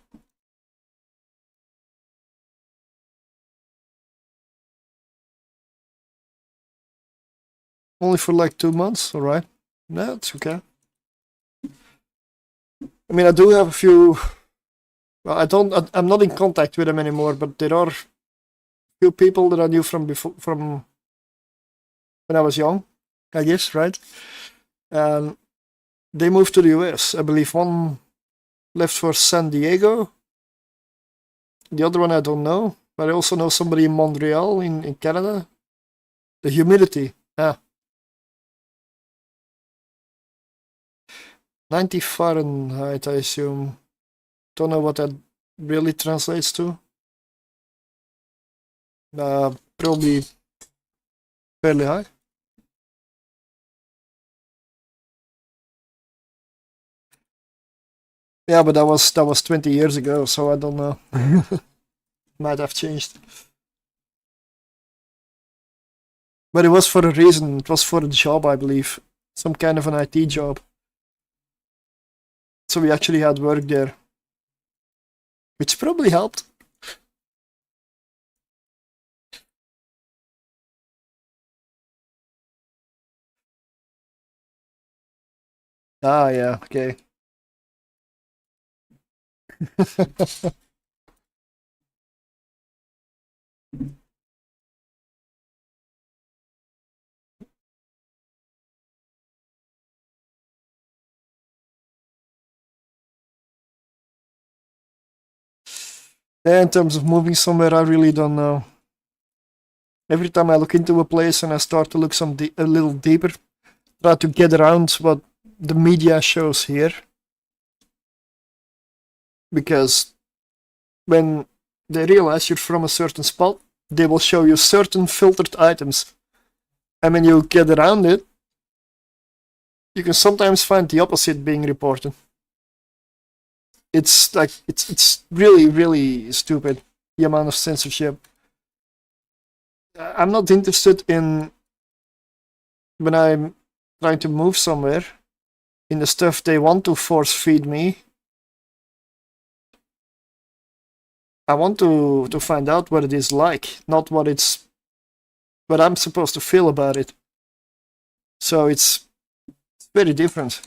only for like 2 months, alright. No, it's okay. I mean, I do have a few. Well, I'm not in contact with them anymore, but there are a few people that I knew from before, from when I was young, I guess, right? And they moved to the US. I believe one left for San Diego. The other one I don't know, but I also know somebody in Montreal in Canada. The humidity, 90 Fahrenheit, I assume. Don't know what that really translates to. Probably fairly high. Yeah, but that was 20 years ago, so I don't know. Might have changed. But it was for a reason. It was for a job, I believe. Some kind of an IT job. So we actually had work there. Which probably helped. Ah, yeah, okay. Yeah, in terms of moving somewhere, I really don't know. Every time I look into a place and I start to look a little deeper, try to get around what the media shows here. Because when they realize you're from a certain spot, they will show you certain filtered items. And when you get around it, you can sometimes find the opposite being reported. It's like it's really, really stupid, the amount of censorship. I'm not interested in, when I'm trying to move somewhere, in the stuff they want to force feed me. I want to find out what it is like, not what it's but I'm supposed to feel about it. So it's very different.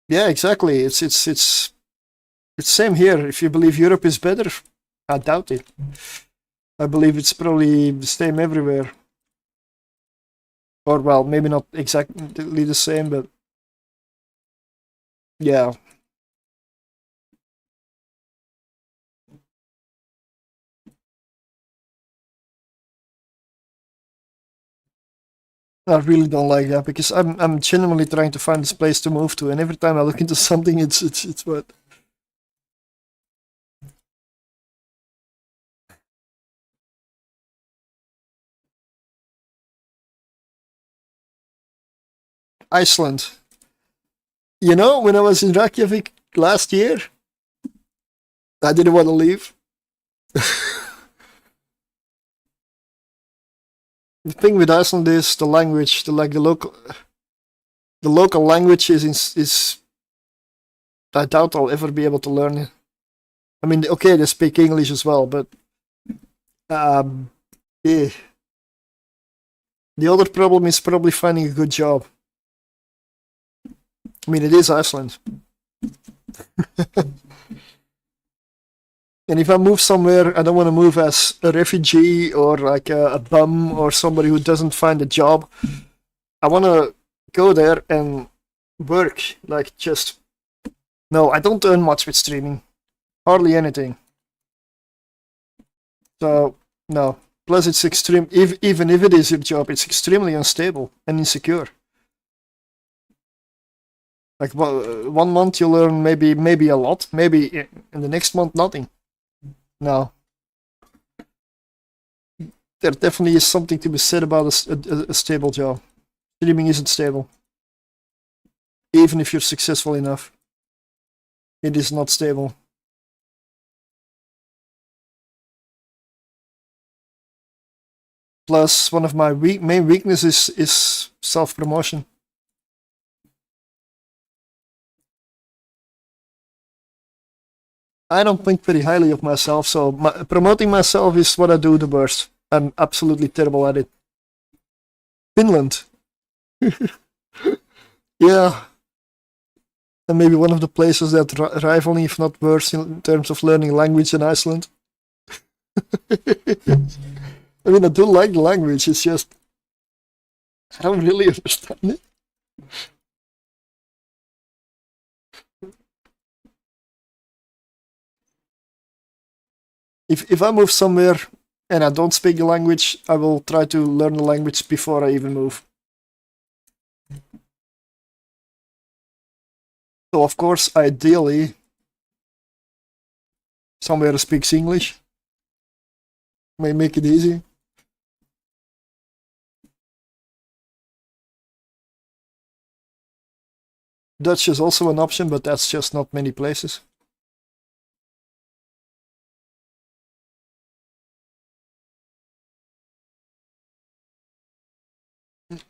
Yeah, exactly. It's same here. If you believe Europe is better, I doubt it. I believe it's probably the same everywhere. Or well, maybe not exactly the same, but yeah. I really don't like that because I'm genuinely trying to find this place to move to, and every time I look into something, it's what. Iceland. You know, when I was in Reykjavik last year, I didn't want to leave. The thing with Iceland is the language, the local language is I doubt I'll ever be able to learn it. I mean, okay, they speak English as well, but yeah. The other problem is probably finding a good job. I mean, it is Iceland. And if I move somewhere, I don't want to move as a refugee or like a bum or somebody who doesn't find a job. I want to go there and work. Like, just. No, I don't earn much with streaming. Hardly anything. So, no. Plus, it's extreme. Even if it is your job, it's extremely unstable and insecure. Like, 1 month you'll earn maybe a lot. Maybe in the next month, nothing. No. There definitely is something to be said about a stable job. Streaming isn't stable. Even if you're successful enough, it is not stable. Plus, one of my main weaknesses is self-promotion. I don't think very highly of myself, so promoting myself is what I do the worst. I'm absolutely terrible at it. Finland. Yeah. And maybe one of the places that rival, if not worse, in terms of learning language in Iceland. I mean, I do like the language, it's just. I don't really understand it. If I move somewhere and I don't speak the language, I will try to learn the language before I even move. So of course, ideally, somewhere speaks English. May make it easy. Dutch is also an option, but that's just not many places.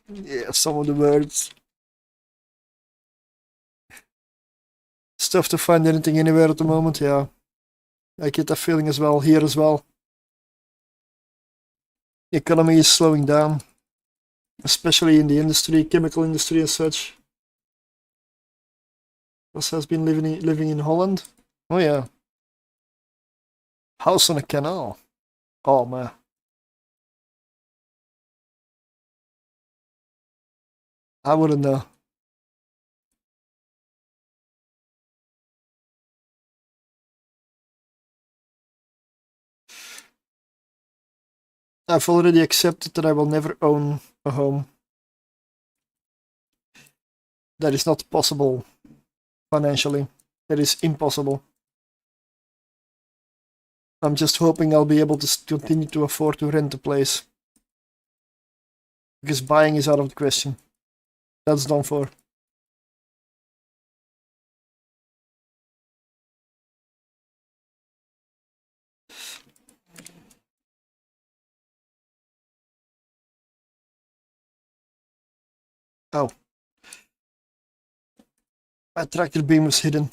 Yeah, some of the words. It's tough to find anything anywhere at the moment, yeah. I get that feeling as well, here as well. The economy is slowing down, especially in the industry, chemical industry and such. Us has been living in Holland. Oh yeah. House on a canal. Oh man. I wouldn't know. I've already accepted that I will never own a home. That is not possible financially. That is impossible. I'm just hoping I'll be able to continue to afford to rent a place. Because buying is out of the question. That's done for. Oh. My tractor beam was hidden.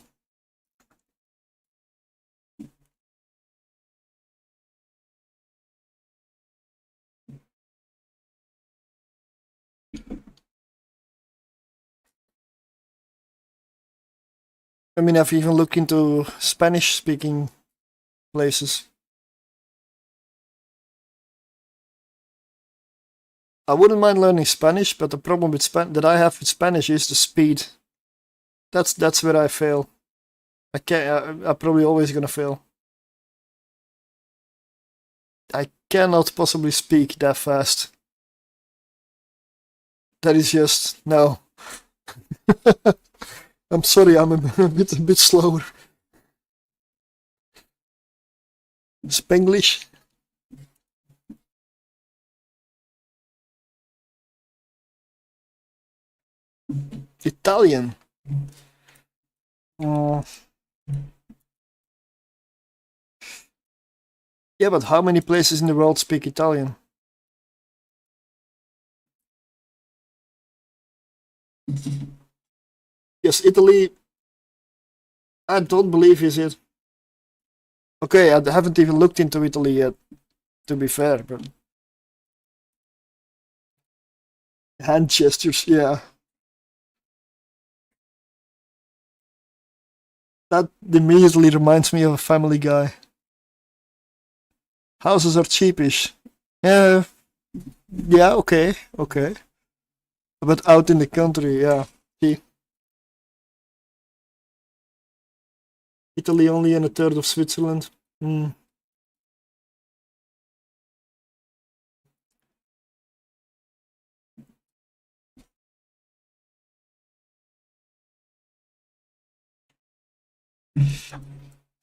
I mean, I've even looked into Spanish-speaking places. I wouldn't mind learning Spanish, but the problem with that I have with Spanish is the speed. That's where I fail. I can't. I'm probably always gonna fail. I cannot possibly speak that fast. That is just no. I'm sorry, I'm a bit slower. Spanglish. Italian. Yeah, but how many places in the world speak Italian? Yes, Italy. I don't believe is it. Okay, I haven't even looked into Italy yet, to be fair, but hand gestures, yeah. That immediately reminds me of a Family Guy. Houses are cheapish. Yeah, yeah, okay. But out in the country, yeah. See, Italy only and a third of Switzerland.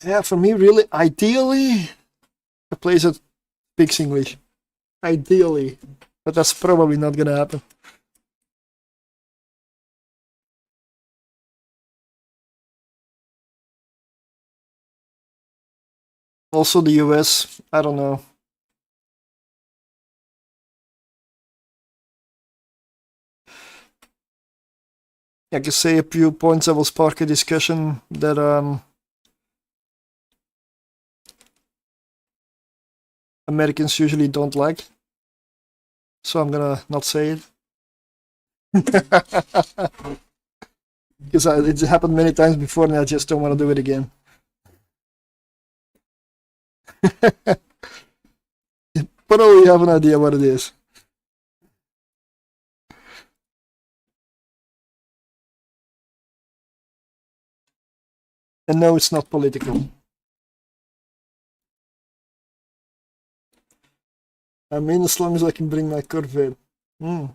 Yeah, for me, really, ideally, a place that speaks English. Ideally. But that's probably not gonna happen. Also, the US, I don't know. I can say a few points that will spark a discussion that Americans usually don't like. So I'm gonna not say it. Because it's happened many times before and I just don't want to do it again. Probably have an idea what it is. And no, it's not political. I mean, as long as I can bring my Corvette. Oh,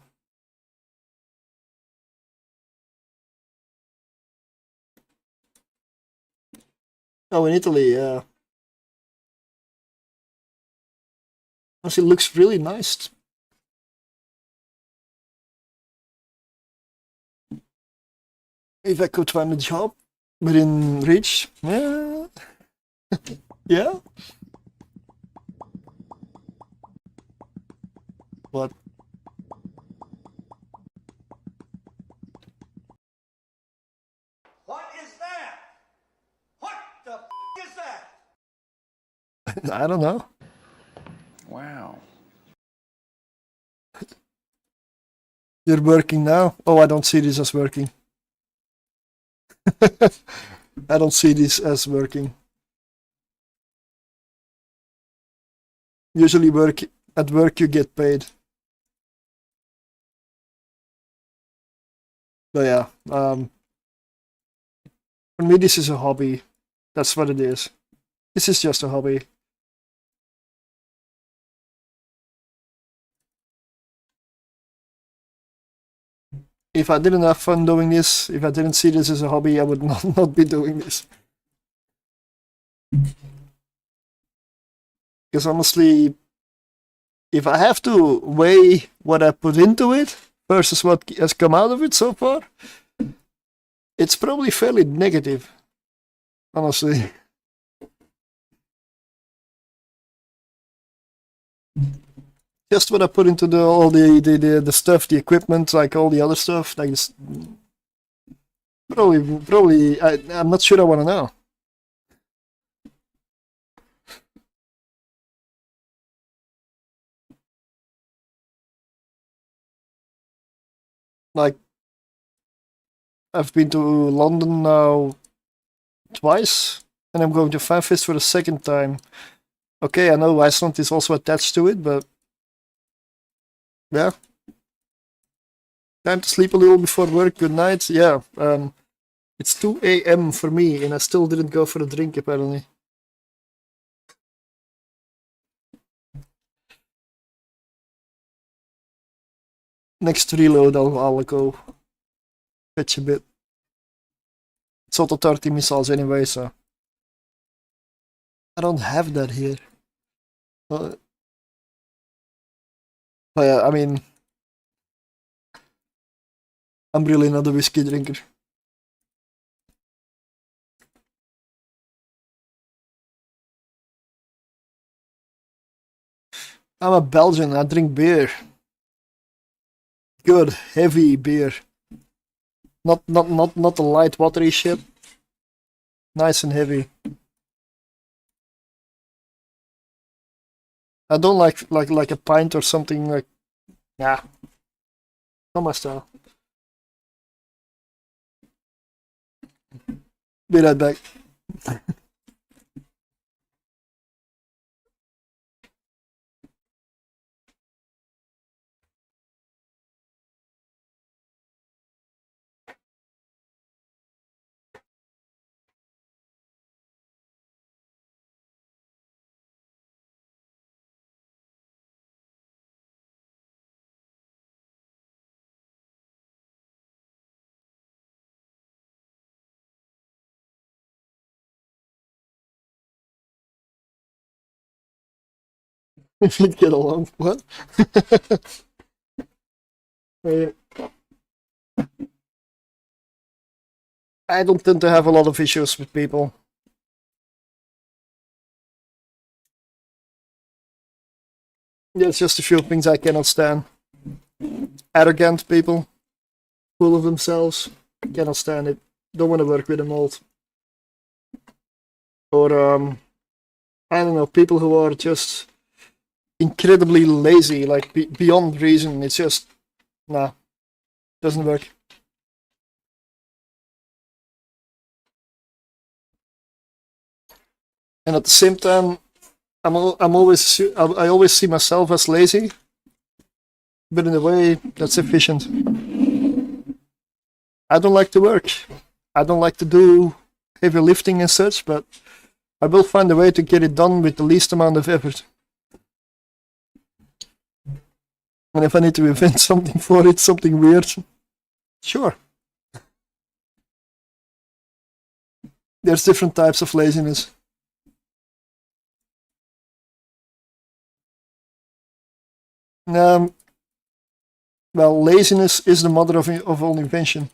in Italy, yeah. It looks really nice. If I could find a job within reach, yeah. Yeah. What? What is that? What the is that? I don't know. Wow. You're working now? Oh, I don't see this as working. I don't see this as working. Usually at work you get paid. But yeah, for me this is a hobby. That's what it is. This is just a hobby. If I didn't have fun doing this, if I didn't see this as a hobby, I would not be doing this. Because honestly, if I have to weigh what I put into it versus what has come out of it so far, it's probably fairly negative, honestly. Just what I put into all the stuff, the equipment, like all the other stuff, like this, probably I'm not sure I want to know. Like, I've been to London now twice, and I'm going to Fanfest for the second time. Okay, I know Iceland is also attached to it, but yeah. Time to sleep a little before work. Good night. Yeah, it's 2 a.m. for me, and I still didn't go for a drink apparently. Next reload, I'll go fetch a bit. It's auto 30 missiles anyway, so I don't have that here. But yeah, I mean, I'm really not a whiskey drinker. I'm a Belgian. I drink beer. Good, heavy beer. Not the light watery shit. Nice and heavy. I don't like a pint or something like. Nah. Not my style. Be right back. If you'd get along, what? I don't tend to have a lot of issues with people. There's just a few things I cannot stand. Arrogant people, full of themselves, cannot stand it. Don't want to work with them all. Or I don't know, people who are just incredibly lazy, like beyond reason. It's just, nah, doesn't work. And at the same time, I always see myself as lazy, but in a way that's efficient. I don't like to work. I don't like to do heavy lifting and such, but I will find a way to get it done with the least amount of effort. And if I need to invent something for it, something weird, sure. There's different types of laziness. Well, laziness is the mother of all invention.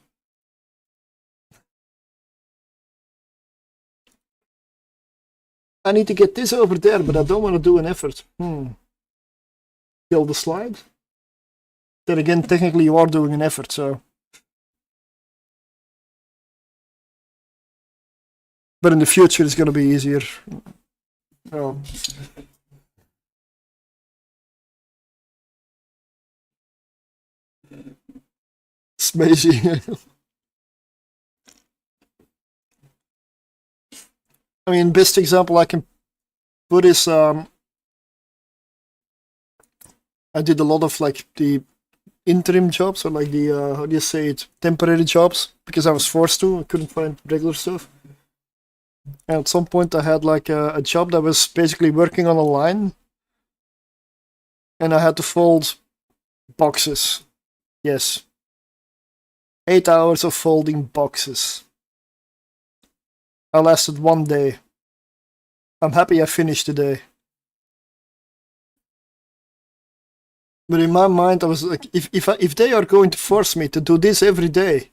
I need to get this over there, but I don't want to do an effort. Kill the slide. Then again, technically you are doing an effort, so. But in the future it's going to be easier. Oh. Smazy. I mean, best example I can put is I did a lot of like the interim jobs, or like the how do you say it, temporary jobs, because I was forced to. I couldn't find regular stuff. And at some point I had like a job that was basically working on a line, and I had to fold boxes. Yes. 8 hours of folding boxes. I lasted 1 day. I'm happy I finished the day. But in my mind, I was like, if they are going to force me to do this every day,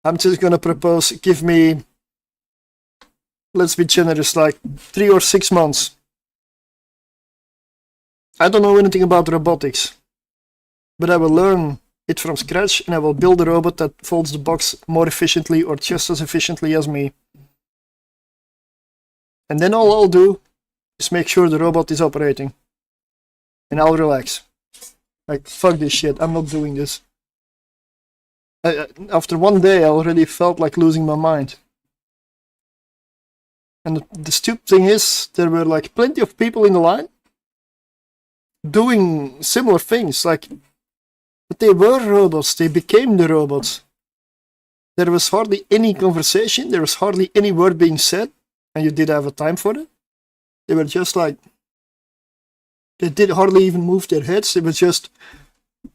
I'm just gonna propose, give me, let's be generous, like 3 or 6 months. I don't know anything about robotics, but I will learn it from scratch, and I will build a robot that folds the box more efficiently or just as efficiently as me. And then all I'll do is make sure the robot is operating. And I'll relax. Like, fuck this shit, I'm not doing this. After 1 day, I already felt like losing my mind. And the stupid thing is, there were like plenty of people in the line doing similar things, like, but they were robots, they became the robots. There was hardly any conversation, there was hardly any word being said, and you did have a time for it. They were just like, they did hardly even move their heads, it was just,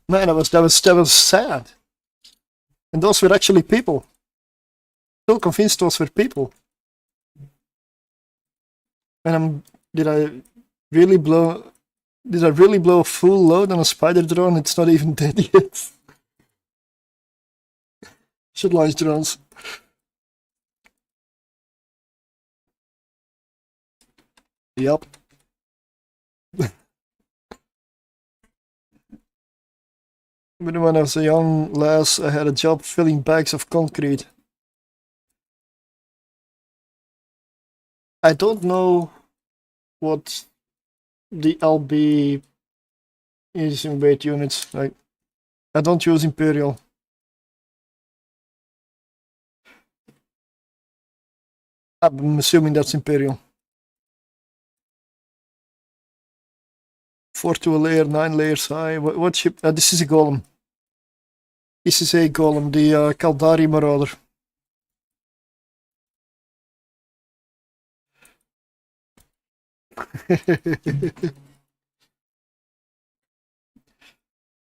man, that was sad. And those were actually people. Still convinced those were people. And did I really blow a full load on a spider drone? It's not even dead yet. Should launch drones. Yup. When I was a young lass, I had a job filling bags of concrete. I don't know what the LB is in weight units. Like, I don't use Imperial. I'm assuming that's Imperial. 4 to a layer, 9 layers high. What ship? This is a golem. This is a golem, the Kaldari Marauder.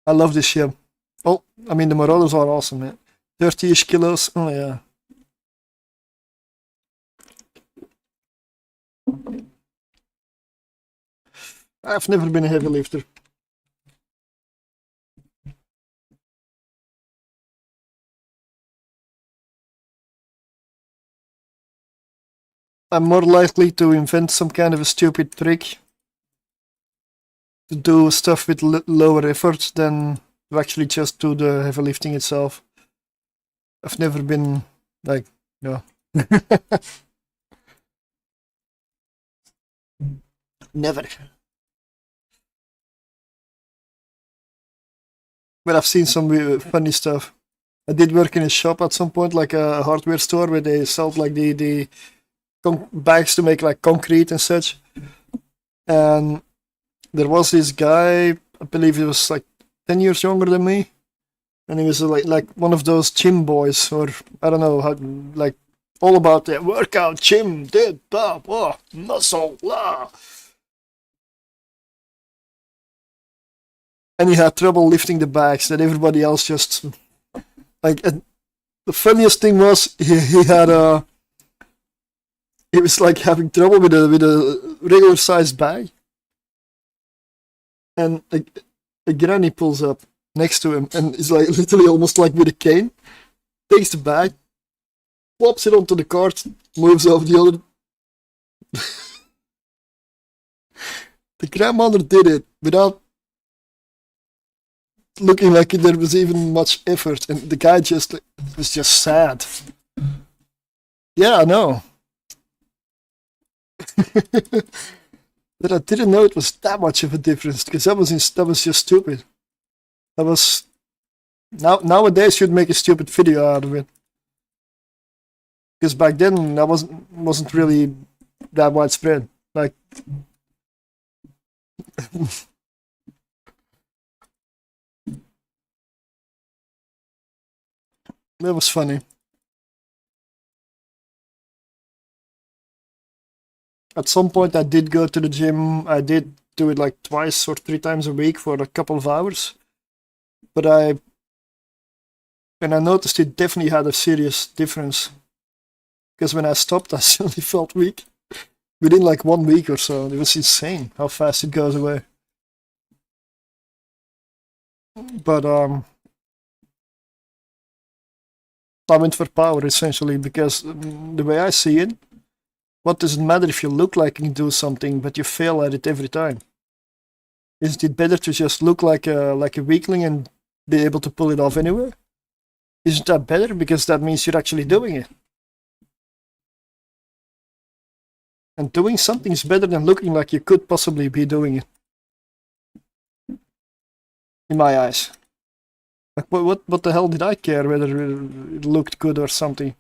I love this ship. Oh, I mean, the Marauders are awesome, man. 30-ish kilos. Oh, yeah. I've never been a heavy lifter. I'm more likely to invent some kind of a stupid trick to do stuff with lower effort than to actually just do the heavy lifting itself. I've never been like, no. Never. But I've seen some funny stuff. I did work in a shop at some point, like a hardware store, where they sold like the bags to make like concrete and such. And there was this guy, I believe he was like 10 years younger than me, and he was like one of those gym boys, or I don't know how, like all about the workout, gym, did, blah, blah, muscle, blah. And he had trouble lifting the bags that everybody else just like. And the funniest thing was he had he was like having trouble with a regular sized bag, and a granny pulls up next to him and is like literally almost like with a cane, takes the bag, plops it onto the cart, moves over the other. The grandmother did it without looking like there was even much effort, and the guy just was just sad. Yeah, I know. But I didn't know it was that much of a difference, because that was just stupid. That was nowadays you'd make a stupid video out of it, because back then that wasn't really that widespread. Like. That was funny. At some point I did go to the gym. I did do it like 2 or 3 times a week for a couple of hours. But I noticed it definitely had a serious difference. Because when I stopped, I suddenly felt weak. Within like 1 week or so. It was insane how fast it goes away. But I went for power essentially, because the way I see it, what does it matter if you look like you can do something but you fail at it every time? Isn't it better to just look like a weakling and be able to pull it off anywhere? Isn't that better, because that means you're actually doing it? And doing something is better than looking like you could possibly be doing it. In my eyes. Like, what the hell did I care whether it looked good or something?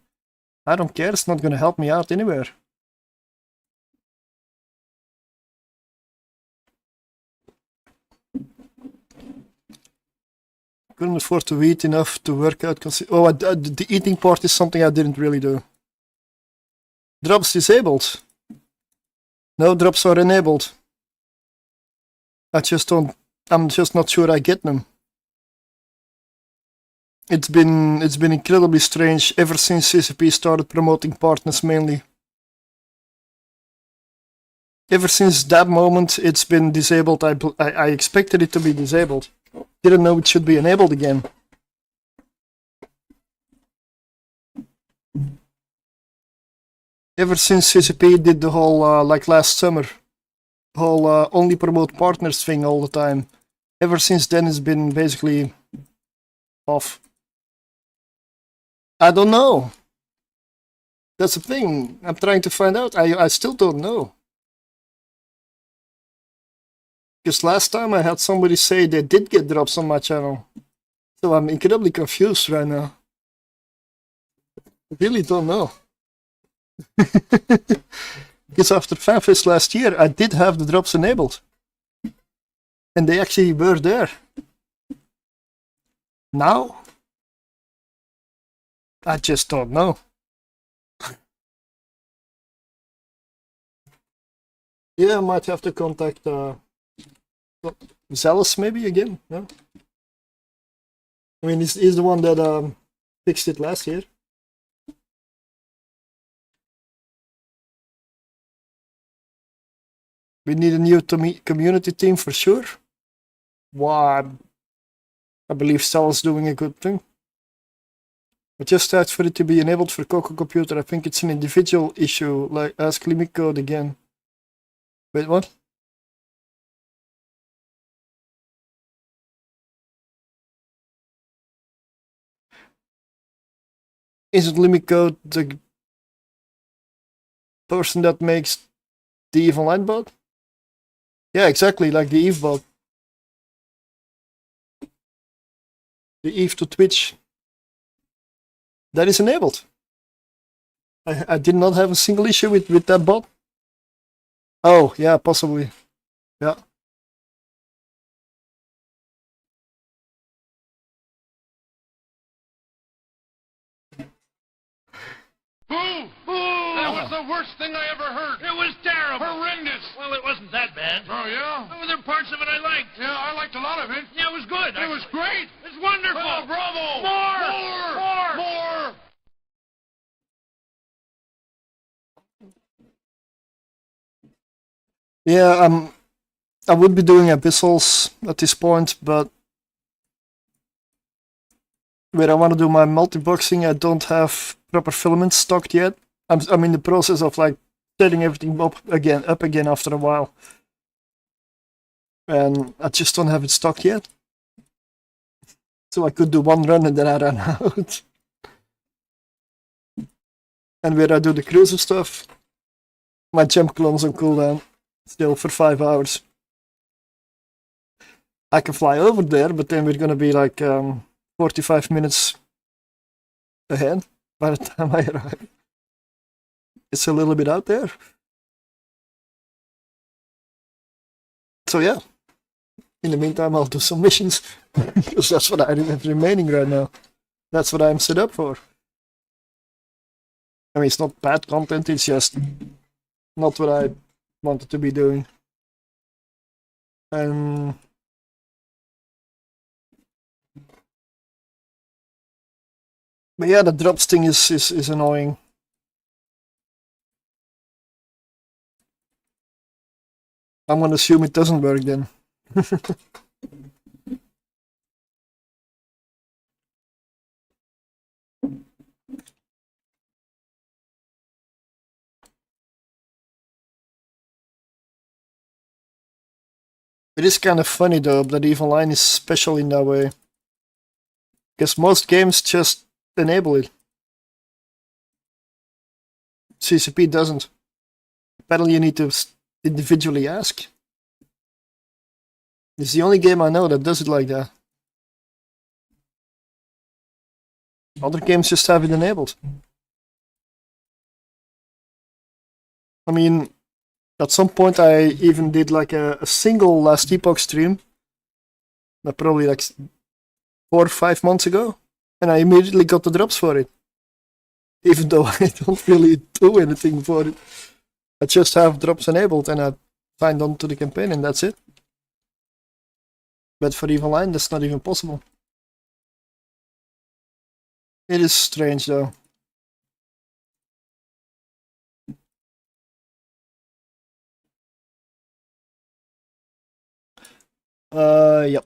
I don't care, it's not gonna help me out anywhere. Couldn't afford to eat enough to work out. The eating part is something I didn't really do. Drops disabled. No, drops are enabled. I'm just not sure I get them. It's been incredibly strange ever since CCP started promoting partners mainly. Ever since that moment, it's been disabled. I expected it to be disabled. Didn't know it should be enabled again. Ever since CCP did the whole, like last summer, whole only promote partners thing all the time. Ever since then, it's been basically off. I don't know. That's the thing. I'm trying to find out. I still don't know. Because last time I had somebody say they did get drops on my channel. So I'm incredibly confused right now. I really don't know. Because after FanFest last year, I did have the drops enabled. And they actually were there. Now? I just don't know. Yeah, I might have to contact Zealous maybe again, no? I mean, he's the one that fixed it last year. We need a new community team for sure. Why? I believe Zealous doing a good thing. I just asked for it to be enabled for Coco Computer. I think it's an individual issue. Like, ask Limit Code again. Wait, what? Isn't Limit Code the person that makes the EVE Online bot? Yeah, exactly, like the EVE bot. The EVE to Twitch. That is enabled. I did not have a single issue with that bot. Oh, yeah, possibly. Yeah. Boo! Boo! That was the worst thing I ever heard. It was terrible. Horrendous. Well, it wasn't that bad. Oh, yeah? There were parts of it I liked. Yeah, I liked a lot of it. Yeah, it was good. It was great. It's wonderful. Oh, bravo. More! More! More! More! Yeah, I would be doing abyssals at this point, but where I want to do my multi-boxing, I don't have proper filaments stocked yet. I'm in the process of like setting everything up again after a while, and I just don't have it stocked yet. So I could do one run and then I run out. And where I do the cruiser stuff, my gem clone's on cooldown still for 5 hours. I can fly over there, but then we're gonna be like 45 minutes ahead by the time I arrive. It's a little bit out there. So yeah, in the meantime I'll do some missions, because that's what I have remaining right now. That's what I'm set up for. I mean, it's not bad content, it's just not what I wanted to be doing. But yeah, the drops thing is annoying. I'm gonna assume it doesn't work then. It is kind of funny though that EVE Online is special in that way. Because most games just enable it. CCP doesn't. Apparently you need to individually ask. It's the only game I know that does it like that. Other games just have it enabled. I mean, at some point I even did like a single Last Epoch stream. That probably like 4 or 5 months ago, and I immediately got the drops for it. Even though I don't really do anything for it. I just have drops enabled and I signed on to the campaign and that's it. But for EVE Online that's not even possible. It is strange though. Yep.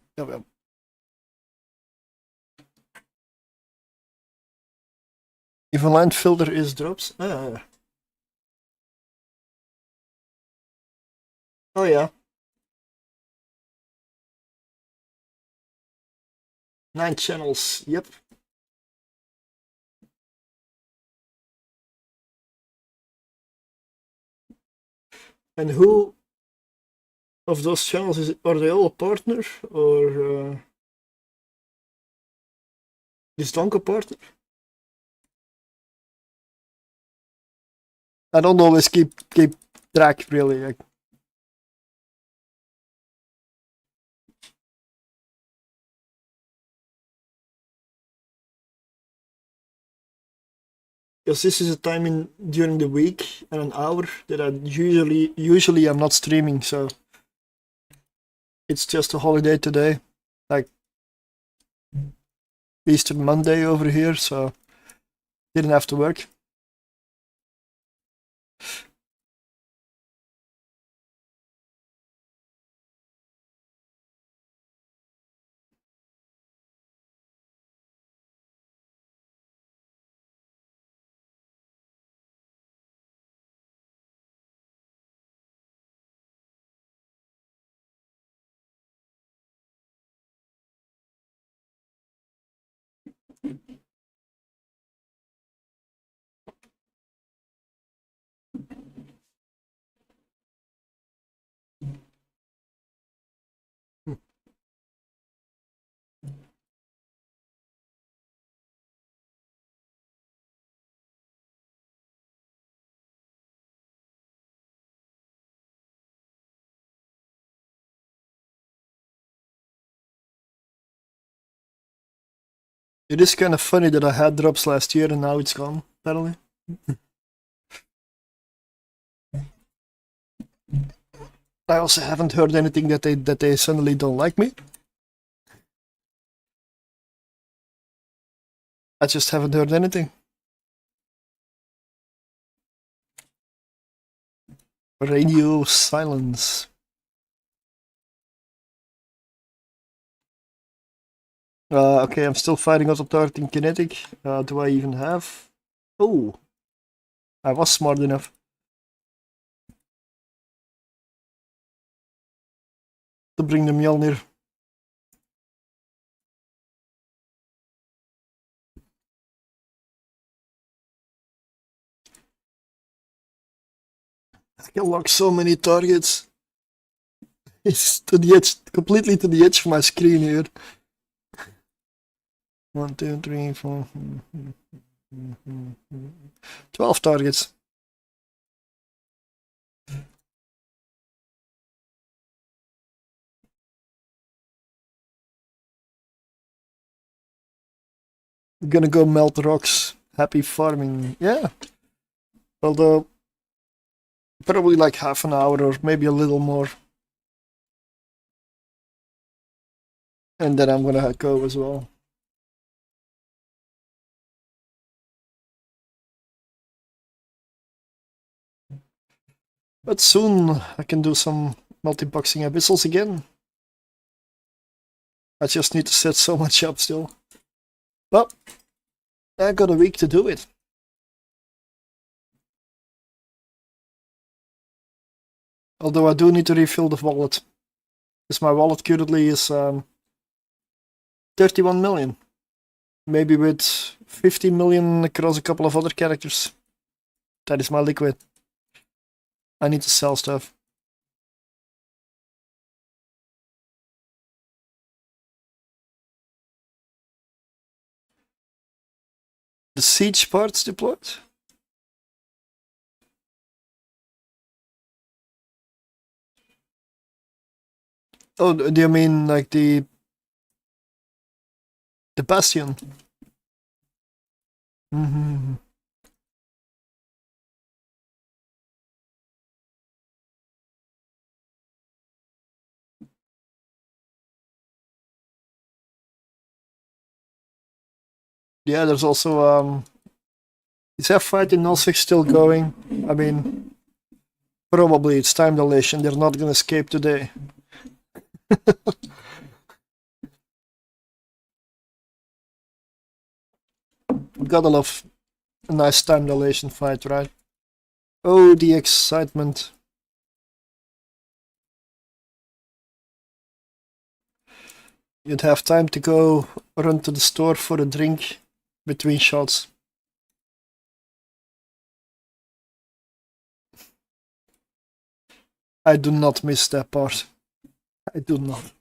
EVE Online filter is drops. Oh yeah. 9 channels, yep. And who of those channels are they all a partner or is Donk a partner? I don't always keep track really. Because this is a time during the week and an hour that I usually I'm not streaming, so it's just a holiday today, like Easter Monday over here, so didn't have to work. It is kind of funny that I had drops last year and now it's gone, apparently. I also haven't heard anything that they suddenly don't like me. I just haven't heard anything. Radio silence. Okay, I'm still fighting Autotart in kinetic. Do I even have? Oh, I was smart enough. To bring the Mjolnir. I can lock so many targets. It's to the edge, completely to the edge of my screen here. 1, 2, 3, 4. 12 targets. I'm gonna go melt rocks. Happy farming. Yeah. Although, probably like half an hour or maybe a little more. And then I'm gonna go as well. But soon I can do some multi-boxing abyssals again. I just need to set so much up still. But I got a week to do it. Although I do need to refill the wallet. Because my wallet currently is 31 million. Maybe with 15 million across a couple of other characters. That is my liquid. I need to sell stuff. The siege parts deployed? Oh, do you mean like the The Bastion. Mm-hmm. Yeah, there's also is that fight in 06 still going? I mean, probably it's time dilation. They're not gonna escape today. Gotta love a nice time dilation fight, right? Oh, the excitement. You'd have time to go run to the store for a drink between shots. I do not miss that part. I do not.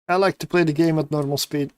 I like to play the game at normal speed.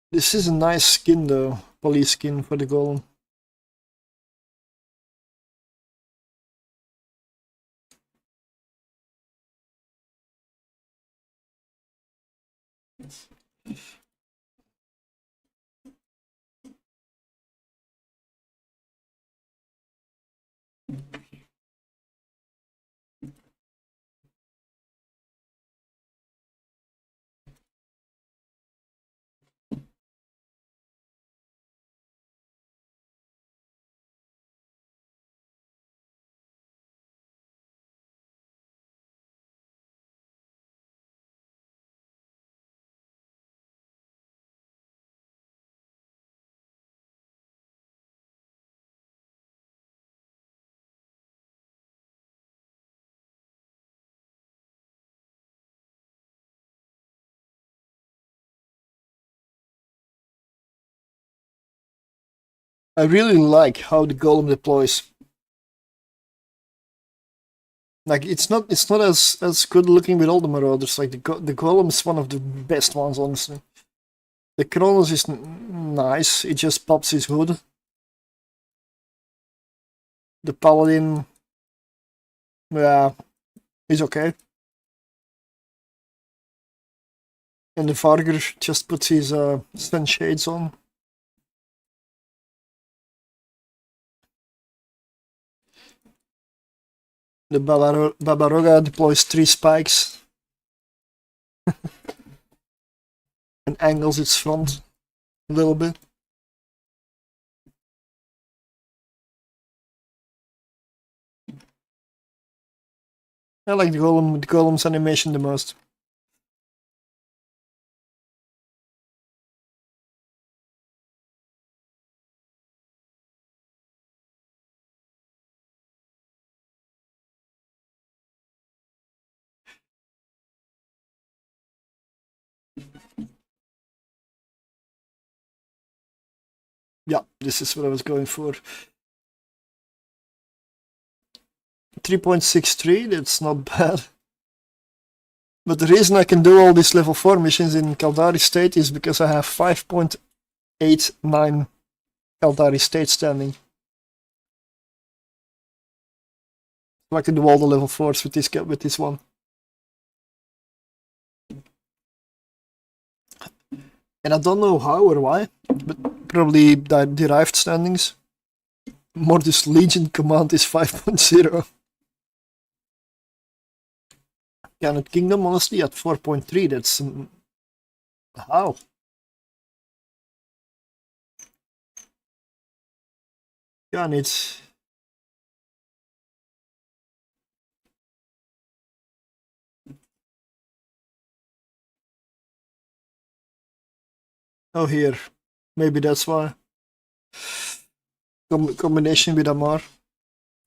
This is a nice skin though, police skin for the golem. I really like how the golem deploys. Like it's not as good looking with all the marauders. Like the golem is one of the best ones, honestly. The Kronos is nice. It just pops his hood. The paladin, yeah, he's okay. And the Varger just puts his sun shades on. The Babaroga deploys 3 spikes and angles its front a little bit. I like the golem's animation the most. Yeah, this is what I was going for. 3.63, that's not bad. But the reason I can do all these level 4 missions in Caldari State is because I have 5.89 Caldari State standing. So I can do all the level 4s with this one. And I don't know how or why, but probably derived standings. Mortis Legion command is 5.0. Gannett Kingdom, honestly, at 4.3, that's... how? Gannett... oh, here. Maybe that's why. Combination with Amar.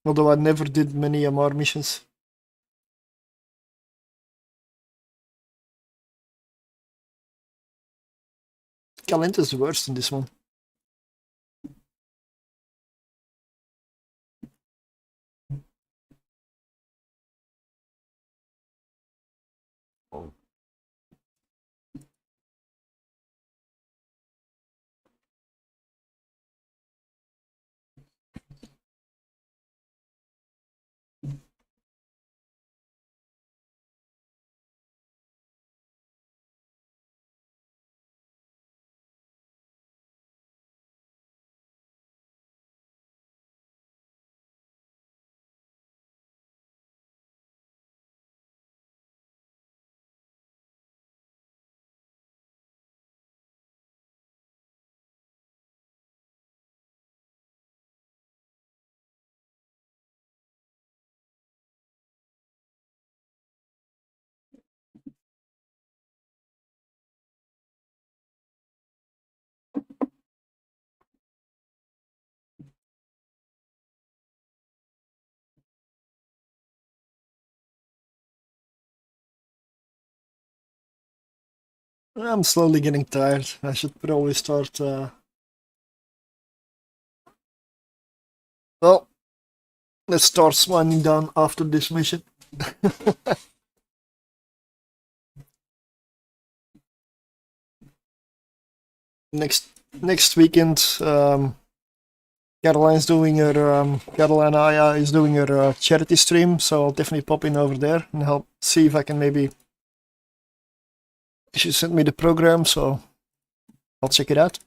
Although I never did many MR missions. Calent is worse than this one. I'm slowly getting tired. I should probably start. Well, let's start winding down after this mission. next weekend, Caroline's doing her Caroline Aya is doing her charity stream, so I'll definitely pop in over there and help see if I can maybe. She sent me the program, so I'll check it out.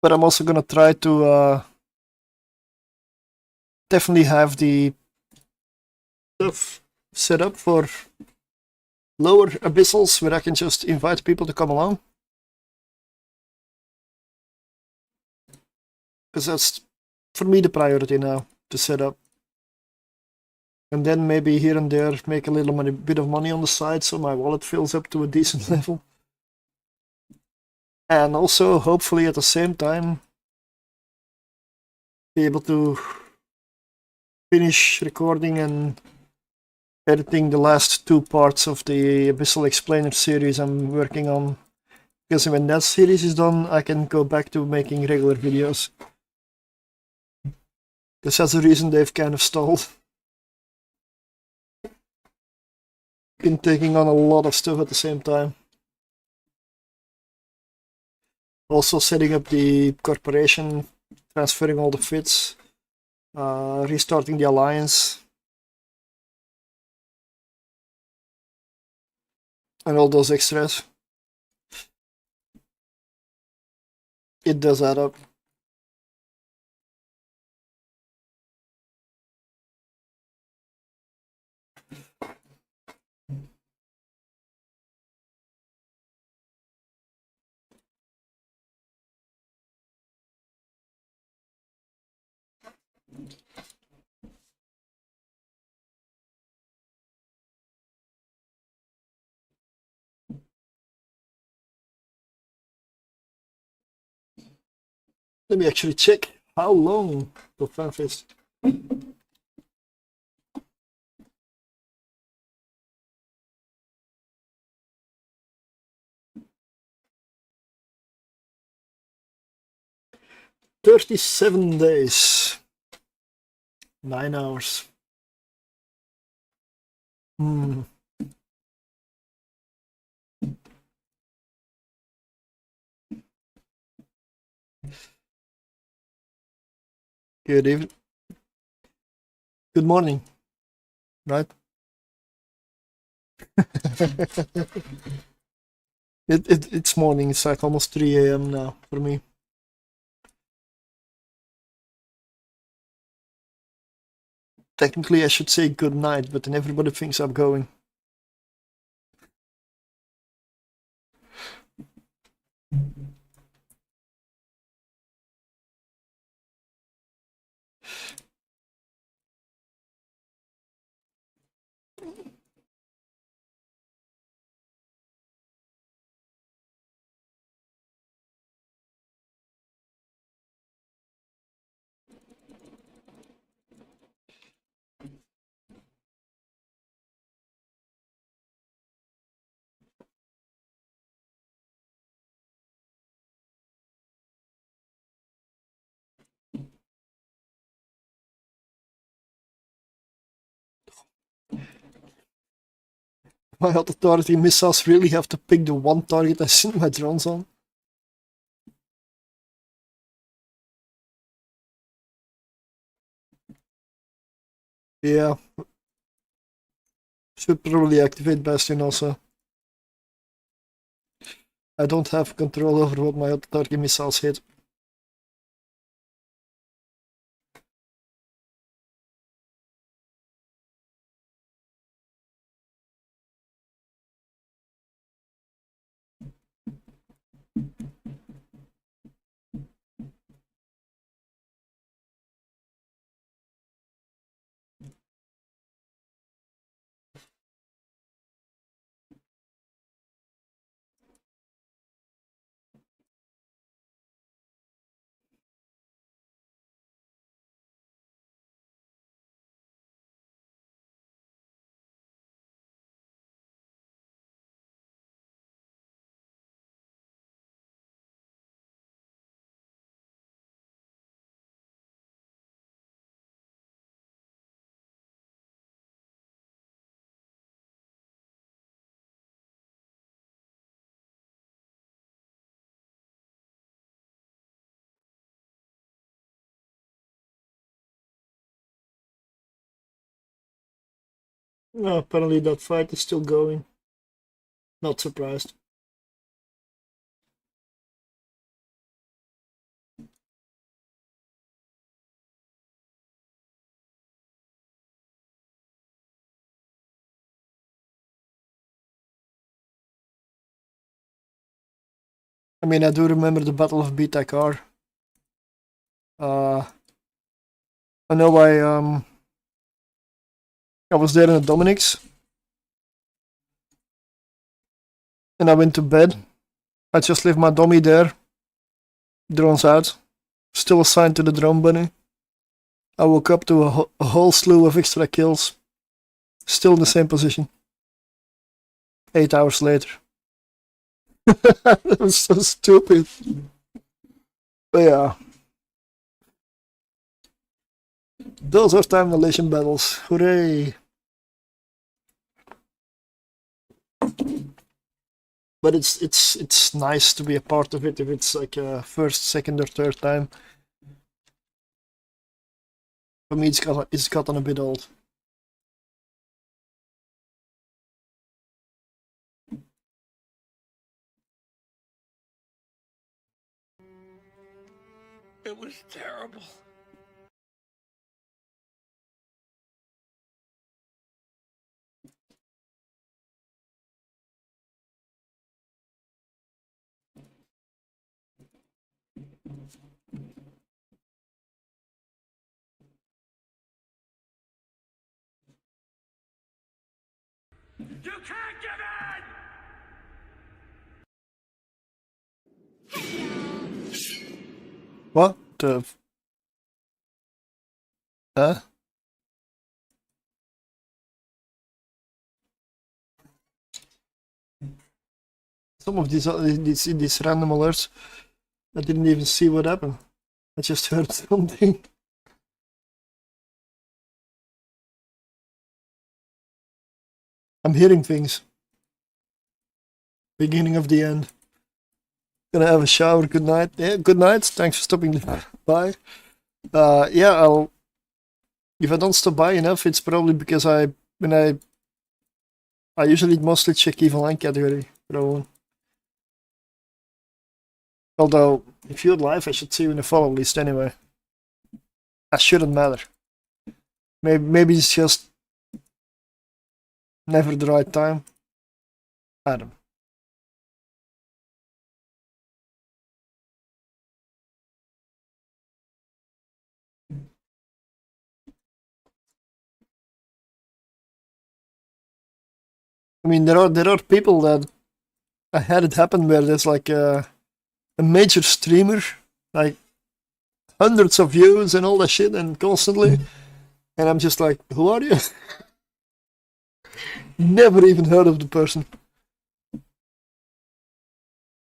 But I'm also gonna try to definitely have the stuff set up for lower abyssals where I can just invite people to come along. Because that's for me the priority now, to set up. And then maybe here and there make a little bit of money on the side so my wallet fills up to a decent level. And also hopefully at the same time be able to finish recording and editing the last 2 parts of the Abyssal Explainer series I'm working on. Because when that series is done, I can go back to making regular videos. Because that's the reason they've kind of stalled. Been taking on a lot of stuff at the same time. Also setting up the corporation, transferring all the fits, restarting the alliance, and all those extras. It does add up. Let me actually check how long the fanfest. "37 days, 9 hours." Good evening. Good morning, right? It's morning. It's like almost 3 a.m. now for me. Technically, I should say good night, but then everybody thinks I'm going. My auto-targeting missiles really have to pick the one target I send my drones on. Yeah. Should probably activate Bastion also. I don't have control over what my auto-target missiles hit. Apparently that fight is still going. Not surprised. I mean, I do remember the Battle of Bitakar. I know I was there in the Dominics, and I went to bed. I just left my dummy there. Drones out. Still assigned to the drone bunny. I woke up to a whole slew of extra kills. Still in the same position. 8 hours later. That was so stupid. But yeah. Those are time dilation battles. Hooray! But it's nice to be a part of it if it's like a first, second, or third time. For me, it's gotten a bit old. It was terrible. You can't give in! What the? Huh? Some of these random alerts, I didn't even see what happened. I just heard something. I'm hearing things. Beginning of the end. Gonna have a shower. Good night. Yeah, good night. Thanks for stopping by. Yeah, if I don't stop by enough, it's probably because I usually mostly check evil line category. But although, if you're live, I should see you in the follow list anyway. That shouldn't matter. Maybe it's just never the right time. Adam. I mean, there are people that I had it happen where there's like a major streamer, like hundreds of views and all that shit, and constantly, and I'm just like, who are you? Never even heard of the person.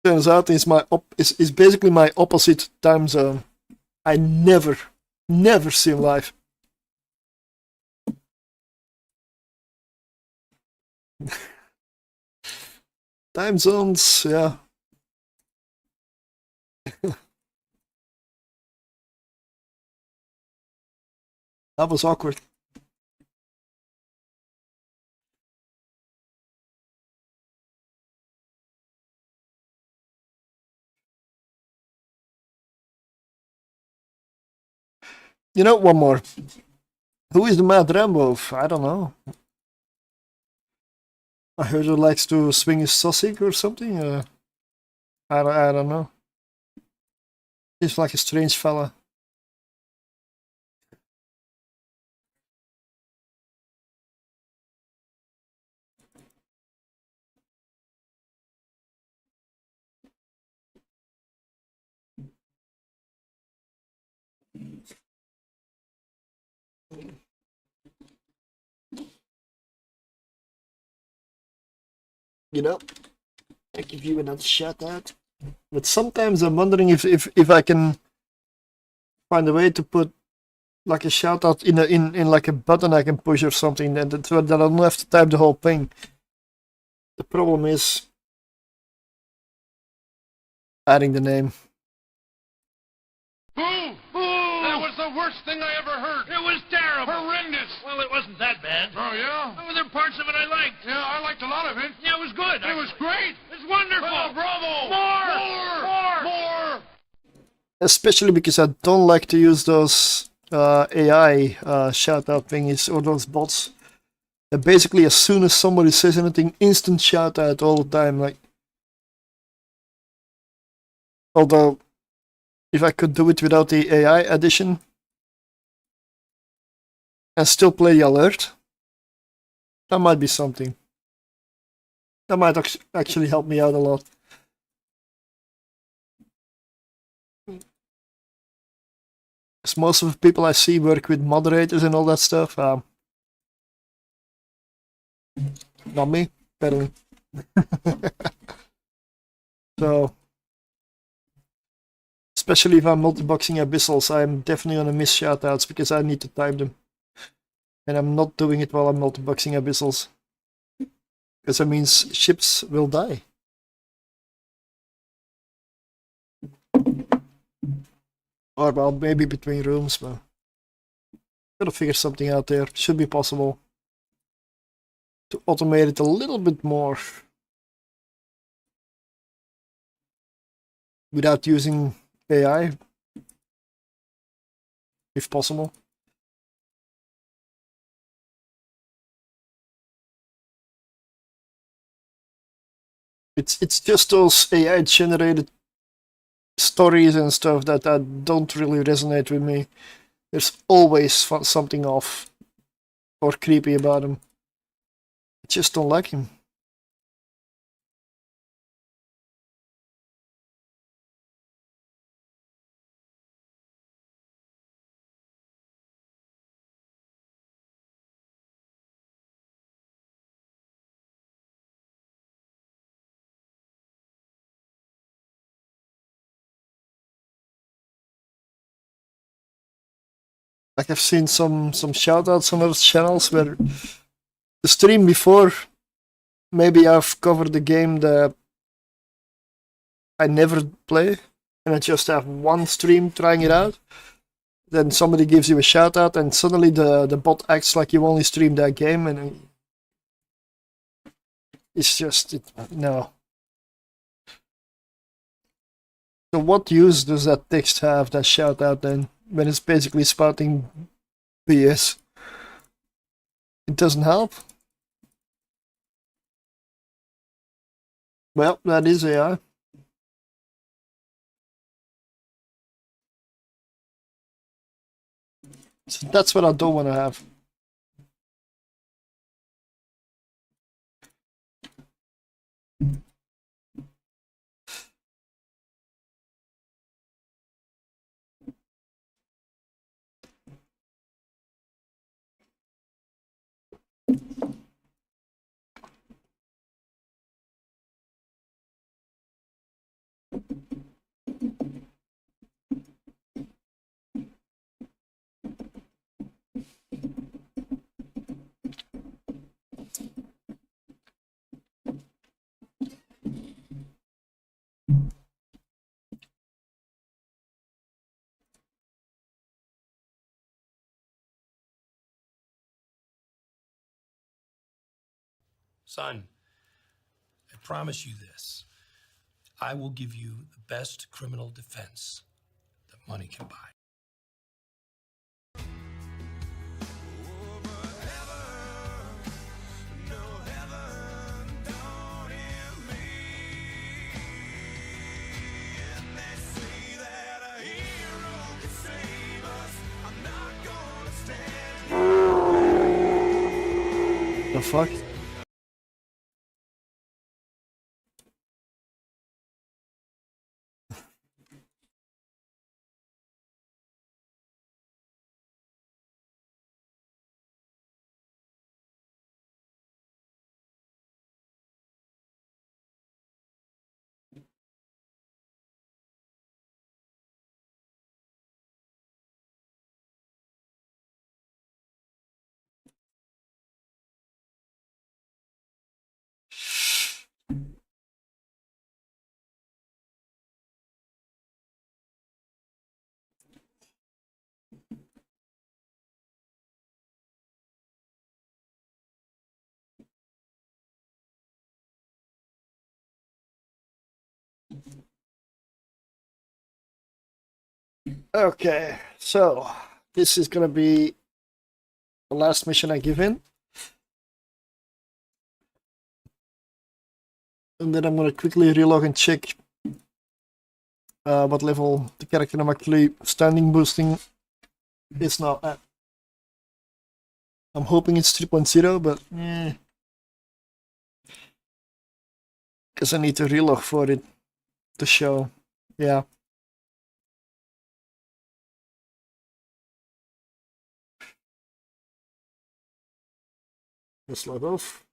Turns out it's is basically my opposite time zone. I never see him live. Time zones, yeah. That was awkward. You know, one more. Who is the Mad Rambo? I don't know. I heard he likes to swing his sausage or something. I don't know. He's like a strange fella. You know, I give you another shout out. But sometimes I'm wondering if I can find a way to put like a shout out in like a button I can push or something that I don't have to type the whole thing. The problem is adding the name. Boom! Boom! That was the worst thing I ever heard. It was terrible. Horrendous. Well, it wasn't that bad. Oh, yeah? Oh, there were parts of it I liked. Yeah, I liked a lot of it. Yeah, it was good. It was great. It's wonderful. Oh, bravo. More! Especially because I don't like to use those AI shout out thingies or those bots. Basically, as soon as somebody says anything, instant shout out all the time. Like, although, if I could do it without the AI addition and still play the alert, that might be something. That might actually help me out a lot. Because most of the people I see work with moderators and all that stuff. Not me, apparently. So, especially if I'm multi-boxing abyssals, I'm definitely gonna miss shoutouts because I need to type them. And I'm not doing it while I'm multi-boxing abyssals. Because that means ships will die. Or well, maybe between rooms, but gotta figure something out there. Should be possible to automate it a little bit more without using AI, if possible. It's just those AI generated stories and stuff that don't really resonate with me. There's always something off or creepy about him. I just don't like him. Like I've seen some shoutouts on other channels where the stream before, maybe I've covered the game that I never play, and I just have one stream trying it out. Then somebody gives you a shout out, and suddenly the bot acts like you only streamed that game, and it's just no. So what use does that text have, that shout out, then, when it's basically spouting BS? It doesn't help. Well, that is AI. So that's what I don't want to have. Son, I promise you this. I will give you the best criminal defense that money can buy. The fuck? Okay, so this is gonna be the last mission I give in. And then I'm gonna quickly relog and check what level the character I'm actually standing boosting is now at. I'm hoping it's 3.0, but because I need to relog for it to show. Yeah. Let's log off.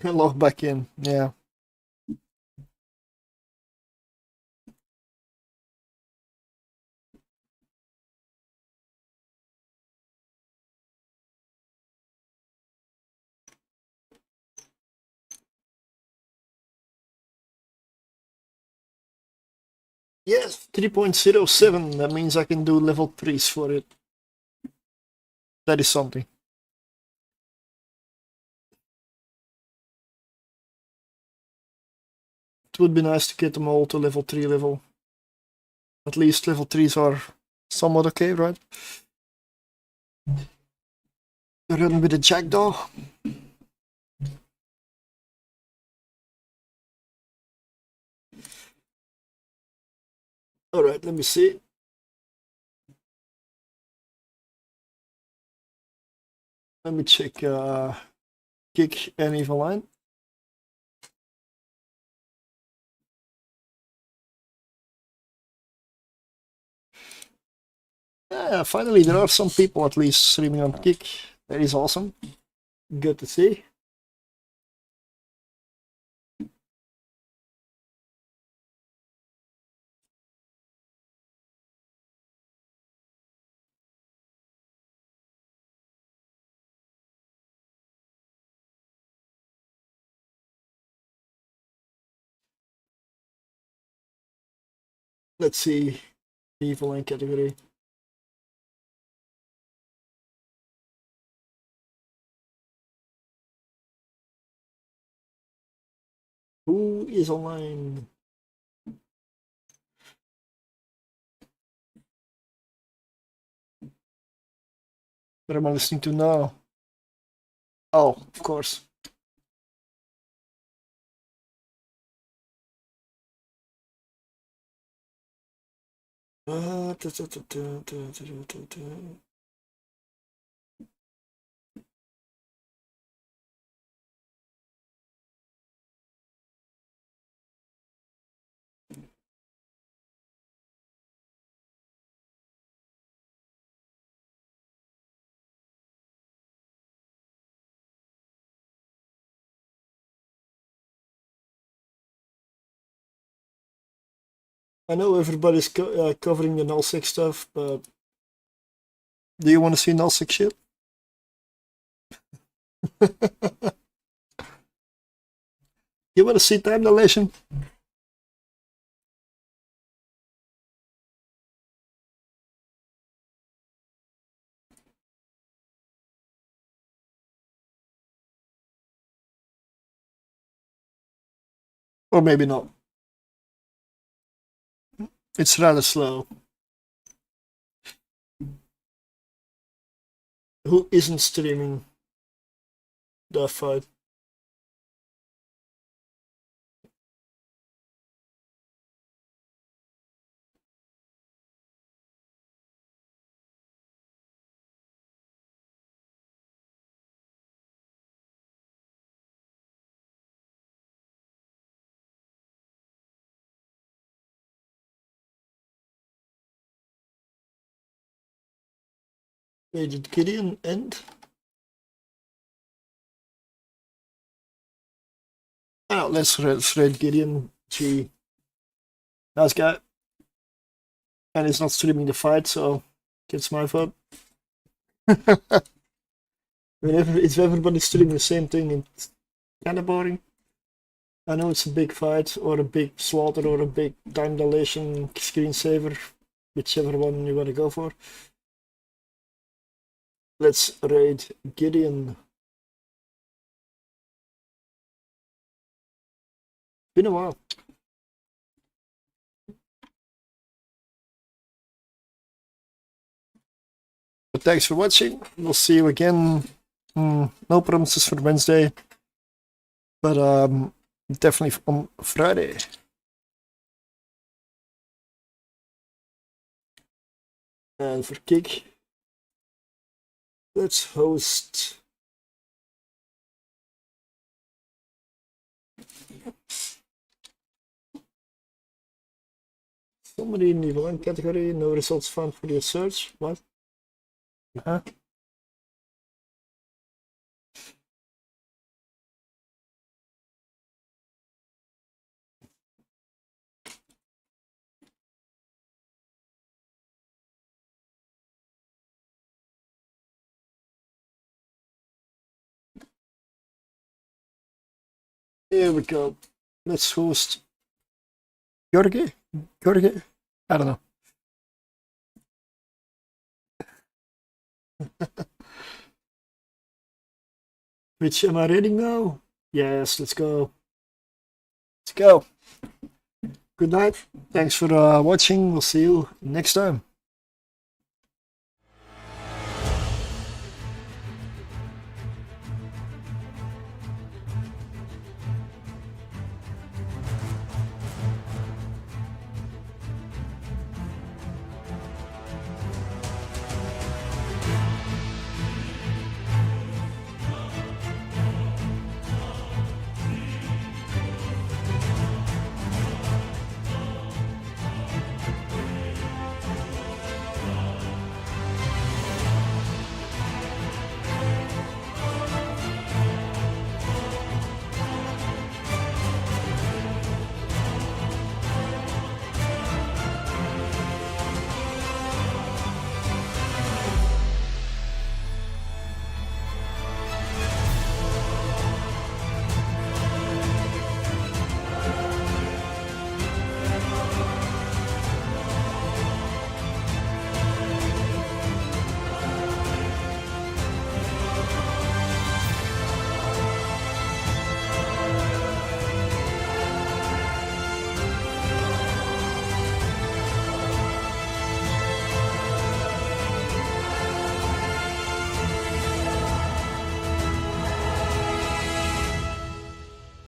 And log back in. Yeah. Yes, 3.07. That means I can do level 3s for it. That is something. It would be nice to get them all to level 3 level. At least level 3s are somewhat okay, right? Run with a jackdaw. Alright, let me see. Let me check kick and evil line. Yeah, finally there are some people at least streaming on Kick. That is awesome. Good to see. Let's see evil line category. Who is online? What am I listening to now? Oh, of course. Uh, ta- ta- ta- ta- ta- ta- ta- ta- ta. I know everybody's covering the null 6 stuff, but do you want to see null 6 shit? You want to see time dilation? Or maybe not. It's rather slow. Who isn't streaming that fight? Wait, did Gideon end? Oh, let's raid Gideon. Gee. Nice guy. And he's not streaming the fight, so gets my vote. If everybody's streaming the same thing, it's kind of boring. I know it's a big fight, or a big slaughter, or a big time dilation screensaver, whichever one you want to go for. Let's raid Gideon. Been a while. But thanks for watching. We'll see you again. No promises for Wednesday, but definitely on Friday. And for kick, let's host somebody in the line category. No results found for your search. What? Huh? Here we go. Let's host Jorge. I don't know. Which am I reading now? Yes, let's go. Let's go. Good night. Thanks for watching. We'll see you next time.